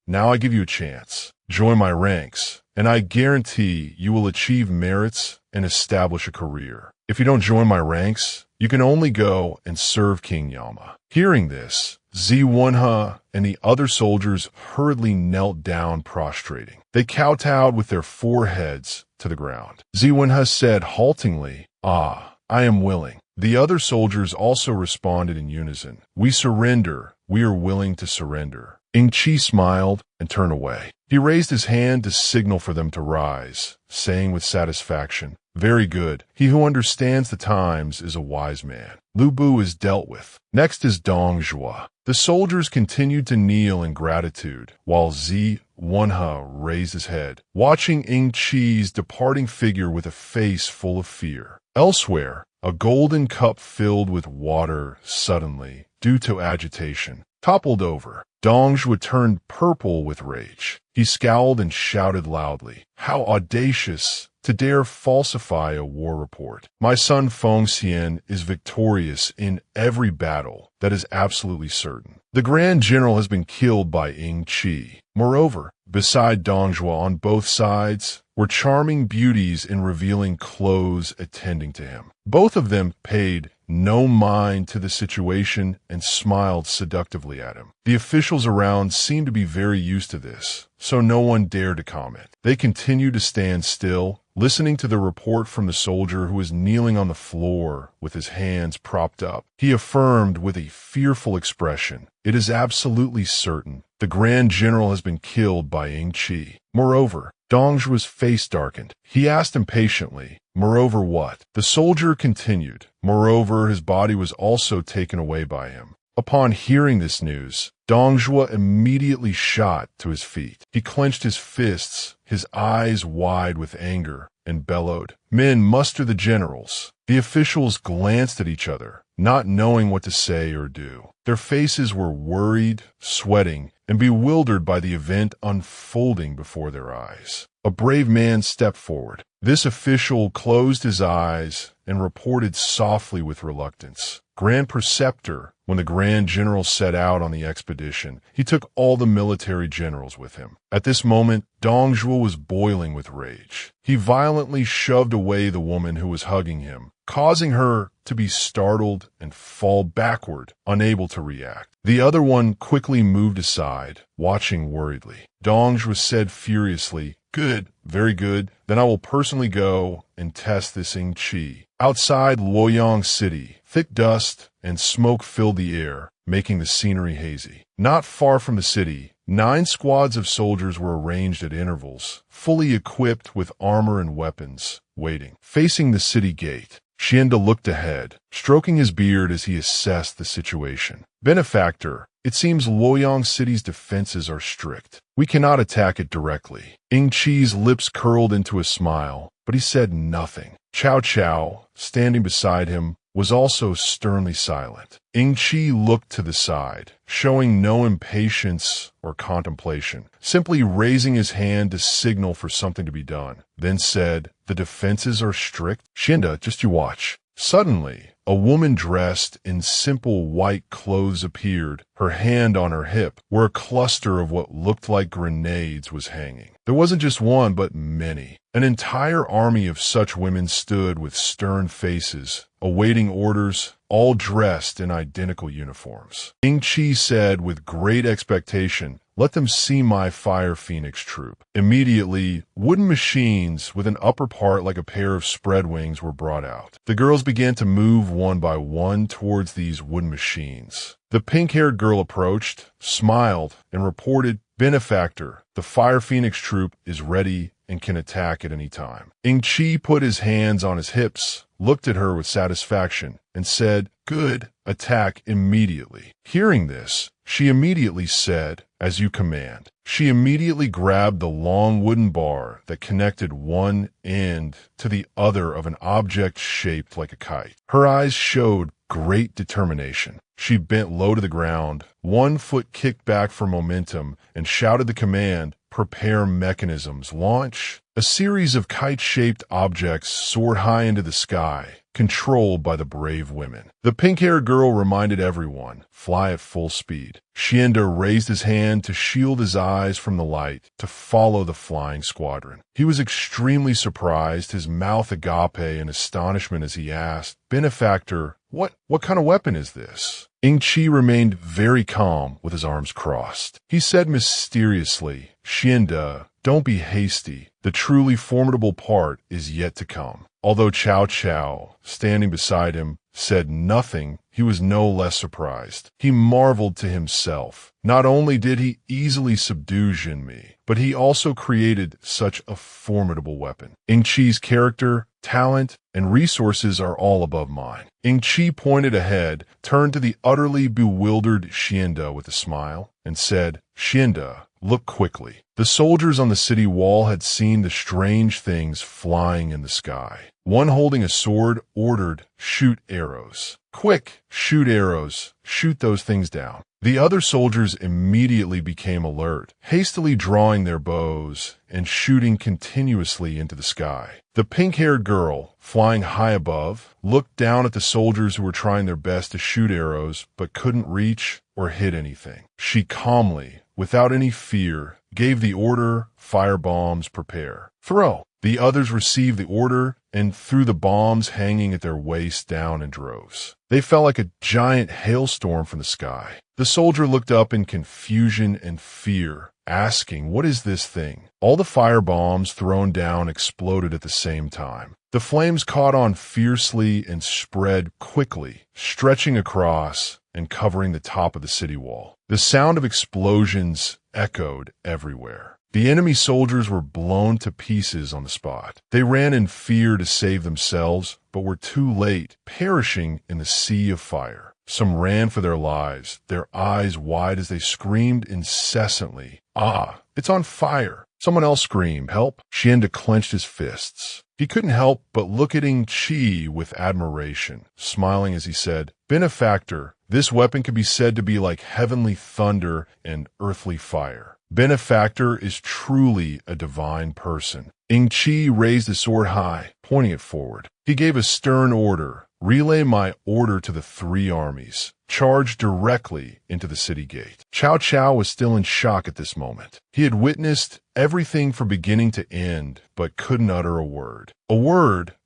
Now I give you a chance. Join my ranks, and I guarantee you will achieve merits and establish a career. If you don't join my ranks, you can only go and serve King Yama. Hearing this, Zhi Wenhe and the other soldiers hurriedly knelt down prostrating. They kowtowed with their foreheads to the ground. Zhi Wenhe said haltingly, I am willing. The other soldiers also responded in unison. We surrender. We are willing to surrender. Ying Qi smiled and turned away. He raised his hand to signal for them to rise, saying with satisfaction, Very good. He who understands the times is a wise man. Lu Bu is dealt with. Next is Dong Zhuo. The soldiers continued to kneel in gratitude, while Zhi Wenhe raised his head, watching Ying Qi's departing figure with a face full of fear. Elsewhere, a golden cup filled with water suddenly, due to agitation, toppled over. Dong Zhuo turned purple with rage. He scowled and shouted loudly, How audacious to dare falsify a war report. My son Feng Xian is victorious in every battle. That is absolutely certain. The Grand General has been killed by Ying Qi. Moreover, beside Dong Zhuo on both sides were charming beauties in revealing clothes attending to him. Both of them paid no mind to the situation and smiled seductively at him. The officials around seemed to be very used to this, so no one dared to comment. They continued to stand still, listening to the report from the soldier who was kneeling on the floor with his hands propped up. He affirmed with a fearful expression, It is absolutely certain. The Grand General has been killed by Ying Qi. Moreover, Dong Zhuo's face darkened. He asked impatiently, Moreover what? The soldier continued, Moreover, his body was also taken away by him. Upon hearing this news, Dong Zhuo immediately shot to his feet. He clenched his fists, his eyes wide with anger, and bellowed, Men, muster the generals. The officials glanced at each other, not knowing what to say or do. Their faces were worried, sweating, and bewildered by the event unfolding before their eyes. A brave man stepped forward. This official closed his eyes and reported softly with reluctance. Grand Preceptor, when the Grand General set out on the expedition, he took all the military generals with him. At this moment, Dong Zhuo was boiling with rage. He violently shoved away the woman who was hugging him, causing her to be startled and fall backward, unable to react. The other one quickly moved aside, watching worriedly. Dong Zhuo said furiously, Good, very good. Then I will personally go and test this Ying Qi. Outside Luoyang City, thick dust and smoke filled the air, making the scenery hazy. Not far from the city, 9 squads of soldiers were arranged at intervals, fully equipped with armor and weapons, waiting. Facing the city gate, Xianda looked ahead, stroking his beard as he assessed the situation. Benefactor, it seems Luoyang City's defenses are strict. We cannot attack it directly. Ying Qi's lips curled into a smile, but he said nothing. Cao Cao, standing beside him, was also sternly silent. Ying Qi looked to the side, showing no impatience or contemplation, simply raising his hand to signal for something to be done, then said, The defenses are strict? Xianda, just you watch. Suddenly, a woman dressed in simple white clothes appeared, her hand on her hip, where a cluster of what looked like grenades was hanging. There wasn't just one, but many. An entire army of such women stood with stern faces, awaiting orders, all dressed in identical uniforms. Ying Qi said with great expectation, Let them see my Fire Phoenix troop. Immediately, wooden machines with an upper part like a pair of spread wings were brought out. The girls began to move one by one towards these wooden machines. The pink-haired girl approached, smiled, and reported, Benefactor, the Fire Phoenix troop is ready and can attack at any time. Ying Qi put his hands on his hips, looked at her with satisfaction, and said, Good, attack immediately. Hearing this, she immediately said, As you command. She immediately grabbed the long wooden bar that connected one end to the other of an object shaped like a kite. Her eyes showed great determination. She bent low to the ground, one foot kicked back for momentum, and shouted the command, "Prepare mechanisms, launch." A series of kite-shaped objects soared high into the sky, controlled by the brave women. The pink-haired girl reminded everyone, fly at full speed. Xianda raised his hand to shield his eyes from the light, to follow the flying squadron. He was extremely surprised, his mouth agape in astonishment as he asked, "Benefactor, what kind of weapon is this?" Ying Qi remained very calm with his arms crossed. He said mysteriously, "Xianda, don't be hasty. The truly formidable part is yet to come." Although Cao Cao, standing beside him, said nothing, he was no less surprised. He marveled to himself. Not only did he easily subdue Jinmi, but he also created such a formidable weapon. Ying Qi's character, talent, and resources are all above mine. Ying Qi pointed ahead, turned to the utterly bewildered Xianda with a smile, and said, "Xianda, look quickly." The soldiers on the city wall had seen the strange things flying in the sky. One holding a sword ordered, "Shoot arrows." "Quick, shoot arrows. Shoot those things down." The other soldiers immediately became alert, hastily drawing their bows and shooting continuously into the sky. The pink-haired girl, flying high above, looked down at the soldiers who were trying their best to shoot arrows but couldn't reach or hit anything. She calmly, without any fear, gave the order, "Fire bombs, prepare. Throw." The others received the order and threw the bombs hanging at their waists down in droves. They fell like a giant hailstorm from the sky. The soldier looked up in confusion and fear, asking, "What is this thing?" All the fire bombs thrown down exploded at the same time. The flames caught on fiercely and spread quickly, stretching across and covering the top of the city wall. The sound of explosions echoed everywhere. The enemy soldiers were blown to pieces on the spot. They ran in fear to save themselves, but were too late, perishing in the sea of fire. Some ran for their lives, their eyes wide as they screamed incessantly, "Ah, it's on fire!" Someone else screamed, "Help!" Xianda clenched his fists. He couldn't help but look at Ying Qi with admiration, smiling as he said, "Benefactor, this weapon can be said to be like heavenly thunder and earthly fire. Benefactor is truly a divine person." Ying Qi raised his sword high, pointing it forward. He gave a stern order, "Relay my order to the three armies. Charge directly into the city gate." Cao Cao was still in shock at this moment. He had witnessed everything from beginning to end, but couldn't utter a word.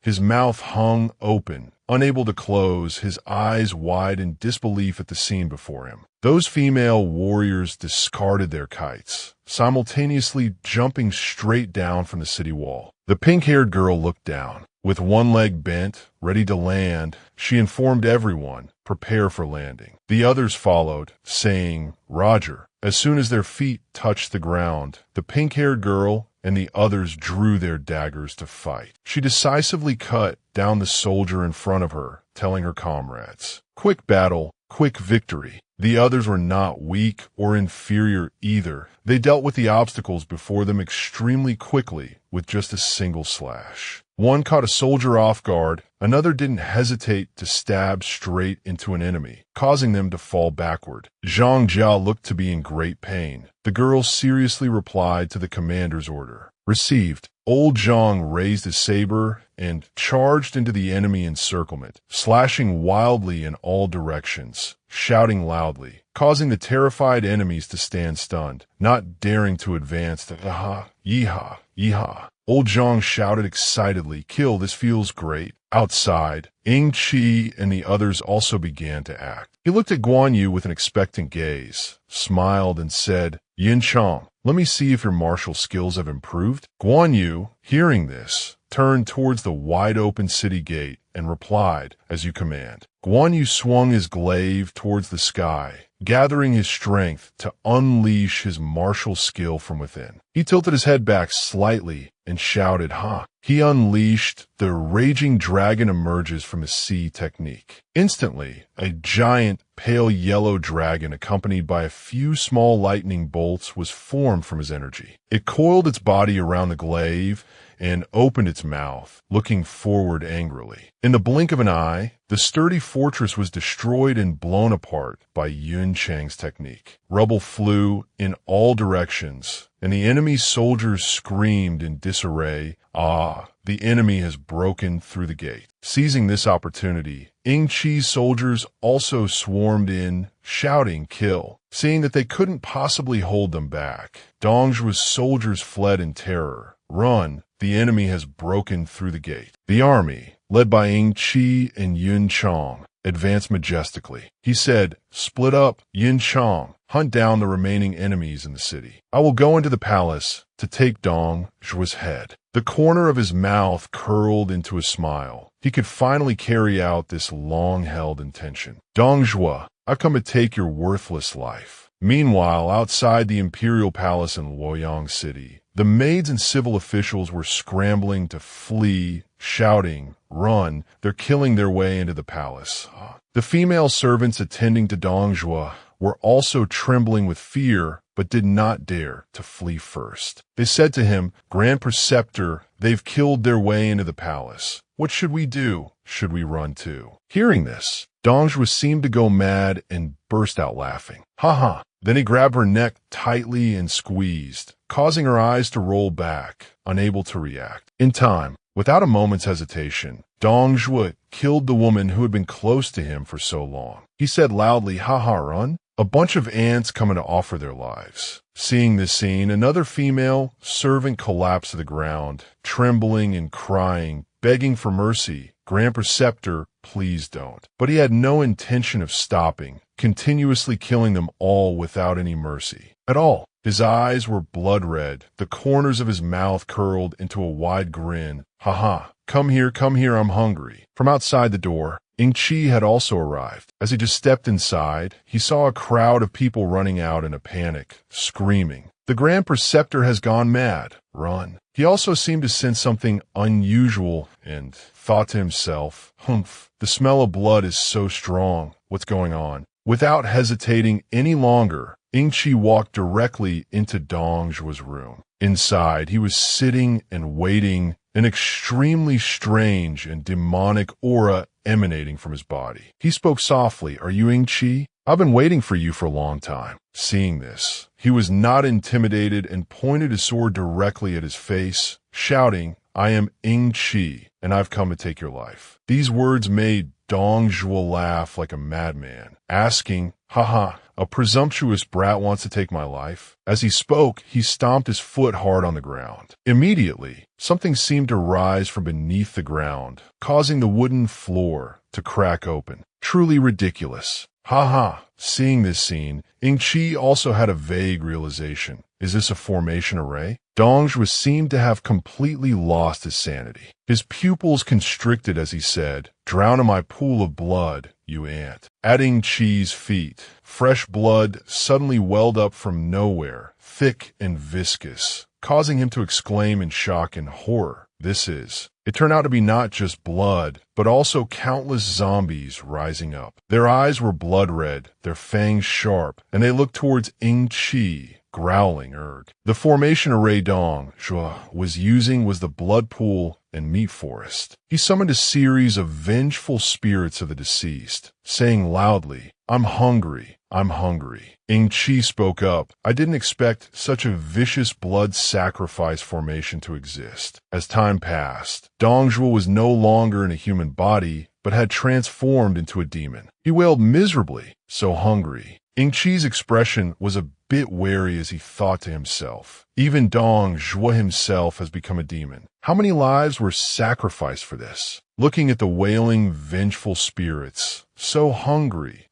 His mouth hung open, unable to close, his eyes wide in disbelief at the scene before him. Those female warriors discarded their kites, simultaneously jumping straight down from the city wall. The pink-haired girl looked down. With one leg bent, ready to land, she informed everyone, "Prepare for landing." The others followed, saying, "Roger." As soon as their feet touched the ground, the pink-haired girl and the others drew their daggers to fight. She decisively cut down the soldier in front of her, telling her comrades, "Quick battle, quick victory." The others were not weak or inferior either. They dealt with the obstacles before them extremely quickly with just a single slash. One caught a soldier off guard, another didn't hesitate to stab straight into an enemy, causing them to fall backward. Zhang Jia looked to be in great pain. The girl seriously replied to the commander's order. "Received." Old Zhang raised his saber and charged into the enemy encirclement, slashing wildly in all directions, shouting loudly, causing the terrified enemies to stand stunned, not daring to advance to "Yeehaw, yeehaw, yeehaw." Old Zhang shouted excitedly, "Kill, this feels great." Outside, Ying Qi and the others also began to act. He looked at Guan Yu with an expectant gaze, smiled, and said, "Yin Chang, let me see if your martial skills have improved." Guan Yu, hearing this, turned towards the wide-open city gate and replied, "As you command." Guan Yu swung his glaive towards the sky, gathering his strength to unleash his martial skill from within. He tilted his head back slightly and shouted, "Ha!" He unleashed the raging dragon emerges from his sea technique. Instantly, a giant, pale yellow dragon accompanied by a few small lightning bolts was formed from his energy. It coiled its body around the glaive and opened its mouth, looking forward angrily. In the blink of an eye, the sturdy fortress was destroyed and blown apart by Yun Chang's technique. Rubble flew in all directions, and the enemy's soldiers screamed in disarray, "Ah, the enemy has broken through the gate." Seizing this opportunity, Ying Qi's soldiers also swarmed in, shouting, "Kill." Seeing that they couldn't possibly hold them back, Dongzhuo's soldiers fled in terror. "Run, the enemy has broken through the gate." The army, led by Ying Qi and Yun Chang, advanced majestically. He said, "Split up, Yun Chang, hunt down the remaining enemies in the city. I will go into the palace to take Dongzhuo's head." The corner of his mouth curled into a smile. He could finally carry out this long-held intention. "Dongzhuo, I've come to take your worthless life." Meanwhile, outside the imperial palace in Luoyang City, the maids and civil officials were scrambling to flee, shouting, "Run, they're killing their way into the palace." The female servants attending to Dongzhuo were also trembling with fear, but did not dare to flee first. They said to him, "Grand Preceptor, they've killed their way into the palace. What should we do? Should we run too?" Hearing this, Dongzhuo seemed to go mad and burst out laughing. "Ha ha!" Then he grabbed her neck tightly and squeezed, causing her eyes to roll back, unable to react. In time, without a moment's hesitation, Dongzhuo killed the woman who had been close to him for so long. He said loudly, "Ha ha, run." A bunch of ants coming to offer their lives. Seeing this scene, another female servant collapsed to the ground, trembling and crying, begging for mercy. "Grand Preceptor, please don't." But he had no intention of stopping, continuously killing them all without any mercy at all. His eyes were blood red, the corners of his mouth curled into a wide grin. "Ha ha, come here, I'm hungry." From outside the door, Ying Qi had also arrived. As he just stepped inside, he saw a crowd of people running out in a panic, screaming, "The Grand Preceptor has gone mad. Run." He also seemed to sense something unusual and thought to himself, "Humph, the smell of blood is so strong. What's going on?" Without hesitating any longer, Ying Qi walked directly into Dongzhuo's room. Inside, he was sitting and waiting, an extremely strange and demonic aura emanating from his body. He spoke softly, "Are you Ying Qi? I've been waiting for you for a long time." Seeing this, he was not intimidated and pointed his sword directly at his face, shouting, "I am Ying Qi, and I've come to take your life." These words made Dongzhuo laugh like a madman, asking, "Haha, a presumptuous brat wants to take my life?" As he spoke, he stomped his foot hard on the ground. Immediately, something seemed to rise from beneath the ground, causing the wooden floor to crack open. Truly ridiculous. Haha. Seeing this scene, Ying Qi also had a vague realization. Is this a formation array? Dongzhuo seemed to have completely lost his sanity. His pupils constricted as he said, "Drown in my pool of blood, you ant." At Ying Qi's feet, fresh blood suddenly welled up from nowhere, thick and viscous, causing him to exclaim in shock and horror. It turned out to be not just blood, but also countless zombies rising up. Their eyes were blood red, their fangs sharp, and they looked towards Ying Qi, growling Erg. The formation array Dongzhuo was using was the blood pool and meat forest. He summoned a series of vengeful spirits of the deceased, saying loudly, "I'm hungry, I'm hungry." Ying Qi spoke up, "I didn't expect such a vicious blood sacrifice formation to exist." As time passed, Dongzhuo was no longer in a human body, but had transformed into a demon. He wailed miserably, so hungry. Ying Qi's expression was a bit wary as he thought to himself, even Dongzhuo himself has become a demon. How many lives were sacrificed for this? Looking at the wailing, vengeful spirits, so hungry,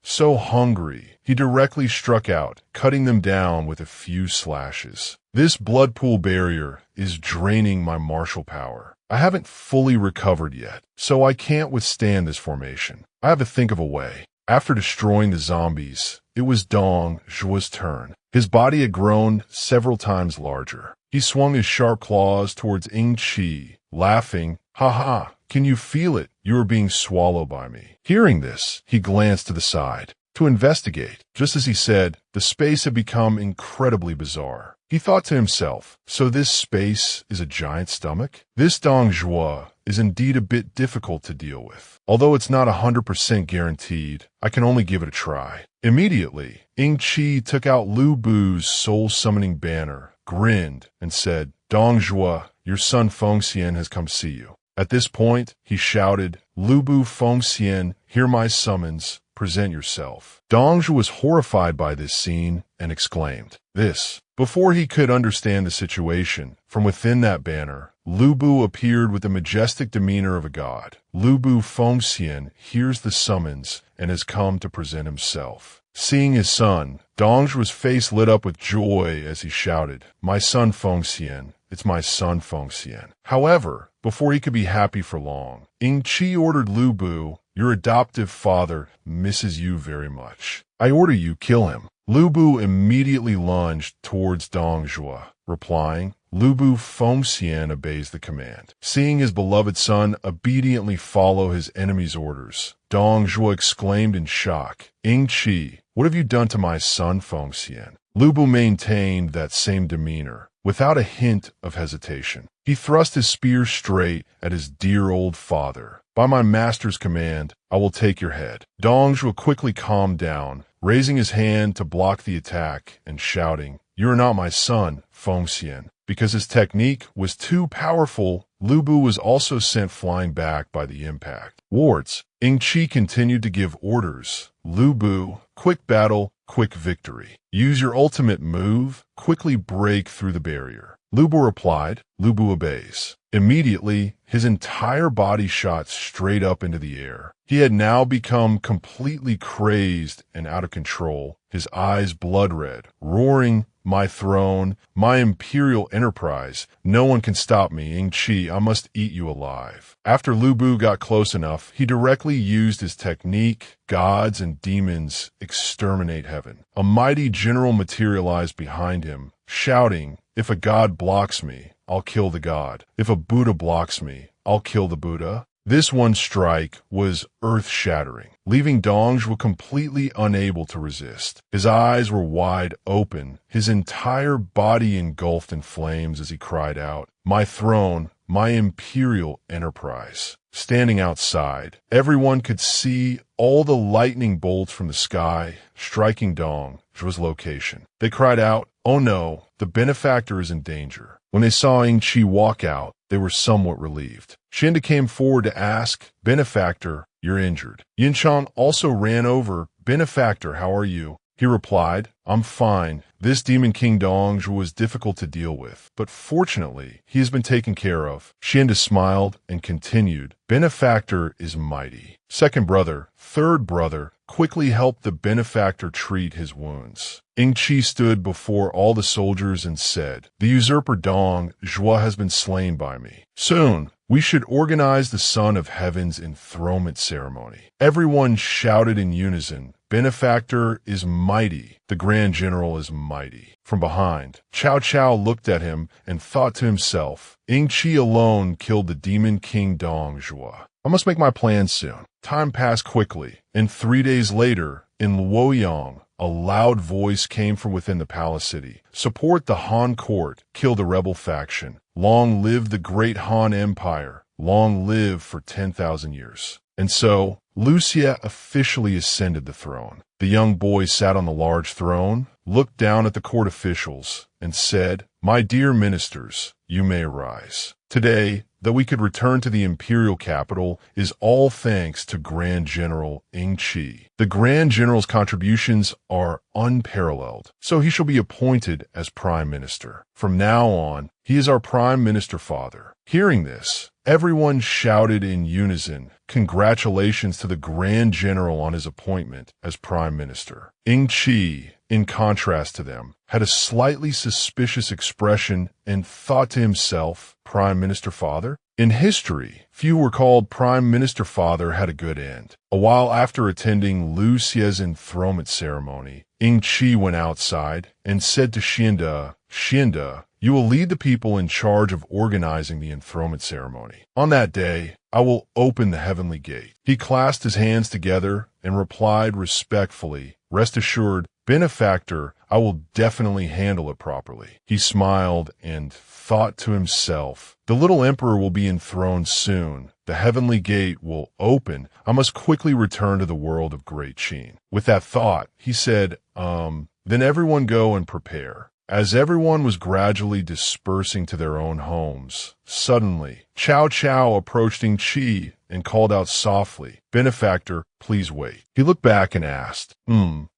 he directly struck out, cutting them down with a few slashes. This blood pool barrier is draining my martial power. I haven't fully recovered yet, so I can't withstand this formation. I have to think of a way. After destroying the zombies, it was Dongzhuo's turn. His body had grown several times larger. He swung his sharp claws towards Ying Qi, laughing, "Ha ha, can you feel it? You are being swallowed by me." Hearing this, he glanced to the side to investigate. Just as he said, the space had become incredibly bizarre. He thought to himself, so this space is a giant stomach? This Dong Zhuo is indeed a bit difficult to deal with. Although it's not 100% guaranteed, I can only give it a try. Immediately, Ying Qi took out Lu Bu's soul-summoning banner, grinned, and said, "Dong Zhuo, your son Fengxian has come see you." At this point, he shouted, "Lu Bu Fengxian, hear my summons. Present yourself." Dong Zhuo was horrified by this scene and exclaimed, "This." Before he could understand the situation, from within that banner, Lu Bu appeared with the majestic demeanor of a god. Lu Bu Fengxian hears the summons and has come to present himself. Seeing his son, Dong Zhuo's face lit up with joy as he shouted, "My son Fengxian, it's my son Fengxian." However, before he could be happy for long, Ying Qi ordered Lu Bu, "Your adoptive father misses you very much. I order you kill him." Lu Bu immediately lunged towards Dong Zhuo, replying, "Lu Bu Fengxian obeys the command." Seeing his beloved son obediently follow his enemy's orders, Dong Zhuo exclaimed in shock, "Ying Qi, what have you done to my son Fengxian?" Lu Bu maintained that same demeanor, without a hint of hesitation. He thrust his spear straight at his dear old father. "By my master's command, I will take your head." Dong Zhuo quickly calmed down, raising his hand to block the attack and shouting, "You are not my son, Fengxian." Because his technique was too powerful, Lu Bu was also sent flying back by the impact. Wards, Ying Qi continued to give orders. "Lu Bu, quick battle, quick victory. Use your ultimate move, quickly break through the barrier." Lu Bu replied. Lu Bu obeys. Immediately, his entire body shot straight up into the air. He had now become completely crazed and out of control, his eyes blood red, roaring, "My throne, my imperial enterprise. No one can stop me, Ying Qi. I must eat you alive." After Lu Bu got close enough, he directly used his technique. Gods and demons exterminate heaven. A mighty general materialized behind him, shouting, "If a god blocks me, I'll kill the god. If a Buddha blocks me, I'll kill the Buddha." This one strike was earth-shattering, leaving Dong Zhuo completely unable to resist. His eyes were wide open, his entire body engulfed in flames as he cried out, "My throne, my imperial enterprise." Standing outside, everyone could see all the lightning bolts from the sky striking Dong Zhuo's location. They cried out, "Oh no, the benefactor is in danger." When they saw Ying Qi walk out, they were somewhat relieved. Shinda came forward to ask, "Benefactor, you're injured." Yin Chang also ran over, "Benefactor, how are you?" He replied, "I'm fine. This Demon King Dong Zhuo was difficult to deal with, but fortunately, he has been taken care of." Shinda smiled and continued, "Benefactor is mighty." Second brother, third brother, quickly helped the benefactor treat his wounds. Ying Qi stood before all the soldiers and said, "The usurper Dong Zhuo has been slain by me. Soon, we should organize the Son of Heaven's enthronement ceremony." Everyone shouted in unison, "Benefactor is mighty. The Grand General is mighty." From behind, Cao Cao looked at him and thought to himself, "Ying Qi alone killed the Demon King Dong Zhuo. I must make my plans soon." Time passed quickly, and 3 days later, in Luoyang, a loud voice came from within the palace city. "Support the Han court, kill the rebel faction. Long live the great Han Empire. Long live for 10,000 years." And so, Lucia officially ascended the throne. The young boy sat on the large throne, looked down at the court officials, and said, "My dear ministers, you may arise. Today, that we could return to the imperial capital is all thanks to Grand General Ying Qi. The Grand General's contributions are unparalleled, so he shall be appointed as Prime Minister. From now on, he is our Prime Minister father." Hearing this, everyone shouted in unison, "Congratulations to the Grand General on his appointment as Prime Minister." Ying Qi, in contrast to them, had a slightly suspicious expression and thought to himself, "Prime Minister father?" In history, few were called Prime Minister father had a good end. A while after attending Lu Xie's enthronement ceremony, Ying Qi went outside and said to Shinda, "Shinda, You will lead the people in charge of organizing the enthronement ceremony. On that day, I will open the heavenly gate." He clasped his hands together and replied respectfully, "Rest assured, benefactor, I will definitely handle it properly." He smiled and thought to himself, "The little emperor will be enthroned soon. The heavenly gate will open. I must quickly return to the world of Great Qin." With that thought, he said, then everyone go and prepare." As everyone was gradually dispersing to their own homes, suddenly, Zhao Qi approached Ying Qi and called out softly, "Benefactor, please wait." He looked back and asked,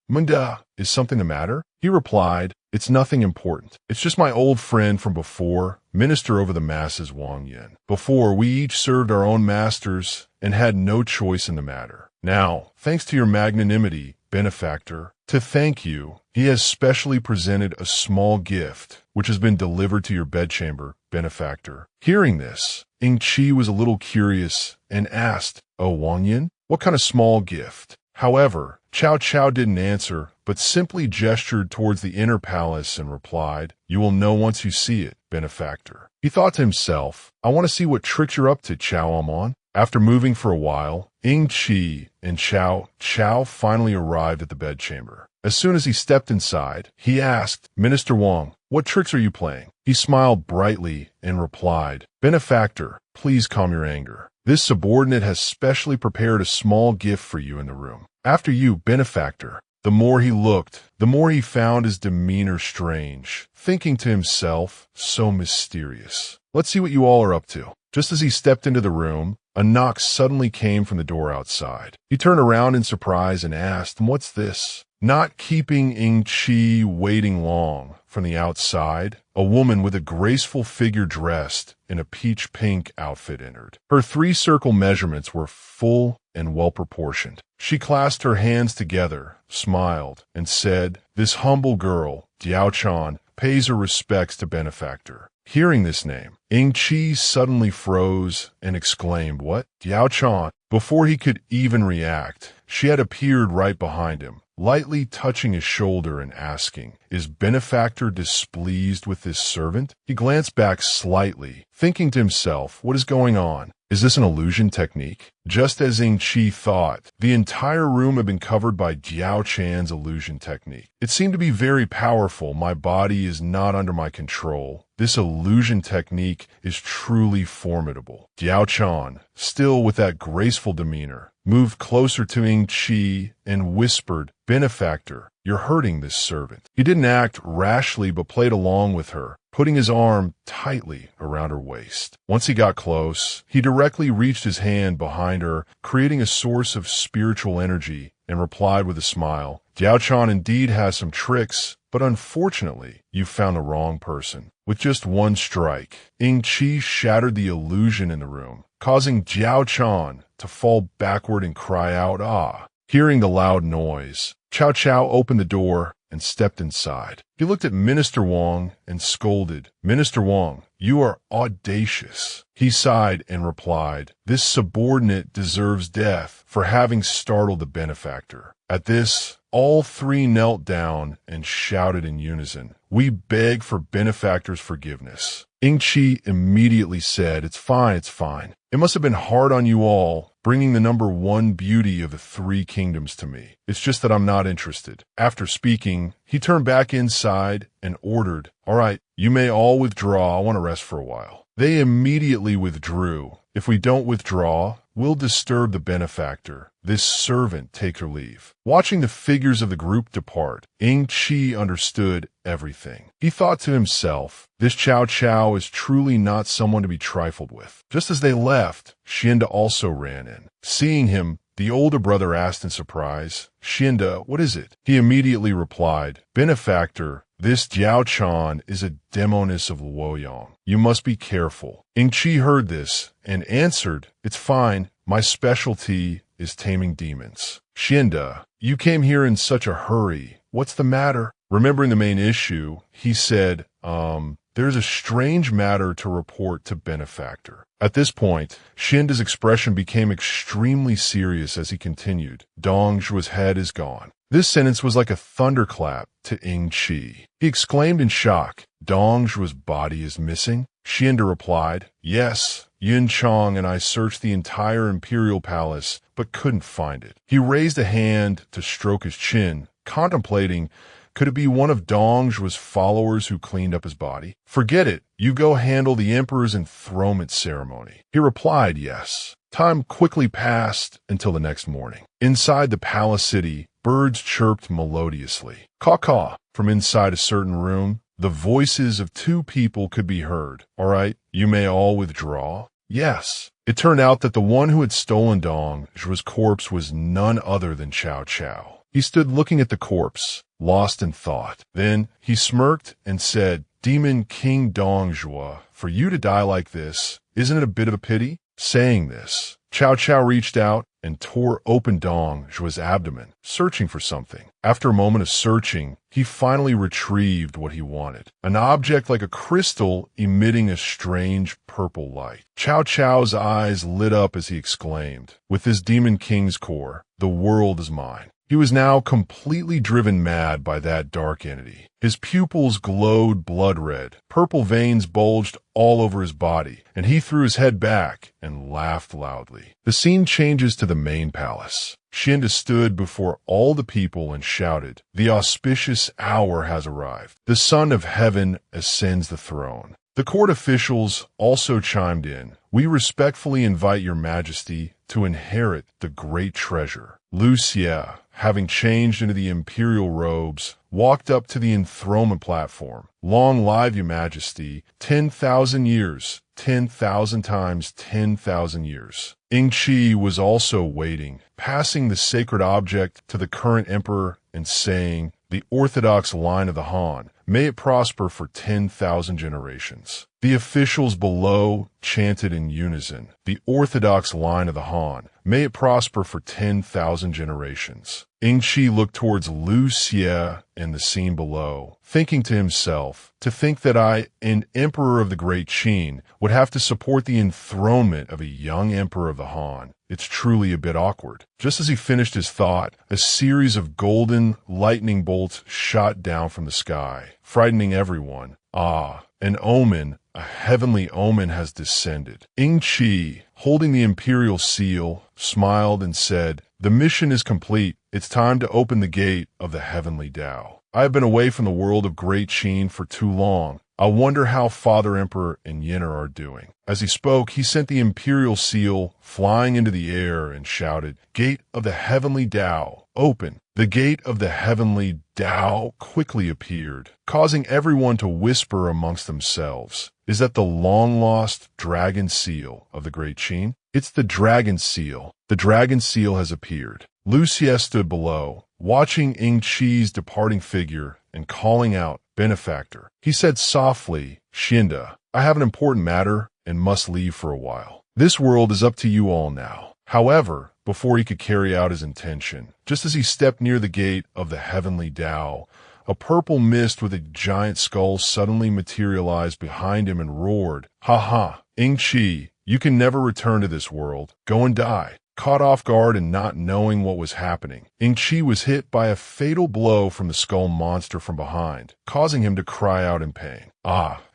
Manga, is something the matter?" He replied, "It's nothing important. It's just my old friend from before, minister over the masses Wang Yin. Before, we each served our own masters and had no choice in the matter. Now, thanks to your magnanimity, benefactor, to thank you, he has specially presented a small gift, which has been delivered to your bedchamber, benefactor." Hearing this, Ying Qi was a little curious and asked, "Oh, Wang Yin, what kind of small gift?" However, Zhao Qi didn't answer, but simply gestured towards the inner palace and replied, "You will know once you see it, benefactor." He thought to himself, "I want to see what tricks you're up to, Zhao Amon." After moving for a while, Ying Qi and Zhao Qi finally arrived at the bedchamber. As soon as he stepped inside, he asked, "Minister Wang, what tricks are you playing?" He smiled brightly and replied, "Benefactor, please calm your anger. This subordinate has specially prepared a small gift for you in the room. After you, benefactor." The more he looked, the more he found his demeanor strange, thinking to himself, so mysterious. "Let's see what you all are up to." Just as he stepped into the room, a knock suddenly came from the door outside. He turned around in surprise and asked, "What's this?" Not keeping Ying Qi waiting long, from the outside, a woman with a graceful figure dressed in a peach-pink outfit entered. Her three-circle measurements were full and well-proportioned. She clasped her hands together, smiled, and said, "This humble girl, Diao-chan, pays her respects to benefactor." Hearing this name, Ying Qi suddenly froze and exclaimed, "What? Diao-chan?" Before he could even react, she had appeared right behind him, lightly touching his shoulder and asking, "Is benefactor displeased with this servant?" He glanced back slightly, thinking to himself, "What is going on? Is this an illusion technique?" Just as Ying Qi thought, the entire room had been covered by Jiao Chan's illusion technique. It seemed to be very powerful. "My body is not under my control. This illusion technique is truly formidable." Jiao Chan, still with that graceful demeanor, moved closer to Ying Qi and whispered, "Benefactor, you're hurting this servant." He didn't act rashly but played along with her, putting his arm tightly around her waist. Once he got close, he directly reached his hand behind her, creating a source of spiritual energy, and replied with a smile, "Jiao Chan indeed has some tricks, but unfortunately, you found the wrong person." With just one strike, Ying Qi shattered the illusion in the room, causing Jiao Chan to fall backward and cry out, "Ah!" Hearing the loud noise, Cao Cao opened the door and stepped inside. He looked at Minister Wang and scolded, "Minister Wang, you are audacious." He sighed and replied, "This subordinate deserves death for having startled the benefactor." At this, all three knelt down and shouted in unison, "We beg for benefactor's forgiveness." Ying Qi immediately said, it's fine. It must have been hard on you all, bringing the number one beauty of the three kingdoms to me. It's just that I'm not interested." After speaking, he turned back inside and ordered, "All right, you may all withdraw. I want to rest for a while." They immediately withdrew. "If we don't withdraw, we'll disturb the benefactor. This servant take her leave." Watching the figures of the group depart, Ying Qi understood everything. He thought to himself, this Cao Cao is truly not someone to be trifled with. Just as they left, Xianda also ran in. Seeing him, the older brother asked in surprise, "Xianda, what is it?" He immediately replied, "Benefactor, this Jiao Chan is a demoness of Luoyang. You must be careful." Ying Qi heard this and answered, "It's fine. My specialty is taming demons." "Xianda, you came here in such a hurry. What's the matter?" Remembering the main issue, he said, "There's a strange matter to report to benefactor." At this point, Xianda's expression became extremely serious as he continued, "Dong Zhuo's head is gone. This sentence was like a thunderclap to Ying Qi. He exclaimed in shock, "Dongzhuo's body is missing?" Xianda replied, "Yes, Yun Chong and I searched the entire imperial palace, but couldn't find it." He raised a hand to stroke his chin, contemplating, could it be one of Dongzhuo's followers who cleaned up his body? "Forget it. You go handle the emperor's enthronement ceremony." He replied, yes. Time quickly passed until the next morning. Inside the palace city, birds chirped melodiously. Caw-caw. From inside a certain room, the voices of two people could be heard. "All right, you may all withdraw." Yes. It turned out that the one who had stolen Dongzhuo's corpse was none other than Cao Cao. He stood looking at the corpse, lost in thought. Then he smirked and said, "Demon King Dongzhuo, for you to die like this, isn't it a bit of a pity?" Saying this, Cao Cao reached out and tore open Dongzhuo's abdomen, searching for something. After a moment of searching, he finally retrieved what he wanted, an object like a crystal emitting a strange purple light. Cao Cao's eyes lit up as he exclaimed, "With this Demon King's core, the world is mine." He was now completely driven mad by that dark entity. His pupils glowed blood red, purple veins bulged all over his body, and he threw his head back and laughed loudly. The scene changes to the main palace. Xianda stood before all the people and shouted, "The auspicious hour has arrived. The Son of Heaven ascends the throne." The court officials also chimed in. "We respectfully invite your majesty to inherit the great treasure." Lu Xie, having changed into the imperial robes, walked up to the enthronement platform. "Long live your majesty, 10,000 years, 10,000 times 10,000 years. Ying Qi was also waiting, passing the sacred object to the current emperor and saying, "The orthodox line of the Han, may it prosper for 10,000 generations." The officials below chanted in unison, "The orthodox line of the Han, may it prosper for 10,000 generations." Ying Qi looked towards Lu Xie and the scene below, thinking to himself, to think that I, an emperor of the great Qin, would have to support the enthronement of a young emperor of the Han. It's truly a bit awkward. Just as he finished his thought, a series of golden lightning bolts shot down from the sky, frightening everyone. Ah, an omen, a heavenly omen has descended. Ying Qi, holding the imperial seal, smiled and said, "The mission is complete. It's time to open the gate of the heavenly Tao. I have been away from the world of Great Qin for too long. I wonder how Father Emperor and Yenner are doing." As he spoke, he sent the imperial seal flying into the air and shouted, "Gate of the heavenly Tao, open." The gate of the heavenly Tao quickly appeared, causing everyone to whisper amongst themselves. Is that the long-lost dragon seal of the Great Qin? It's the dragon seal. The dragon seal has appeared. Lu Xie stood below, watching Ying Qi's departing figure and calling out, "Benefactor." He said softly, "Xianda, I have an important matter and must leave for a while. This world is up to you all now." However, before he could carry out his intention, just as he stepped near the gate of the heavenly Tao, a purple mist with a giant skull suddenly materialized behind him and roared, "Ha ha, Ying Qi, you can never return to this world. Go and die." Caught off guard and not knowing what was happening, Ying Qi was hit by a fatal blow from the skull monster from behind, causing him to cry out in pain.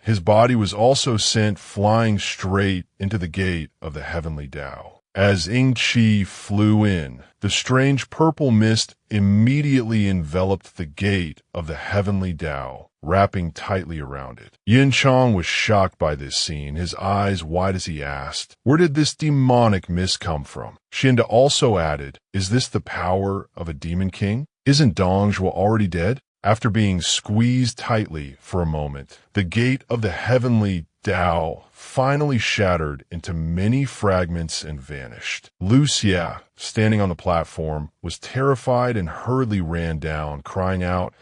His body was also sent flying straight into the gate of the heavenly Tao. As Ying Qi flew in, the strange purple mist immediately enveloped the gate of the heavenly Tao, wrapping tightly around it. Yin Chong was shocked by this scene, his eyes wide as he asked, "Where did this demonic mist come from?" Xianda also added, "Is this the power of a demon king? Isn't Dongzhuo already dead?" After being squeezed tightly for a moment, the gate of the heavenly Tao finally shattered into many fragments and vanished. Lu Xie, standing on the platform, was terrified and hurriedly ran down, crying out,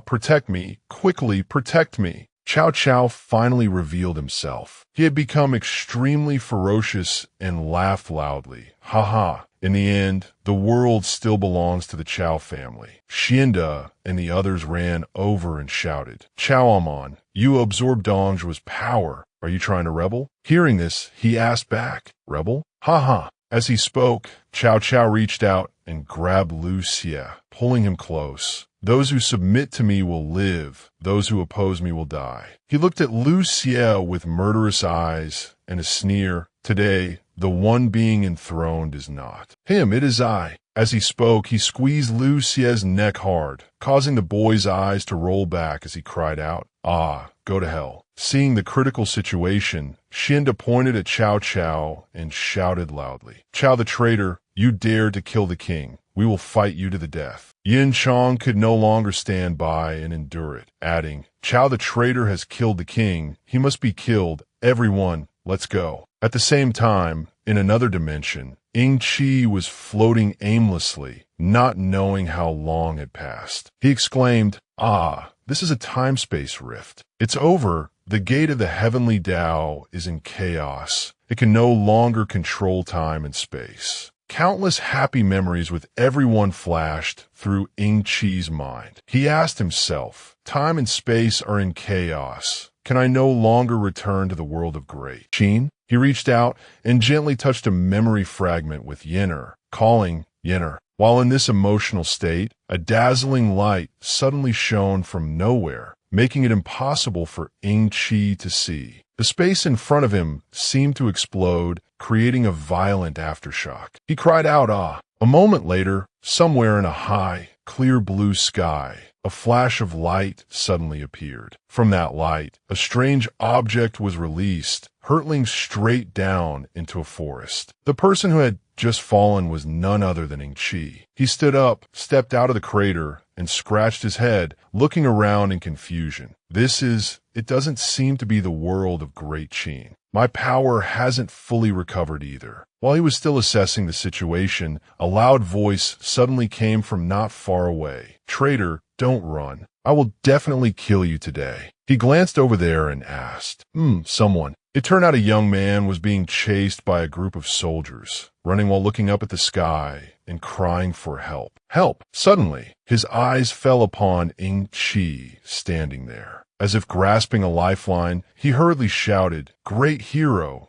"Protect me! Quickly, protect me!" Cao Cao finally revealed himself. He had become extremely ferocious and laughed loudly. "Ha ha! In the end, the world still belongs to the Cao family." Xianda and the others ran over and shouted, "Cao Amon, you absorbed Dongzhuo's power. Are you trying to rebel?" Hearing this, he asked back, "Rebel? Ha ha! As he spoke, Cao Cao reached out and grabbed Lu Xie, pulling him close. Those who submit to me will live. Those who oppose me will die. He looked at Lu Xie with murderous eyes and a sneer. Today, the one being enthroned is not him, it is I. As he spoke, he squeezed Lu Xie's neck hard, causing the boy's eyes to roll back as he cried out, "Ah, go to hell." Seeing the critical situation, Qin pointed at Cao Cao and shouted loudly, "Cao the traitor, you dared to kill the king. We will fight you to the death." Yin Chong could no longer stand by and endure it, adding, "Cao the traitor has killed the king. He must be killed. Everyone, let's go." At the same time, in another dimension, Ying Qi was floating aimlessly, not knowing how long had passed. He exclaimed, "Ah, this is a time-space rift. It's over. The gate of the heavenly Tao is in chaos. It can no longer control time and space." Countless happy memories with everyone flashed through Ying Qi's mind. He asked himself, time and space are in chaos. Can I no longer return to the world of Great Qin? He reached out and gently touched a memory fragment with Yen'er, calling Yen'er. While in this emotional state, a dazzling light suddenly shone from nowhere, making it impossible for Ying Qi to see. The space in front of him seemed to explode, creating a violent aftershock. He cried out, "Ah!" A moment later, somewhere in a high, clear blue sky, a flash of light suddenly appeared. From that light, a strange object was released, hurtling straight down into a forest. The person who had just fallen was none other than Ying Qi. He stood up, stepped out of the crater, and scratched his head, looking around in confusion. It doesn't seem to be the world of Great Qin. My power hasn't fully recovered either. While he was still assessing the situation, a loud voice suddenly came from not far away. "Traitor, don't run. I will definitely kill you today." He glanced over there and asked, someone. It turned out a young man was being chased by a group of soldiers, running while looking up at the sky and crying for help. Help! Suddenly, his eyes fell upon Ying Qi standing there. As if grasping a lifeline, he hurriedly shouted, great hero,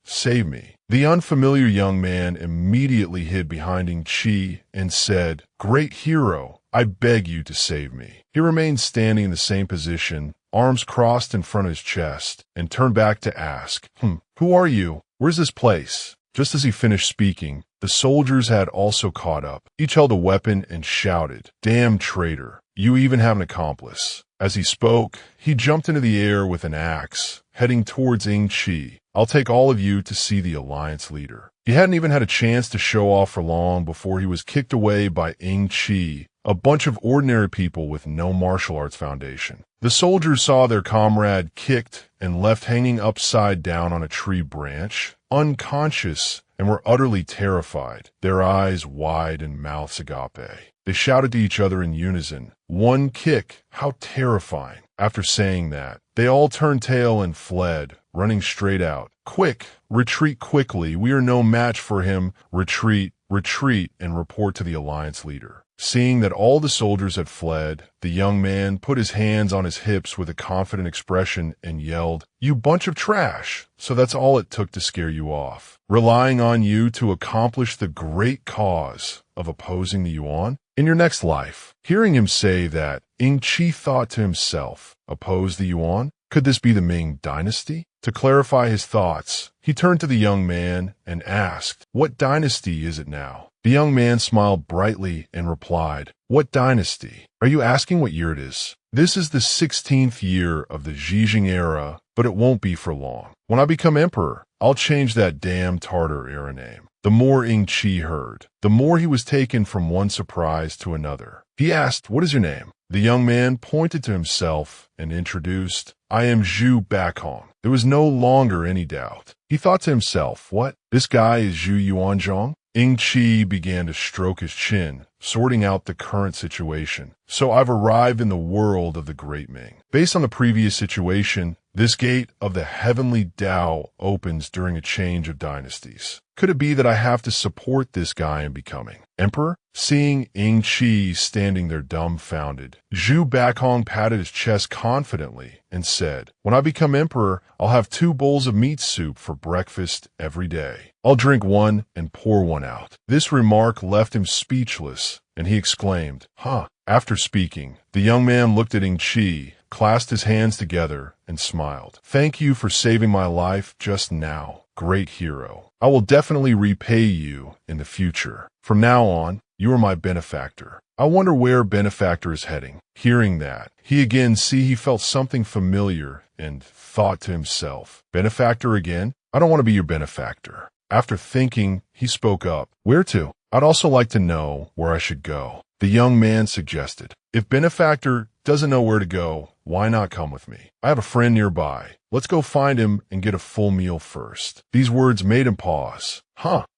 save me." The unfamiliar young man immediately hid behind Ying Qi and said, "Great hero, I beg you to save me." He remained standing in the same position, arms crossed in front of his chest, and turned back to ask, "Who are you? Where's this place?" Just as he finished speaking, the soldiers had also caught up. Each held a weapon and shouted, "Damn traitor, you even have an accomplice." As he spoke, he jumped into the air with an axe, heading towards Ying Qi. "I'll take all of you to see the alliance leader." He hadn't even had a chance to show off for long before he was kicked away by Ying Qi, a bunch of ordinary people with no martial arts foundation. The soldiers saw their comrade kicked and left hanging upside down on a tree branch, unconscious, and were utterly terrified, their eyes wide and mouths agape. They shouted to each other in unison, "One kick, how terrifying." After saying that, they all turned tail and fled, running straight out. "Quick, retreat quickly, we are no match for him. Retreat, and report to the alliance leader." Seeing that all the soldiers had fled, the young man put his hands on his hips with a confident expression and yelled, "You bunch of trash! So that's all it took to scare you off. Relying on you to accomplish the great cause of opposing the Yuan in your next life." Hearing him say that, Ying Qi thought to himself, oppose the Yuan? Could this be the Ming Dynasty? To clarify his thoughts, he turned to the young man and asked, "What dynasty is it now?" The young man smiled brightly and replied, "What dynasty? Are you asking what year it is? This is the 16th year of the Zhijing era, but it won't be for long. When I become emperor, I'll change that damn Tartar era name." The more Ying Qi heard, the more he was taken from one surprise to another. He asked, "What is your name?" The young man pointed to himself and introduced, "I am Zhu Bakong." There was no longer any doubt. He thought to himself, "What? This guy is Zhu Yuanzhong?" Ying Qi began to stroke his chin, sorting out the current situation. "So I've arrived in the world of the Great Ming." Based on the previous situation, This gate of the heavenly Tao opens during a change of dynasties. Could it be that I have to support this guy in becoming emperor? Seeing Ying Qi standing there dumbfounded, Zhu Baihong patted his chest confidently and said, "When I become emperor, I'll have 2 bowls of meat soup for breakfast every day. I'll drink one and pour one out." This remark left him speechless, and he exclaimed, "Huh." After speaking, the young man looked at Ying Qi, clasped his hands together, and smiled. "Thank you for saving my life just now, great hero. I will definitely repay you in the future. From now on, you are my benefactor." I wonder where benefactor is heading. Hearing that, he felt something familiar and thought to himself, benefactor again? I don't want to be your benefactor. After thinking, he spoke up. "Where to? I'd also like to know where I should go." The young man suggested, "If benefactor doesn't know where to go, why not come with me? I have a friend nearby. Let's go find him and get a full meal first." These words made him pause.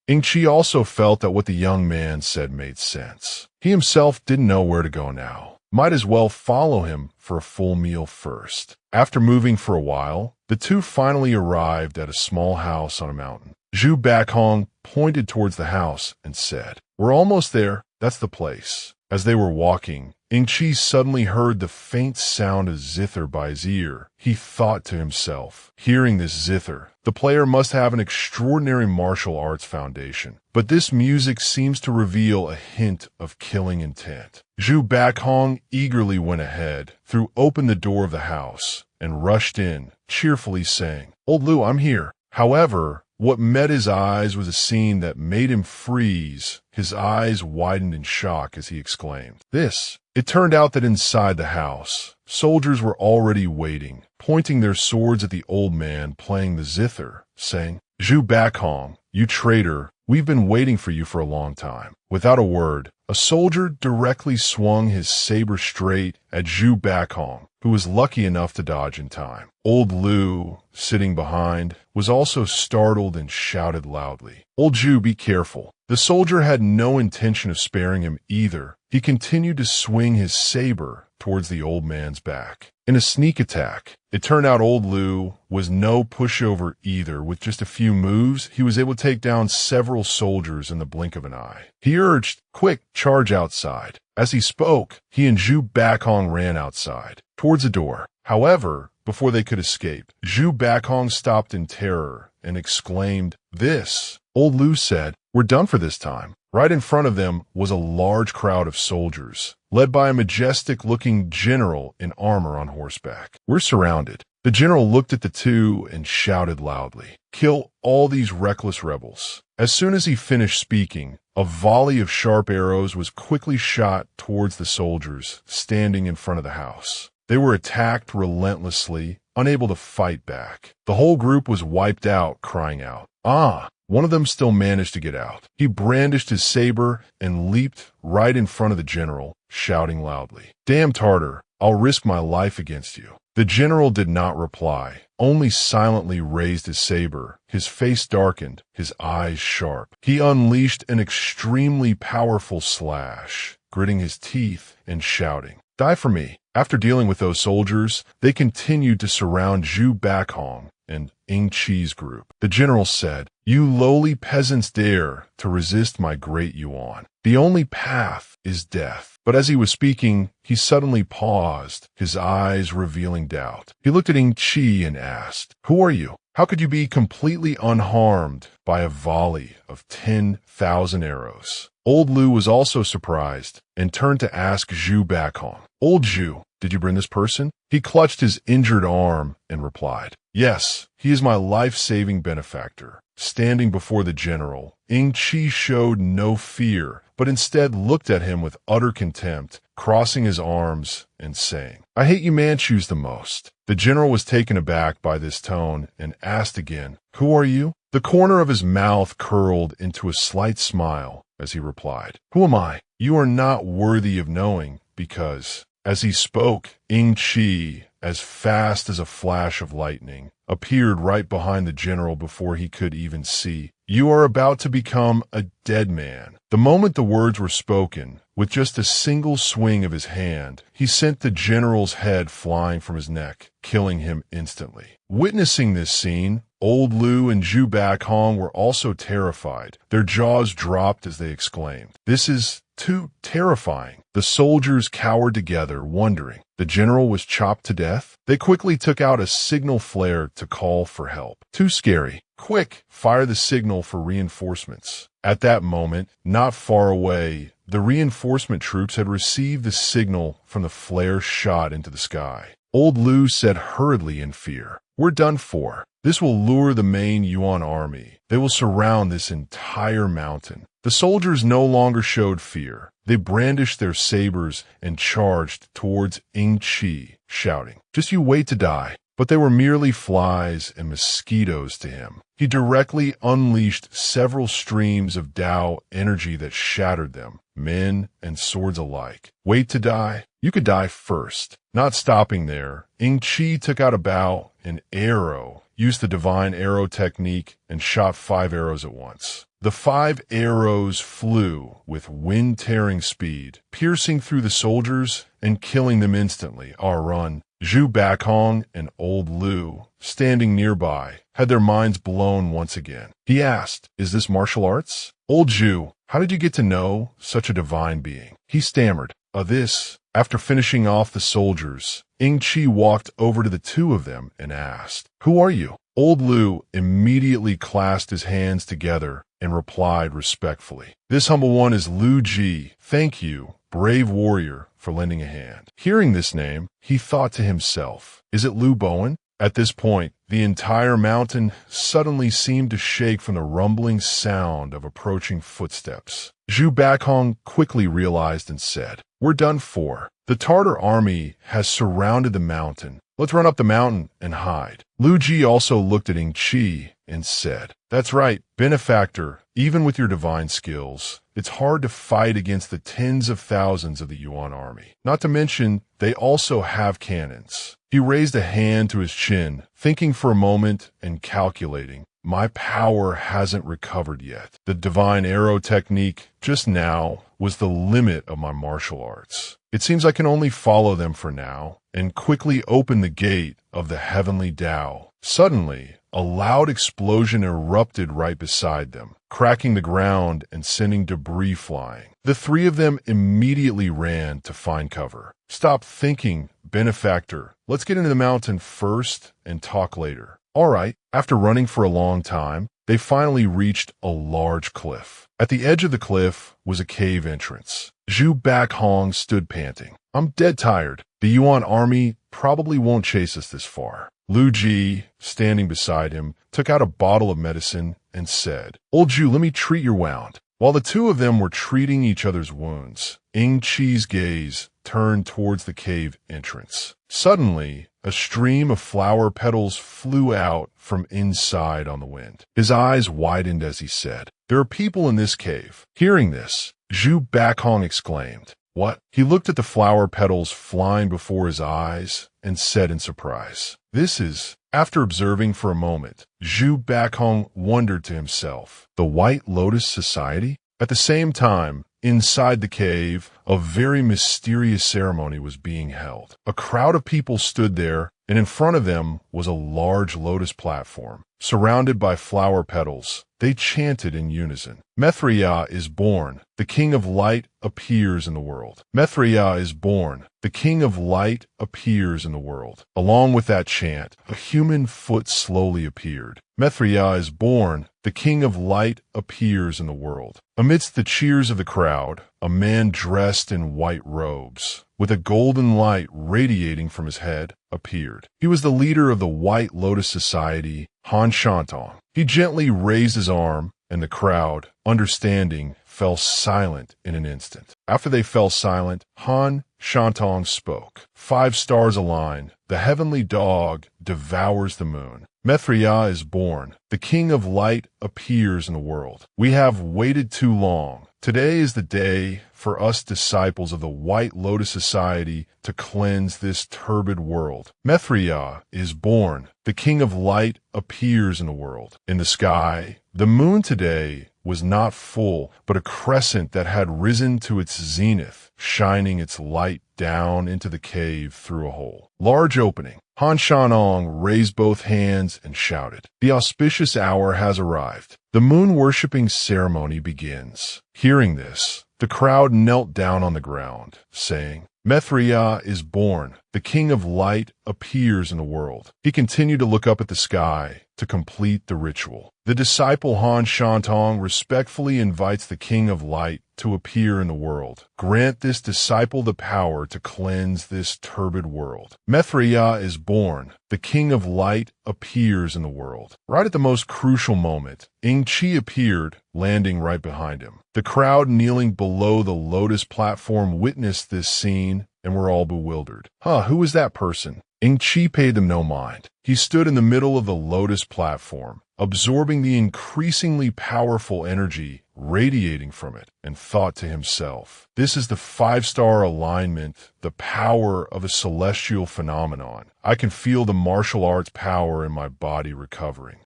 Ying Qi also felt that what the young man said made sense. He himself didn't know where to go now. Might as well follow him for a full meal first. After moving for a while, the two finally arrived at a small house on a mountain. Zhu Baihong pointed towards the house and said, "We're almost there. That's the place." As they were walking, Ying Qi suddenly heard the faint sound of zither by his ear. He thought to himself, hearing this zither, the player must have an extraordinary martial arts foundation. But this music seems to reveal a hint of killing intent. Zhu Baihong eagerly went ahead, threw open the door of the house, and rushed in, cheerfully saying, "Old Lu, I'm here." However, what met his eyes was a scene that made him freeze. His eyes widened in shock as he exclaimed, "This!" It turned out that inside the house, soldiers were already waiting, pointing their swords at the old man playing the zither, saying, "Zhu Baihong, you traitor, we've been waiting for you for a long time." Without a word, a soldier directly swung his saber straight at Zhu Baihong, who was lucky enough to dodge in time. Old Lu, sitting behind, was also startled and shouted loudly, "Old Zhu, be careful." The soldier had no intention of sparing him either. He continued to swing his saber towards the old man's back. In a sneak attack, it turned out old Lu was no pushover either. With just a few moves, he was able to take down several soldiers in the blink of an eye. He urged, "Quick, charge outside." As he spoke, he and Zhu Baihong ran outside, towards a door. However, before they could escape, Zhu Baihong stopped in terror and exclaimed, "This!" Old Lu said, "We're done for this time." Right in front of them was a large crowd of soldiers, led by a majestic-looking general in armor on horseback. "We're surrounded." The general looked at the two and shouted loudly, "Kill all these reckless rebels." As soon as he finished speaking, a volley of sharp arrows was quickly shot towards the soldiers standing in front of the house. They were attacked relentlessly, unable to fight back. The whole group was wiped out, crying out, "Ah!" One of them still managed to get out. He brandished his saber and leaped right in front of the general, shouting loudly, "Damn Tartar, I'll risk my life against you." The general did not reply, only silently raised his saber, his face darkened, his eyes sharp. He unleashed an extremely powerful slash, gritting his teeth and shouting, "Die for me." After dealing with those soldiers, they continued to surround Zhu Baihong and Ying Qi's group. The general said, "You lowly peasants dare to resist my great Yuan. The only path is death." But as he was speaking, he suddenly paused, his eyes revealing doubt. He looked at Ying Qi and asked, "Who are you? How could you be completely unharmed by a volley of 10,000 arrows?" Old Lu was also surprised and turned to ask Zhu Baihong, "Old Zhu, did you bring this person?" He clutched his injured arm and replied, "Yes, he is my life-saving benefactor." Standing before the general, Ying Qi showed no fear, but instead looked at him with utter contempt, crossing his arms and saying, "I hate you Manchus the most." The general was taken aback by this tone and asked again, "Who are you?" The corner of his mouth curled into a slight smile as he replied, "Who am I? You are not worthy of knowing, because..." As he spoke, Ying Qi, as fast as a flash of lightning, appeared right behind the general before he could even see you are about to become a dead man." The moment the words were spoken, with just a single swing of his hand, he sent the general's head flying from his neck, killing him instantly. Witnessing this scene, Old Liu and Zhu Baihong were also terrified. Their jaws dropped as they exclaimed, "This is too terrifying." The soldiers cowered together, wondering. The general was chopped to death? They quickly took out a signal flare to call for help. Too scary. "Quick, fire the signal for reinforcements." At that moment, not far away, the reinforcement troops had received the signal from the flare shot into the sky. Old Liu said hurriedly in fear, "We're done for. This will lure the main Yuan army. They will surround this entire mountain." The soldiers no longer showed fear. They brandished their sabers and charged towards Ying Qi, shouting, "Just you wait to die." But they were merely flies and mosquitoes to him. He directly unleashed several streams of Tao energy that shattered them, men and swords alike. Wait to die? You could die first. Not stopping there, Ying Qi took out a bow and arrow, used the divine arrow technique, and shot 5 arrows at once. The 5 arrows flew with wind-tearing speed, piercing through the soldiers and killing them instantly. Run. Zhu Baihong and Old Liu, standing nearby, had their minds blown once again. He asked, "Is this martial arts?" "Old Zhu, how did you get to know such a divine being?" He stammered, This." After finishing off the soldiers, Ying Qi walked over to the two of them and asked, "Who are you?" Old Liu immediately clasped his hands together and replied respectfully, "This humble one is Liu Ji. Thank you, brave warrior, for lending a hand." Hearing this name, he thought to himself, "Is it Liu Bowen?" At this point, the entire mountain suddenly seemed to shake from the rumbling sound of approaching footsteps. Zhu Baihong quickly realized and said, "We're done for. The Tartar army has surrounded the mountain. Let's run up the mountain and hide." Liu Ji also looked at Ying Qi and said, "That's right, benefactor, even with your divine skills, it's hard to fight against the tens of thousands of the Yuan army. Not to mention, they also have cannons." He raised a hand to his chin, thinking for a moment and calculating. My power hasn't recovered yet. The divine arrow technique just now was the limit of my martial arts. It seems I can only follow them for now, and quickly open the gate of the heavenly Tao. Suddenly, a loud explosion erupted right beside them, cracking the ground and sending debris flying. The three of them immediately ran to find cover. "Stop thinking, benefactor. Let's get into the mountain first and talk later." All right. After running for a long time, they finally reached a large cliff. At the edge of the cliff was a cave entrance. Zhu Baihong stood panting. "I'm dead tired. The Yuan army probably won't chase us this far." Liu Ji, standing beside him, took out a bottle of medicine and said, "Old Zhu, let me treat your wound." While the two of them were treating each other's wounds, Ying Qi's gaze turned towards the cave entrance. Suddenly, a stream of flower petals flew out from inside on the wind. His eyes widened as he said, "There are people in this cave." Hearing this, Zhu Baihong exclaimed, "What?" He looked at the flower petals flying before his eyes and said in surprise, "This is..." After observing for a moment, Zhu Baihong wondered to himself, "The White Lotus Society?" At the same time, inside the cave, a very mysterious ceremony was being held. A crowd of people stood there, and in front of them was a large lotus platform, surrounded by flower petals. They chanted in unison, "Mithriya is born. The King of Light appears in the world. Mithriya is born. The King of Light appears in the world." Along with that chant, a human foot slowly appeared. "Mithriya is born. The King of Light appears in the world." Amidst the cheers of the crowd, a man dressed in white robes, with a golden light radiating from his head, appeared. He was the leader of the White Lotus Society, Han Shantong. He gently raised his arm, and the crowd, understanding, fell silent in an instant. After they fell silent, Han Shantong spoke. "5 stars align. The heavenly dog devours the moon. Mithriya is born. The king of light appears in the world. We have waited too long. Today is the day for us disciples of the White Lotus Society to cleanse this turbid world. Mithriya is born. The king of light appears in the world. In the sky, the moon today was not full, but a crescent that had risen to its zenith, shining its light down into the cave through a hole. Large opening. Han Shanong raised both hands and shouted, "The auspicious hour has arrived. The moon-worshipping ceremony begins." Hearing this, the crowd knelt down on the ground, saying, Mithriya is born. The king of light appears in the world. He continued to look up at the sky to complete the ritual. The disciple Han Shantong respectfully invites the king of light to appear in the world. Grant this disciple the power to cleanse this turbid world. Mithriya is born. The king of light appears in the world. Right at the most crucial moment, Ying Qi appeared, landing right behind him. The crowd kneeling below the lotus platform witnessed this scene and were all bewildered. Who was that person? Ying Qi paid them no mind. He stood in the middle of the lotus platform, absorbing the increasingly powerful energy radiating from it, and thought to himself, "This is the five-star alignment, the power of a celestial phenomenon. I can feel the martial arts power in my body recovering.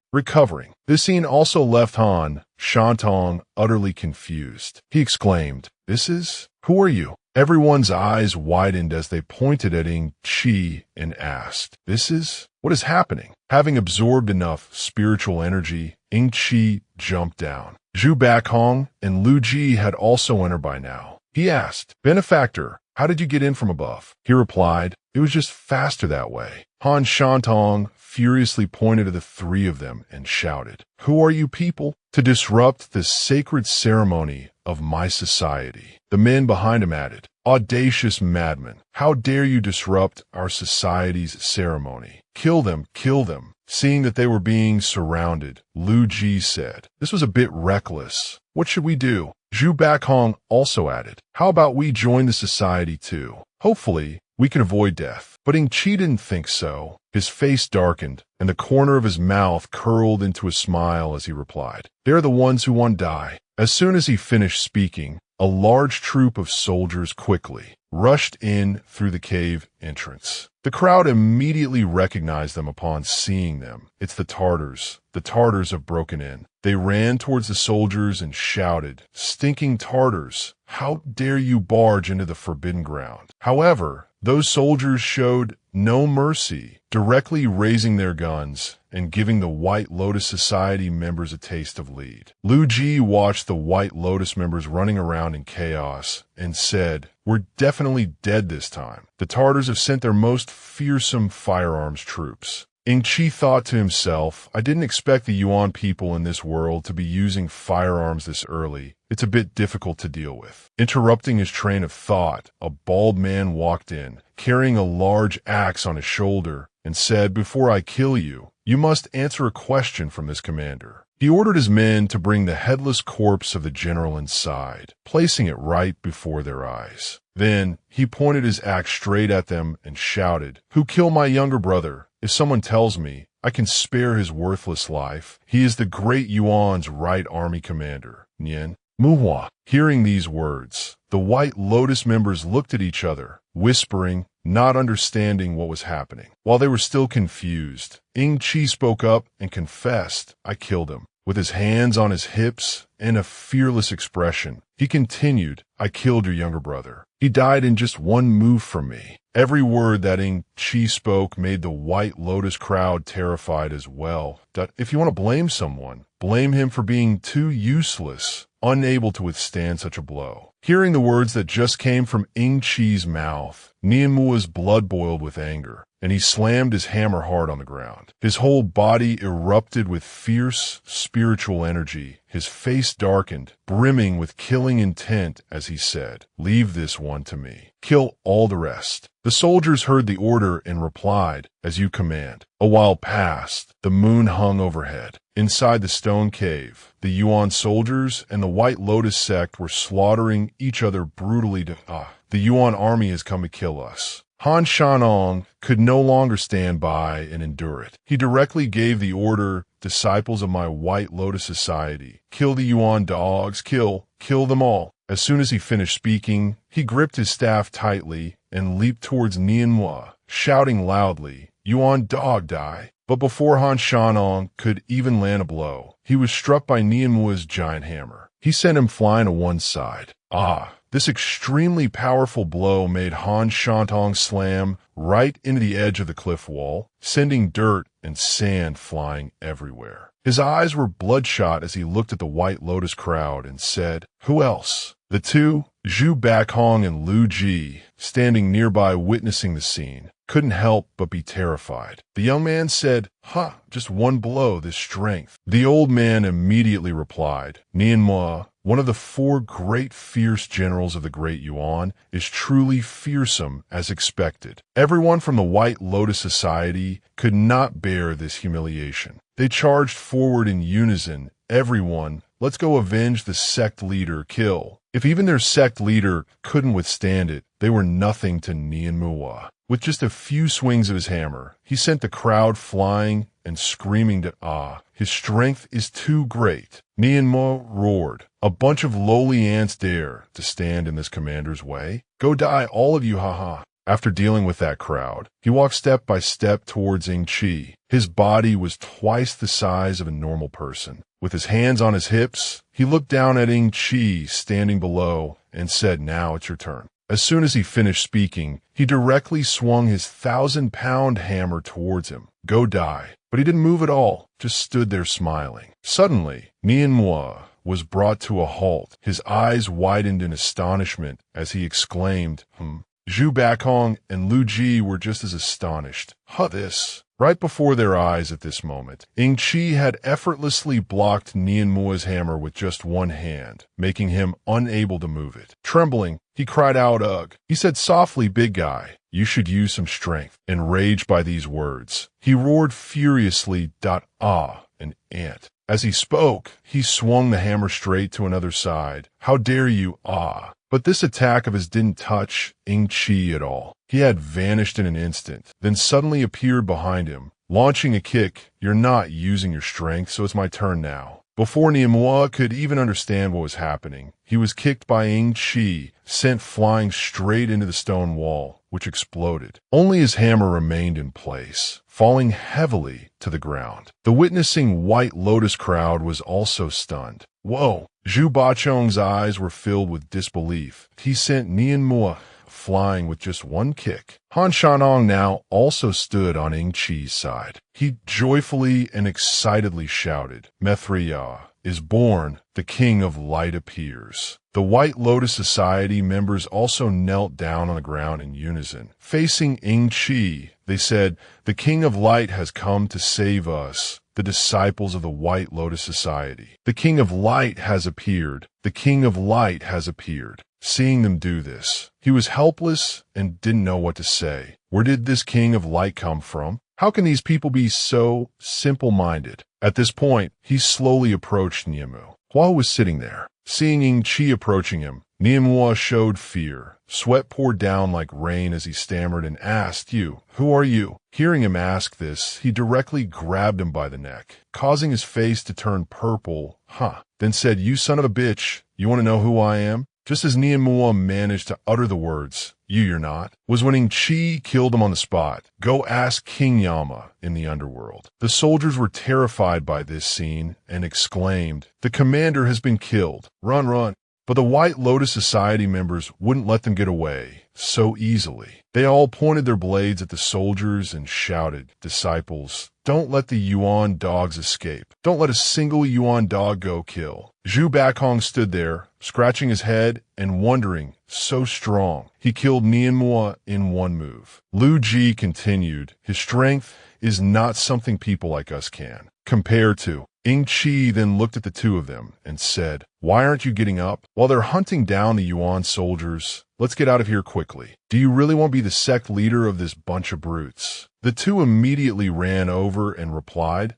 This scene also left Han Shantong utterly confused. He exclaimed, Who are you?" Everyone's eyes widened as they pointed at Ying Qi and asked, What is happening?" Having absorbed enough spiritual energy, Ying Qi jumped down. Zhu Bakhong and Lu Ji had also entered by now. He asked, "Benefactor, how did you get in from above?" He replied, "It was just faster that way." Han Shantong furiously pointed to the three of them and shouted, "Who are you people to disrupt the sacred ceremony of my society?" The men behind him added, "Audacious madmen, how dare you disrupt our society's ceremony? Kill them, kill them." Seeing that they were being surrounded, Lu Ji said, "This was a bit reckless. What should we do?" Zhu Bakhong also added, "How about we join the society too? Hopefully, we can avoid death." But Ying Qi didn't think so. His face darkened, and the corner of his mouth curled into a smile as he replied, "They're the ones who won't die." As soon as he finished speaking, a large troop of soldiers quickly rushed in through the cave entrance. The crowd immediately recognized them upon seeing them. "It's the Tartars. The Tartars have broken in." They ran towards the soldiers and shouted, "Stinking Tartars! How dare you barge into the forbidden ground?" However, those soldiers showed no mercy, directly raising their guns and giving the White Lotus Society members a taste of lead. Lu Ji watched the White Lotus members running around in chaos and said, "We're definitely dead this time. The Tartars have sent their most fearsome firearms troops." Ying Qi thought to himself, "I didn't expect the Yuan people in this world to be using firearms this early. It's a bit difficult to deal with." Interrupting his train of thought, a bald man walked in, carrying a large axe on his shoulder, and said, "Before I kill you, you must answer a question from this commander." He ordered his men to bring the headless corpse of the general inside, placing it right before their eyes. Then he pointed his axe straight at them and shouted, "Who killed my younger brother? If someone tells me, I can spare his worthless life. He is the great Yuan's right army commander, Nian Manhwa." Hearing these words, the White Lotus members looked at each other, whispering, not understanding what was happening. While they were still confused, Ying Qi spoke up and confessed, "I killed him." With his hands on his hips and a fearless expression, he continued, "I killed your younger brother. He died in just one move from me." Every word that Ying Qi spoke made the White Lotus crowd terrified as well. If you want to blame someone, blame him for being too useless, unable to withstand such a blow. Hearing the words that just came from Ying Qi's mouth, Nianmua's blood boiled with anger, and he slammed his hammer hard on the ground. His whole body erupted with fierce spiritual energy. His face darkened, brimming with killing intent as he said, "Leave this one to me. Kill all the rest." The soldiers heard the order and replied, "As you command." A while passed. The moon hung overhead. Inside the stone cave, the Yuan soldiers and the White Lotus sect were slaughtering each other brutally. The Yuan army has come to kill us. Han Shanong could no longer stand by and endure it. He directly gave the order, "Disciples of my White Lotus Society, kill the Yuan dogs, kill them all." As soon as he finished speaking, he gripped his staff tightly and leaped towards Nianhua, shouting loudly, "Yuan dog die." But before Han Shanong could even land a blow, he was struck by Nianhua's giant hammer. He sent him flying to one side. This extremely powerful blow made Han Shanong slam right into the edge of the cliff wall, sending dirt and sand flying everywhere. His eyes were bloodshot as he looked at the White Lotus crowd and said, "Who else?" The two, Zhu Bakhong and Lu Ji, standing nearby witnessing the scene, couldn't help but be terrified. The young man said, just one blow, this strength." The old man immediately replied, "Nianhua, one of the four great fierce generals of the Great Yuan, is truly fearsome as expected." Everyone from the White Lotus Society could not bear this humiliation. They charged forward in unison. "Everyone, let's go avenge the sect leader, kill." If even their sect leader couldn't withstand it, they were nothing to Nianhua. With just a few swings of his hammer, he sent the crowd flying and screaming to his strength is too great. Nianhua roared, "A bunch of lowly ants dare to stand in this commander's way? Go die, all of you, haha." After dealing with that crowd, he walked step by step towards Ying Qi. His body was twice the size of a normal person. With his hands on his hips, he looked down at Ying Qi standing below and said, "Now it's your turn." As soon as he finished speaking, he directly swung his 1,000-pound hammer towards him. "Go die." But he didn't move at all, just stood there smiling. Suddenly, Nianhua was brought to a halt. His eyes widened in astonishment as he exclaimed, Zhu Bakhong and Lu Ji were just as astonished. This. Right before their eyes at this moment, Ying Qi had effortlessly blocked Nianhua's hammer with just one hand, making him unable to move it. Trembling, he cried out, "Ugh." He said softly, "Big guy, you should use some strength." Enraged by these words, he roared furiously, an ant. As he spoke, he swung the hammer straight to another side. "How dare you, But this attack of his didn't touch Ying Qi at all. He had vanished in an instant, then suddenly appeared behind him, launching a kick. "You're not using your strength, so it's my turn now." Before Nianhua could even understand what was happening, he was kicked by Ying Qi, sent flying straight into the stone wall, which exploded. Only his hammer remained in place, falling heavily to the ground. The witnessing White Lotus crowd was also stunned. "Whoa!" Zhu Bachong's eyes were filled with disbelief. He sent Nianhua flying with just one kick. Han Shanong now also stood on Ying Qi's side. He joyfully and excitedly shouted, "Mithriya is born, the King of Light appears." The White Lotus Society members also knelt down on the ground in unison. Facing Ying Qi, they said, "The King of Light has come to save us, the disciples of the White Lotus Society. The King of Light has appeared. The King of Light has appeared." Seeing them do this, he was helpless and didn't know what to say. Where did this King of Light come from? How can these people be so simple-minded? At this point, he slowly approached Nianhua. While he was sitting there, seeing Ying Qi approaching him, Nianhua showed fear. Sweat poured down like rain as he stammered and asked, "Who are you?" Hearing him ask this, he directly grabbed him by the neck, causing his face to turn purple, then said, "You son of a bitch, you want to know who I am?" Just as Nianhua managed to utter the words, "You're not," was when Ying Qi killed him on the spot. Go ask King Yama in the underworld. The soldiers were terrified by this scene and exclaimed, "The commander has been killed. Run, run." But the White Lotus Society members wouldn't let them get away so easily. They all pointed their blades at the soldiers and shouted, "Disciples, don't let the Yuan dogs escape. Don't let a single Yuan dog go kill." Zhu Bakhong stood there, scratching his head and wondering, so strong. He killed Nianhua in one move. Lu Ji continued, "His strength is not something people like us can. compare to. Ying Qi then looked at the two of them and said, "Why aren't you getting up? While they're hunting down the Yuan soldiers, let's get out of here quickly. Do you really want to be the sect leader of this bunch of brutes?" The two immediately ran over and replied,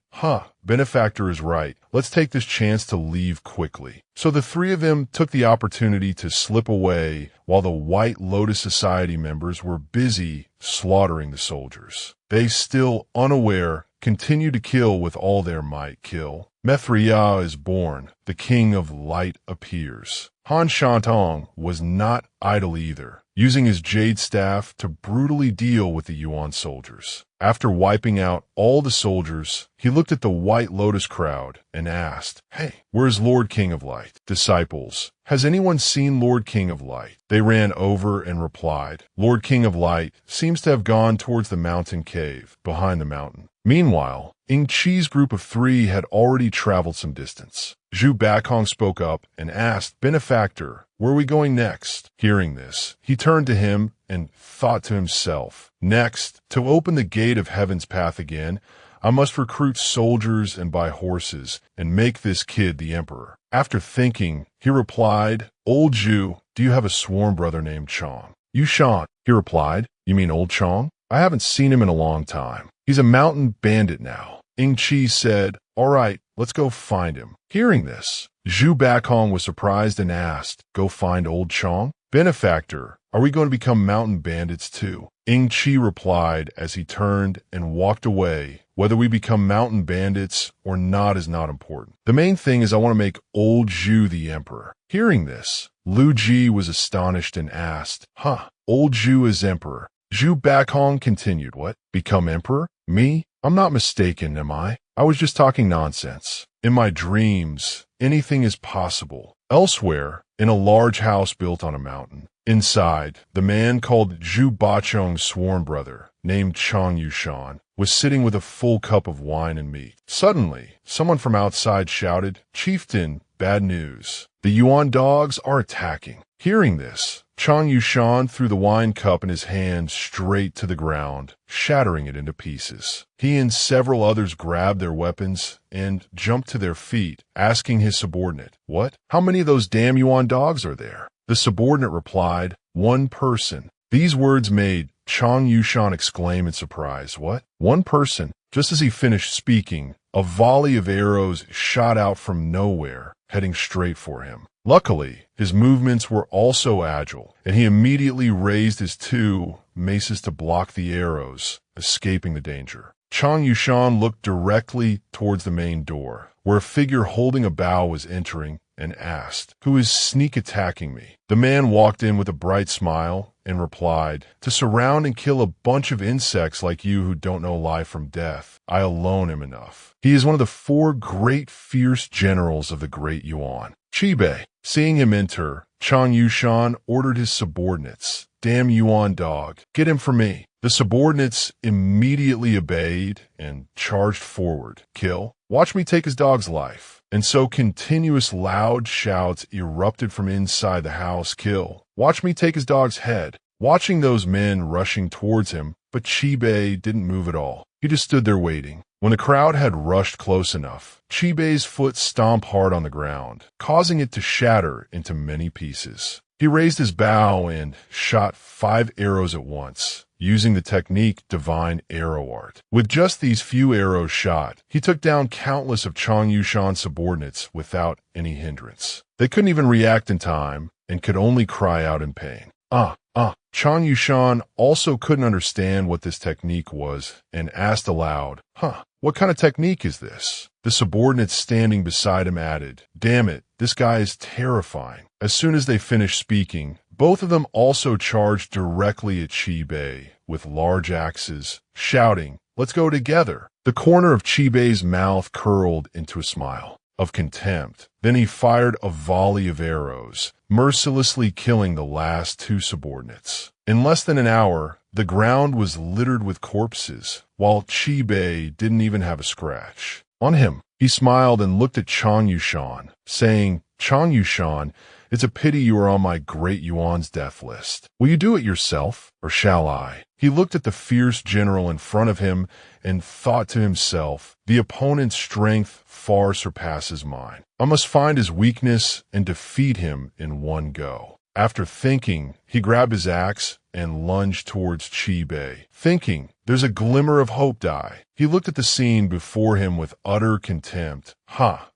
Benefactor is right. Let's take this chance to leave quickly. So the three of them took the opportunity to slip away while the White Lotus Society members were busy slaughtering the soldiers. They, still unaware, continue to kill with all their might. Kill. Mithriya is born. The king of light appears. Han Shantong was not idle either, using his jade staff to brutally deal with the Yuan soldiers. After wiping out all the soldiers, he looked at the White Lotus crowd and asked, "Hey, where's Lord King of Light?" Disciples, "Has anyone seen Lord King of Light?" They ran over and replied, "Lord King of Light seems to have gone towards the mountain cave behind the mountain." Meanwhile, Ying Qi's group of three had already traveled some distance. Zhu Bakong spoke up and asked, "Benefactor, where are we going next?" Hearing this, he turned to him and thought to himself, "Next, to open the gate of heaven's path again, I must recruit soldiers and buy horses and make this kid the emperor." After thinking, he replied, "Old Zhu, do you have a sworn brother named Chong?" "Yushan," he replied. "You mean Old Chong? I haven't seen him in a long time. He's a mountain bandit now." Ying Qi said, "All right, let's go find him." Hearing this, Zhu Bakong was surprised and asked, "Go find Old Chong? Benefactor, are we going to become mountain bandits too?" Ying Qi replied as he turned and walked away, "Whether we become mountain bandits or not is not important. The main thing is I want to make Old Zhu the emperor." Hearing this, Lu Ji was astonished and asked, Old Zhu is emperor." Zhu Bakong continued, "What? Become emperor? Me? I'm not mistaken, am I? I was just talking nonsense. In my dreams, anything is possible." Elsewhere, in a large house built on a mountain, inside, the man called Zhu Bachong's sworn brother, named Chong Yushan, was sitting with a full cup of wine and meat. Suddenly, someone from outside shouted, "Chieftain, bad news. The Yuan dogs are attacking." Hearing this, Chong Yushan threw the wine cup in his hand straight to the ground, shattering it into pieces. He and several others grabbed their weapons and jumped to their feet, asking his subordinate, "What? How many of those damn Yuan dogs are there?" The subordinate replied, "One person." These words made Chong Yushan exclaim in surprise, "What? One person?" Just as he finished speaking, a volley of arrows shot out from nowhere, heading straight for him. Luckily, his movements were also agile, and he immediately raised his two maces to block the arrows, escaping the danger. Chong Yushan looked directly towards the main door, where a figure holding a bow was entering, and asked, "Who is sneak attacking me?" The man walked in with a bright smile and replied, "To surround and kill a bunch of insects like you who don't know life from death. I alone am enough." He is one of the four great fierce generals of the Great Yuan. Qibei. Seeing him enter, Chong Yushan ordered his subordinates, "Damn Yuan dog, get him for me." The subordinates immediately obeyed and charged forward. "Kill. Watch me take his dog's life." And so continuous loud shouts erupted from inside the house. "Kill. Watch me take his dog's head." Watching those men rushing towards him, but Qibei didn't move at all. He just stood there waiting. When the crowd had rushed close enough, Qibei's foot stomped hard on the ground, causing it to shatter into many pieces. He raised his bow and shot 5 arrows at once, using the technique Divine Arrow Art. With just these few arrows shot, he took down countless of Chong Yushan's subordinates without any hindrance. They couldn't even react in time and could only cry out in pain. Chong Yushan also couldn't understand what this technique was and asked aloud, "What kind of technique is this?" The subordinate standing beside him added, "Damn it, this guy is terrifying." As soon as they finished speaking, both of them also charged directly at Qibei with large axes, shouting, "Let's go together." The corner of Qibei's mouth curled into a smile of contempt. Then he fired a volley of arrows, mercilessly killing the last 2 subordinates. In less than an hour, the ground was littered with corpses, while Qibei didn't even have a scratch on him. He smiled and looked at Chong Yushan, saying, "Chong Yushan, it's a pity you are on my Great Yuan's death list. Will you do it yourself, or shall I?" He looked at the fierce general in front of him and thought to himself, the opponent's strength far surpasses mine. I must find his weakness and defeat him in one go. After thinking, he grabbed his axe and lunged towards Qi Bei. Thinking, there's a glimmer of hope die. He looked at the scene before him with utter contempt.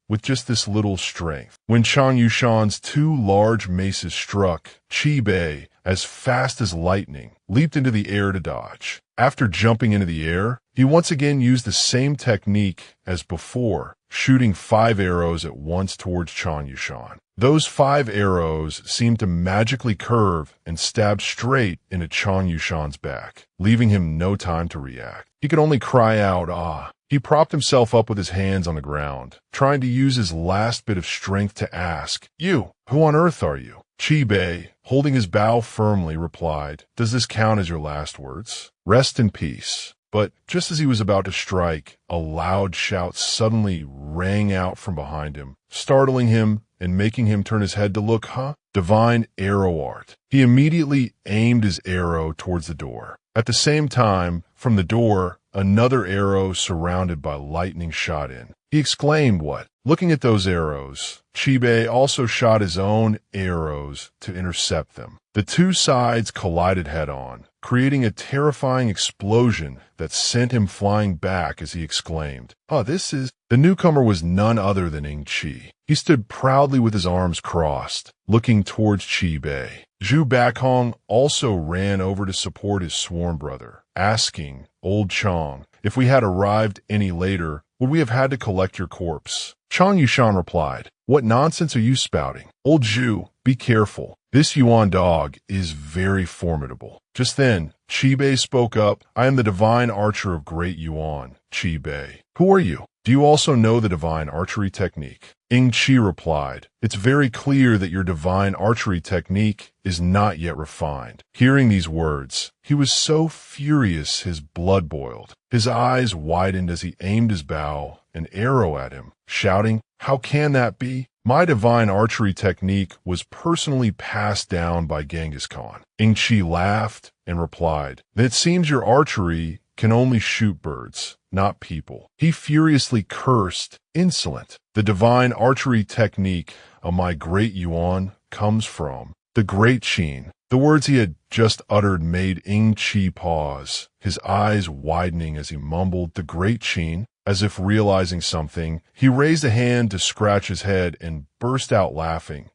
With just this little strength. When Chang Yushan's two large maces struck, Qi Bei, as fast as lightning, leaped into the air to dodge. After jumping into the air, he once again used the same technique as before, shooting 5 arrows at once towards Chang Yushan. Those 5 arrows seemed to magically curve and stab straight into Chang Yushan's back, leaving him no time to react. He could only cry out, ah. He propped himself up with his hands on the ground, trying to use his last bit of strength to ask, "You, who on earth are you?" Qi Bei, holding his bow firmly, replied, "Does this count as your last words? Rest in peace." But just as he was about to strike, a loud shout suddenly rang out from behind him, startling him and making him turn his head to look, Divine arrow art. He immediately aimed his arrow towards the door. At the same time, from the door, another arrow surrounded by lightning shot in. He exclaimed, "What?" Looking at those arrows, Qi Bei also shot his own arrows to intercept them. The two sides collided head-on, creating a terrifying explosion that sent him flying back as he exclaimed, this is... The newcomer was none other than Ying Qi. He stood proudly with his arms crossed, looking towards Qi Bei. Zhu Bakhong also ran over to support his sworn brother, asking, "Old Chang, if we had arrived any later, would we have had to collect your corpse?" Chang Yushan replied, "What nonsense are you spouting? Old Zhu, be careful. This Yuan dog is very formidable." Just then, Qi Bei spoke up, "I am the divine archer of Great Yuan, Qi Bei." "Who are you? Do you also know the divine archery technique?" Ying Qi replied, "It's very clear that your divine archery technique is not yet refined." Hearing these words, he was so furious his blood boiled. His eyes widened as he aimed his bow and arrow at him, shouting, "How can that be? My divine archery technique was personally passed down by Genghis Khan." Ying Qi laughed and replied, "Then it seems your archery can only shoot birds, not people." He furiously cursed, "Insolent! The divine archery technique of my great Yuan comes from the great Qin." The words he had just uttered made Ying Qi pause, his eyes widening as he mumbled, "The great Qin." As if realizing something, he raised a hand to scratch his head and burst out laughing.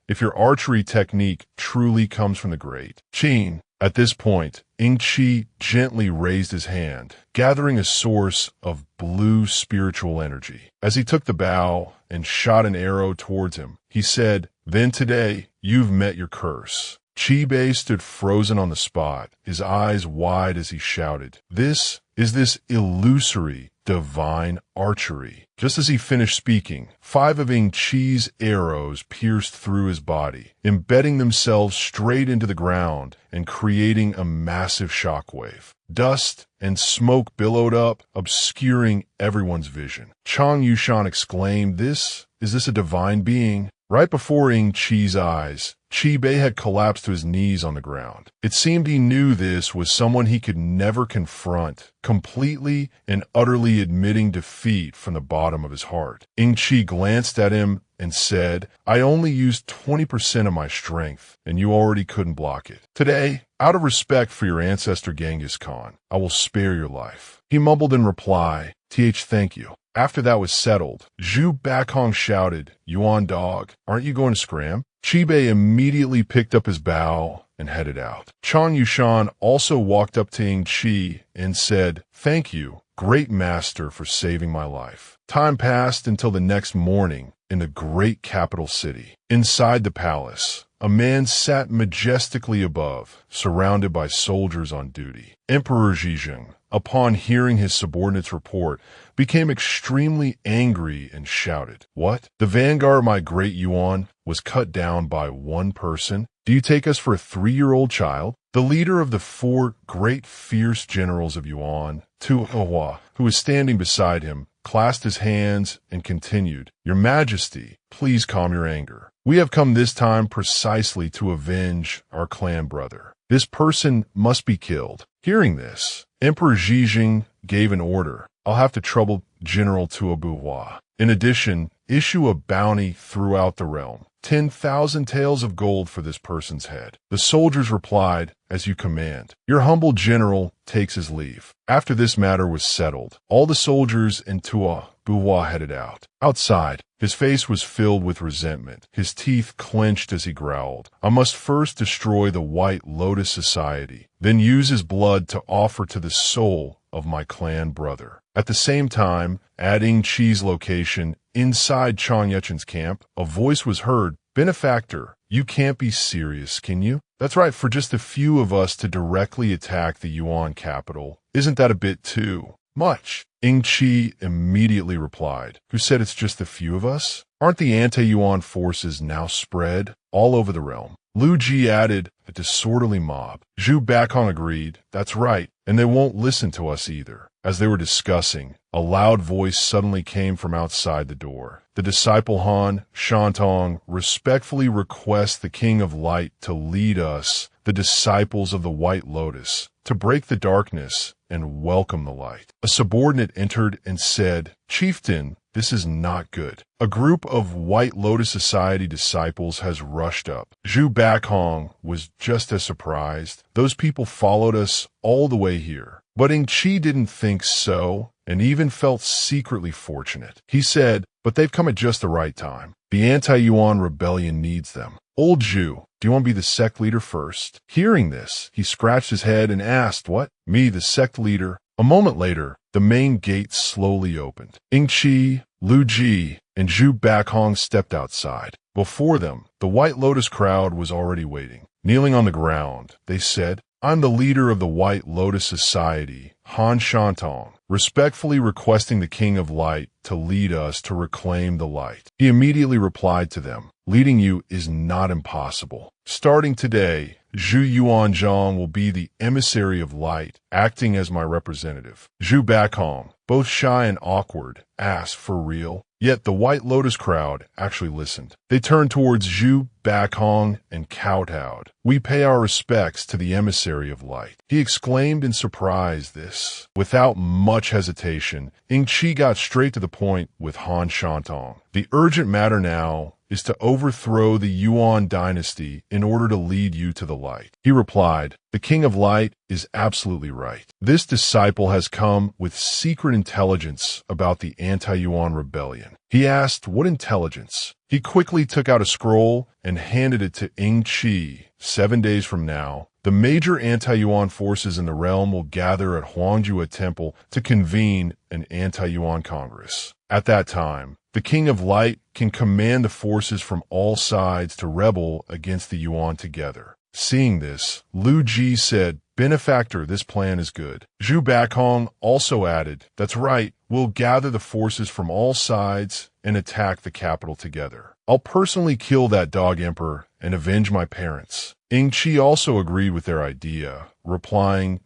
If your archery technique truly comes from the great Qin." At this point, Ying Qi gently raised his hand, gathering a source of blue spiritual energy. As he took the bow and shot an arrow towards him, he said, "Then today, you've met your curse." Qi Bei stood frozen on the spot, his eyes wide as he shouted, "This is this illusory divine archery." Just as he finished speaking, 5 of Ying Qi's arrows pierced through his body, embedding themselves straight into the ground and creating a massive shockwave. Dust and smoke billowed up, obscuring everyone's vision. Chang Yushan exclaimed, Is this a divine being?" Right before Ying Qi's eyes, Qi Bei had collapsed to his knees on the ground. It seemed he knew this was someone he could never confront, completely and utterly admitting defeat from the bottom of his heart. Ying Qi glanced at him and said, "I only used 20% of my strength, and you already couldn't block it. Today, out of respect for your ancestor Genghis Khan, I will spare your life." He mumbled in reply, Thank you." After that was settled, Zhu Bakhong shouted, "Yuan dog, aren't you going to scram?" Qi Bei immediately picked up his bow and headed out. Chang Yushan also walked up to Ying Qi and said, "Thank you, great master, for saving my life." Time passed until the next morning in the great capital city. Inside the palace, a man sat majestically above, surrounded by soldiers on duty. Emperor Ying Zheng, upon hearing his subordinate's report, became extremely angry and shouted, "What? The vanguard of my great Yuan was cut down by one person? Do you take us for a 3-year-old child?" The leader of the 4 great fierce generals of Yuan, Tu Hua, who was standing beside him, clasped his hands and continued, "Your Majesty, please calm your anger. We have come this time precisely to avenge our clan brother." This person must be killed. Hearing this, Emperor Ying Zheng gave an order. I'll have to trouble General Tuobuhua. In addition, issue a bounty throughout the realm. 10,000 taels of gold for this person's head. The soldiers replied, as you command. Your humble general takes his leave. After this matter was settled, all the soldiers and Tuobuhua headed out. Outside, his face was filled with resentment. His teeth clenched as he growled. I must first destroy the White Lotus Society, then use his blood to offer to the soul of my clan brother. At the same time, at Ying Qi's location, inside Chang Yuchen's camp, a voice was heard. Benefactor, you can't be serious, can you? That's right, for just a few of us to directly attack the Yuan capital. Isn't that a bit too much? Ying Qi immediately replied. Who said it's just a few of us? Aren't the anti-Yuan forces now spread all over the realm? Lu Ji added, a disorderly mob. Zhu Bakong agreed, that's right, and they won't listen to us either. As they were discussing, a loud voice suddenly came from outside the door. The disciple Han Shantong respectfully requests the King of Light to lead us, the disciples of the White Lotus, to break the darkness and welcome the light. A subordinate entered and said, Chieftain, this is not good. A group of White Lotus Society disciples has rushed up. Zhu Bakong was just as surprised. Those people followed us all the way here. But Ying Qi didn't think so, and even felt secretly fortunate. He said, but they've come at just the right time. The anti-Yuan rebellion needs them. Old Zhu, do you want to be the sect leader first? Hearing this, he scratched his head and asked, what? Me, the sect leader? A moment later, the main gate slowly opened. Ying Qi, Lu Ji, and Zhu Bakong stepped outside. Before them, the White Lotus crowd was already waiting. Kneeling on the ground, they said, I'm the leader of the White Lotus Society, Han Shantong, respectfully requesting the King of Light to lead us to reclaim the light. He immediately replied to them, leading you is not impossible. Starting today, Zhu Yuanzhang will be the emissary of light, acting as my representative. Zhu Bakong, both shy and awkward, asked, for real? Yet the White Lotus crowd actually listened. They turned towards Zhu Bakong and kowtowed. We pay our respects to the emissary of light. He exclaimed in surprise this. Without much hesitation, Ying Qi got straight to the point with Han Shantong. The urgent matter now is to overthrow the Qin Dynasty in order to lead you to the light. He replied, the King of Light is absolutely right. This disciple has come with secret intelligence about the anti-Yuan rebellion. He asked, what intelligence? He quickly took out a scroll and handed it to Ying Qi. 7 days from now, the major anti-Yuan forces in the realm will gather at Huangjue Temple to convene an anti-Yuan Congress. At that time, the King of Light can command the forces from all sides to rebel against the Yuan together. Seeing this, Lu Ji said, Benefactor, this plan is good. Zhu Bakong also added, that's right, we'll gather the forces from all sides and attack the capital together. I'll personally kill that dog emperor and avenge my parents. Ying Qi also agreed with their idea, replying,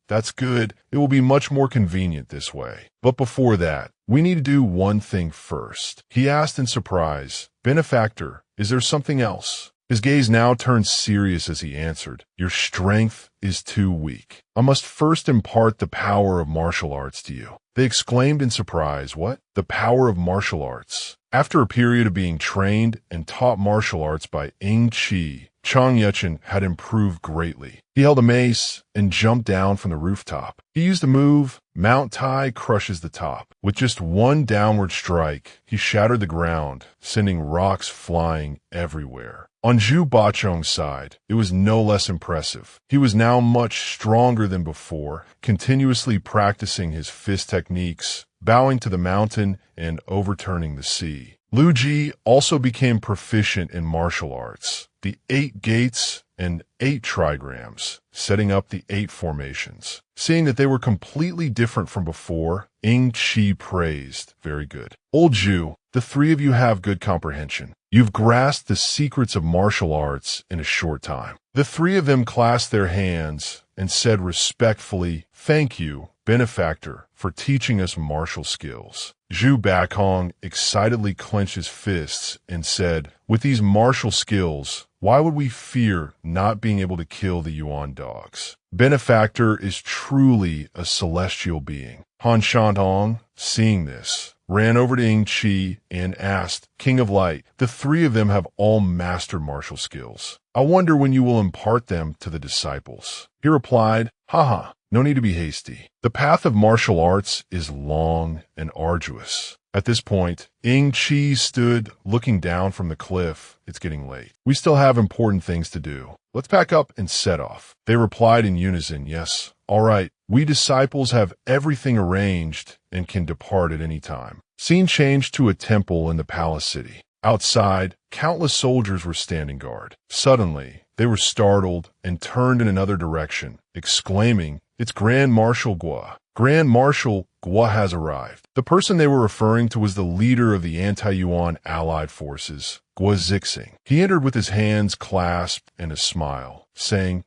that's good. It will be much more convenient this way. But before that, we need to do one thing first. He asked in surprise, Benefactor, is there something else? His gaze now turned serious as he answered, your strength is too weak. I must first impart the power of martial arts to you. They exclaimed in surprise, what? The power of martial arts. After a period of being trained and taught martial arts by Ying Qi, Chang Yuchen had improved greatly. He held a mace and jumped down from the rooftop. He used the move, Mount Tai crushes the top. With just one downward strike, he shattered the ground, sending rocks flying everywhere. On Zhu Bachong's side, it was no less impressive. He was now much stronger than before, continuously practicing his fist techniques, bowing to the mountain and overturning the sea. Lu Ji also became proficient in martial arts, the 8 gates and 8 trigrams, setting up the 8 formations. Seeing that they were completely different from before, Ying Qi praised, very good. Old Zhu, the 3 of you have good comprehension. You've grasped the secrets of martial arts in a short time. The 3 of them clasped their hands and said respectfully, thank you, Benefactor, for teaching us martial skills. Zhu Bakong excitedly clenched his fists and said, with these martial skills, Why would we fear not being able to kill the Yuan dogs? Benefactor is truly a celestial being. Han Shandong, seeing this, ran over to Ying Qi and asked, King of Light, the three of them have all mastered martial skills. I wonder when you will impart them to the disciples. He replied, Haha, no need to be hasty. The path of martial arts is long and arduous. At this point, Ying Qi stood looking down from the cliff. It's getting late. We still have important things to do. Let's pack up and set off. They replied in unison, yes. All right, we disciples have everything arranged and can depart at any time. Scene changed to a temple in the palace city. Outside, countless soldiers were standing guard. Suddenly, they were startled and turned in another direction, exclaiming, It's Grand Marshal Gua. Grand Marshal Gua has arrived. The person they were referring to was the leader of the anti-Yuan allied forces, Gua Zixing. He entered with his hands clasped and a smile, saying,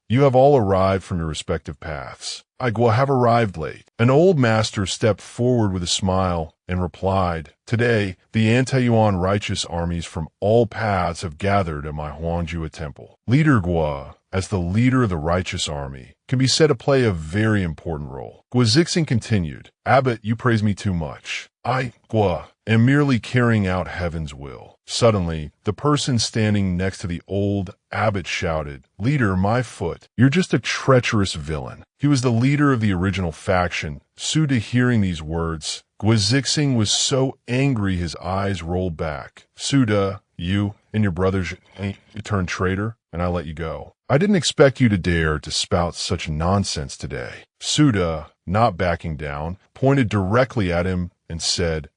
You have all arrived from your respective paths. I, Gua, have arrived late. An old master stepped forward with a smile and replied, Today, the anti-Yuan righteous armies from all paths have gathered at my Huangjue temple. Leader Gua, as the leader of the righteous army, can be said to play a very important role. Gua Zixing continued, Abbot, you praise me too much. I, Gua, am merely carrying out heaven's will. Suddenly, the person standing next to the old abbot shouted, Leader, my foot, you're just a treacherous villain. He was the leader of the original faction. Suda, hearing these words, Gua Zixing was so angry his eyes rolled back. Suda, you and your brothers, you turned traitor, and I let you go. I didn't expect you to dare to spout such nonsense today. Suda, not backing down, pointed directly at him and said,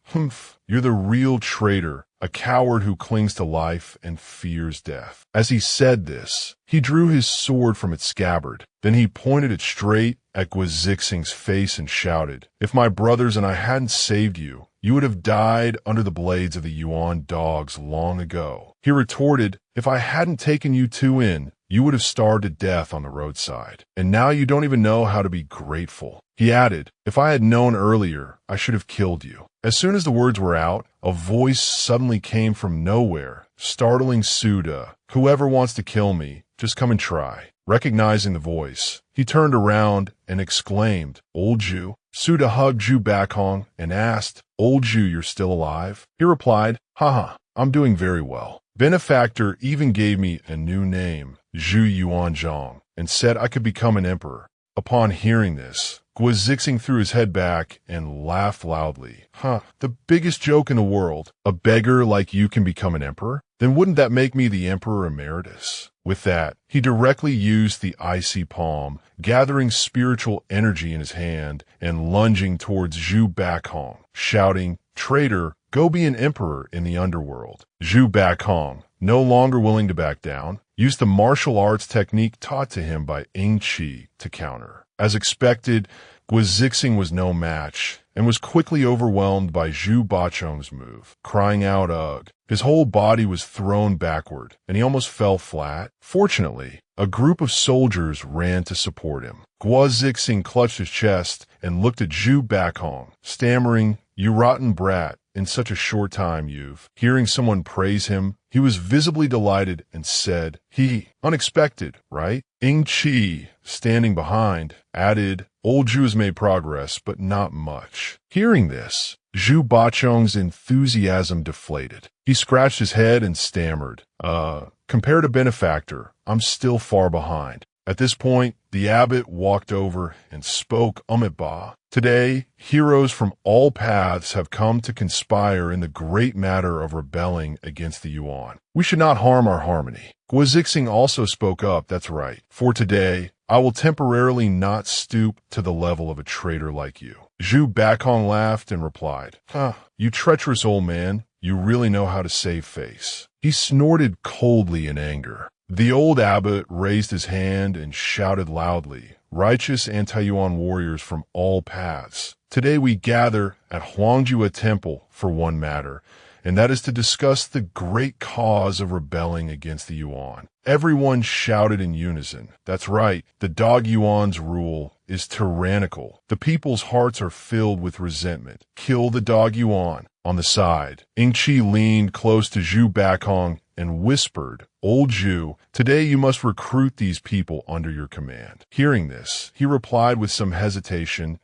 You're the real traitor, a coward who clings to life and fears death. As he said this, he drew his sword from its scabbard. Then he pointed it straight at Gua Zixing's face and shouted, If my brothers and I hadn't saved you, you would have died under the blades of the Yuan dogs long ago. He retorted, If I hadn't taken you two in, you would have starved to death on the roadside. And now you don't even know how to be grateful. He added, If I had known earlier, I should have killed you. As soon as the words were out, a voice suddenly came from nowhere, startling Suda. Whoever wants to kill me, just come and try. Recognizing the voice, he turned around and exclaimed, Old Jew. Suda hugged Zhu Bakhong and asked, Old Jew, you're still alive? He replied, Haha, I'm doing very well. Benefactor even gave me a new name, Zhu Yuanzhang, and said I could become an emperor. Upon hearing this, Gua Zixing threw his head back and laughed loudly. The biggest joke in the world. A beggar like you can become an emperor? Then wouldn't that make me the emperor emeritus? With that, he directly used the icy palm, gathering spiritual energy in his hand and lunging towards Zhu Bakhong, shouting, Traitor, go be an emperor in the underworld. Zhu Bakhong, no longer willing to back down, used the martial arts technique taught to him by Ying Qi to counter. As expected, Gua Zixing was no match and was quickly overwhelmed by Zhu Bakhong's move, crying out ugh. His whole body was thrown backward, and he almost fell flat. Fortunately, a group of soldiers ran to support him. Gua Zixing clutched his chest and looked at Zhu Bakhong, stammering, You rotten brat, in such a short time you've. Hearing someone praise him, he was visibly delighted and said, Unexpected, right? Ying Qi, standing behind, added, Old Zhu has made progress, but not much. Hearing this, Zhu Bakhong's enthusiasm deflated. He scratched his head and stammered, Compared to Benefactor, I'm still far behind. At this point, the abbot walked over and spoke Ba. Today, heroes from all paths have come to conspire in the great matter of rebelling against the Yuan. We should not harm our harmony. Gua Zixing also spoke up, that's right. For today, I will temporarily not stoop to the level of a traitor like you. Zhu Bakhong laughed and replied, You treacherous old man, you really know how to save face. He snorted coldly in anger. The old abbot raised his hand and shouted loudly, Righteous anti-Yuan warriors from all paths. Today we gather at Huangjue Temple for one matter, and that is to discuss the great cause of rebelling against the Yuan. Everyone shouted in unison. That's right, the dog Yuan's rule is tyrannical. The people's hearts are filled with resentment. Kill the dog Yuan. On the side, Ying Qi leaned close to Zhu Bakhong and whispered, "Old Zhu, today you must recruit these people under your command." Hearing this, he replied with some hesitation,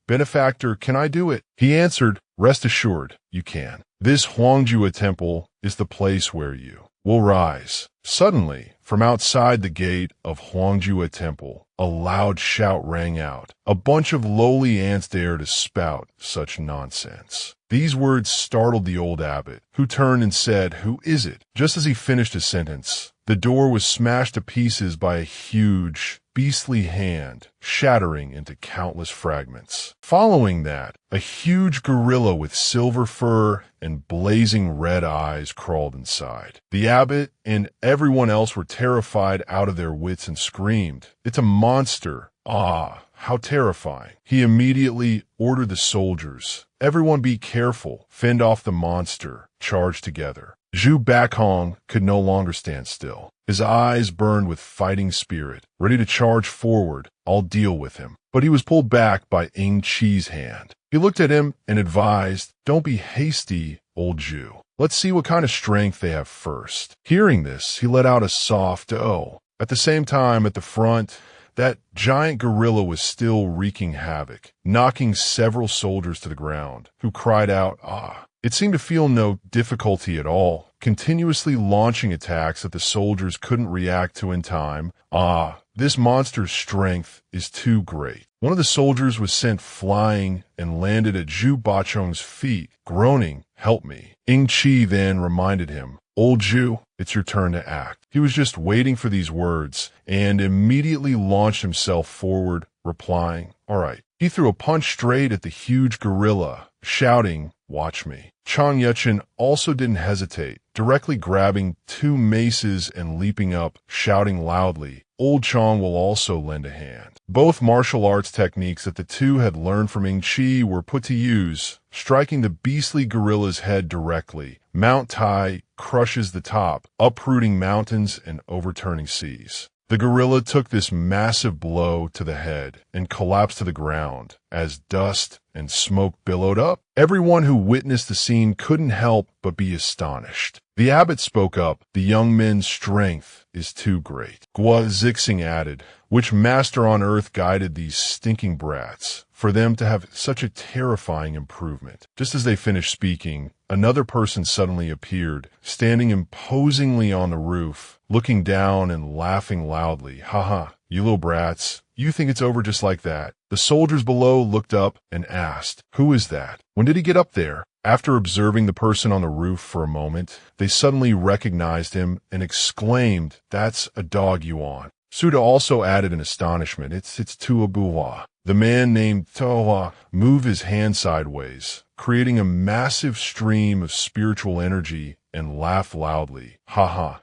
"Benefactor, can I do it?" He answered, "Rest assured, you can. This Huangjue temple is the place where you will rise." Suddenly, from outside the gate of Huangjue temple, a loud shout rang out. A bunch of lowly ants dared to spout such nonsense. These words startled the old abbot, who turned and said, "Who is it?" Just as he finished his sentence, the door was smashed to pieces by a huge, beastly hand, shattering into countless fragments. Following that, a huge gorilla with silver fur and blazing red eyes crawled inside. The abbot and everyone else were terrified out of their wits and screamed, "It's a monster! Ah, how terrifying!" He immediately ordered the soldiers, "Everyone be careful, fend off the monster, charge together." Zhu Bakhong could no longer stand still. His eyes burned with fighting spirit, ready to charge forward. "I'll deal with him." But he was pulled back by Ying Qi's hand. He looked at him and advised, "Don't be hasty, old Zhu. Let's see what kind of strength they have first." Hearing this, he let out a soft "oh." At the same time, at the front, that giant gorilla was still wreaking havoc, knocking several soldiers to the ground, who cried out, "Ah." It seemed to feel no difficulty at all, continuously launching attacks that the soldiers couldn't react to in time. "Ah, this monster's strength is too great." One of the soldiers was sent flying and landed at Zhu Bachong's feet, groaning, "Help me." Ying Qi then reminded him, "Old Zhu, it's your turn to act." He was just waiting for these words and immediately launched himself forward, replying, "All right." He threw a punch straight at the huge gorilla, shouting, "Watch me." Chang Yuchen also didn't hesitate, directly grabbing two maces and leaping up, shouting loudly, "Old Chang will also lend a hand." Both martial arts techniques that the two had learned from Ying Qi were put to use, striking the beastly gorilla's head directly. Mount Tai crushes the top, uprooting mountains and overturning seas. The gorilla took this massive blow to the head and collapsed to the ground as dust and smoke billowed up. Everyone who witnessed the scene couldn't help but be astonished. The abbot spoke up, "The young men's strength is too great." Gua Zixing added, "Which master on earth guided these stinking brats for them to have such a terrifying improvement?" Just as they finished speaking, another person suddenly appeared, standing imposingly on the roof, looking down and laughing loudly. "Haha, you little brats, you think it's over just like that." The soldiers below looked up and asked, "Who is that? When did he get up there?" After observing the person on the roof for a moment, they suddenly recognized him and exclaimed, "That's a dog Yuan." Suda also added in astonishment, It's Tua Buwa." The man named Toa moved his hand sideways, creating a massive stream of spiritual energy, and laughed loudly. "Haha,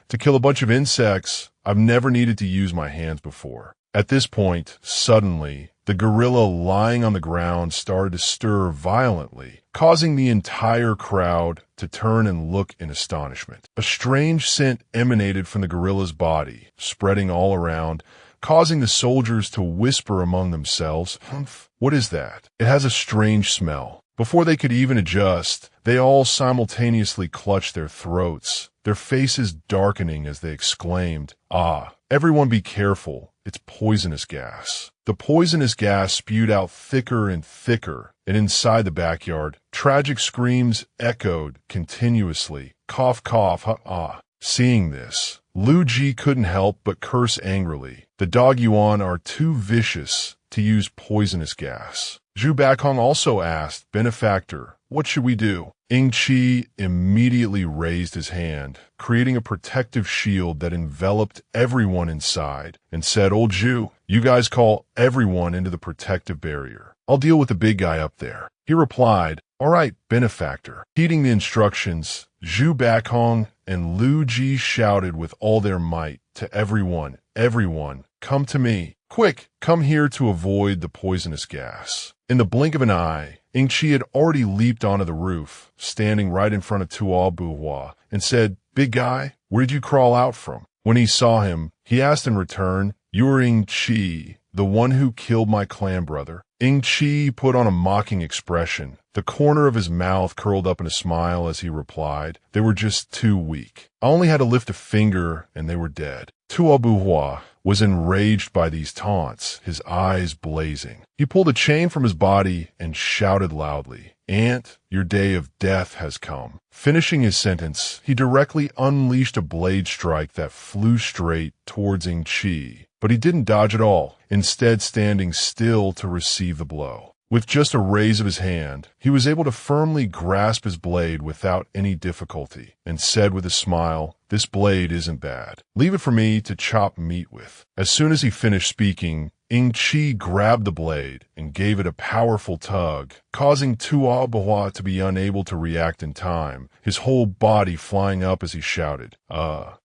to kill a bunch of insects, I've never needed to use my hands before." At this point, suddenly, the gorilla lying on the ground started to stir violently, causing the entire crowd to turn and look in astonishment. A strange scent emanated from the gorilla's body, spreading all around, causing the soldiers to whisper among themselves, "Humph, what is that? It has a strange smell." Before they could even adjust, they all simultaneously clutched their throats, their faces darkening as they exclaimed, "Ah, everyone be careful, it's poisonous gas." The poisonous gas spewed out thicker and thicker, and inside the backyard, tragic screams echoed continuously. "Cough, cough, ah." Seeing this, Lu Ji couldn't help but curse angrily. The dog Yuan are too vicious to use poisonous gas. Zhu Bakhong also asked, "Benefactor, what should we do?" Ying Qi immediately raised his hand, creating a protective shield that enveloped everyone inside, and said, "Old Zhu, you guys call everyone into the protective barrier. I'll deal with the big guy up there." He replied, "All right, Benefactor." Heeding the instructions, Zhu Bakhong and Lu Ji shouted with all their might to everyone, "Everyone, come to me. Quick, come here to avoid the poisonous gas." In the blink of an eye, Ying Qi had already leaped onto the roof, standing right in front of Tuo Buhua, and said, "Big guy, where did you crawl out from?" When he saw him, he asked in return, "You're Ying Qi, the one who killed my clan brother?" Ying Qi put on a mocking expression, The corner of his mouth curled up in a smile as he replied, "They were just too weak. I only had to lift a finger and they were dead." Tuo Buhua was enraged by these taunts, his eyes blazing. He pulled a chain from his body and shouted loudly, "Ant, your day of death has come." Finishing his sentence, he directly unleashed a blade strike that flew straight towards Ying Qi, but he didn't dodge at all, instead standing still to receive the blow. With just a raise of his hand, he was able to firmly grasp his blade without any difficulty, and said with a smile, "This blade isn't bad. Leave it for me to chop meat with." As soon as he finished speaking, Ying Qi grabbed the blade and gave it a powerful tug, causing Tuo Buhua to be unable to react in time, his whole body flying up as he shouted,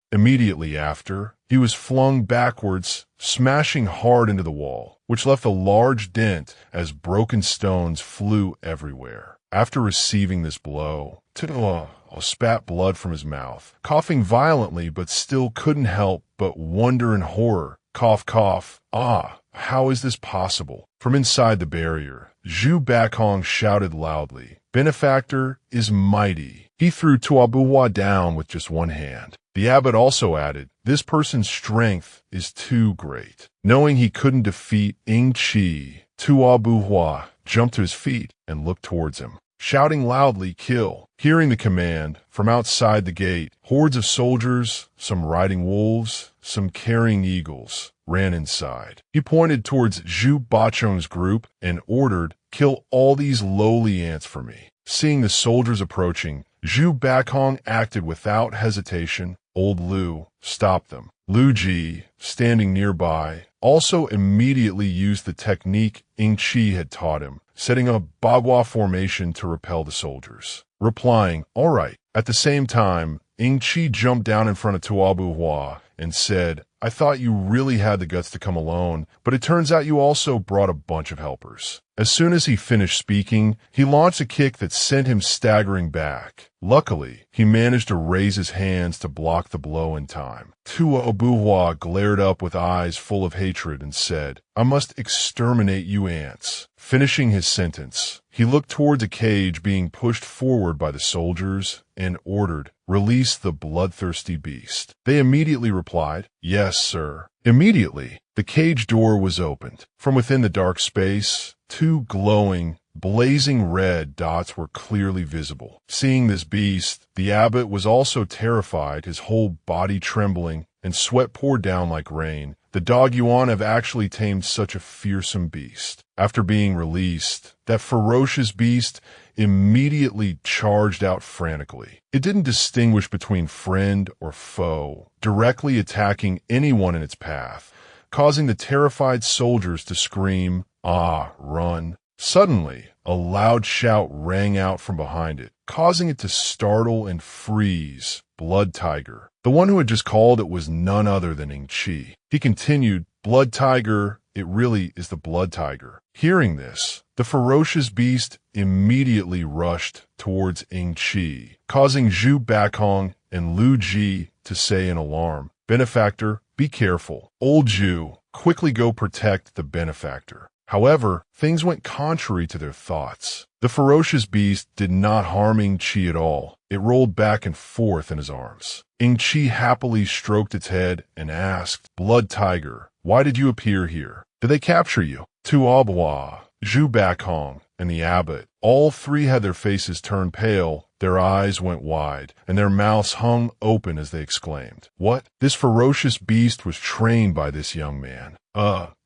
Immediately after, he was flung backwards, smashing hard into the wall, which left a large dent as broken stones flew everywhere. After receiving this blow, Tuo spat blood from his mouth, coughing violently but still couldn't help but wonder in horror. Cough, cough. How is this possible? From inside the barrier, Zhu Bakong shouted loudly, "Benefactor is mighty." He threw Tuo Buhua down with just one hand. The abbot also added, "This person's strength is too great." Knowing he couldn't defeat Ying Qi, Tuo Buhua jumped to his feet and looked towards him, shouting loudly, "Kill." Hearing the command, from outside the gate, hordes of soldiers, some riding wolves, some carrying eagles, ran inside. He pointed towards Zhu Bachong's group and ordered, "Kill all these lowly ants for me." Seeing the soldiers approaching, Zhu Bakong acted without hesitation. Old Lu stopped them. Lu Ji, standing nearby, also immediately used the technique Ying Qi had taught him, setting up Bagua formation to repel the soldiers. Replying, "All right." At the same time, Ying Qi jumped down in front of Tuo Buhua and said, "I thought you really had the guts to come alone, but it turns out you also brought a bunch of helpers." As soon as he finished speaking, he launched a kick that sent him staggering back. Luckily, he managed to raise his hands to block the blow in time. Tuo Buhua glared up with eyes full of hatred and said, "I must exterminate you ants." Finishing his sentence, he looked towards a cage being pushed forward by the soldiers and ordered, "Release the bloodthirsty beast." They immediately replied, "Yes, sir." Immediately, the cage door was opened. From within the dark space, two glowing, blazing red dots were clearly visible. Seeing this beast, the abbot was also terrified, his whole body trembling, and sweat poured down like rain. The dog Yuan have actually tamed such a fearsome beast. After being released, that ferocious beast immediately charged out frantically. It didn't distinguish between friend or foe, directly attacking anyone in its path, causing the terrified soldiers to scream, run. Suddenly, a loud shout rang out from behind it, causing it to startle and freeze. Blood Tiger. The one who had just called it was none other than Ying Qi. He continued, "Blood Tiger, it really is the Blood Tiger." Hearing this, the ferocious beast immediately rushed towards Ying Qi, causing Zhu Bakong and Lu Ji to say in alarm, "Benefactor, be careful." Old Zhu, quickly go protect the benefactor. However, things went contrary to their thoughts. The ferocious beast did not harm Ying Qi at all. It rolled back and forth in his arms. Ying Qi happily stroked its head and asked, "Blood Tiger, why did you appear here? Did they capture you?" Tuo Buhua, Zhu Bakong, and the abbot, all three had their faces turned pale, their eyes went wide, and their mouths hung open as they exclaimed, "What? This ferocious beast was trained by this young man.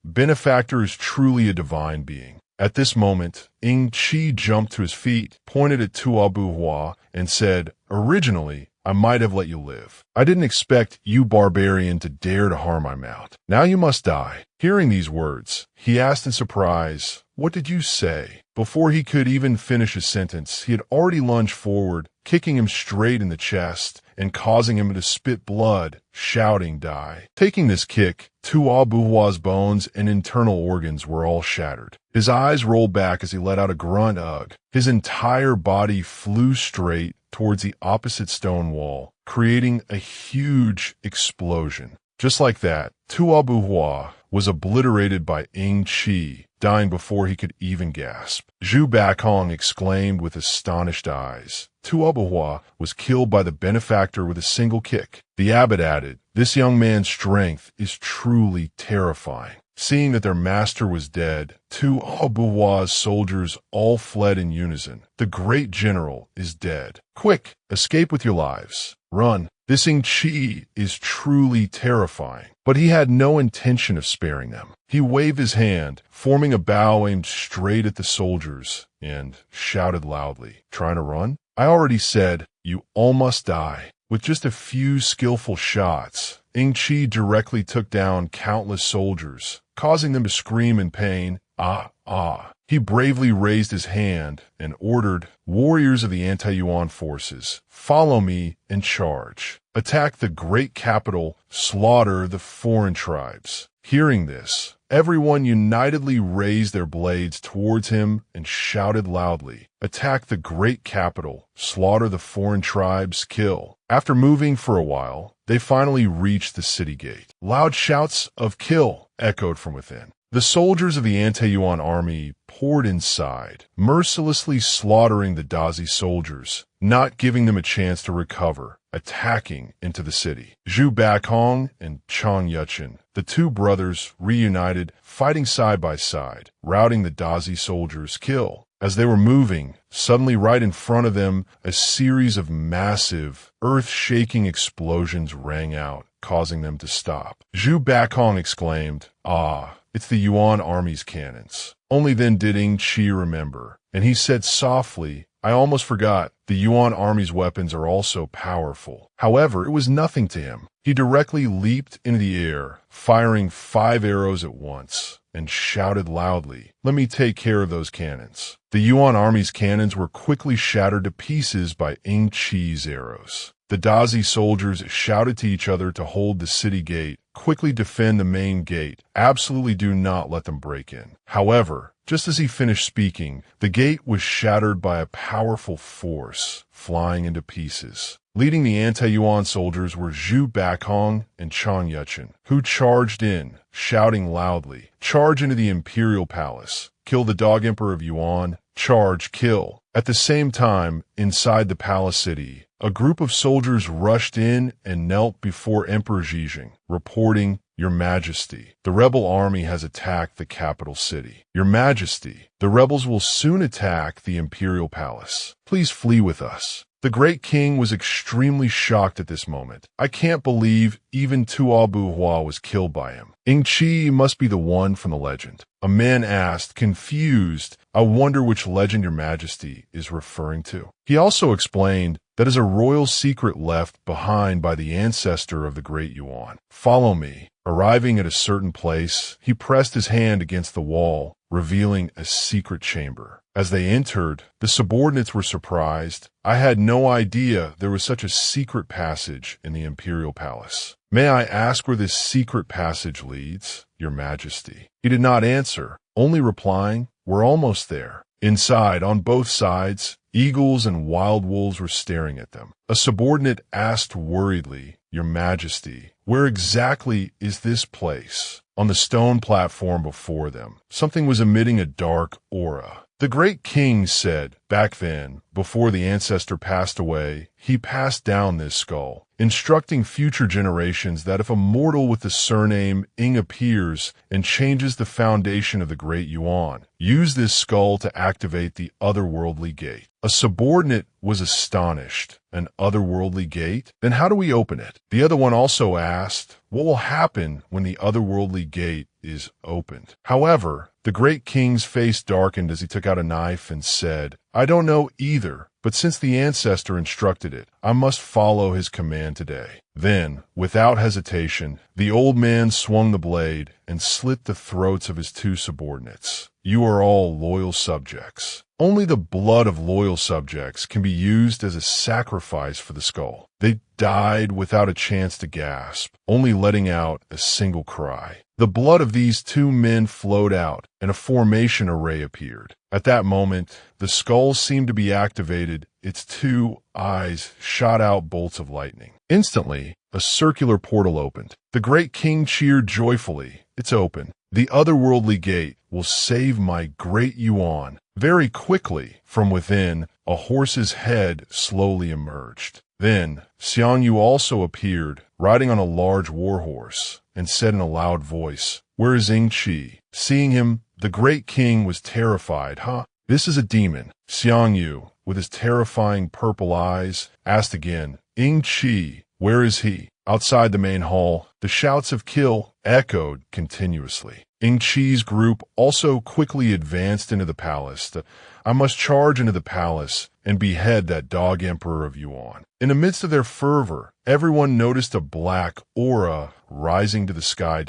Benefactor is truly a divine being." At this moment, Ying Qi jumped to his feet, pointed at Tuo Buhua, and said, "Originally, I might have let you live. I didn't expect you barbarian to dare to harm my mount. Now you must die." Hearing these words, he asked in surprise, "What did you say?" Before he could even finish his sentence, he had already lunged forward, kicking him straight in the chest and causing him to spit blood, shouting, "Die." Taking this kick, Tuo Buhua's bones and internal organs were all shattered. His eyes rolled back as he let out a grunt, "Ugh." His entire body flew straight towards the opposite stone wall, creating a huge explosion. Just like that, Tuo Buhua was obliterated by Ying Qi, dying before he could even gasp. Zhu Bakong exclaimed with astonished eyes. Tuobuhua was killed by the benefactor with a single kick. The abbot added, "This young man's strength is truly terrifying." Seeing that their master was dead, Tuobuhua's soldiers all fled in unison. "The great general is dead. Quick, escape with your lives. Run. This Ying Qi is truly terrifying." But he had no intention of sparing them. He waved his hand, forming a bow aimed straight at the soldiers, and shouted loudly, "Trying to run? I already said, you all must die." With just a few skillful shots, Ying Qi directly took down countless soldiers, causing them to scream in pain, "Ah, ah." He bravely raised his hand and ordered, "Warriors of the anti-Yuan forces, follow me and charge. Attack the great capital, slaughter the foreign tribes." Hearing this, everyone unitedly raised their blades towards him and shouted loudly, "Attack the great capital, slaughter the foreign tribes, kill." After moving for a while, they finally reached the city gate. Loud shouts of "kill" echoed from within. The soldiers of the anti-Yuan army poured inside, mercilessly slaughtering the Dazi soldiers, not giving them a chance to recover, attacking into the city. Zhu Bakong and Chang Yuchen, the two brothers, reunited, fighting side by side, routing the Dazi soldiers, kill. As they were moving, suddenly right in front of them, a series of massive, earth-shaking explosions rang out, causing them to stop. Zhu Bakong exclaimed, "Ah, it's the Yuan army's cannons." Only then did Ying Qi remember, and he said softly, "I almost forgot, the Yuan army's weapons are also powerful." However, it was nothing to him. He directly leaped into the air, firing 5 arrows at once, and shouted loudly, "Let me take care of those cannons." The Yuan army's cannons were quickly shattered to pieces by Ying Qi's arrows. The Dazi soldiers shouted to each other to hold the city gate, quickly defend the main gate, absolutely do not let them break in. However, just as he finished speaking, the gate was shattered by a powerful force, flying into pieces. Leading the anti-Yuan soldiers were Zhu Bakong and Chang Yuchen, who charged in, shouting loudly, "Charge into the imperial palace. Kill the dog emperor of Yuan. Charge, kill." At the same time, inside the palace city, a group of soldiers rushed in and knelt before Emperor Ying Zheng, reporting, "Your Majesty, the rebel army has attacked the capital city. Your Majesty, the rebels will soon attack the imperial palace. Please flee with us." The great king was extremely shocked at this moment. "I can't believe even Tuobuhua was killed by him. Ying Qi must be the one from the legend." A man asked, confused, "I wonder which legend your Majesty is referring to." He also explained that is a royal secret left behind by the ancestor of the great Yuan. "Follow me." Arriving at a certain place, he pressed his hand against the wall, revealing a secret chamber. As they entered, the subordinates were surprised. "I had no idea there was such a secret passage in the imperial palace. May I ask where this secret passage leads, your Majesty?" He did not answer, only replying, "We're almost there." Inside, on both sides, eagles and wild wolves were staring at them. A subordinate asked worriedly, "Your Majesty, where exactly is this place?" On the stone platform before them, something was emitting a dark aura. The great king said, "Back then, before the ancestor passed away, he passed down this skull, instructing future generations that if a mortal with the surname Ying appears and changes the foundation of the great Yuan, use this skull to activate the otherworldly gate." A subordinate was astonished. "An otherworldly gate? Then how do we open it?" The other one also asked, "What will happen when the otherworldly gate is opened?" However, the great king's face darkened as he took out a knife and said, "I don't know either, but since the ancestor instructed it, I must follow his command today." Then, without hesitation, the old man swung the blade and slit the throats of his 2 subordinates. "You are all loyal subjects. Only the blood of loyal subjects can be used as a sacrifice for the skull." They died without a chance to gasp, only letting out a single cry. The blood of these 2 men flowed out, and a formation array appeared. At that moment, the skull seemed to be activated. Its 2 eyes shot out bolts of lightning. Instantly, a circular portal opened. The great king cheered joyfully. "It's open. The otherworldly gate will save my great Yuan. Very quickly, from within, a horse's head slowly emerged. Then, Xiang Yu also appeared, riding on a large warhorse, and said in a loud voice, "Where is Ying Qi?" Seeing him, the great king was terrified. "Huh? This is a demon." Xiang Yu, with his terrifying purple eyes, asked again, "Ying Qi, where is he?" Outside the main hall, the shouts of "kill" echoed continuously. Ying Qi's group also quickly advanced into the palace. "I must charge into the palace and behead that dog emperor of Yuan." In the midst of their fervor, everyone noticed a black aura rising to the sky.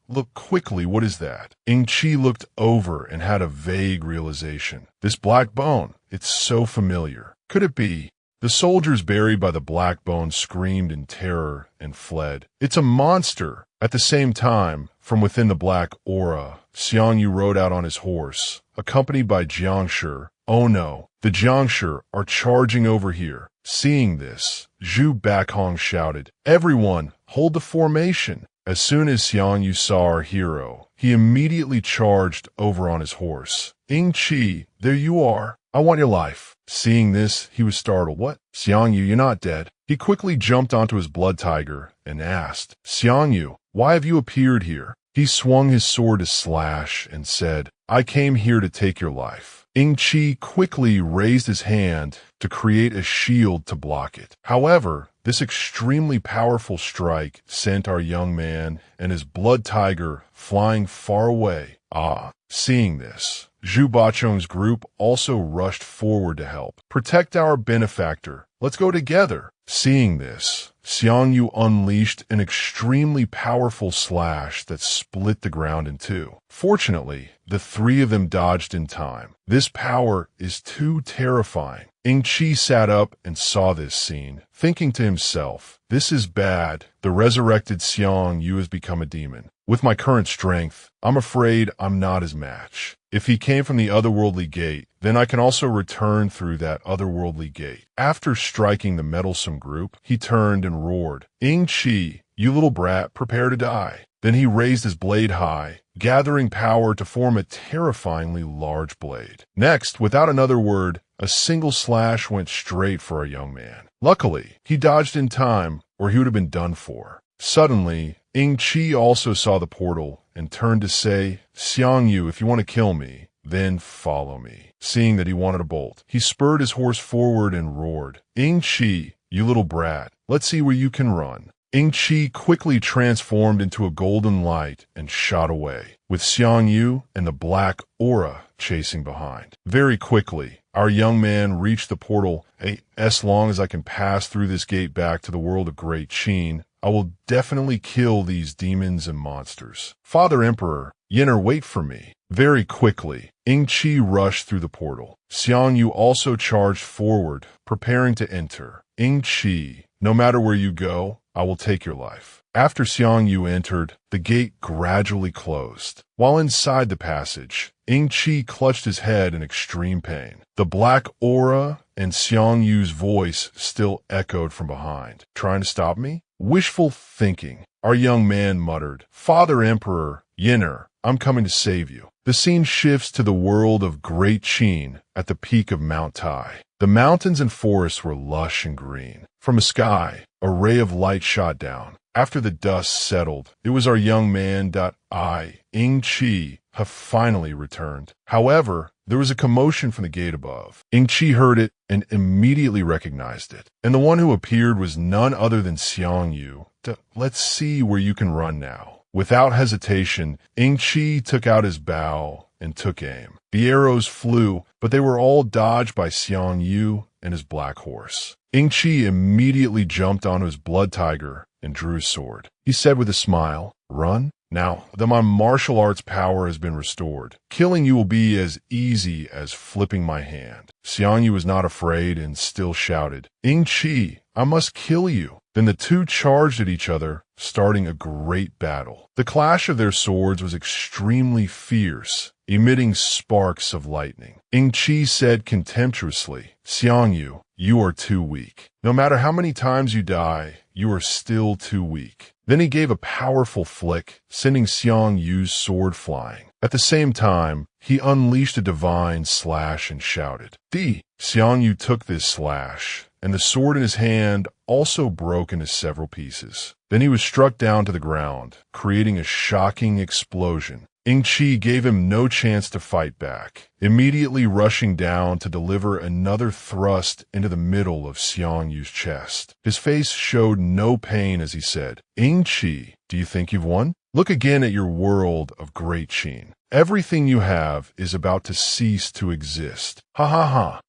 Look quickly, what is that? Ying Qi looked over and had a vague realization. This black bone, it's so familiar. Could it be? The soldiers buried by the black bone screamed in terror and fled. "It's a monster!" At the same time, from within the black aura, Xiang Yu rode out on his horse, accompanied by Jiangshi. "Oh no, the Jiangshi are charging over here." Seeing this, Zhu Bakhong shouted, "Everyone, hold the formation." As soon as Xiang Yu saw our hero, he immediately charged over on his horse. "Ying Qi, there you are. I want your life." Seeing this, he was startled. "What? Xiang Yu, you're not dead." He quickly jumped onto his blood tiger and asked, "Xiang Yu, why have you appeared here?" He swung his sword to slash and said, "I came here to take your life." Ying Qi quickly raised his hand to create a shield to block it. However, this extremely powerful strike sent our young man and his blood tiger flying far away. Seeing this, Zhu Bachong's group also rushed forward to help. "Protect our benefactor. Let's go together." Seeing this, Xiang Yu unleashed an extremely powerful slash that split the ground in two. Fortunately, the three of them dodged in time. This power is too terrifying. Ying Qi sat up and saw this scene, thinking to himself, "This is bad. The resurrected Xiang Yu has become a demon. With my current strength, I'm afraid I'm not his match. If he came from the otherworldly gate, then I can also return through that otherworldly gate." After striking the meddlesome group, he turned and roared, "Ying Qi, you little brat, prepare to die." Then he raised his blade high, gathering power to form a terrifyingly large blade. Next, without another word, a single slash went straight for our young man. Luckily, he dodged in time, or he would have been done for. Suddenly, Ying Qi also saw the portal and turned to say, "Xiang Yu, if you want to kill me, then follow me." Seeing that he wanted a bolt, he spurred his horse forward and roared, "Ying Qi, you little brat, let's see where you can run." Ying Qi quickly transformed into a golden light and shot away, with Xiang Yu and the black aura chasing behind. Very quickly, our young man reached the portal. As long as I can pass through this gate back to the world of Great Qin, I will definitely kill these demons and monsters. Father Emperor, Yenner, wait for me. Very quickly, Ying Qi rushed through the portal. Xiang Yu also charged forward, preparing to enter. "Ying Qi, no matter where you go, I will take your life." After Xiang Yu entered, the gate gradually closed. While inside the passage, Ying Qi clutched his head in extreme pain. The black aura and Xiang Yu's voice still echoed from behind. "Trying to stop me?" "Wishful thinking," our young man muttered. "Father Emperor, Yenner, I'm coming to save you." The scene shifts to the world of Great Qin at the peak of Mount Tai. The mountains and forests were lush and green. From the sky, a ray of light shot down. After the dust settled, it was our young man. Ying Qi, have finally returned. However, there was a commotion from the gate above. Ying Qi heard it and immediately recognized it. And the one who appeared was none other than Xiang Yu. "Let's see where you can run now." Without hesitation, Ying Qi took out his bow and took aim. The arrows flew, but they were all dodged by Xiang Yu and his black horse. Ying Qi immediately jumped onto his blood tiger and drew his sword. He said with a smile, "Run? Now that my martial arts power has been restored, killing you will be as easy as flipping my hand." Xiang Yu was not afraid and still shouted, "Ying Qi, I must kill you." Then the two charged at each other, starting a great battle. The clash of their swords was extremely fierce, emitting sparks of lightning. Ying Qi said contemptuously, "Xiang Yu, you are too weak. No matter how many times you die, you are still too weak." Then he gave a powerful flick, sending Xiang Yu's sword flying. At the same time, he unleashed a divine slash and shouted, "Di!" Xiang Yu took this slash, and the sword in his hand also broke into several pieces. Then he was struck down to the ground, creating a shocking explosion. Ying Qi gave him no chance to fight back, immediately rushing down to deliver another thrust into the middle of Xiang Yu's chest. His face showed no pain as he said, "Ying Qi, do you think you've won? Look again at your world of Great Qin. Everything you have is about to cease to exist. Ha ha ha.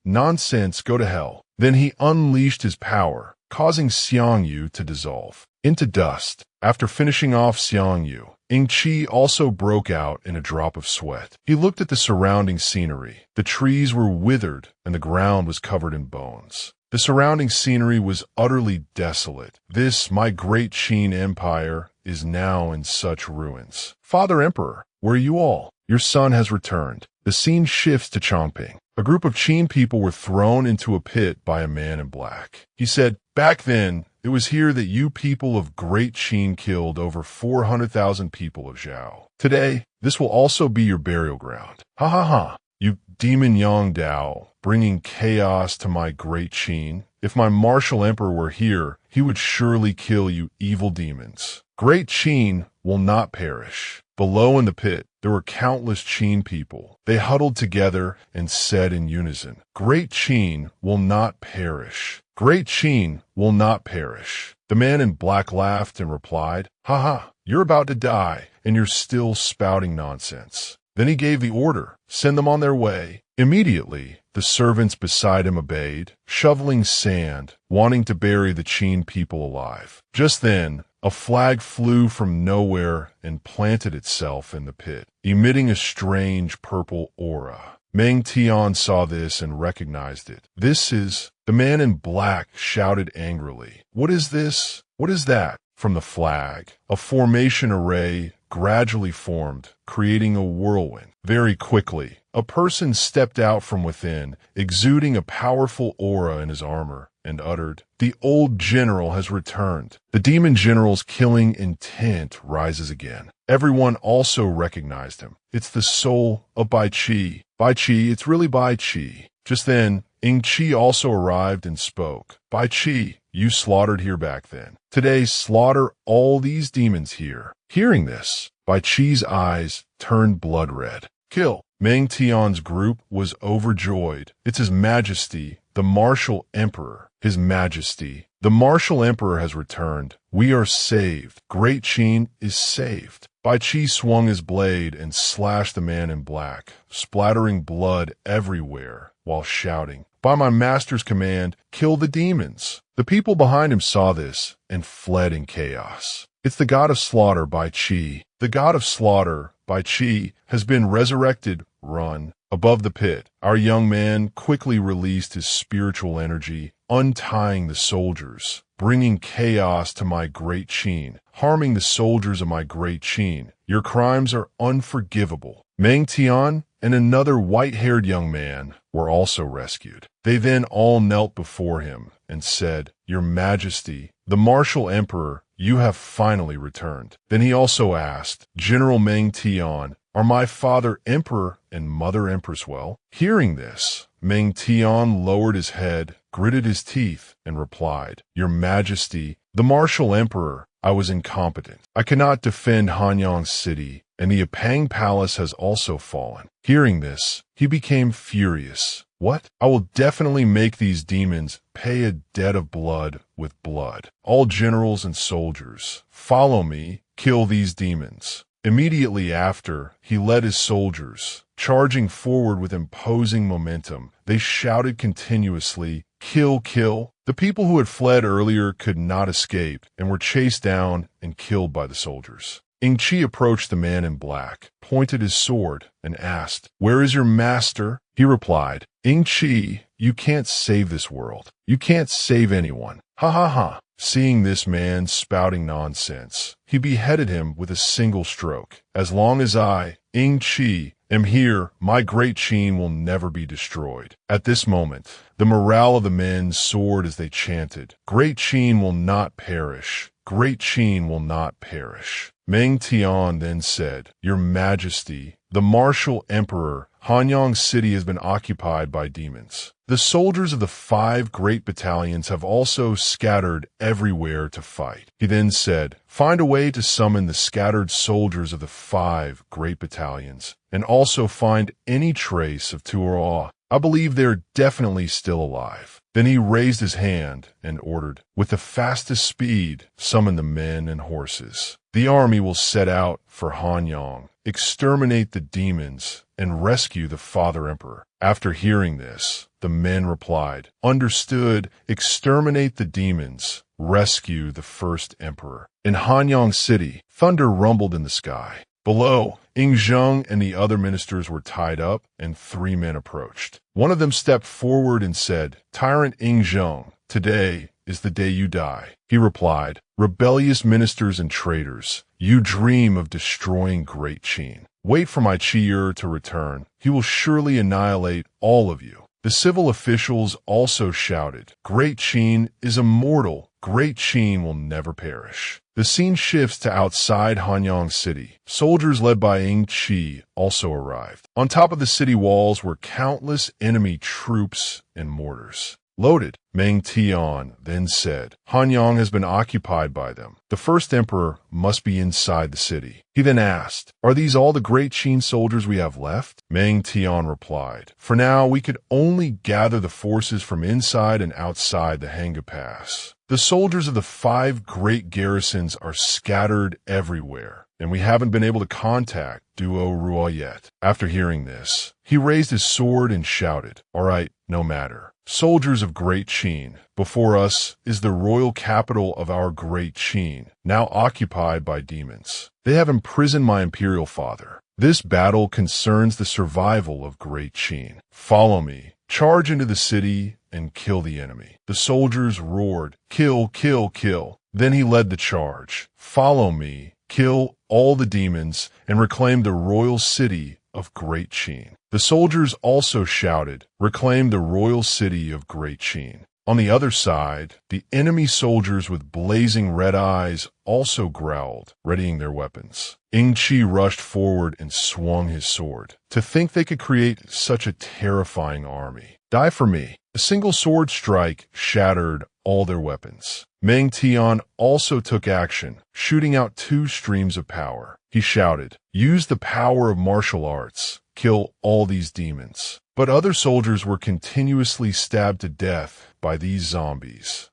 Nonsense, go to hell." Then he unleashed his power, causing Xiang Yu to dissolve into dust. After finishing off Xiang Yu, Ying Qi also broke out in a drop of sweat. He looked at the surrounding scenery. The trees were withered, and the ground was covered in bones. The surrounding scenery was utterly desolate. This, my great Qin Empire, is now in such ruins. "Father Emperor, where are you all? Your son has returned." The scene shifts to Chongping. A group of Qin people were thrown into a pit by a man in black. He said, "Back then, it was here that you people of Great Qin killed over 400,000 people of Zhao. Today, this will also be your burial ground. Ha ha ha. You demon Yang Dao, bringing chaos to my Great Qin. If my martial emperor were here, he would surely kill you evil demons. Great Qin will not perish." Below in the pit, there were countless Qin people. They huddled together and said in unison, "Great Qin will not perish. Great Qin will not perish." The man in black laughed and replied, "Ha ha, you're about to die, and you're still spouting nonsense." Then he gave the order, "Send them on their way." Immediately, the servants beside him obeyed, shoveling sand, wanting to bury the Qin people alive. Just then, a flag flew from nowhere and planted itself in the pit, emitting a strange purple aura. Meng Tian saw this and recognized it. "This is—" The man in black shouted angrily, "What is this? What is that?" From the flag, a formation array gradually formed, creating a whirlwind. Very quickly, a person stepped out from within, exuding a powerful aura in his armor, and uttered, "The old general has returned." The demon general's killing intent rises again. Everyone also recognized him. "It's the soul of Bai Qi. Bai Qi, it's really Bai Qi." Just then, Ying Qi also arrived and spoke. "Bai Qi, you slaughtered here back then. Today, slaughter all these demons here." Hearing this, Bai Qi's eyes turned blood red. "Kill." Meng Tian's group was overjoyed. "It's His Majesty, the martial emperor. His Majesty, the martial emperor has returned. We are saved. Great Qin is saved." Bai Qi swung his blade and slashed the man in black, splattering blood everywhere while shouting, "By my master's command, kill the demons." The people behind him saw this and fled in chaos. "It's the god of slaughter, Bai Qi. The god of slaughter, Bai Qi, has been resurrected. Run." Above the pit, our young man quickly released his spiritual energy, untying the soldiers, bringing chaos to my Great Qin, harming the soldiers of my Great Qin. Your crimes are unforgivable. Meng Tian and another white-haired young man were also rescued. They then all knelt before him and said, "Your Majesty, the martial emperor, you have finally returned." Then he also asked, "General Meng Tian, are my father emperor and mother empress well?" Hearing this, Meng Tian lowered his head, gritted his teeth, and replied, "Your Majesty, the martial emperor, I was incompetent. I cannot defend Hanyang City, and the Apang Palace has also fallen." Hearing this, he became furious. "What? I will definitely make these demons pay a debt of blood with blood. All generals and soldiers, follow me, kill these demons." Immediately after, he led his soldiers, charging forward with imposing momentum. They shouted continuously, "Kill, kill." The people who had fled earlier could not escape and were chased down and killed by the soldiers. Ying Qi approached the man in black, pointed his sword, and asked, "Where is your master?" He replied, "Ying Qi, you can't save this world. You can't save anyone. Ha ha ha." Seeing this man spouting nonsense, he beheaded him with a single stroke. "As long as I, Ying Qi, am here. My great Qin will never be destroyed. At this moment, the morale of the men soared as they chanted, Great Qin will not perish. Great Qin will not perish. Meng Tian then said, Your Majesty, the martial emperor, Hanyang City has been occupied by demons. The soldiers of the 5 great battalions have also scattered everywhere to fight. He then said, Find a way to summon the scattered soldiers of the 5 great battalions, and also find any trace of Tuoraw. I believe they're definitely still alive. Then he raised his hand and ordered, With the fastest speed, summon the men and horses. The army will set out for Hanyang, exterminate the demons, and rescue the Father Emperor. After hearing this, the men replied, Understood, exterminate the demons, rescue the first emperor. In Hanyang City, thunder rumbled in the sky. Below, Ying Zheng and the other ministers were tied up, and 3 men approached. One of them stepped forward and said, Tyrant Ying Zheng, today is the day you die. He replied, Rebellious ministers and traitors, you dream of destroying Great Qin. Wait for my Qi to return. He will surely annihilate all of you. The civil officials also shouted, Great Qin is immortal. Great Qin will never perish. The scene shifts to outside Hanyang City. Soldiers led by Ying Qi also arrived. On top of the city walls were countless enemy troops and mortars. Loaded, Meng Tian then said, Hanyang has been occupied by them. The first emperor must be inside the city. He then asked, Are these all the great Qin soldiers we have left? Meng Tian replied, For now we could only gather the forces from inside and outside the Hanga Pass. The soldiers of the 5 great garrisons are scattered everywhere, and we haven't been able to contact Duo Ruo yet. After hearing this, he raised his sword and shouted, All right, no matter. Soldiers of Great Qin, before us is the royal capital of our Great Qin, now occupied by demons. They have imprisoned my imperial father. This battle concerns the survival of Great Qin. Follow me, charge into the city, and kill the enemy. The soldiers roared, Kill, kill, kill. Then he led the charge. Follow me, kill all the demons, and reclaim the royal city of Great Qin. The soldiers also shouted, Reclaim the royal city of Great Qin. On the other side, the enemy soldiers with blazing red eyes also growled, readying their weapons. Ying Qi rushed forward and swung his sword. To think they could create such a terrifying army. Die for me. A single sword strike shattered all their weapons. Meng Tian also took action, shooting out 2 streams of power. He shouted, Use the power of martial arts. Kill all these demons. But other soldiers were continuously stabbed to death by these zombies.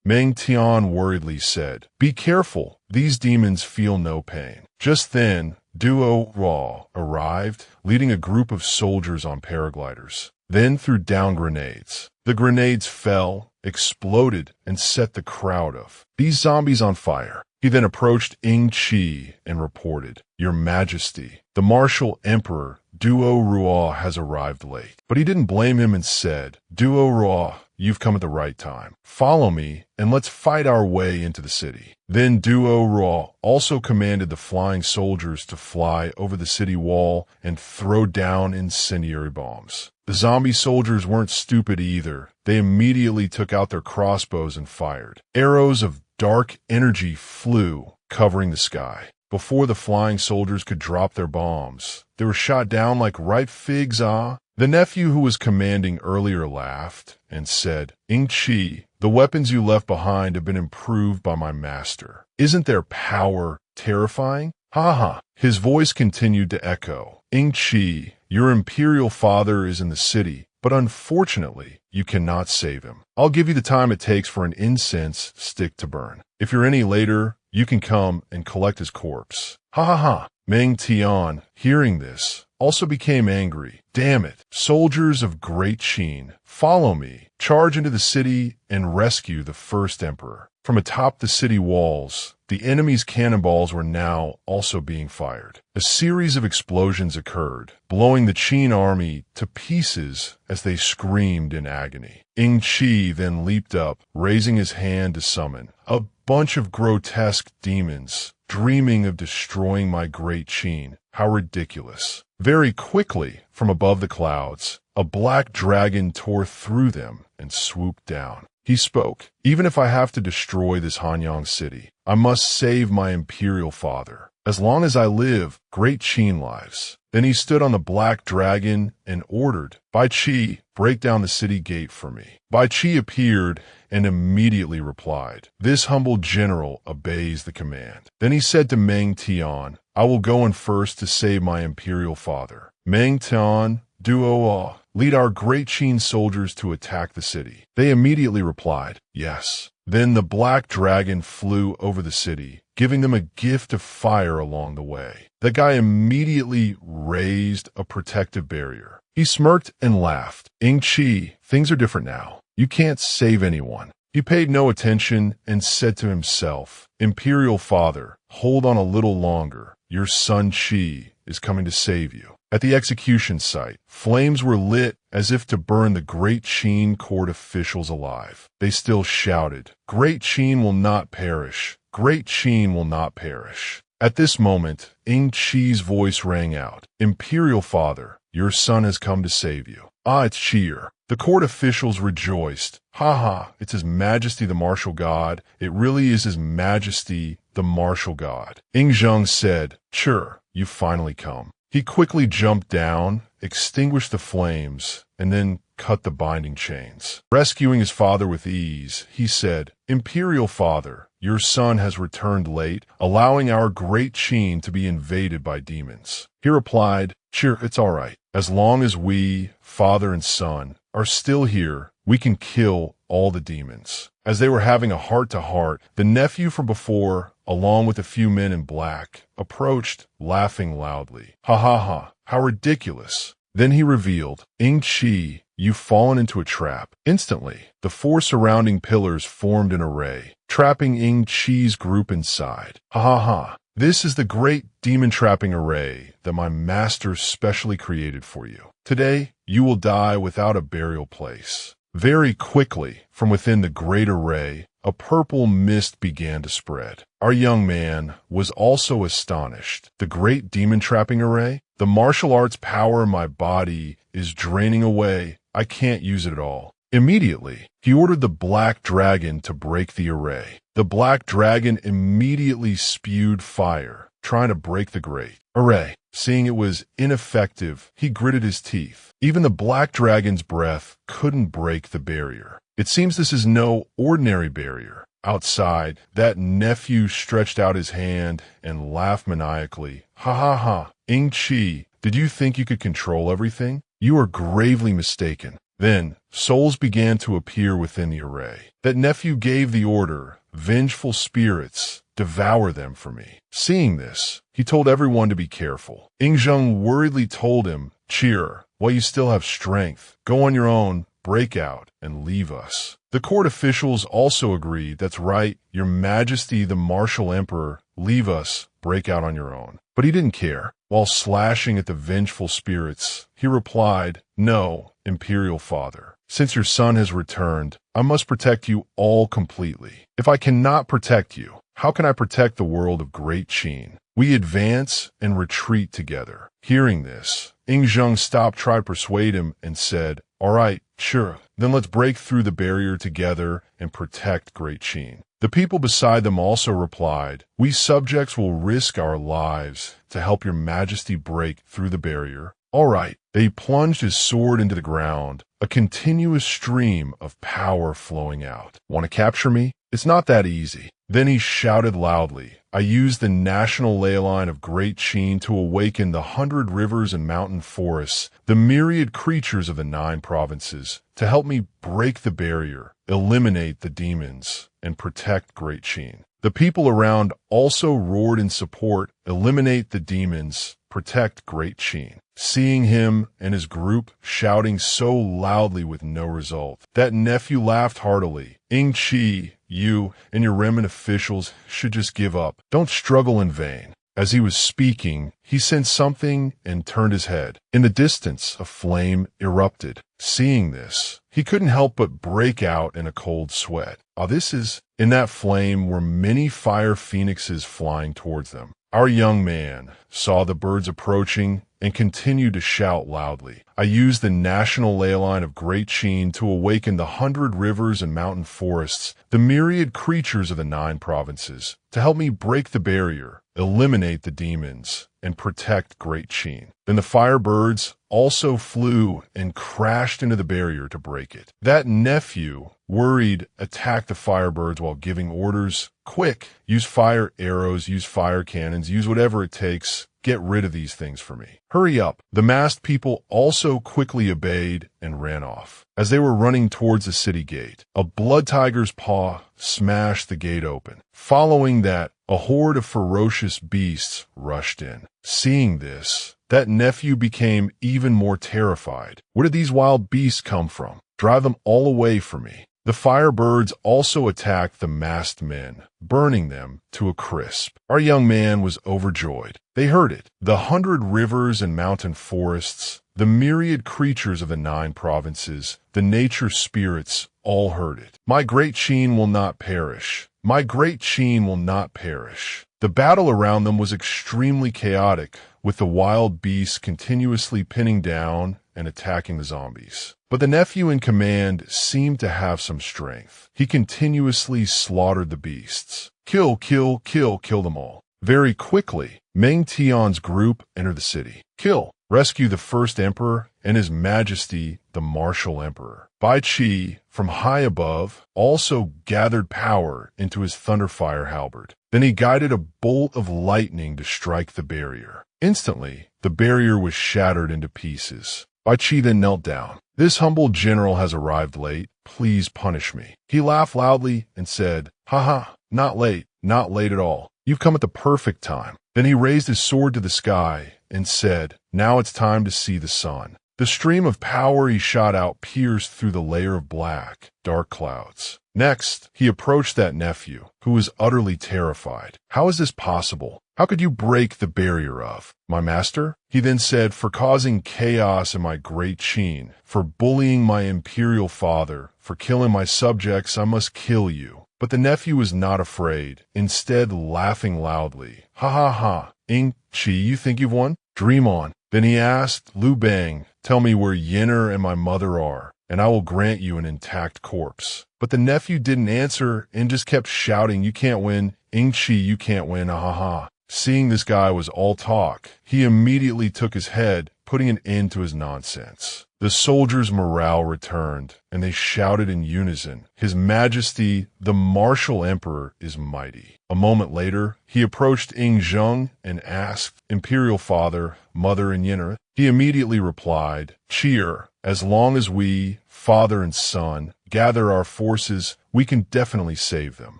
Meng Tian worriedly said, Be careful, these demons feel no pain. Just then, Duo Ruo arrived, leading a group of soldiers on paragliders. Then threw down grenades. The grenades fell, exploded, and set the crowd of these zombies on fire. He then approached Ying Qi and reported, Your Majesty, the martial emperor Duo Ruo has arrived late. But he didn't blame him and said, Duo Ruo, you've come at the right time. Follow me and let's fight our way into the city. Then Duo Ruo also commanded the flying soldiers to fly over the city wall and throw down incendiary bombs. The zombie soldiers weren't stupid either. They immediately took out their crossbows and fired. Arrows of dark energy flew, covering the sky. Before the flying soldiers could drop their bombs, they were shot down like ripe figs. The nephew who was commanding earlier laughed and said, Ying Qi, the weapons you left behind have been improved by my master. Isn't their power terrifying? Ha ha. His voice continued to echo. Ying Qi, your imperial father is in the city, but unfortunately, you cannot save him. I'll give you the time it takes for an incense stick to burn. If you're any later, you can come and collect his corpse. Ha ha ha. Meng Tian, hearing this, also became angry. Damn it. Soldiers of Great Qin, follow me. Charge into the city and rescue the first emperor. From atop the city walls, the enemy's cannonballs were now also being fired. A series of explosions occurred, blowing the Qin army to pieces as they screamed in agony. Ying Qi then leaped up, raising his hand to summon a bunch of grotesque demons, dreaming of destroying my Great Qin. How ridiculous. Very quickly, from above the clouds, a black dragon tore through them and swooped down. He spoke, "Even if I have to destroy this Hanyang city, I must save my imperial father. As long as I live, great Qin lives." Then he stood on the black dragon and ordered, "Bai Qi, break down the city gate for me." Bai Qi appeared and immediately replied, "This humble general obeys the command." Then he said to Meng Tian, "I will go in first to save my imperial father. Meng Tian, Duo, lead our great Qin soldiers to attack the city." They immediately replied, "Yes." Then the black dragon flew over the city, giving them a gift of fire along the way. The guy immediately raised a protective barrier. He smirked and laughed. "Ying Qi, things are different now. You can't save anyone." He paid no attention and said to himself, "Imperial father, hold on a little longer. Your son Qi is coming to save you." At the execution site, flames were lit as if to burn the great Qin court officials alive. They still shouted, "Great Qin will not perish. Great Qin will not perish." At this moment, Ying Qi's voice rang out, "Imperial father, your son has come to save you." "Ah, it's Qi." The court officials rejoiced. "Ha ha, it's His Majesty the Martial God. It really is His Majesty the Martial God." Ying Zheng said, "Sure, you've finally come." He quickly jumped down, extinguished the flames, and then cut the binding chains. Rescuing his father with ease, he said, "Imperial father, your son has returned late, allowing our great Qin to be invaded by demons." He replied, "Sure, it's all right. As long as we, father and son, are still here, we can kill all the demons." As they were having a heart-to-heart, the nephew from before, along with a few men in black, approached, laughing loudly. "Ha ha ha, how ridiculous." Then he revealed, "Ying Qi, you've fallen into a trap." Instantly, the four surrounding pillars formed an array, trapping Ying Qi's group inside. "Ha ha ha. This is the great demon-trapping array that my master specially created for you. Today, you will die without a burial place." Very quickly, from within the great array, a purple mist began to spread. Our young man was also astonished. "The great demon-trapping array? The martial arts power in my body is draining away. I can't use it at all." Immediately, he ordered the black dragon to break the array. The black dragon immediately spewed fire, trying to break the great array. Seeing it was ineffective, he gritted his teeth. Even the black dragon's breath couldn't break the barrier. It seems this is no ordinary barrier. Outside, that nephew stretched out his hand and laughed maniacally. "Ha ha ha. Ying Qi, did you think you could control everything? You are gravely mistaken." Then, souls began to appear within the array. That nephew gave the order, "Vengeful spirits, devour them for me." Seeing this, he told everyone to be careful. Ying Zheng worriedly told him, "Cheer, while you still have strength, go on your own, break out, and leave us." The court officials also agreed, "That's right, your majesty the martial emperor, leave us, break out on your own." But he didn't care. While slashing at the vengeful spirits, he replied, "No, imperial father. Since your son has returned, I must protect you all completely. If I cannot protect you, how can I protect the world of great Qin? We advance and retreat together." Hearing this, Ying Zheng stopped trying to persuade him and said, "All right, sure, then let's break through the barrier together and protect great Qin." The people beside them also replied, "We subjects will risk our lives to help your majesty break through the barrier." All right. They plunged his sword into the ground, a continuous stream of power flowing out. "Want to capture me? It's not that easy." Then he shouted loudly, "I use the national ley line of Great Qin to awaken the 100 rivers and mountain forests, the myriad creatures of the 9 provinces, to help me break the barrier, eliminate the demons, and protect Great Qin." The people around also roared in support, "Eliminate the demons, protect Great Qin." Seeing him and his group shouting so loudly with no result, that nephew laughed heartily. "Ying Qi, you and your remnant officials should just give up. Don't struggle in vain." As he was speaking, he sensed something and turned his head. In the distance, a flame erupted. Seeing this, he couldn't help but break out in a cold sweat. In that flame were many fire phoenixes flying towards them. Our young man saw the birds approaching and continued to shout loudly. I used the national ley line of Great Qin to awaken the 100 rivers and mountain forests, the myriad creatures of the 9 provinces, to help me break the barrier, eliminate the demons, and protect Great Qin. Then the fire birds also flew and crashed into the barrier to break it. That nephew, worried, attacked the firebirds while giving orders. Quick, use fire arrows, use fire cannons, use whatever it takes. Get rid of these things for me. Hurry up. The masked people also quickly obeyed and ran off. As they were running towards the city gate, a blood tiger's paw smashed the gate open. Following that, a horde of ferocious beasts rushed in. Seeing this, that nephew became even more terrified. Where did these wild beasts come from? Drive them all away from me. The firebirds also attacked the masked men, burning them to a crisp. Our young man was overjoyed. They heard it. The 100 rivers and mountain forests, the myriad creatures of the 9 provinces, the nature spirits all heard it. My great Qin will not perish. My great Qin will not perish. The battle around them was extremely chaotic, with the wild beasts continuously pinning down and attacking the zombies. But the nephew in command seemed to have some strength. He continuously slaughtered the beasts. Kill, kill, kill, kill them all. Very quickly, Meng Tian's group entered the city. Kill. Rescue the first emperor and his majesty, the martial emperor. Bai Qi, from high above, also gathered power into his thunderfire halberd. Then he guided a bolt of lightning to strike the barrier. Instantly, the barrier was shattered into pieces. Bai Qi then knelt down. This humble general has arrived late. Please punish me. He laughed loudly and said, "Haha, not late at all. You've come at the perfect time." Then he raised his sword to the sky and said, "Now it's time to see the sun." The stream of power he shot out pierced through the layer of black, dark clouds. Next, he approached that nephew, who was utterly terrified. "How is this possible? How could you break the barrier of my master?" He then said, "For causing chaos in my great Qin, for bullying my imperial father, for killing my subjects, I must kill you." But the nephew was not afraid, instead laughing loudly. "Ha ha ha, Ying Qi, you think you've won? Dream on." Then he asked Liu Bang, "Tell me where Yenner and my mother are, and I will grant you an intact corpse." But the nephew didn't answer and just kept shouting, "You can't win, Ying Qi, you can't win, ha ha ha." Seeing this guy was all talk, he immediately took his head, putting an end to his nonsense. The soldiers' morale returned, and they shouted in unison, "His Majesty, the martial emperor, is mighty." A moment later, he approached Ying Zheng and asked, "Imperial father, mother, and Yenner?" He immediately replied, "Cheer. As long as we, father and son, gather our forces, we can definitely save them."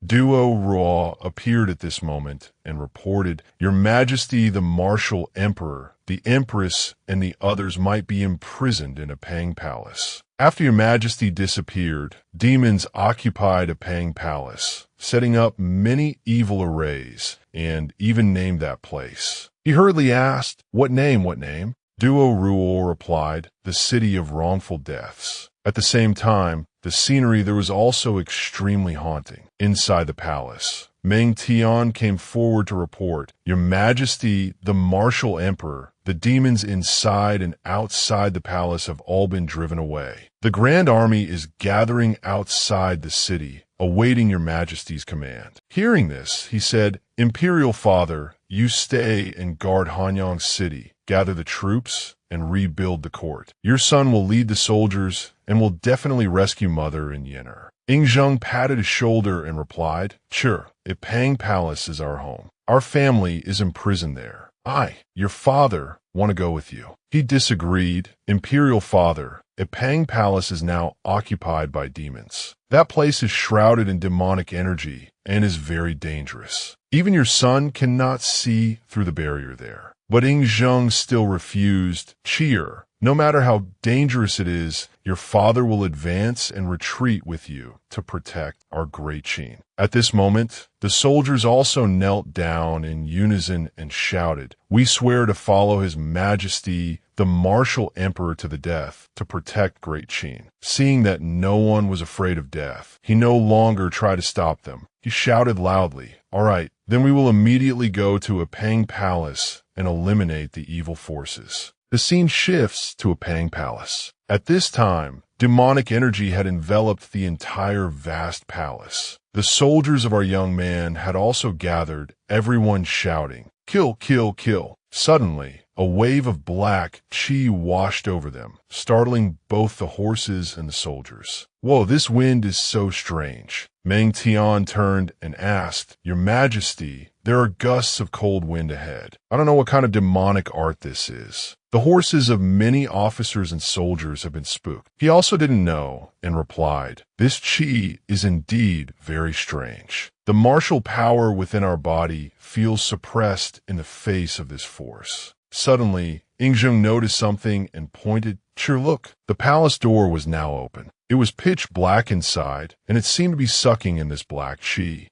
Duo Ruo appeared at this moment and reported, "Your Majesty, the martial emperor, the empress, and the others might be imprisoned in a Pang palace." After Your Majesty disappeared, demons occupied a Pang palace, setting up many evil arrays, and even named that place. He hurriedly asked, "What name, what name?" Duo Ruo replied, "The city of wrongful deaths." At the same time, the scenery there was also extremely haunting. Inside the palace, Meng Tian came forward to report, "Your Majesty, the martial emperor, the demons inside and outside the palace have all been driven away. The grand army is gathering outside the city, awaiting Your Majesty's command." Hearing this, he said, "Imperial father, you stay and guard Hanyang city, gather the troops, and rebuild the court. Your son will lead the soldiers and will definitely rescue mother and Yenner." Ying Zheng patted his shoulder and replied, "Sure, Pang Palace is our home. Our family is imprisoned there. I, your father, want to go with you." He disagreed. "Imperial father, Pang Palace is now occupied by demons. That place is shrouded in demonic energy and is very dangerous. Even your son cannot see through the barrier there. But Ying Zheng still refused. Cheer. No matter how dangerous it is, your father will advance and retreat with you to protect our great Qin. At this moment, the soldiers also knelt down in unison and shouted, "We swear to follow His Majesty, the martial emperor, to the death, to protect great Qin." Seeing that no one was afraid of death, he no longer tried to stop them. He shouted loudly, "All right, then we will immediately go to a Pang Palace and eliminate the evil forces." The scene shifts to a Pang Palace. At this time, demonic energy had enveloped the entire vast palace. The soldiers of our young man had also gathered, everyone shouting, "Kill, kill, kill." Suddenly, a wave of black qi washed over them, startling both the horses and the soldiers. "Whoa, this wind is so strange." Meng Tian turned and asked, "Your Majesty, there are gusts of cold wind ahead. I don't know what kind of demonic art this is." The horses of many officers and soldiers have been spooked. He also didn't know and replied, "This qi is indeed very strange. The martial power within our body feels suppressed in the face of this force." Suddenly, Ying Zheng noticed something and pointed. "Sure, look." The palace door was now open. It was pitch black inside, and it seemed to be sucking in this black qi.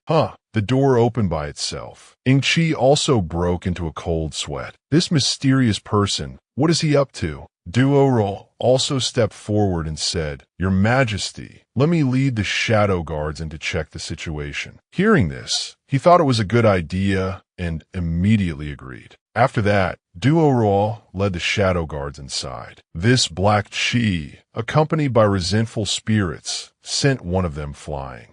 The door opened by itself. Ying Qi also broke into a cold sweat. This mysterious person, what is he up to? Duo also stepped forward and said, "Your Majesty, let me lead the shadow guards in to check the situation." Hearing this, he thought it was a good idea and immediately agreed. After that, Duo led the shadow guards inside. This black qi, accompanied by resentful spirits, sent one of them flying.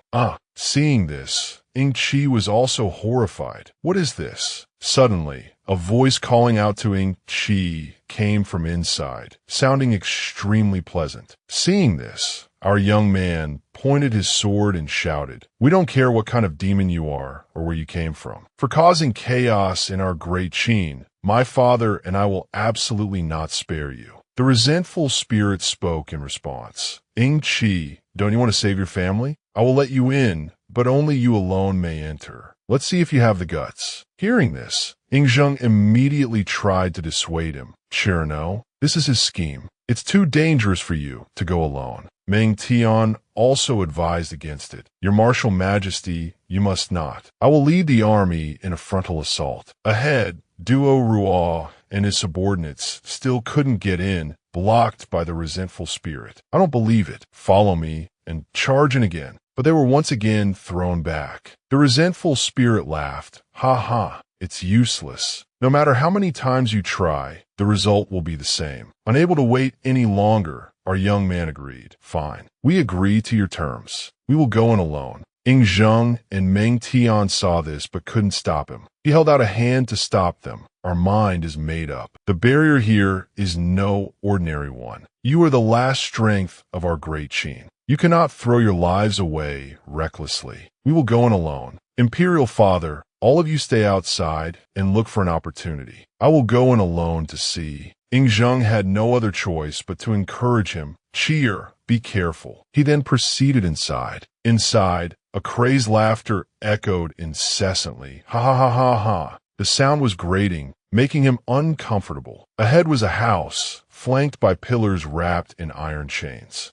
Seeing this, Ying Qi was also horrified. What is this? Suddenly, a voice calling out to Ying Qi came from inside, sounding extremely pleasant. Seeing this, our young man pointed his sword and shouted, "We don't care what kind of demon you are or where you came from. For causing chaos in our great Qin, my father and I will absolutely not spare you." The resentful spirit spoke in response. "Ying Qi, don't you want to save your family? I will let you in, but only you alone may enter. Let's see if you have the guts." Hearing this, Ying Zheng immediately tried to dissuade him. "Sure, no, this is his scheme. It's too dangerous for you to go alone." Meng Tian also advised against it. "Your martial majesty, you must not. I will lead the army in a frontal assault." Ahead, Duo Ruo and his subordinates still couldn't get in, blocked by the resentful spirit. "I don't believe it. Follow me," and charge in again. But they were once again thrown back. The resentful spirit laughed. "Ha, it's useless. No matter how many times you try, the result will be the same." Unable to wait any longer, our young man agreed. "Fine. We agree to your terms. We will go in alone." Ying Zheng and Meng Tian saw this but couldn't stop him. He held out a hand to stop them. "Our mind is made up. The barrier here is no ordinary one. You are the last strength of our great Qin. You cannot throw your lives away recklessly. We will go in alone. Imperial Father, all of you stay outside and look for an opportunity. I will go in alone to see." Ying Zheng had no other choice but to encourage him. "Cheer, be careful." He then proceeded inside. Inside, a crazed laughter echoed incessantly. Ha ha ha ha ha. The sound was grating, making him uncomfortable. Ahead was a house, flanked by pillars wrapped in iron chains.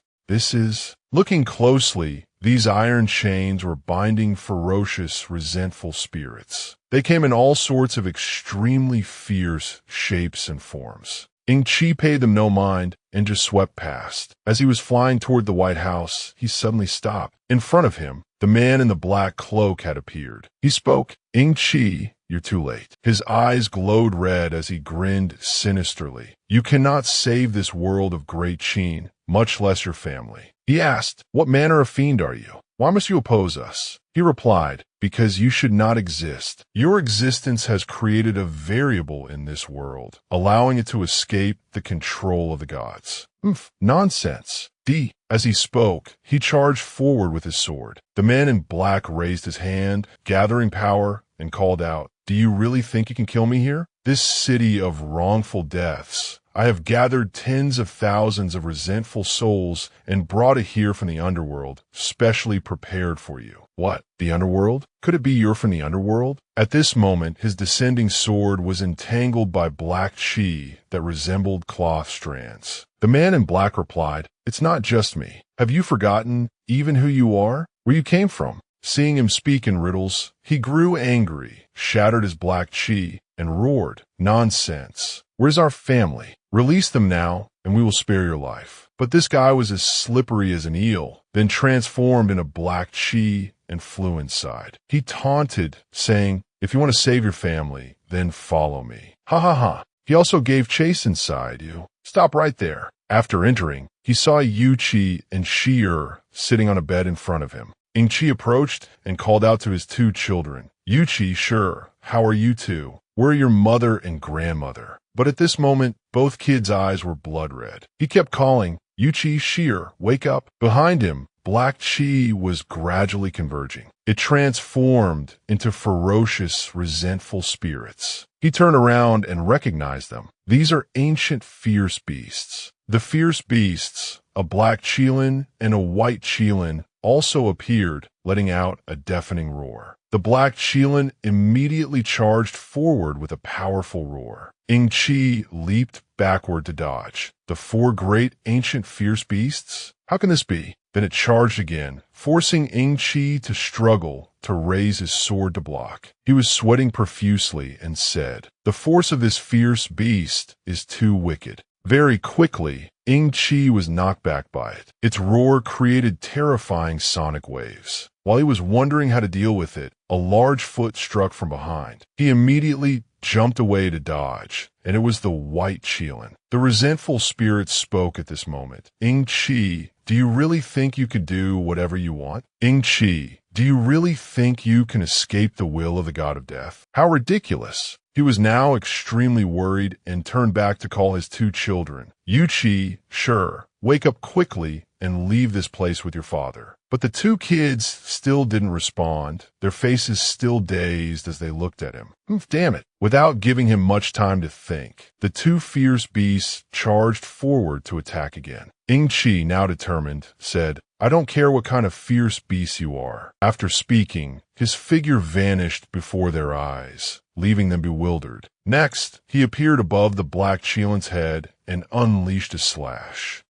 Looking closely, these iron chains were binding ferocious, resentful spirits. They came in all sorts of extremely fierce shapes and forms. Ying Qi paid them no mind and just swept past. As he was flying toward the White House, he suddenly stopped. In front of him, the man in the black cloak had appeared. He spoke. "Ying Qi, you're too late." His eyes glowed red as he grinned sinisterly. "You cannot save this world of great Qin, much less your family." He asked, "What manner of fiend are you? Why must you oppose us?" He replied, "Because you should not exist. Your existence has created a variable in this world, allowing it to escape the control of the gods." Nonsense. As he spoke, he charged forward with his sword. The man in black raised his hand, gathering power, and called out, "Do you really think you can kill me here? This city of wrongful deaths, I have gathered tens of thousands of resentful souls and brought it here from the underworld, specially prepared for you. What? The underworld? Could it be you're from the underworld? At this moment, his descending sword was entangled by black qi that resembled cloth strands. The man in black replied, "It's not just me. Have you forgotten even who you are? Where you came from?" Seeing him speak in riddles, he grew angry, shattered his black qi, and roared, "Nonsense! Where's our family? Release them now, and we will spare your life." But this guy was as slippery as an eel, then transformed into black qi and flew inside. He taunted, saying, "If you want to save your family, then follow me." Ha ha ha. He also gave chase inside you. Stop right there. After entering, he saw Yu Qi and Shi sitting on a bed in front of him. Ying Qi approached and called out to his two children. Yu Qi, "Sure, how are you two? Where are your mother and grandmother?" But at this moment, both kids' eyes were blood red. He kept calling, "Yu Qi, Shi, wake up." Behind him, black qi was gradually converging. It transformed into ferocious, resentful spirits. He turned around and recognized them. These are ancient fierce beasts. The fierce beasts, a black qilin and a white qilin, also appeared, letting out a deafening roar. The black qilin immediately charged forward with a powerful roar. Ying Qi leaped backward to dodge. The four great ancient fierce beasts? How can this be? Then it charged again, forcing Ying Qi to struggle to raise his sword to block. He was sweating profusely and said, "The force of this fierce beast is too wicked." Very quickly, Ying Qi was knocked back by it. Its roar created terrifying sonic waves. While he was wondering how to deal with it, a large foot struck from behind. He immediately jumped away to dodge, and it was the white qilin. The resentful spirit spoke at this moment. "Ying Qi, do you really think you could do whatever you want? Ying Qi, do you really think you can escape the will of the god of death? How ridiculous!" He was now extremely worried and turned back to call his two children. "Yu Qi, sure, wake up quickly and leave this place with your father." But the two kids still didn't respond, their faces still dazed as they looked at him. Damn it. Without giving him much time to think, the two fierce beasts charged forward to attack again. Ying Qi, now determined, said, "I don't care what kind of fierce beast you are." After speaking, his figure vanished before their eyes, leaving them bewildered. Next, he appeared above the black qilin's head and unleashed a slash.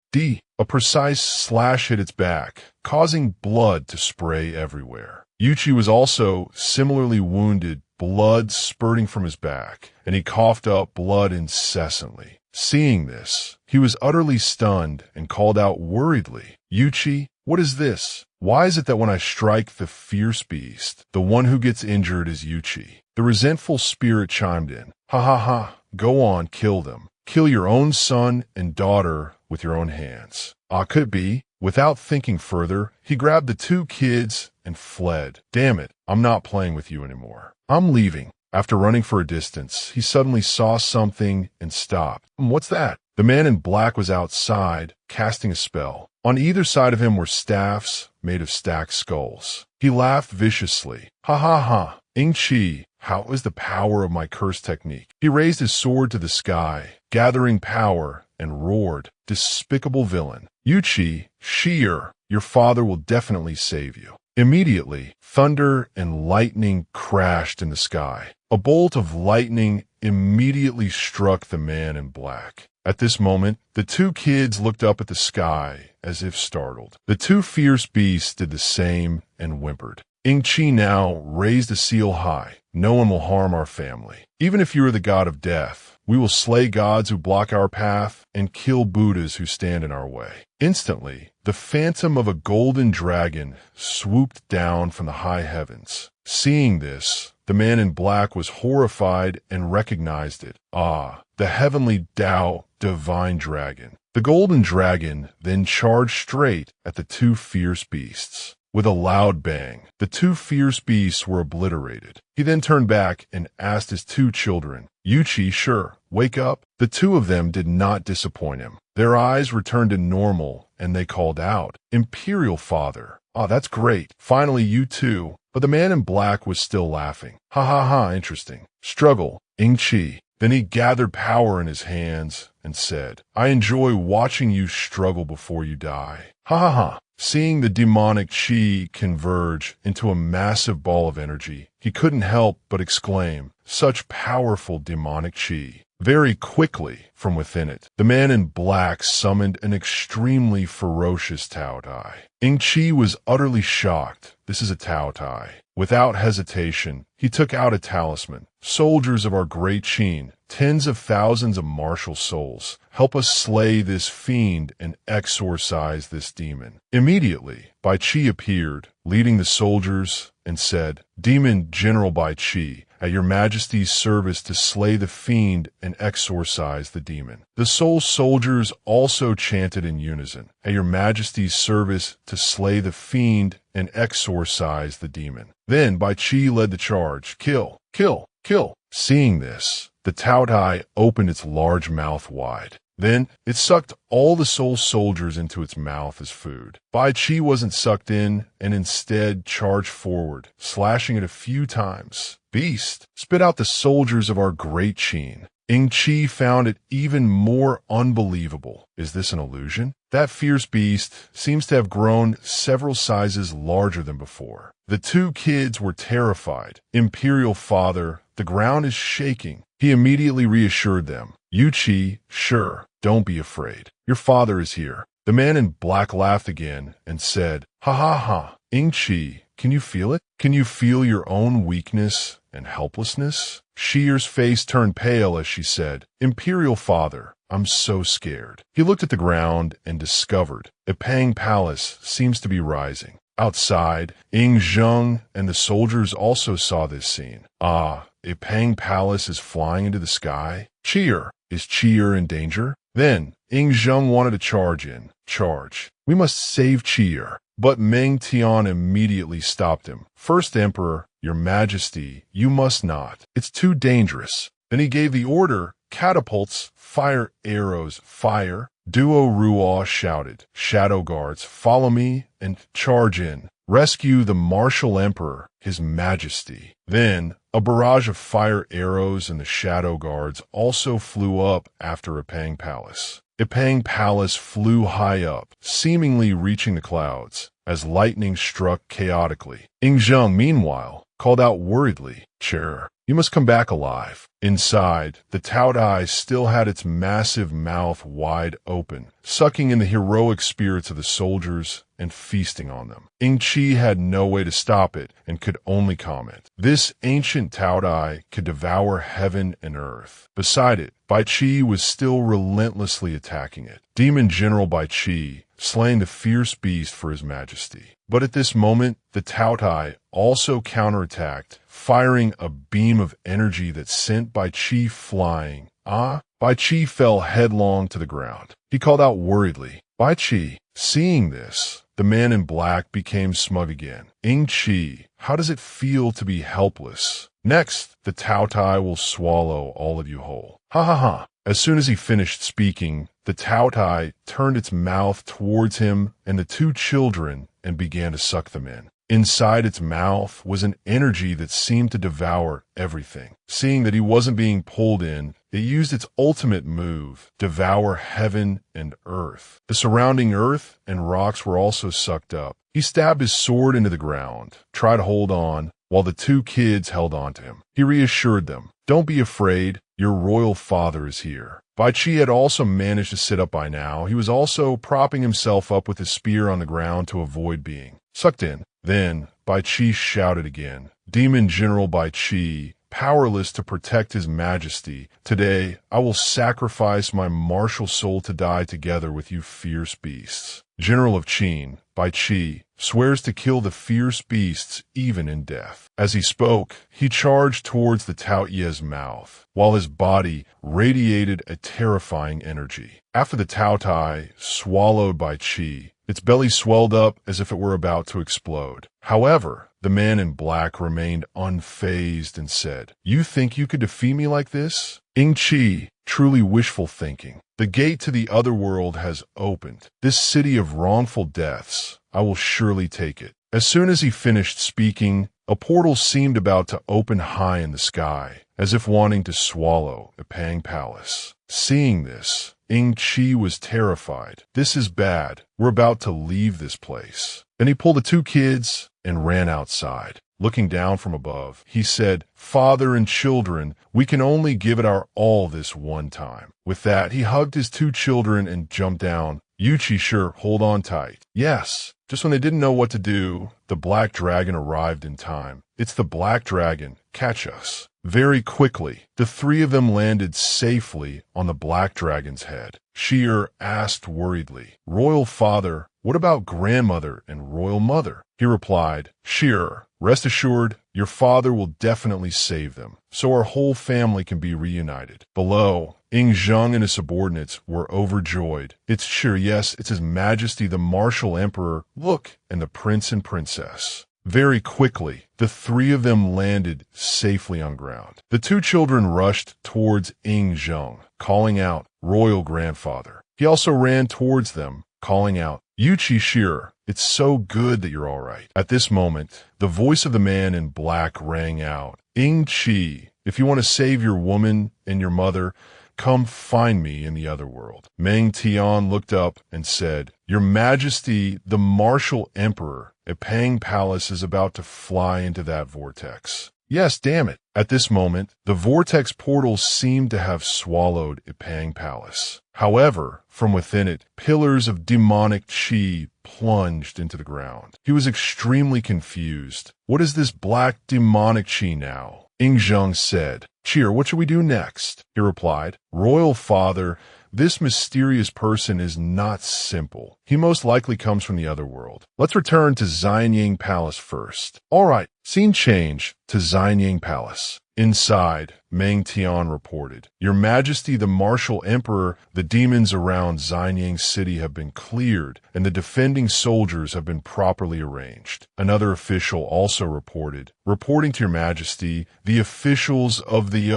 A precise slash hit its back, causing blood to spray everywhere. Yu Qi was also similarly wounded, blood spurting from his back, and he coughed up blood incessantly. Seeing this, he was utterly stunned and called out worriedly, "Yu Qi, what is this? Why is it that when I strike the fierce beast, the one who gets injured is Yu Qi?" The resentful spirit chimed in, "Ha ha ha, go on, kill them. Kill your own son and daughter with your own hands." Could it be? Without thinking further, he grabbed the two kids and fled. "Damn it, I'm not playing with you anymore. I'm leaving." After running for a distance, he suddenly saw something and stopped. What's that? The man in black was outside, casting a spell. On either side of him were staffs made of stacked skulls. He laughed viciously. "Ha ha ha, Ying Qi, how is the power of my curse technique?" He raised his sword to the sky, gathering power, and roared, "Despicable villain. Yu Qi, Shi, your father will definitely save you." Immediately, thunder and lightning crashed in the sky. A bolt of lightning immediately struck the man in black. At this moment, the two kids looked up at the sky as if startled. The two fierce beasts did the same and whimpered. Ying Qi now raised a seal high. "No one will harm our family. Even if you are the god of death, we will slay gods who block our path and kill Buddhas who stand in our way." Instantly, the phantom of a golden dragon swooped down from the high heavens. Seeing this, the man in black was horrified and recognized it. The heavenly Tao divine dragon. The golden dragon then charged straight at the two fierce beasts. With a loud bang, the two fierce beasts were obliterated. He then turned back and asked his two children, "Yu Qi, sure, wake up." The two of them did not disappoint him. Their eyes returned to normal, and they called out, "Imperial Father." That's great. Finally, you too. But the man in black was still laughing. "Ha ha ha, interesting. Struggle, Ying Qi." Then he gathered power in his hands and said, I enjoy watching you struggle before you die. Ha ha ha. Seeing the demonic Qi converge into a massive ball of energy, he couldn't help but exclaim, such powerful demonic Qi. Very quickly, from within it, the man in black summoned an extremely ferocious Tao Tai. Ying Qi was utterly shocked. This is a Tao Tai. Without hesitation, he took out a talisman. Soldiers of our great Qin, tens of thousands of martial souls, help us slay this fiend and exorcise this demon. Immediately, Bai Qi appeared, leading the soldiers, and said, Demon General Bai Qi, at your majesty's service to slay the fiend and exorcise the demon. The soul soldiers also chanted in unison, at your majesty's service to slay the fiend and exorcise the demon. Then Bai Qi led the charge, kill, kill, kill. Seeing this, the Tao Tai opened its large mouth wide. Then it sucked all the soul soldiers into its mouth as food. Bai Qi wasn't sucked in and instead charged forward, slashing it a few times. Beast, spit out the soldiers of our great Qin. Ying Qi found it even more unbelievable. Is this an illusion? That fierce beast seems to have grown several sizes larger than before. The two kids were terrified. Imperial Father, the ground is shaking. He immediately reassured them. You Qi, sure, don't be afraid. Your father is here. The man in black laughed again and said, ha ha ha, Ying Qi, can you feel it? Can you feel your own weakness and helplessness? Shier's face turned pale as she said, Imperial Father, I'm so scared. He looked at the ground and discovered a Pang Palace seems to be rising. Outside, Ying Zheng and the soldiers also saw this scene. Ah, a Pang Palace is flying into the sky. Cheer! Is Cheer in danger? Then, Ying Zheng wanted to charge in. Charge. We must save Cheer. But Meng Tian immediately stopped him. First Emperor, your majesty, you must not. It's too dangerous. Then he gave the order, catapults, fire arrows, fire. Duo Ruo shouted, Shadow Guards, follow me and charge in. Rescue the martial emperor, his majesty. Then, a barrage of fire arrows and the Shadow Guards also flew up after Epang Palace. Epang Palace flew high up, seemingly reaching the clouds, as lightning struck chaotically. Ying Zheng, meanwhile, called out worriedly, Chair, you must come back alive. Inside, the Tao Tai still had its massive mouth wide open, sucking in the heroic spirits of the soldiers and feasting on them. Ying Qi had no way to stop it and could only comment. This ancient Tao Tai could devour heaven and earth. Beside it, Bai Qi was still relentlessly attacking it. Demon General Bai Qi, slaying the fierce beast for his majesty. But at this moment, the Tao Tai also counterattacked, firing a beam of energy that sent Bai Qi flying. Bai Qi fell headlong to the ground. He called out worriedly, Bai Qi. Seeing this, the man in black became smug again. Ying Qi, how does it feel to be helpless? Next, the Tao Tai will swallow all of you whole. Ha ha ha. As soon as he finished speaking, the Tao Tai turned its mouth towards him and the two children and began to suck them in. Inside its mouth was an energy that seemed to devour everything. Seeing that he wasn't being pulled in, it used its ultimate move, devour heaven and earth. The surrounding earth and rocks were also sucked up. He stabbed his sword into the ground, tried to hold on, while the two kids held on to him. He reassured them, don't be afraid, your royal father is here. Bai Qi had also managed to sit up by now. He was also propping himself up with his spear on the ground to avoid being sucked in. Then, Bai Qi shouted again, Demon General Bai Qi, powerless to protect his majesty, today I will sacrifice my martial soul to die together with you fierce beasts. General of Qin, Bai Qi, swears to kill the fierce beasts even in death. As he spoke, he charged towards the Tao Ye's mouth, while his body radiated a terrifying energy. After the Tao Tai swallowed Bai Qi, its belly swelled up as if it were about to explode. However, the man in black remained unfazed and said, You think you could defeat me like this? Ying Qi, truly wishful thinking. The gate to the other world has opened. This city of wrongful deaths, I will surely take it. As soon as he finished speaking, a portal seemed about to open high in the sky, as if wanting to swallow Epang Palace. Seeing this, Ying Qi was terrified. "This is bad. We're about to leave this place." Then he pulled the two kids and ran outside. Looking down from above, he said, "Father and children, we can only give it our all this one time." With that, he hugged his two children and jumped down. Yuchi, sure, hold on tight. Yes, just when they didn't know what to do, the black dragon arrived in time. It's the black dragon. Catch us. Very quickly, the three of them landed safely on the black dragon's head. Sheer asked worriedly, "Royal father, what about grandmother and royal mother?" He replied, "Sheer, rest assured, your father will definitely save them, so our whole family can be reunited." Below, Ying Zheng and his subordinates were overjoyed. "It's sure, yes, it's His Majesty the Martial Emperor. Look, and the prince and princess." Very quickly, the three of them landed safely on ground. The two children rushed towards Ying Zheng, calling out, "Royal grandfather." He also ran towards them, calling out, "Yuchi Shearer, it's so good that you're all right." At this moment, the voice of the man in black rang out, "Ying Qi, if you want to save your woman and your mother, come find me in the other world." Meng Tian looked up and said, "Your Majesty, the Martial Emperor at Pang Palace is about to fly into that vortex." Yes, damn it. At this moment, the vortex portal seemed to have swallowed Ipang Palace. However, from within it, pillars of demonic chi plunged into the ground. He was extremely confused. "What is this black demonic chi now?" Ying Zheng said, "Cheer, what should we do next?" He replied, "Royal father, this mysterious person is not simple. He most likely comes from the other world. Let's return to Xianying Palace first." All right, scene change to Xianying Palace. Inside, Meng Tian reported, "Your Majesty the Martial Emperor, the demons around Xianying City have been cleared, and the defending soldiers have been properly arranged." Another official also reported, "Reporting to Your Majesty, the officials of the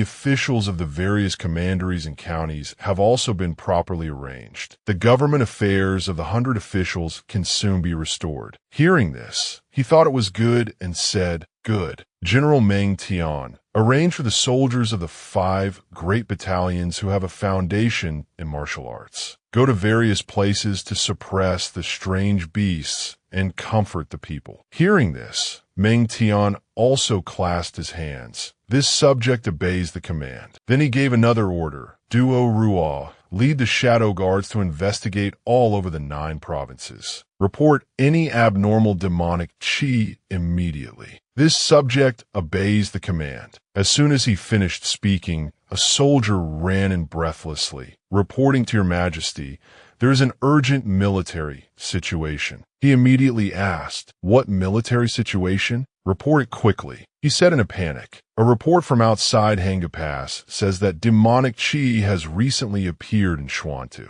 officials of the various commanderies and counties have also been properly arranged. The government affairs of the 100 officials can soon be restored." Hearing this, he thought it was good and said, "Good. General Meng Tian, arrange for the soldiers of the 5 great battalions who have a foundation in martial arts. Go to various places to suppress the strange beasts and comfort the people." Hearing this, Meng Tian also clasped his hands. This subject obeys the command. Then he gave another order, "Duo Ruo, lead the shadow guards to investigate all over the 9 provinces. Report any abnormal demonic chi immediately." This subject obeys the command. As soon as he finished speaking, a soldier ran in breathlessly, "Reporting to Your Majesty, there is an urgent military situation." He immediately asked, "What military situation? Report it quickly." He said in a panic, "A report from outside Hanga Pass says that demonic chi has recently appeared in Xuantu."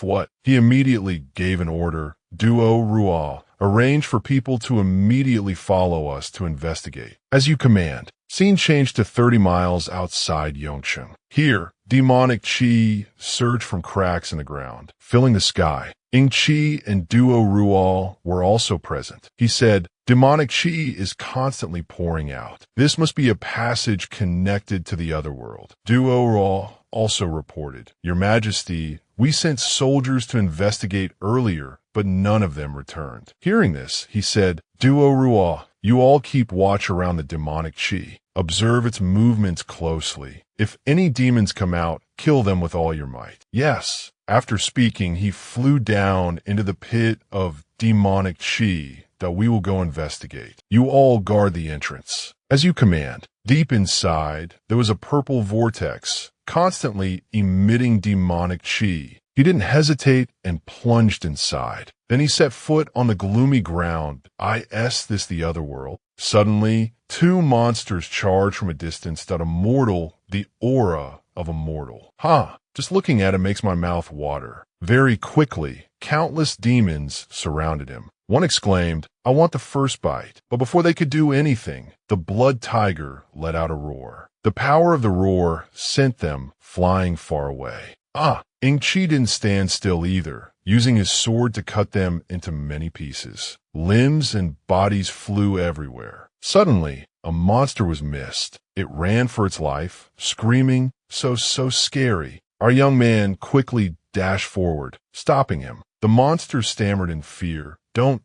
What? He immediately gave an order, "Duo Ruo, arrange for people to immediately follow us to investigate." "As you command." Scene changed to 30 miles outside Yongcheng. Here, demonic chi surged from cracks in the ground, filling the sky. Ying Qi and Duo Ruo were also present. He said, "Demonic chi is constantly pouring out. This must be a passage connected to the other world." Duo Ruo also reported, "Your Majesty, we sent soldiers to investigate earlier, but none of them returned." Hearing this, he said, "Duo Ruo, you all keep watch around the demonic chi. Observe its movements closely. If any demons come out, kill them with all your might." Yes. After speaking, he flew down into the pit of demonic chi that we will go investigate. You all guard the entrance. As you command. Deep inside, there was a purple vortex, constantly emitting demonic chi. He didn't hesitate and plunged inside. Then he set foot on the gloomy ground. This the other world. Suddenly, 2 monsters charged from a distance that the aura of a mortal. Just looking at him makes my mouth water. Very quickly, countless demons surrounded him. One exclaimed, "I want the first bite." But before they could do anything, the blood tiger let out a roar. The power of the roar sent them flying far away. Ying Qi didn't stand still either, using his sword to cut them into many pieces. Limbs and bodies flew everywhere. Suddenly, a monster was missed. It ran for its life, screaming, so scary. Our young man quickly dashed forward, stopping him. The monster stammered in fear. Don't.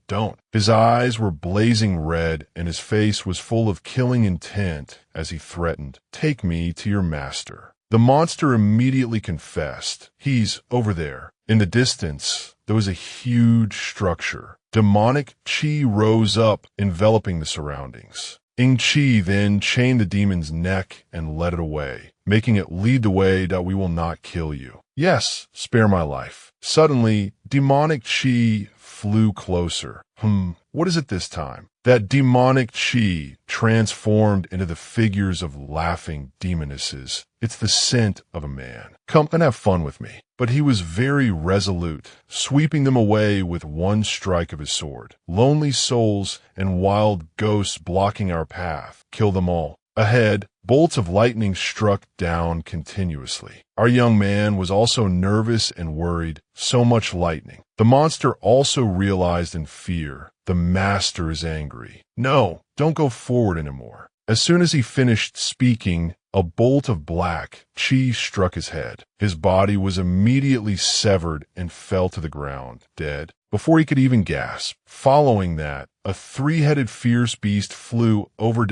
His eyes were blazing red, and his face was full of killing intent as he threatened, "Take me to your master." The monster immediately confessed. "He's over there." In the distance, there was a huge structure. Demonic Qi rose up, enveloping the surroundings. Ying Qi then chained the demon's neck and led it away, making it lead the way that we will not kill you. Yes, spare my life. Suddenly, demonic Qi flew closer. What is it this time? That demonic Qi transformed into the figures of laughing demonesses. It's the scent of a man. Come and have fun with me. But he was very resolute, sweeping them away with one strike of his sword. Lonely souls and wild ghosts blocking our path. Kill them all. Ahead, bolts of lightning struck down continuously. Our young man was also nervous and worried. So much lightning. The monster also realized in fear. The master is angry. No, don't go forward anymore. As soon as he finished speaking, a bolt of black Qi struck his head. His body was immediately severed and fell to the ground, dead, before he could even gasp. Following that, a three-headed fierce beast flew over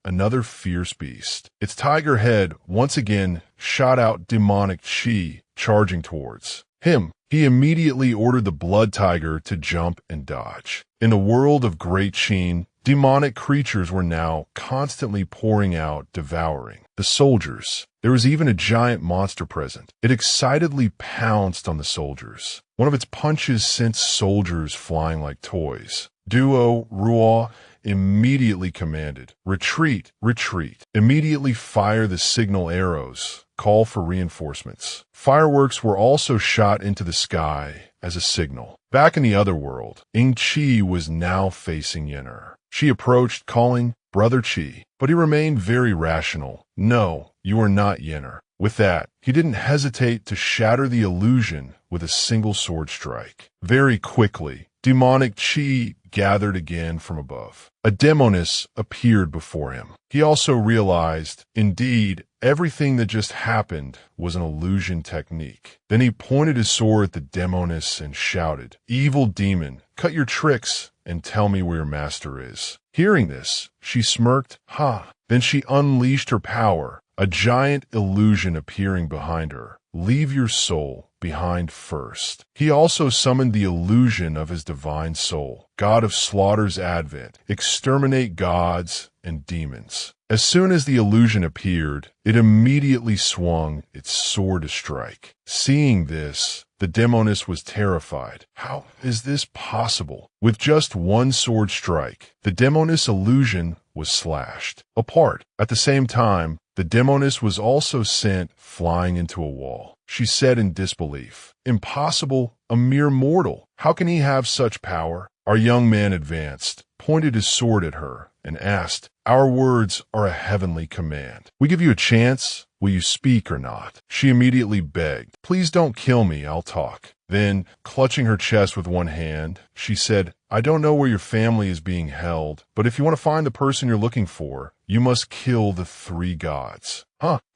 another fierce beast. Its tiger head once again shot out demonic Qi, charging towards him. He immediately ordered the blood tiger to jump and dodge. In the world of Great Qin, demonic creatures were now constantly pouring out, devouring the soldiers. There was even a giant monster present. It excitedly pounced on the soldiers. One of its punches sent soldiers flying like toys. Duo Ruo immediately commanded, "Retreat, retreat. Immediately fire the signal arrows. Call for reinforcements." Fireworks were also shot into the sky as a signal. Back in the other world, Ying Qi was now facing Yen'er. She approached, calling, "Brother Qi," but he remained very rational. "No, you are not Yen'er." With that, he didn't hesitate to shatter the illusion with a single sword strike. Very quickly, demonic Qi gathered again from above. A demoness appeared before him. He also realized, indeed, everything that just happened was an illusion technique. Then he pointed his sword at the demoness and shouted, "Evil demon, cut your tricks and tell me where your master is." Hearing this, she smirked, "Ha." Then she unleashed her power, a giant illusion appearing behind her. "Leave your soul behind first." He also summoned the illusion of his divine soul, god of slaughter's advent, exterminate gods and demons. As soon as the illusion appeared, it immediately swung its sword to strike. Seeing this, the demoness was terrified. How is this possible? With just one sword strike, the demoness illusion was slashed apart. At the same time, the demoness was also sent flying into a wall. She said in disbelief, "Impossible, a mere mortal. How can he have such power?" Our young man advanced, pointed his sword at her, and asked, "Our words are a heavenly command. We give you a chance. Will you speak or not?" She immediately begged, "Please don't kill me, I'll talk." Then, clutching her chest with one hand, she said, "I don't know where your family is being held, but if you want to find the person you're looking for, you must kill the 3 gods.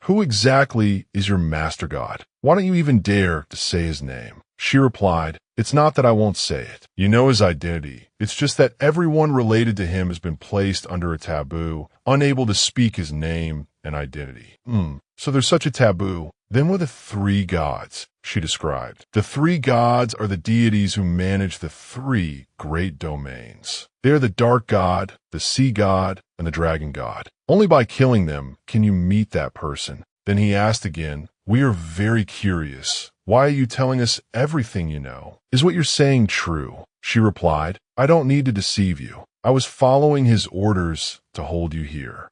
Who exactly is your master god? Why don't you even dare to say his name?" She replied, "It's not that I won't say it. You know his identity. It's just that everyone related to him has been placed under a taboo, unable to speak his name and identity." So there's such a taboo. Then were the 3 gods, she described. The 3 gods are the deities who manage the 3 great domains. They are the dark god, the sea god, and the dragon god. Only by killing them can you meet that person. Then he asked again, "We are very curious. Why are you telling us everything you know? Is what you're saying true?" She replied, "I don't need to deceive you. I was following his orders to hold you here."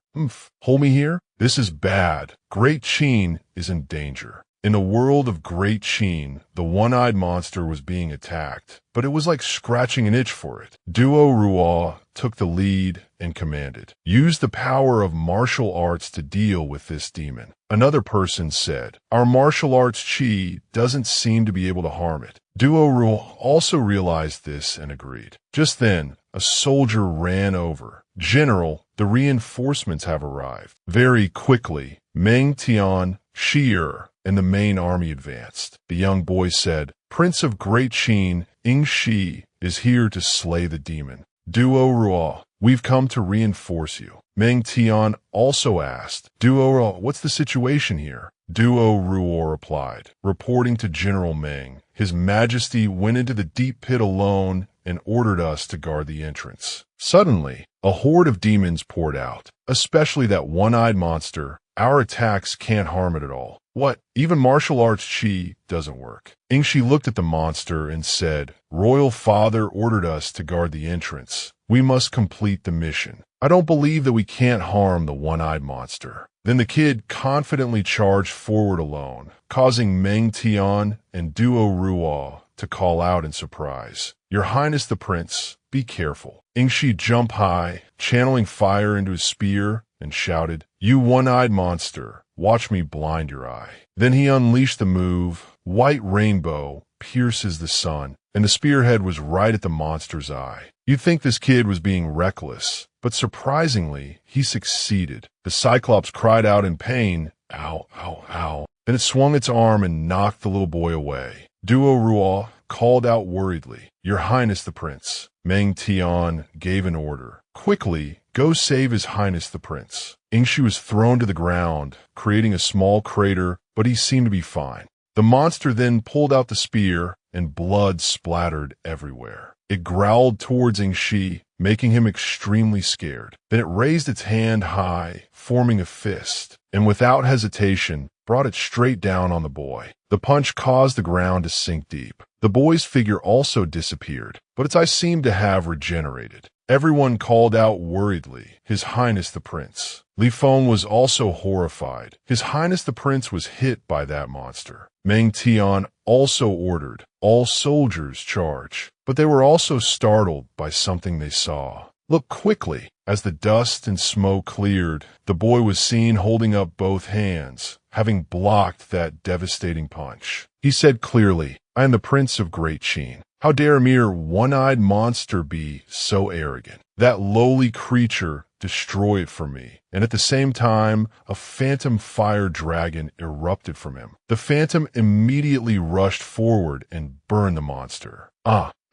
Hold me here? This is bad. Great Qin is in danger. In the world of Great Qin, the one-eyed monster was being attacked, but it was like scratching an itch for it. Duo Ruo took the lead and commanded, "Use the power of martial arts to deal with this demon." Another person said, "Our martial arts Qi doesn't seem to be able to harm it." Duo Ruo also realized this and agreed. Just then, a soldier ran over. "General, the reinforcements have arrived." Very quickly, Meng Tian, Shi'er, and the main army advanced. The young boy said, "Prince of Great Qin, Ying Zheng, is here to slay the demon. Duo Ruo, we've come to reinforce you." Meng Tian also asked, "Duo Ruo, what's the situation here?" Duo Ruo replied, reporting to General Meng, "His Majesty went into the deep pit alone and ordered us to guard the entrance." Suddenly, a horde of demons poured out, especially that one-eyed monster. "Our attacks can't harm it at all." "What? Even martial arts chi doesn't work?" Yingxi looked at the monster and said, "Royal Father ordered us to guard the entrance. We must complete the mission. I don't believe that we can't harm the one-eyed monster." Then the kid confidently charged forward alone, causing Meng Tian and Duo Ruo to call out in surprise, "Your Highness the Prince, be careful." Yingxi jumped high, channeling fire into his spear, and shouted, "You one-eyed monster, watch me blind your eye." Then he unleashed the move, White Rainbow Pierces the Sun, and the spearhead was right at the monster's eye. You'd think this kid was being reckless, but surprisingly, he succeeded. The Cyclops cried out in pain, "Ow, ow, ow." Then it swung its arm and knocked the little boy away. Duo Ruo called out worriedly, "Your Highness the Prince." Meng Tian gave an order. "Quickly, go save His Highness the Prince." Yingxi was thrown to the ground, creating a small crater, but he seemed to be fine. The monster then pulled out the spear, and blood splattered everywhere. It growled towards Yingxi, making him extremely scared. Then it raised its hand high, forming a fist, and without hesitation, brought it straight down on the boy. The punch caused the ground to sink deep. The boy's figure also disappeared, but its eyes seemed to have regenerated. Everyone called out worriedly, "His Highness the Prince." Li Feng was also horrified. His Highness the Prince was hit by that monster. Meng Tian also ordered, "All soldiers charge." But they were also startled by something they saw. "Look quickly." As the dust and smoke cleared, the boy was seen holding up both hands, having blocked that devastating punch. He said clearly, "I am the Prince of Great Qin. How dare a mere one-eyed monster be so arrogant? That lowly creature destroy it for me." And at the same time, a phantom fire dragon erupted from him. The phantom immediately rushed forward and burned the monster.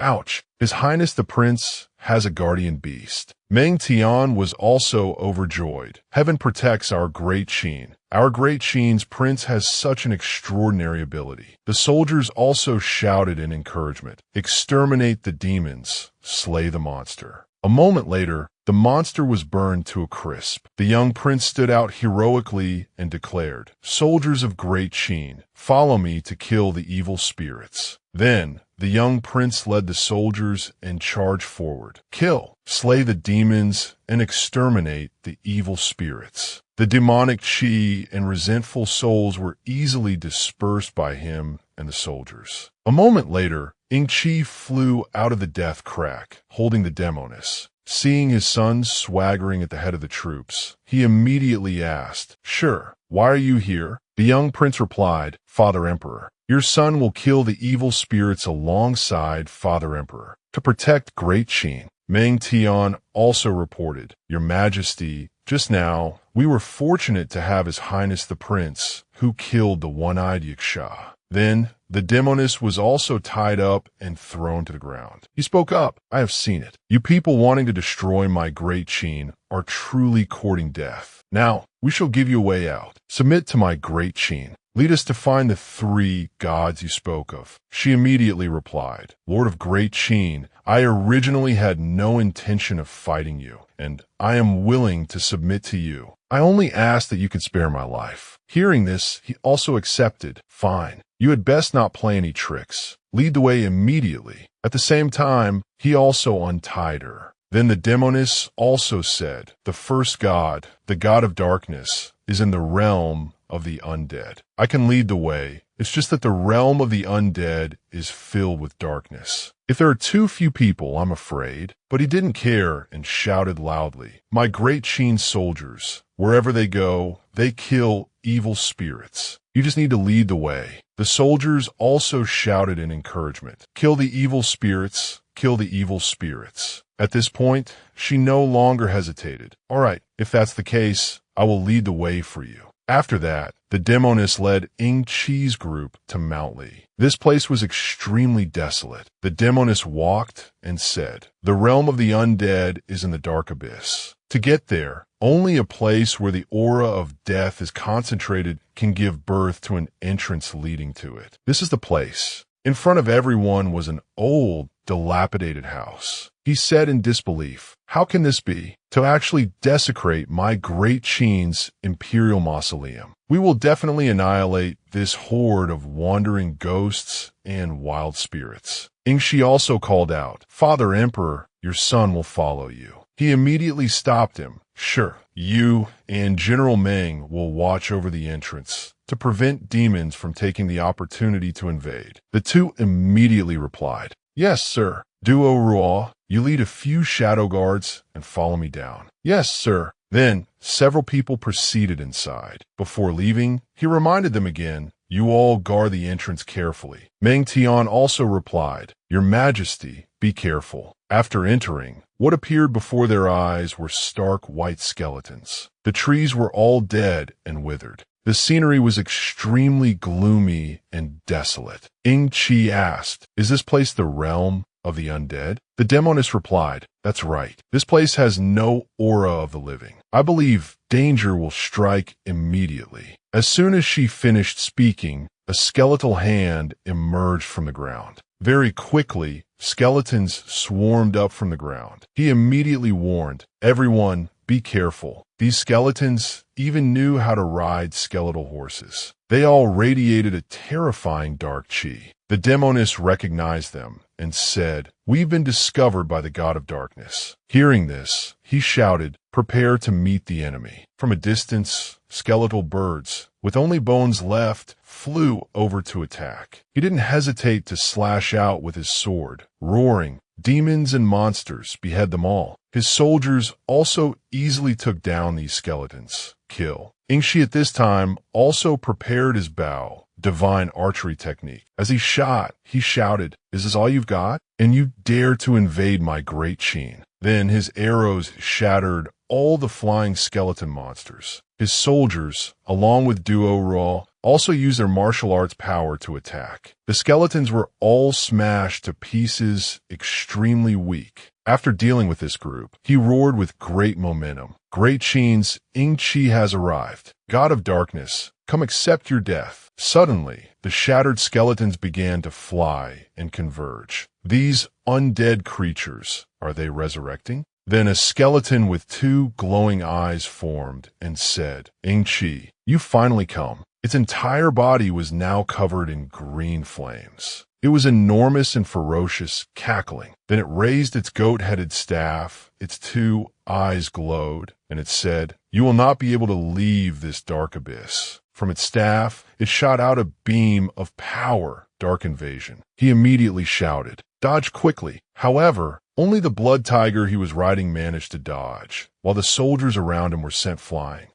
Ouch. His Highness the Prince has a guardian beast. Meng Tian was also overjoyed. Heaven protects our Great Qin. Our Great Qin's prince has such an extraordinary ability. The soldiers also shouted in encouragement, "Exterminate the demons, slay the monster." A moment later, the monster was burned to a crisp. The young prince stood out heroically and declared, "Soldiers of Great Qin, follow me to kill the evil spirits." Then, the young prince led the soldiers and charged forward. Kill, slay the demons, and exterminate the evil spirits. The demonic chi and resentful souls were easily dispersed by him and the soldiers. A moment later, Yingxi flew out of the death crack, holding the demoness. Seeing his son swaggering at the head of the troops, he immediately asked, "Sure, why are you here?" The young prince replied, "Father Emperor, your son will kill the evil spirits alongside Father Emperor to protect Great Qin." Meng Tian also reported, "Your Majesty, just now, we were fortunate to have His Highness the Prince, who killed the one-eyed Yiksha." Then, the demoness was also tied up and thrown to the ground. He spoke up, "I have seen it. You people wanting to destroy my Great Qin are truly courting death. Now, we shall give you a way out. Submit to my Great Qin. Lead us to find the 3 gods you spoke of." She immediately replied, "Lord of Great Qin, I originally had no intention of fighting you, and I am willing to submit to you. I only ask that you could spare my life." Hearing this, he also accepted. "Fine. You had best not play any tricks. Lead the way immediately." At the same time, he also untied her. Then the demoness also said, "The first god, the god of darkness, is in the realm of the undead. I can lead the way. It's just that the realm of the undead is filled with darkness. If there are too few people, I'm afraid." But he didn't care and shouted loudly, "My Great Qin soldiers, wherever they go, they kill evil spirits. You just need to lead the way." The soldiers also shouted in encouragement, "Kill the evil spirits, kill the evil spirits." At this point, she no longer hesitated. "All right, if that's the case, I will lead the way for you." After that, the demoness led Ying Qi's group to Mount Li. This place was extremely desolate. The demoness walked and said, "The realm of the undead is in the dark abyss. To get there, only a place where the aura of death is concentrated can give birth to an entrance leading to it. This is the place." In front of everyone was an old, dilapidated house. He said in disbelief, "How can this be? To actually desecrate my great Qin's imperial mausoleum. We will definitely annihilate this horde of wandering ghosts and wild spirits." Ying Shi also called out, "Father Emperor, your son will follow you." He immediately stopped him. "Sure, you and General Meng will watch over the entrance to prevent demons from taking the opportunity to invade." The two immediately replied, "Yes, sir." "Duo Ruo, you lead a few shadow guards and follow me down." "Yes, sir." Then several people proceeded inside. Before leaving, he reminded them again, "You all guard the entrance carefully." Meng Tian also replied, "Your Majesty, be careful." After entering, what appeared before their eyes were stark white skeletons. The trees were all dead and withered. The scenery was extremely gloomy and desolate. Ying Qi asked, "Is this place the realm of the undead?" The demoness replied, "That's right. This place has no aura of the living. I believe danger will strike immediately." As soon as she finished speaking, a skeletal hand emerged from the ground. Very quickly, skeletons swarmed up from the ground. He immediately warned, "Everyone, be careful. These skeletons even knew how to ride skeletal horses." They all radiated a terrifying dark qi. The demoness recognized them and said, "We've been discovered by the god of darkness." Hearing this, he shouted, "Prepare to meet the enemy." From a distance, skeletal birds, with only bones left, flew over to attack. He didn't hesitate to slash out with his sword, roaring, "Demons and monsters, behead them all." His soldiers also easily took down these skeletons. Kill. Ying Shi at this time also prepared his bow, divine archery technique. As he shot, he shouted, "Is this all you've got? And you dare to invade my great Qin?" Then his arrows shattered all the flying skeleton monsters. His soldiers, along with Duo Ruo, also used their martial arts power to attack. The skeletons were all smashed to pieces, extremely weak. After dealing with this group, he roared with great momentum, "Great Qin's Ying Qi has arrived. God of darkness, come accept your death." Suddenly, the shattered skeletons began to fly and converge. These undead creatures, are they resurrecting? Then a skeleton with two glowing eyes formed and said, "Ying Qi, you finally come." Its entire body was now covered in green flames. It was enormous and ferocious, cackling. Then it raised its goat-headed staff, its two eyes glowed, and it said, "You will not be able to leave this dark abyss." From its staff, it shot out a beam of power, dark invasion. He immediately shouted, "Dodge quickly." However, only the blood tiger he was riding managed to dodge, while the soldiers around him were sent flying.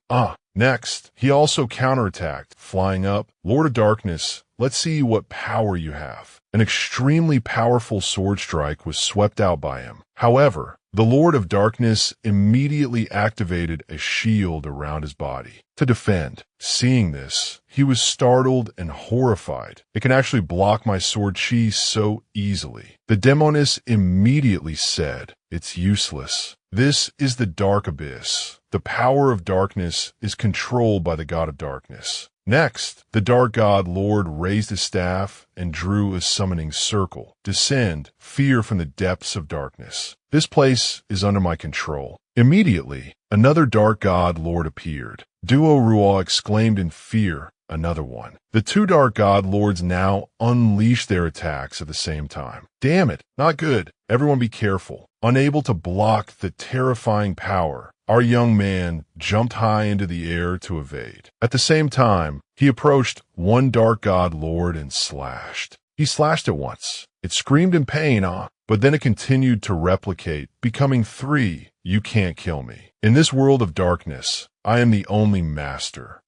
Next, he also counterattacked, flying up, "Lord of Darkness, let's see what power you have." An extremely powerful sword strike was swept out by him. However, the Lord of Darkness immediately activated a shield around his body to defend. Seeing this, he was startled and horrified. "It can actually block my sword chi so easily." The demoness immediately said, "It's useless. This is the dark abyss. The power of darkness is controlled by the god of darkness." Next, the dark god lord raised his staff and drew a summoning circle. "Descend, fear from the depths of darkness. This place is under my control." Immediately, another dark god lord appeared. Duo Ruo exclaimed in fear, "Another one." The two dark god lords now unleashed their attacks at the same time. "Damn it, not good. Everyone be careful." Unable to block the terrifying power, our young man jumped high into the air to evade. At the same time, he approached one dark god lord and slashed. He slashed it once. It screamed in pain, but then it continued to replicate, becoming three. "You can't kill me. In this world of darkness, I am the only master."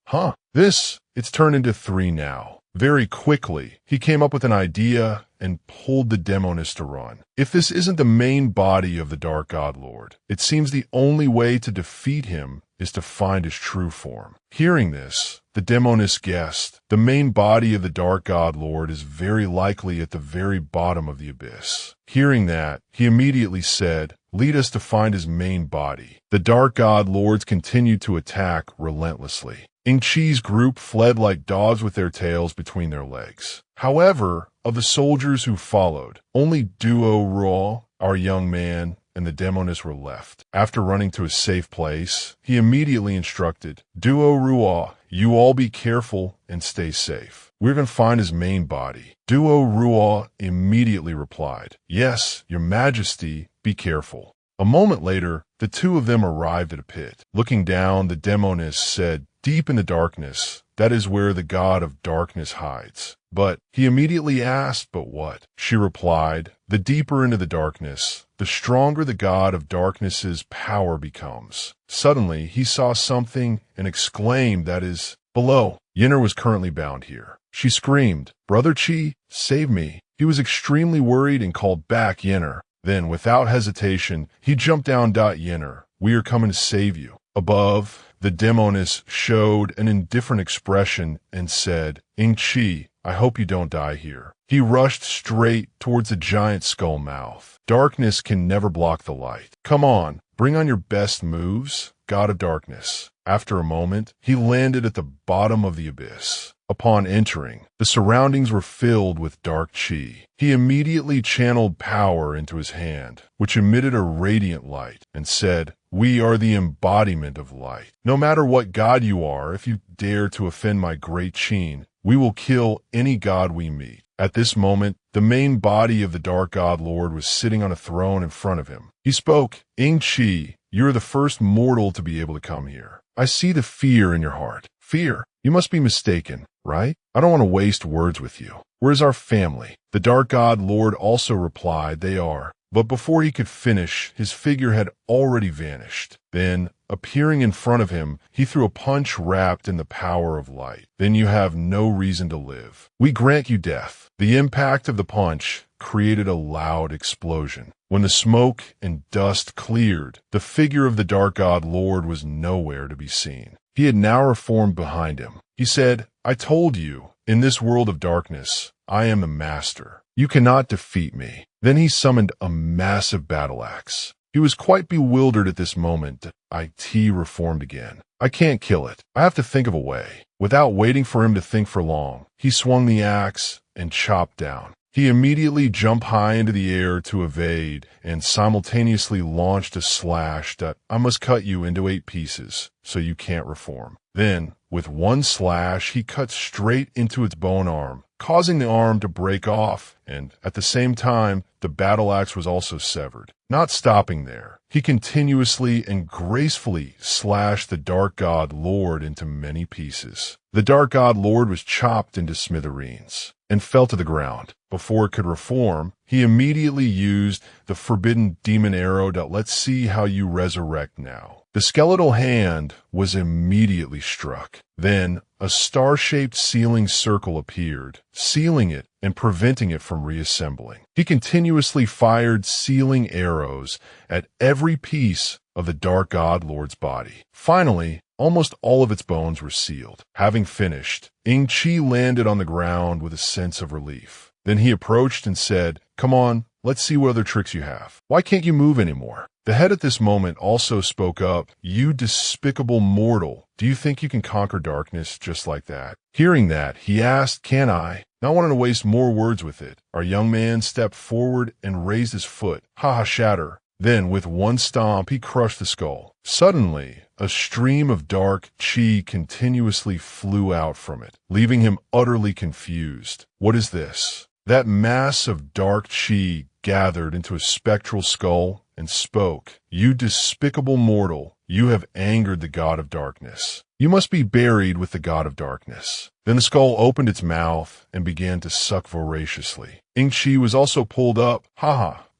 It's turned into three now. Very quickly, he came up with an idea and pulled the demoness to run. If this isn't the main body of the Dark God Lord, it seems the only way to defeat him is to find his true form. Hearing this, the demoness guessed, the main body of the Dark God Lord is very likely at the very bottom of the abyss. Hearing that, he immediately said, lead us to find his main body. The Dark God Lords continued to attack relentlessly. Ying Qi's group fled like dogs with their tails between their legs. However, of the soldiers who followed, only Duo Ruo, our young man, and the demoness were left. After running to a safe place, he immediately instructed, Duo Ruo, you all be careful and stay safe. We're going to find his main body. Duo Ruo immediately replied, yes, your majesty, be careful. A moment later, the two of them arrived at a pit. Looking down, the demoness said, deep in the darkness, that is where the god of darkness hides. But he immediately asked, but what? She replied, the deeper into the darkness, the stronger the god of darkness's power becomes. Suddenly, he saw something and exclaimed, that is, below. Yennefer was currently bound here. She screamed, Brother Qi, save me. He was extremely worried and called back Yennefer. Then, without hesitation, he jumped down. Yennefer, we are coming to save you. Above, the demoness showed an indifferent expression and said, Ying Qi, I hope you don't die here. He rushed straight towards the giant skull mouth. Darkness can never block the light. Come on, bring on your best moves, God of Darkness. After a moment, he landed at the bottom of the abyss. Upon entering, the surroundings were filled with dark qi. He immediately channeled power into his hand, which emitted a radiant light, and said, we are the embodiment of light. No matter what god you are, if you dare to offend my great Qin, we will kill any god we meet. At this moment, the main body of the Dark God Lord was sitting on a throne in front of him. He spoke, Ying Qi, you are the first mortal to be able to come here. I see the fear in your heart. Fear? You must be mistaken, right? I don't want to waste words with you. Where's our family? The Dark God Lord also replied, they are. But before he could finish, his figure had already vanished. Then, appearing in front of him, he threw a punch wrapped in the power of light. Then you have no reason to live. We grant you death. The impact of the punch created a loud explosion. When the smoke and dust cleared, the figure of the Dark God Lord was nowhere to be seen. He had now reformed behind him. He said, I told you, in this world of darkness, I am the master. You cannot defeat me. Then he summoned a massive battle axe. He was quite bewildered at this moment. IT reformed again. I can't kill it. I have to think of a way. Without waiting for him to think for long, he swung the axe and chopped down. He immediately jumped high into the air to evade and simultaneously launched a slash that I must cut you into 8 pieces so you can't reform. Then, with one slash, he cut straight into its bone arm, causing the arm to break off, and at the same time, the battle axe was also severed. Not stopping there, he continuously and gracefully slashed the Dark God Lord into many pieces. The Dark God Lord was chopped into smithereens and fell to the ground. Before it could reform, he immediately used the forbidden demon arrow that let's see how you resurrect now. The skeletal hand was immediately struck. Then, a star-shaped sealing circle appeared, sealing it and preventing it from reassembling. He continuously fired sealing arrows at every piece of the Dark God Lord's body. Finally, almost all of its bones were sealed. Having finished, Ying Qi landed on the ground with a sense of relief. Then he approached and said, come on, let's see what other tricks you have. Why can't you move anymore? The head at this moment also spoke up, you despicable mortal, do you think you can conquer darkness just like that? Hearing that, he asked, can I? Not wanting to waste more words with it, our young man stepped forward and raised his foot. Ha, shatter. Then, with one stomp, he crushed the skull. Suddenly, a stream of dark qi continuously flew out from it, leaving him utterly confused. What is this? That mass of dark qi gathered into a spectral skull and spoke, you despicable mortal, you have angered the God of Darkness. You must be buried with the God of Darkness. Then the skull opened its mouth and began to suck voraciously. Ying Qi was also pulled up.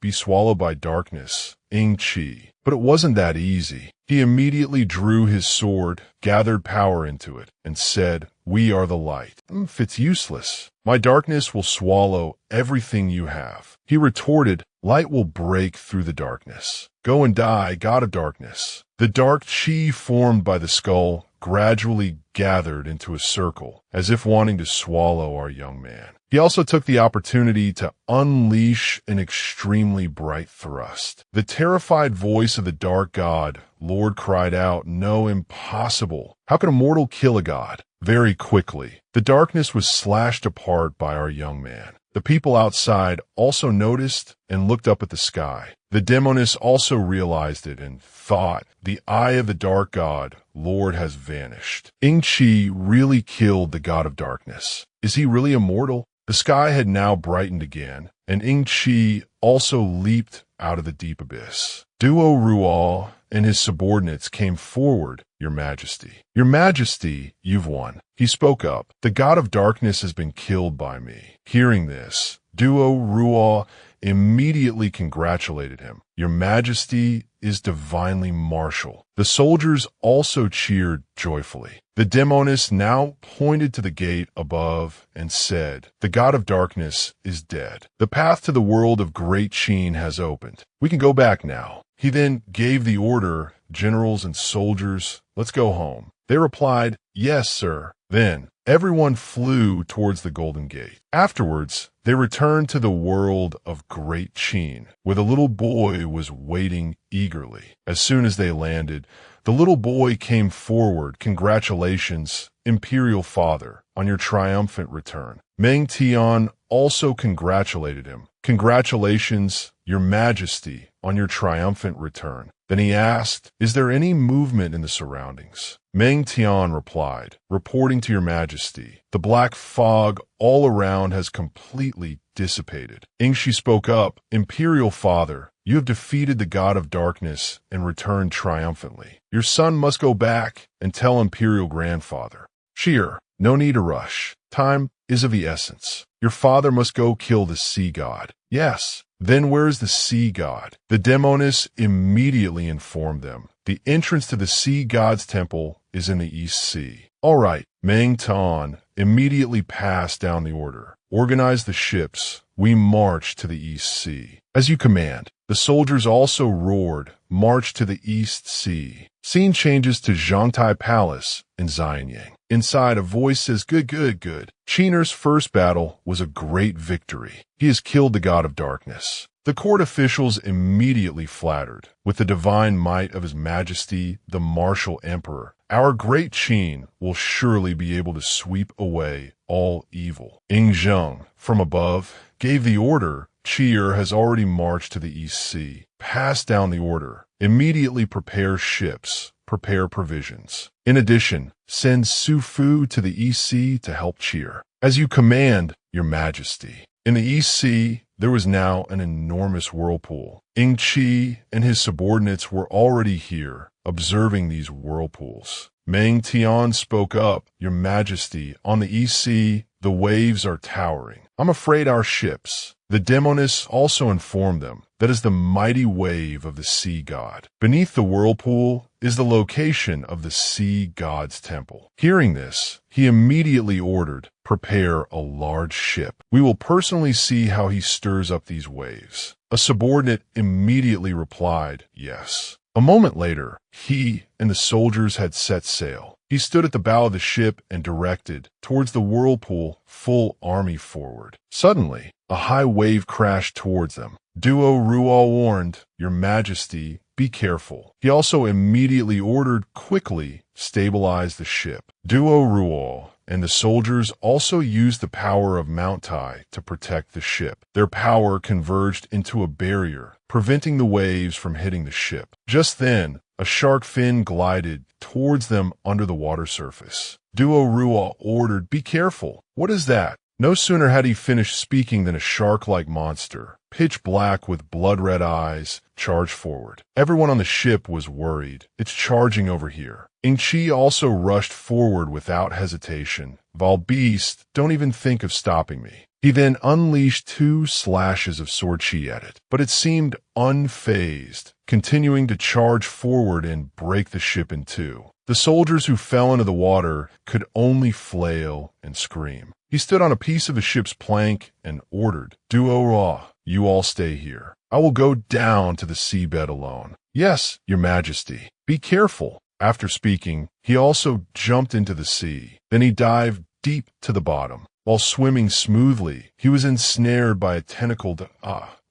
Be swallowed by darkness. Ying Qi. But it wasn't that easy. He immediately drew his sword, gathered power into it, and said, we are the light. It's useless. My darkness will swallow everything you have. He retorted, light will break through the darkness. Go and die, God of Darkness. The dark Qi formed by the skull gradually gathered into a circle, as if wanting to swallow our young man. He also took the opportunity to unleash an extremely bright thrust. The terrified voice of the dark god, Lord, cried out, "No, impossible! How can a mortal kill a god?" Very quickly, the darkness was slashed apart by our young man. The people outside also noticed and looked up at the sky. The demoness also realized it and thought, the eye of the dark god, Lord, has vanished. Ying Qi really killed the god of darkness. Is he really immortal? The sky had now brightened again, and Ying Qi also leaped out of the deep abyss. Duo Rual and his subordinates came forward, Your Majesty. Your Majesty, you've won. He spoke up. The god of darkness has been killed by me. Hearing this, Duo Rual immediately congratulated him. Your Majesty is divinely martial. The soldiers also cheered joyfully. The demoness now pointed to the gate above and said, "The god of darkness is dead. The path to the world of Great Qin has opened. We can go back now." He then gave the order, "Generals and soldiers, let's go home." They replied, "Yes, sir." Then everyone flew towards the Golden Gate. Afterwards, they returned to the world of Great Qin, where the little boy was waiting eagerly. As soon as they landed, the little boy came forward. "Congratulations, Imperial Father, on your triumphant return." Meng Tian also congratulated him. "Congratulations, Your Majesty, on your triumphant return." Then he asked, "Is there any movement in the surroundings?" Meng Tian replied, "Reporting to Your Majesty, the black fog all around has completely dissipated." Ying Qi spoke up, "Imperial Father, you have defeated the god of darkness and returned triumphantly. Your son must go back and tell Imperial Grandfather. Cheer, no need to rush. Time is of the essence. Your father must go kill the sea god." "Yes." "Then where is the sea god?" The demoness immediately informed them. "The entrance to the sea god's temple is in the East Sea." "All right." Meng Tian immediately passed down the order. "Organize the ships. We march to the East Sea." "As you command." The soldiers also roared, "March to the East Sea." Scene changes to Zhangtai Palace in Xianyang. Inside, a voice says, "Good, good, good. Qin's first battle was a great victory. He has killed the god of darkness." The court officials immediately flattered. "With the divine might of His Majesty, the martial emperor, our great Qin will surely be able to sweep away all evil." Ying Zheng, from above, gave the order. "Qi has already marched to the East Sea. Pass down the order. Immediately prepare ships. Prepare provisions. In addition, send Su Fu to the East Sea to help Qi." "As you command, Your Majesty." In the East Sea, there was now an enormous whirlpool. Ying Qi and his subordinates were already here, observing these whirlpools. Meng Tian spoke up, "Your Majesty, on the East Sea, the waves are towering. I'm afraid our ships." The demoness also informed them, "That is the mighty wave of the sea god. Beneath the whirlpool is the location of the sea god's temple." Hearing this, he immediately ordered, "Prepare a large ship. We will personally see how he stirs up these waves." A subordinate immediately replied, "Yes." A moment later, he and the soldiers had set sail. He stood at the bow of the ship and directed towards the whirlpool, full army forward. Suddenly, a high wave crashed towards them. Duo Rual warned, "Your Majesty, be careful." He also immediately ordered, "Quickly stabilize the ship." Duo Rual and the soldiers also used the power of Mount Tai to protect the ship. Their power converged into a barrier, preventing the waves from hitting the ship. Just then, a shark fin glided towards them under the water surface. Duo Rual ordered, "Be careful." "What is that?" No sooner had he finished speaking than a shark-like monster, pitch black with blood-red eyes, charged forward. Everyone on the ship was worried. "It's charging over here." Ying Qi also rushed forward without hesitation. "Val beast, don't even think of stopping me." He then unleashed 2 slashes of sword chi at it, but it seemed unfazed, continuing to charge forward and break the ship in two. The soldiers who fell into the water could only flail and scream. He stood on a piece of the ship's plank and ordered, "Duo Ra, you all stay here. I will go down to the seabed alone." "Yes, Your Majesty." Be careful." After speaking, he also jumped into the sea. Then he dived deep to the bottom. While swimming smoothly, he was ensnared by a tentacled...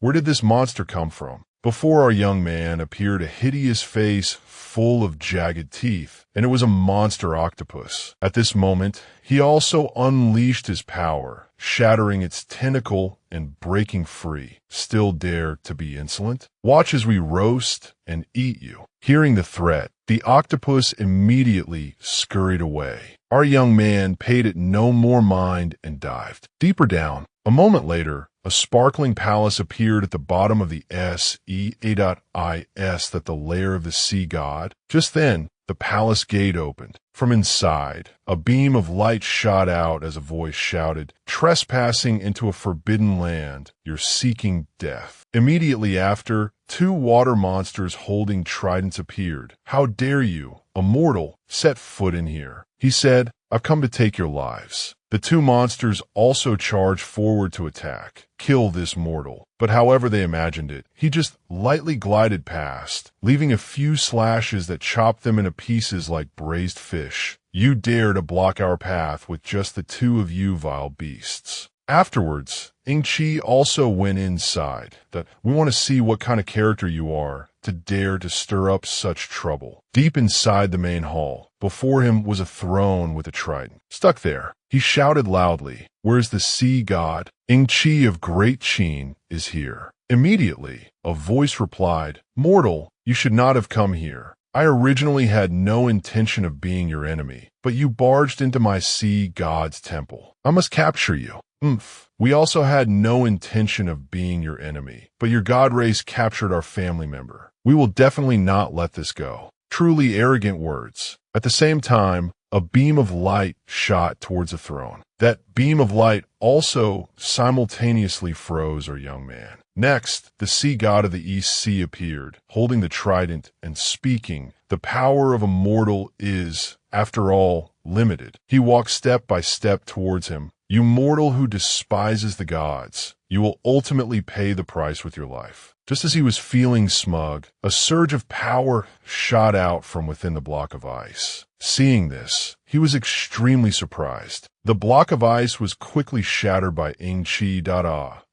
Where did this monster come from? Before our young man appeared a hideous face full of jagged teeth, and it was a monster octopus. At this moment, he also unleashed his power, shattering its tentacle and breaking free. Still dare to be insolent? Watch as we roast and eat you. Hearing the threat, the octopus immediately scurried away. Our young man paid it no more mind and dived deeper down. A moment later, a sparkling palace appeared at the bottom of the sea that the lair of the sea god. Just then, the palace gate opened. From inside, a beam of light shot out as a voice shouted, "Trespassing into a forbidden land, you're seeking death." Immediately after, 2 water monsters holding tridents appeared. "How dare you, a mortal, set foot in here?" He said, "I've come to take your lives." The 2 monsters also charged forward to attack. Kill this mortal. But however they imagined it, he just lightly glided past, leaving a few slashes that chopped them into pieces like braised fish. "You dare to block our path with just the 2 of you, vile beasts." Afterwards, Ying Qi also went inside. "We want to see what kind of character you are to dare to stir up such trouble." Deep inside the main hall, before him was a throne with a trident. Stuck there, he shouted loudly, "Where's the sea god? Ying Qi of Great Qin is here." Immediately, a voice replied, "Mortal, you should not have come here. I originally had no intention of being your enemy, but you barged into my sea god's temple. I must capture you." We also had no intention of being your enemy, but your god race captured our family member. We will definitely not let this go." Truly arrogant words. At the same time, a beam of light shot towards the throne. That beam of light also simultaneously froze our young man. Next, the sea god of the East Sea appeared, holding the trident and speaking, "The power of a mortal is, after all, limited." He walked step by step towards him. "You mortal who despises the gods, you will ultimately pay the price with your life." Just as he was feeling smug, a surge of power shot out from within the block of ice. Seeing this, he was extremely surprised. The block of ice was quickly shattered by Ying Qi.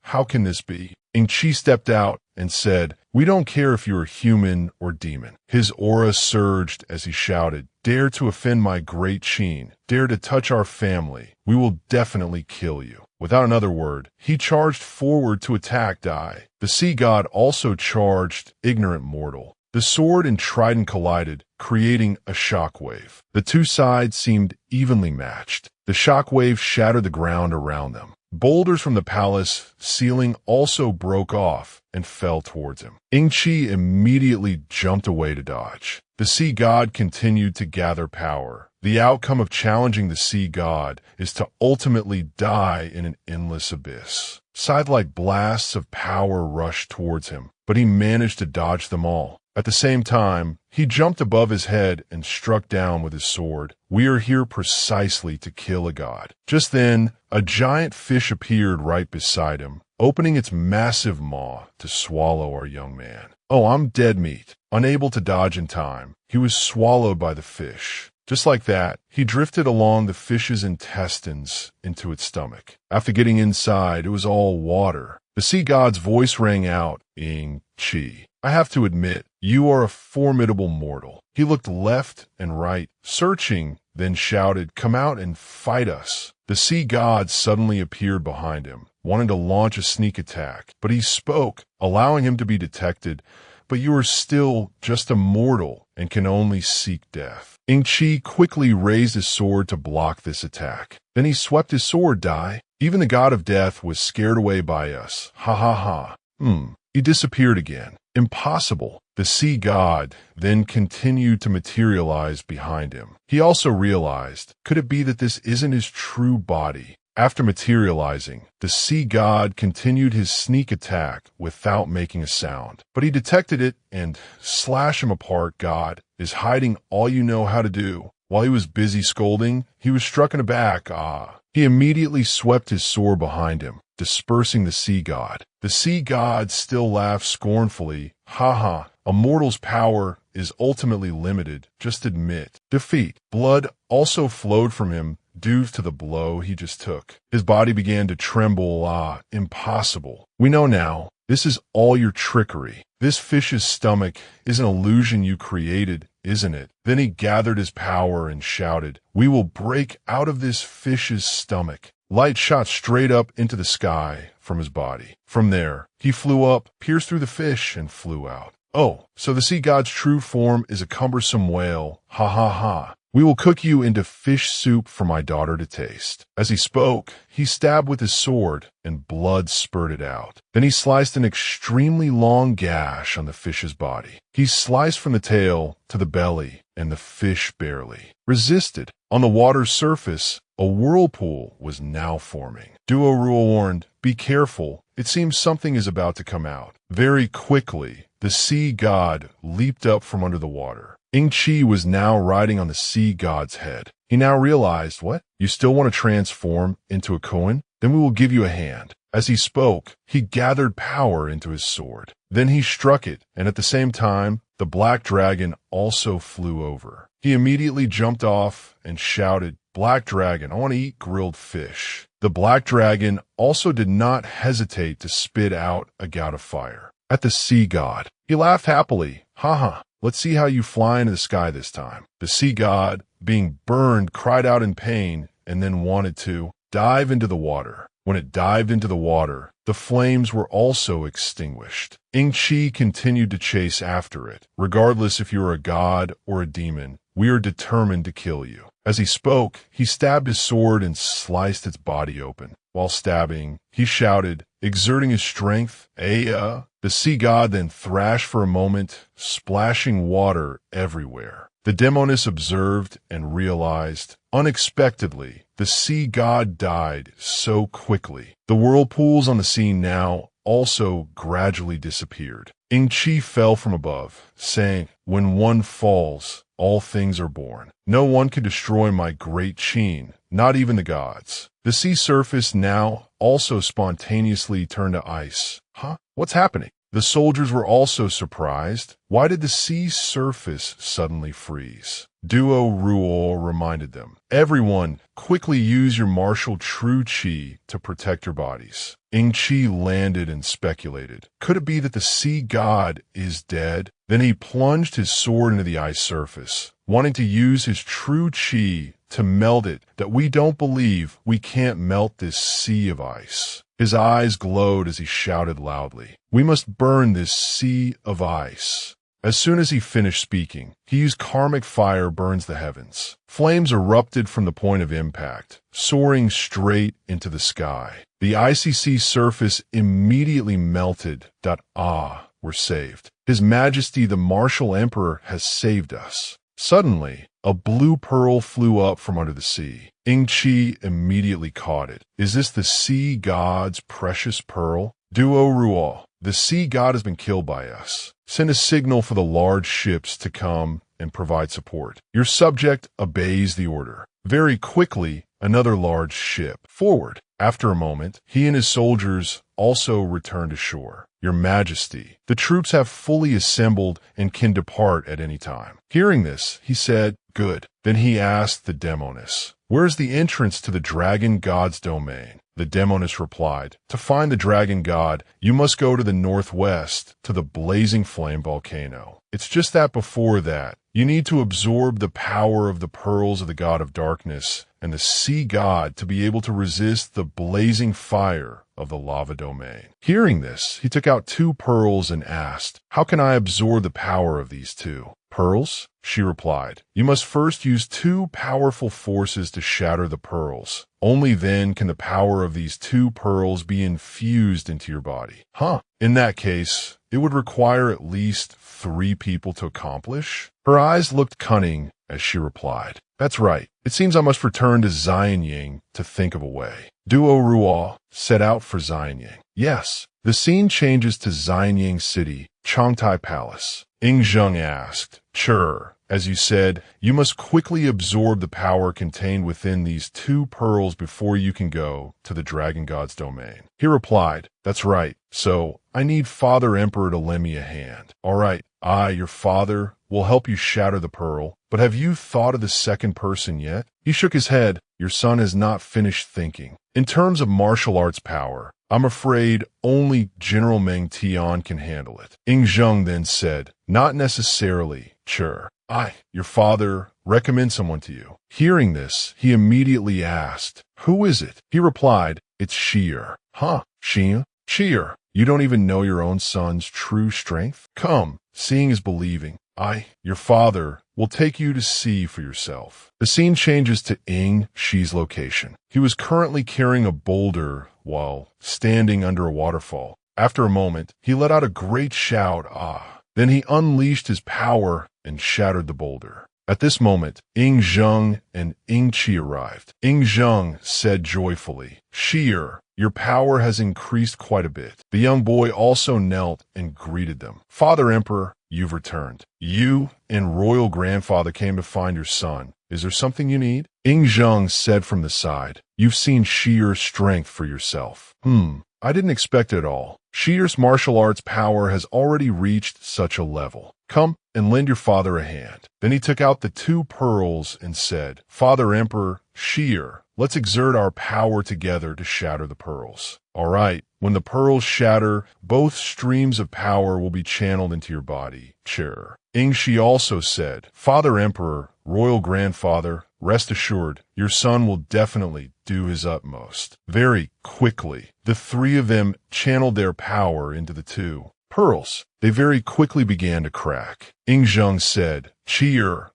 How can this be? Ying Qi stepped out and said, "We don't care if you're human or demon." His aura surged as he shouted, "Dare to offend my great Qin, dare to touch our family, we will definitely kill you." Without another word, he charged forward to attack Dai. The sea god also charged, ignorant mortal. The sword and trident collided, creating a shockwave. The 2 sides seemed evenly matched. The shockwave shattered the ground around them. Boulders from the palace ceiling also broke off and fell towards him. Ying Qi immediately jumped away to dodge. The sea god continued to gather power. The outcome of challenging the sea god is to ultimately die in an endless abyss. Scythe-like blasts of power rushed towards him, but he managed to dodge them all. At the same time, he jumped above his head and struck down with his sword. "We are here precisely to kill a god." Just then, a giant fish appeared right beside him, opening its massive maw to swallow our young man. "Oh, I'm dead meat." Unable to dodge in time, he was swallowed by the fish. Just like that, he drifted along the fish's intestines into its stomach. After getting inside, it was all water. The sea god's voice rang out, "Ying Qi, I have to admit, you are a formidable mortal." He looked left and right, searching, then shouted, "Come out and fight us." The sea god suddenly appeared behind him, wanting to launch a sneak attack, but he spoke, allowing him to be detected. "But you are still just a mortal and can only seek death." Ying Qi quickly raised his sword to block this attack. Then he swept his sword, Dai. "Even the god of death was scared away by us. Ha ha ha." He disappeared again. "Impossible." The sea god then continued to materialize behind him. He also realized, could it be that this isn't his true body? After materializing, the sea god continued his sneak attack without making a sound. But he detected it and slash him apart. "God is hiding all you know how to do." While he was busy scolding, he was struck in the back. He immediately swept his sword behind him, dispersing the sea god. The sea god still laughed scornfully. "Ha ha, a mortal's power is ultimately limited. Just admit defeat. Blood also flowed from him due to the blow he just took. His body began to tremble. Impossible. We know now. This is all your trickery. This fish's stomach is an illusion you created, isn't it? Then he gathered his power and shouted, "We will break out of this fish's stomach." Light shot straight up into the sky from his body. From there, he flew up, pierced through the fish, and flew out. Oh, so the sea god's true form is a cumbersome whale. Ha ha ha. We will cook you into fish soup for my daughter to taste. As he spoke, he stabbed with his sword, and blood spurted out. Then he sliced an extremely long gash on the fish's body. He sliced from the tail to the belly, and the fish barely resisted. On the water's surface, a whirlpool was now forming. Duo Rule warned, "Be careful. It seems something is about to come out." Very quickly, the sea god leaped up from under the water. Ying Qi was now riding on the sea god's head. He now realized, what? You still want to transform into a koan? Then we will give you a hand. As he spoke, he gathered power into his sword. Then he struck it, and at the same time, the black dragon also flew over. He immediately jumped off and shouted, "Black dragon, I want to eat grilled fish." The black dragon also did not hesitate to spit out a gout of fire at the sea god. He laughed happily. "Ha. Let's see how you fly into the sky this time." The sea god, being burned, cried out in pain and then wanted to dive into the water. When it dived into the water, the flames were also extinguished. Ying Qi continued to chase after it. "Regardless if you are a god or a demon, we are determined to kill you." As he spoke, he stabbed his sword and sliced its body open. While stabbing, he shouted, exerting his strength, "Aya." The sea god then thrashed for a moment, splashing water everywhere. The demoness observed and realized, unexpectedly, the sea god died so quickly. The whirlpools on the sea now also gradually disappeared. Ying Qi fell from above, saying, "When one falls, all things are born. No one can destroy my great Qin, not even the gods." The sea surface now also spontaneously turned to ice. Huh? What's happening? The soldiers were also surprised. Why did the sea surface suddenly freeze? Duo Rule reminded them, "Everyone, quickly use your martial true Qi to protect your bodies." Ying Qi landed and speculated. Could it be that the sea god is dead? Then he plunged his sword into the ice surface, wanting to use his true Qi to melt it, that we don't believe we can't melt this sea of ice. His eyes glowed as he shouted loudly, "We must burn this sea of ice." As soon as he finished speaking, he used karmic fire burns the heavens. Flames erupted from the point of impact, soaring straight into the sky. The icy sea surface immediately melted. We're saved. His Majesty the Martial Emperor has saved us. Suddenly, a blue pearl flew up from under the sea. Ying Qi immediately caught it. Is this the sea god's precious pearl? Duo Ruo, the sea god has been killed by us. Send a signal for the large ships to come and provide support. Your subject obeys the order. Very quickly, another large ship forward. After a moment, he and his soldiers also returned to shore. Your Majesty, the troops have fully assembled and can depart at any time. Hearing this, he said, "Good." Then he asked the demoness, "Where's the entrance to the dragon god's domain?" The demoness replied, "To find the dragon god, you must go to the northwest, to the blazing flame volcano. It's just that before that, you need to absorb the power of the pearls of the god of darkness and the sea god to be able to resist the blazing fire of the lava domain." Hearing this, he took out 2 pearls and asked, "How can I absorb the power of these 2 pearls?" She replied, "You must first use 2 powerful forces to shatter the pearls. Only then can the power of these 2 pearls be infused into your body." Huh. In that case, it would require at least 3 people to accomplish? Her eyes looked cunning as she replied, "That's right. It seems I must return to Xianying to think of a way." Duo Ruo set out for Xianying. Yes, the scene changes to Xianying City, Changtai Palace. Ying Zheng asked, "Sure, as you said, you must quickly absorb the power contained within these 2 pearls before you can go to the dragon god's domain." He replied, "That's right. so I need Father Emperor to lend me a hand. All right, I, your father, will help you shatter the pearl, but have you thought of the second person yet? He shook his head. Your son has not finished thinking. In terms of martial arts power, I'm afraid only General Meng Tian can handle it. Ying Zheng then said, not necessarily, sure. I, your father, recommend someone to you. Hearing this, he immediately asked, who is it? He replied, it's Xi'er. Huh, Xi'er, you don't even know your own son's true strength? Come, seeing is believing. I, your father, will take you to see for yourself. The scene changes to Ying Xi's location. He was currently carrying a boulder while standing under a waterfall. After a moment, he let out a great shout, ah. Then he unleashed his power and shattered the boulder. At this moment, Ying Zheng and Ying Qi arrived. Ying Zheng said joyfully, Xi'er, your power has increased quite a bit. The young boy also knelt and greeted them. Father Emperor, you've returned. You and royal grandfather came to find your son. Is there something you need? Ying Zheng said from the side, you've seen Xi'er's strength for yourself. I didn't expect it at all. Xi'er's martial arts power has already reached such a level. Come and lend your father a hand. Then he took out the 2 pearls and said, Father Emperor, Xi'er, let's exert our power together to shatter the pearls. All right, when the pearls shatter, both streams of power will be channeled into your body. Sure. Ying Shi also said, Father Emperor, royal grandfather, rest assured, your son will definitely do his utmost. Very quickly, the 3 of them channeled their power into the 2 pearls. They very quickly began to crack. Ying Zheng said, Xi'er,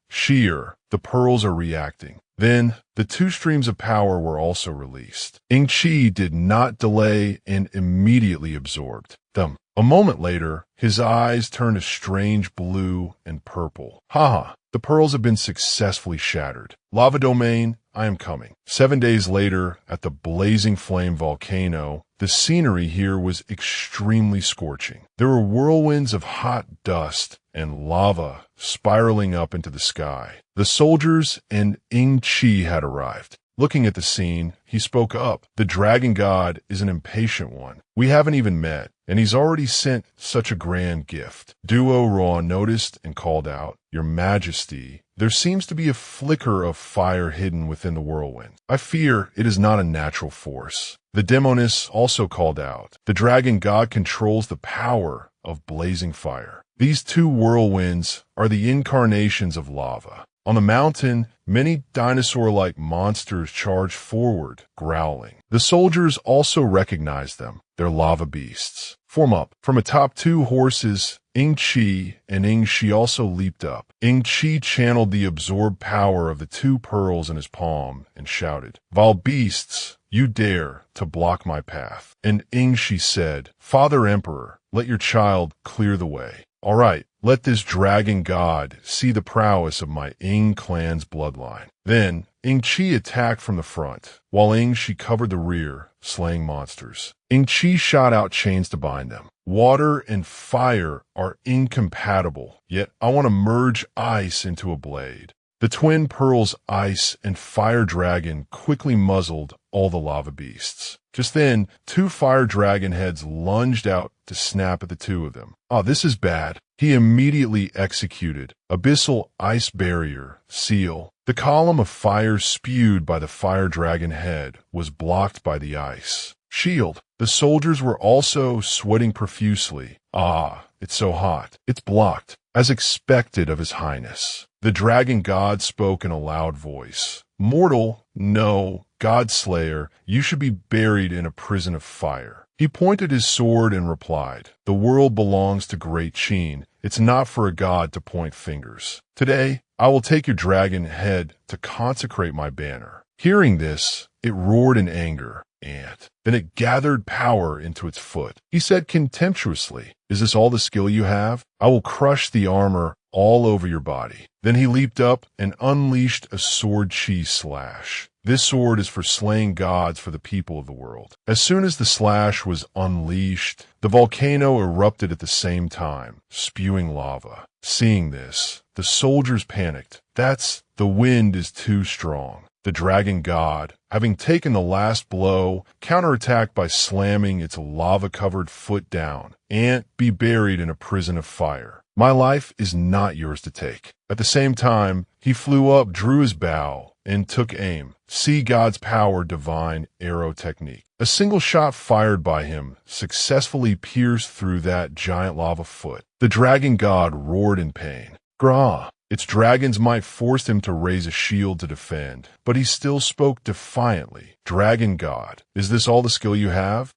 the pearls are reacting. Then, the 2 streams of power were also released. Ying Qi did not delay and immediately absorbed them. A moment later, his eyes turned a strange blue and purple. Haha, the pearls have been successfully shattered. Lava domain, I am coming. 7 days later, at the blazing flame volcano, the scenery here was extremely scorching. There were whirlwinds of hot dust and lava spiraling up into the sky. The soldiers and Ying Qi had arrived. Looking at the scene, he spoke up. The dragon god is an impatient one. We haven't even met, and he's already sent such a grand gift. Duo Ra noticed and called out, Your Majesty, there seems to be a flicker of fire hidden within the whirlwind. I fear it is not a natural force. The Demoness also called out, The dragon god controls the power of blazing fire. These 2 whirlwinds are the incarnations of lava. On the mountain, many dinosaur-like monsters charged forward, growling. The soldiers also recognized them. They're lava beasts. Form up. From atop 2 horses, Ying Qi and Ying Shi also leaped up. Ying Qi channeled the absorbed power of the 2 pearls in his palm and shouted, Vile beasts, you dare to block my path. And Ying Shi said, Father Emperor, let your child clear the way. All right, let this dragon god see the prowess of my Ying clan's bloodline. Then, Ying Qi attacked from the front, while Ying Shi covered the rear, slaying monsters. Ying Qi shot out chains to bind them. Water and fire are incompatible, yet I want to merge ice into a blade. The twin pearls ice and fire dragon quickly muzzled all the lava beasts. Just then, 2 fire dragon heads lunged out to snap at the 2 of them. Oh, this is bad. He immediately executed Abyssal Ice Barrier, Seal. The column of fire spewed by the fire dragon head was blocked by the ice. Shield. The soldiers were also sweating profusely. Ah, it's so hot. It's blocked, as expected of His Highness. The dragon god spoke in a loud voice. Mortal, no, Godslayer, you should be buried in a prison of fire. He pointed his sword and replied, The world belongs to Great Qin. It's not for a god to point fingers. Today, I will take your dragon head to consecrate my banner. Hearing this, it roared in anger, and then it gathered power into its foot. He said contemptuously, Is this all the skill you have? I will crush the armor all over your body. Then he leaped up and unleashed a sword chi slash. This sword is for slaying gods for the people of the world. As soon as the slash was unleashed, the volcano erupted at the same time, spewing lava. Seeing this, the soldiers panicked. The wind is too strong. The dragon god, having taken the last blow, counterattacked by slamming its lava-covered foot down, and be buried in a prison of fire. My life is not yours to take. At the same time, he flew up, drew his bow, and took aim. See God's power, divine arrow technique. A single shot fired by him successfully pierced through that giant lava foot. The dragon god roared in pain. Grah! Its dragon's might forced him to raise a shield to defend, but he still spoke defiantly. Dragon god, is this all the skill you have?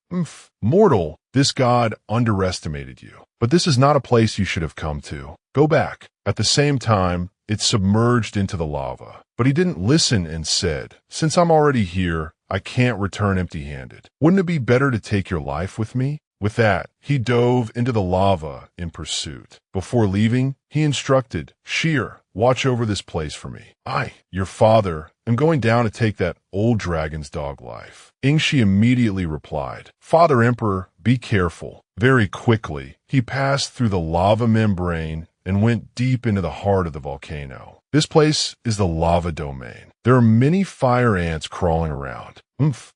Mortal, this god underestimated you. But this is not a place you should have come to. Go back. At the same time, it submerged into the lava. But he didn't listen and said, since I'm already here, I can't return empty-handed. Wouldn't it be better to take your life with me? With that, he dove into the lava in pursuit. Before leaving, he instructed, Sheer, watch over this place for me. I, your father, am going down to take that old dragon's dog life. Yingshi immediately replied, Father Emperor, be careful. Very quickly, he passed through the lava membrane and went deep into the heart of the volcano. This place is the lava domain. There are many fire ants crawling around.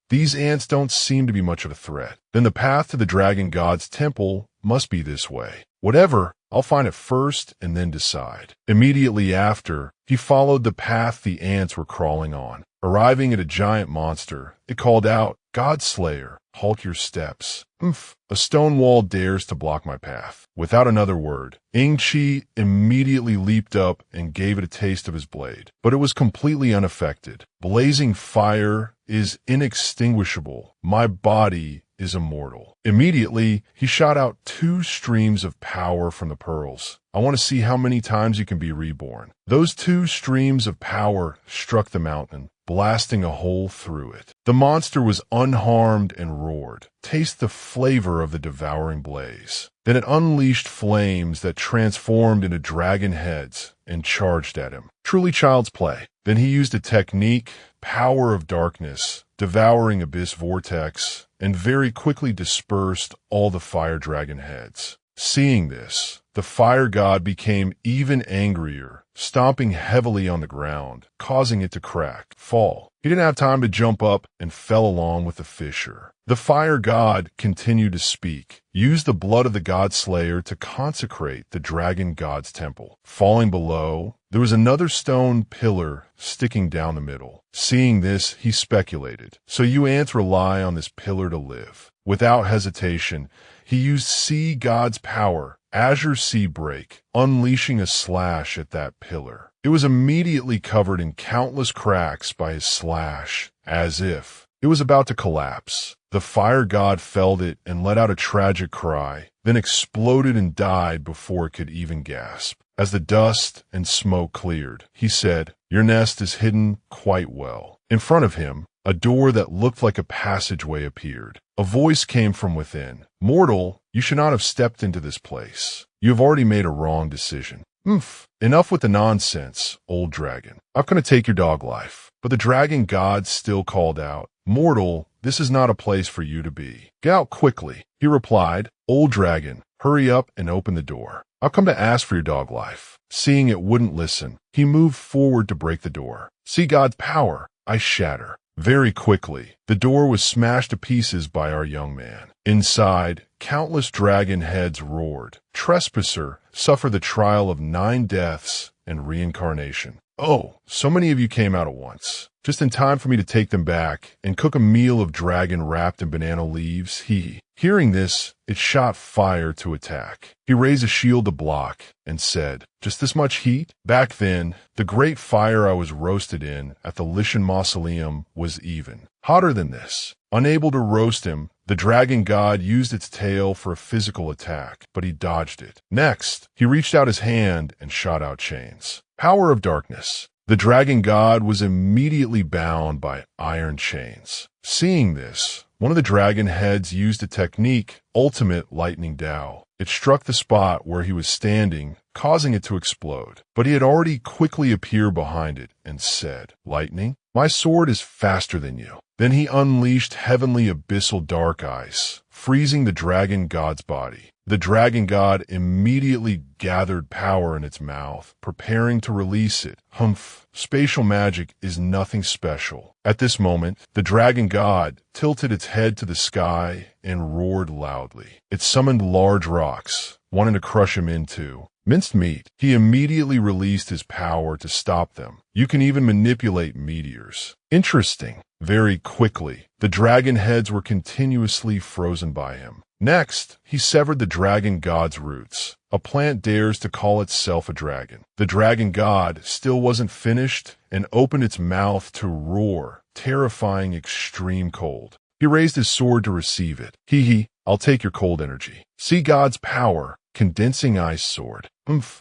These ants don't seem to be much of a threat. Then the path to the dragon god's temple must be this way. Whatever, I'll find it first and then decide. Immediately after, he followed the path the ants were crawling on. Arriving at a giant monster, it called out, Godslayer, halt your steps. A stone wall dares to block my path. Without another word, Yingshi immediately leaped up and gave it a taste of his blade. But it was completely unaffected. Blazing fire is inextinguishable. My body is immortal. Immediately, he shot out 2 streams of power from the pearls. I want to see how many times you can be reborn. Those 2 streams of power struck the mountain, blasting a hole through it. The monster was unharmed and roared. Taste the flavor of the devouring blaze. Then it unleashed flames that transformed into dragon heads and charged at him. Truly child's play. Then he used a technique, Power of Darkness, devouring abyss vortex, and very quickly dispersed all the fire dragon heads. Seeing this, the fire god became even angrier, stomping heavily on the ground, causing it to crack, fall. He didn't have time to jump up and fell along with the fissure. The fire god continued to speak. Use the blood of the god slayer to consecrate the dragon god's temple. Falling below, there was another stone pillar sticking down the middle. Seeing this, he speculated, so you ants rely on this pillar to live. Without hesitation, he used sea god's power, Azure Sea Break, unleashing a slash at that pillar. It was immediately covered in countless cracks by his slash, as if it was about to collapse. The fire god felt it and let out a tragic cry, then exploded and died before it could even gasp. As the dust and smoke cleared, he said, Your nest is hidden quite well. In front of him, a door that looked like a passageway appeared. A voice came from within. Mortal, you should not have stepped into this place. You have already made a wrong decision. Enough with the nonsense, old dragon. I'm going to take your dog life. But the dragon god still called out, Mortal, this is not a place for you to be. Get out quickly. He replied, Old dragon, hurry up and open the door. I've come to ask for your dog life. Seeing it wouldn't listen, he moved forward to break the door. See God's power. I shatter. Very quickly, the door was smashed to pieces by our young man. Inside, countless dragon heads roared. Trespasser, suffer the trial of 9 deaths and reincarnation. Oh, so many of you came out at once. Just in time for me to take them back and cook a meal of dragon wrapped in banana leaves. Hearing this, it shot fire to attack. He raised a shield to block and said, Just this much heat? Back then, the great fire I was roasted in at the Lishan Mausoleum was even hotter than this. Unable to roast him, the dragon god used its tail for a physical attack, but he dodged it. Next, he reached out his hand and shot out chains. Power of Darkness. The dragon god was immediately bound by iron chains. Seeing this, one of the dragon heads used a technique, Ultimate Lightning Dao. It struck the spot where he was standing, causing it to explode. But he had already quickly appeared behind it and said, Lightning, my sword is faster than you. Then he unleashed heavenly abyssal dark ice, freezing the dragon god's body. The dragon god immediately gathered power in its mouth, preparing to release it. Humph! Spatial magic is nothing special. At this moment, the dragon god tilted its head to the sky and roared loudly. It summoned large rocks, wanting to crush him into minced meat. He immediately released his power to stop them. You can even manipulate meteors. Interesting. Very quickly, the dragon heads were continuously frozen by him. Next, he severed the dragon god's roots. A plant dares to call itself a dragon. The dragon god still wasn't finished and opened its mouth to roar, terrifying extreme cold. He raised his sword to receive it. Hee, I'll take your cold energy. See God's power, condensing ice sword.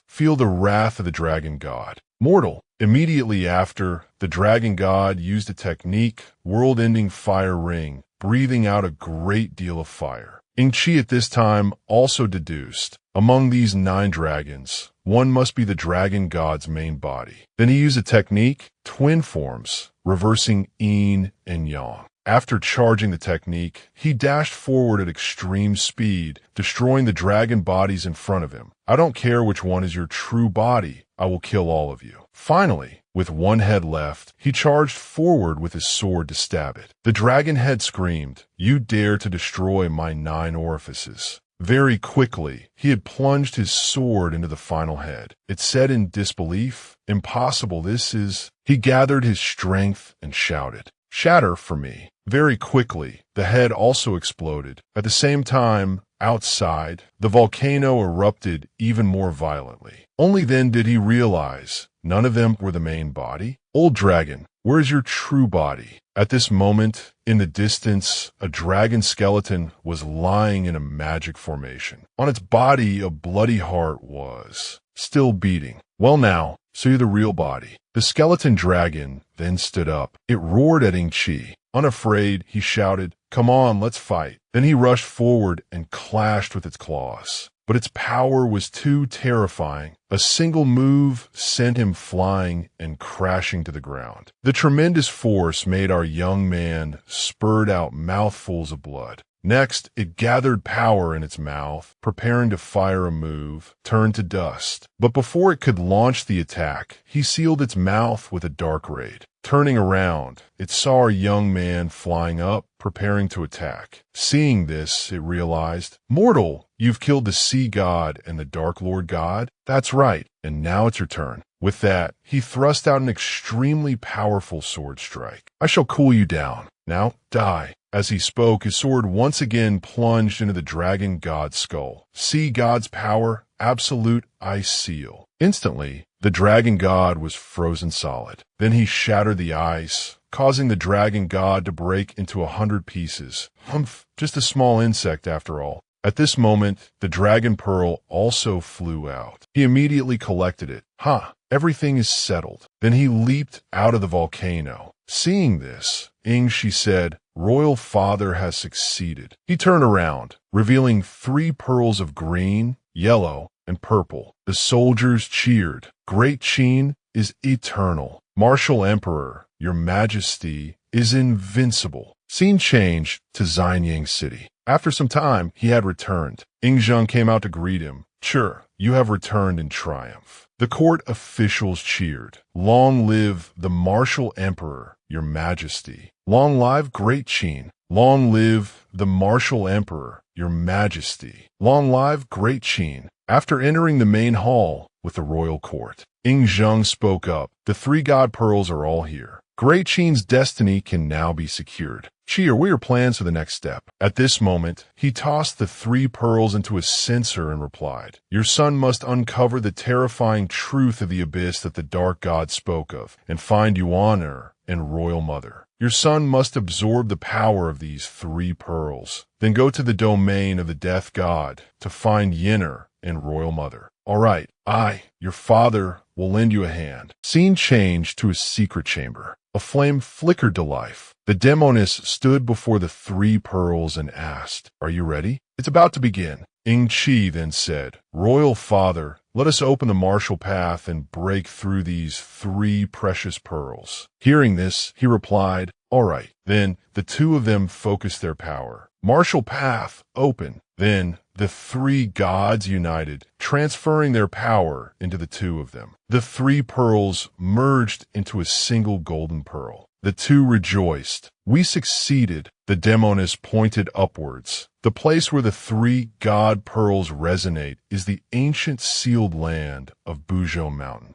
Feel the wrath of the dragon god. Mortal. Immediately after, the dragon god used a technique, world-ending fire ring, breathing out a great deal of fire. Ying Qi at this time also deduced, among these 9 dragons, one must be the dragon god's main body. Then he used a technique, twin forms, reversing yin and yang. After charging the technique, he dashed forward at extreme speed, destroying the dragon bodies in front of him. I don't care which one is your true body, I will kill all of you. Finally, with one head left, he charged forward with his sword to stab it. The dragon head screamed, "You dare to destroy my 9 orifices." Very quickly, he had plunged his sword into the final head. It said in disbelief, "Impossible this is." He gathered his strength and shouted, "Shatter for me." Very quickly, the head also exploded. At the same time, outside, the volcano erupted even more violently. Only then did he realize none of them were the main body. Old dragon, where is your true body? At this moment, in the distance, a dragon skeleton was lying in a magic formation. On its body, a bloody heart was still beating. Well now, so you're the real body. The skeleton dragon then stood up. It roared at Ying Qi. Unafraid, he shouted, "Come on, let's fight." Then he rushed forward and clashed with its claws. But its power was too terrifying. A single move sent him flying and crashing to the ground. The tremendous force made our young man spurt out mouthfuls of blood. Next, it gathered power in its mouth, preparing to fire a move, turned to dust. But before it could launch the attack, he sealed its mouth with a dark raid. Turning around, it saw our young man flying up, preparing to attack. Seeing this, it realized, "Mortal, you've killed the sea god and the dark lord god? That's right, and now it's your turn." With that, he thrust out an extremely powerful sword strike. "I shall cool you down. Now, die." As he spoke, his sword once again plunged into the dragon god's skull. See God's power, absolute ice seal. Instantly, the dragon god was frozen solid. Then he shattered the ice, causing the dragon god to break into 100 pieces. Humph, just a small insect after all. At this moment, the dragon pearl also flew out. He immediately collected it. Everything is settled. Then he leaped out of the volcano. Seeing this, Ying Qi said, "Royal father has succeeded." He turned around, revealing 3 pearls of green, yellow, and purple. The soldiers cheered. "Great Qin is eternal. Martial Emperor, your majesty is invincible." Scene changed to Xianyang City. After some time, he had returned. Ying Zheng came out to greet him. "Sure, you have returned in triumph." The court officials cheered. "Long live the martial emperor, your majesty." "Long live great Qin." "Long live the martial emperor, your majesty." "Long live great Qin." After entering the main hall with the royal court, Ying Zheng spoke up. "The 3 god pearls are all here. Great Qin's destiny can now be secured. Qi, what are your plans for the next step?" At this moment, he tossed the 3 pearls into a censer and replied, "Your son must uncover the terrifying truth of the abyss that the dark god spoke of, and find Yuan and royal mother. Your son must absorb the power of these 3 pearls. Then go to the domain of the death god to find Yin'er and royal mother." "All right, I, your father, will lend you a hand." Scene changed to a secret chamber. A flame flickered to life. The demoness stood before the 3 pearls and asked, "Are you ready?" "It's about to begin." Ying Qi then said, "Royal father, let us open the martial path and break through these 3 precious pearls." Hearing this, he replied, "All right." Then the 2 of them focused their power. Martial path open. Then the three gods united, transferring their power into the two of them. The three pearls merged into a single golden pearl. The two rejoiced. We succeeded. The demoness pointed upwards. The place where the three god pearls resonate is the ancient sealed land of Buzhou Mountain.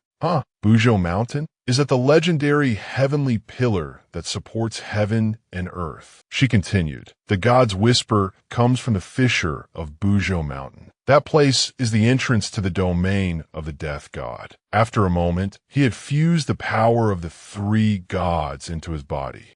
Buzhou Mountain? Is that the legendary heavenly pillar that supports heaven and earth? She continued. The god's whisper comes from the fissure of Buzhou Mountain. That place is the entrance to the domain of the death god. After a moment, he had fused the power of the three gods into his body.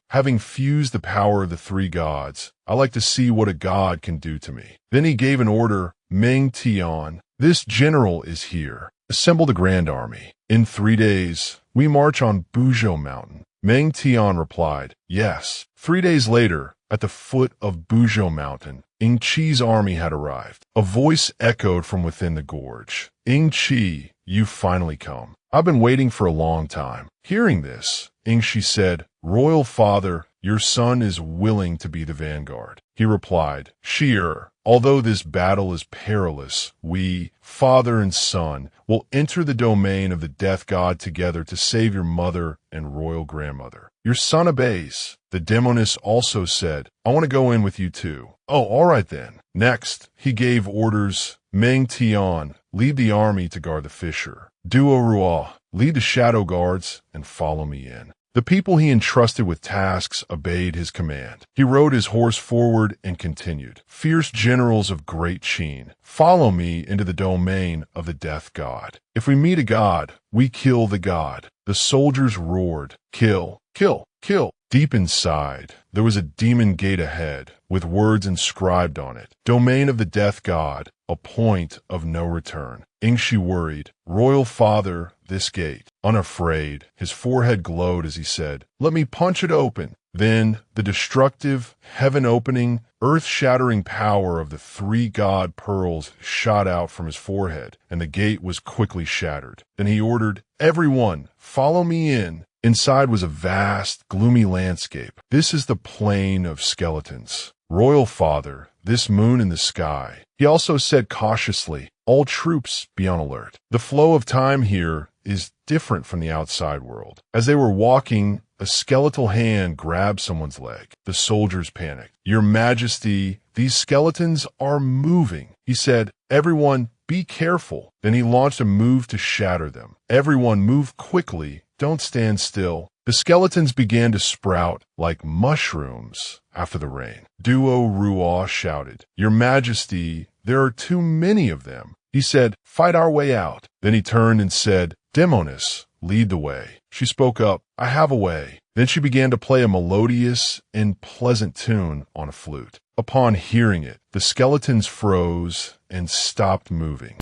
Having fused the power of the three gods, I like to see what a god can do to me. Then he gave an order. Meng Tian, this general is here. Assemble the grand army. In 3 days, we march on Buzhou Mountain. Meng Tian replied, yes. 3 days later, at the foot of Buzhou Mountain, Ying Qi's army had arrived. A voice echoed from within the gorge. Ying Qi, you've finally come. I've been waiting for a long time. Hearing this, Ying Qi said, Royal Father, your son is willing to be the vanguard. He replied, Shi'er, although this battle is perilous, we, father and son, will enter the domain of the death god together to save your mother and royal grandmother. Your son obeys. The demoness also said, I want to go in with you too. Oh, all right then. Next, he gave orders. Meng Tian, lead the army to guard the fissure. Duo Ruo, lead the shadow guards and follow me in. The people he entrusted with tasks obeyed his command. He rode his horse forward and continued. Fierce generals of great Qin, follow me into the domain of the death god. If we meet a god, we kill the god. The soldiers roared, kill, kill, kill. Deep inside, there was a demon gate ahead, with words inscribed on it. Domain of the death god, a point of no return. Ying Qi worried. Royal Father, this gate. Unafraid, his forehead glowed as he said, let me punch it open. Then the destructive, heaven-opening, earth-shattering power of the three god pearls shot out from his forehead, and the gate was quickly shattered. Then he ordered, everyone, follow me in. Inside was a vast, gloomy landscape. This is the plain of skeletons. Royal Father, this moon in the sky. He also said cautiously, all troops be on alert. The flow of time here is different from the outside world. As they were walking, a skeletal hand grabbed someone's leg. The soldiers panicked. Your Majesty, these skeletons are moving. He said, everyone, be careful. Then he launched a move to shatter them. Everyone move quickly. Don't stand still. The skeletons began to sprout like mushrooms after the rain. Duo Ruo shouted, Your Majesty, there are too many of them. He said, fight our way out. Then he turned and said, Demoness, lead the way. She spoke up, I have a way. Then she began to play a melodious and pleasant tune on a flute. Upon hearing it, the skeletons froze and stopped moving.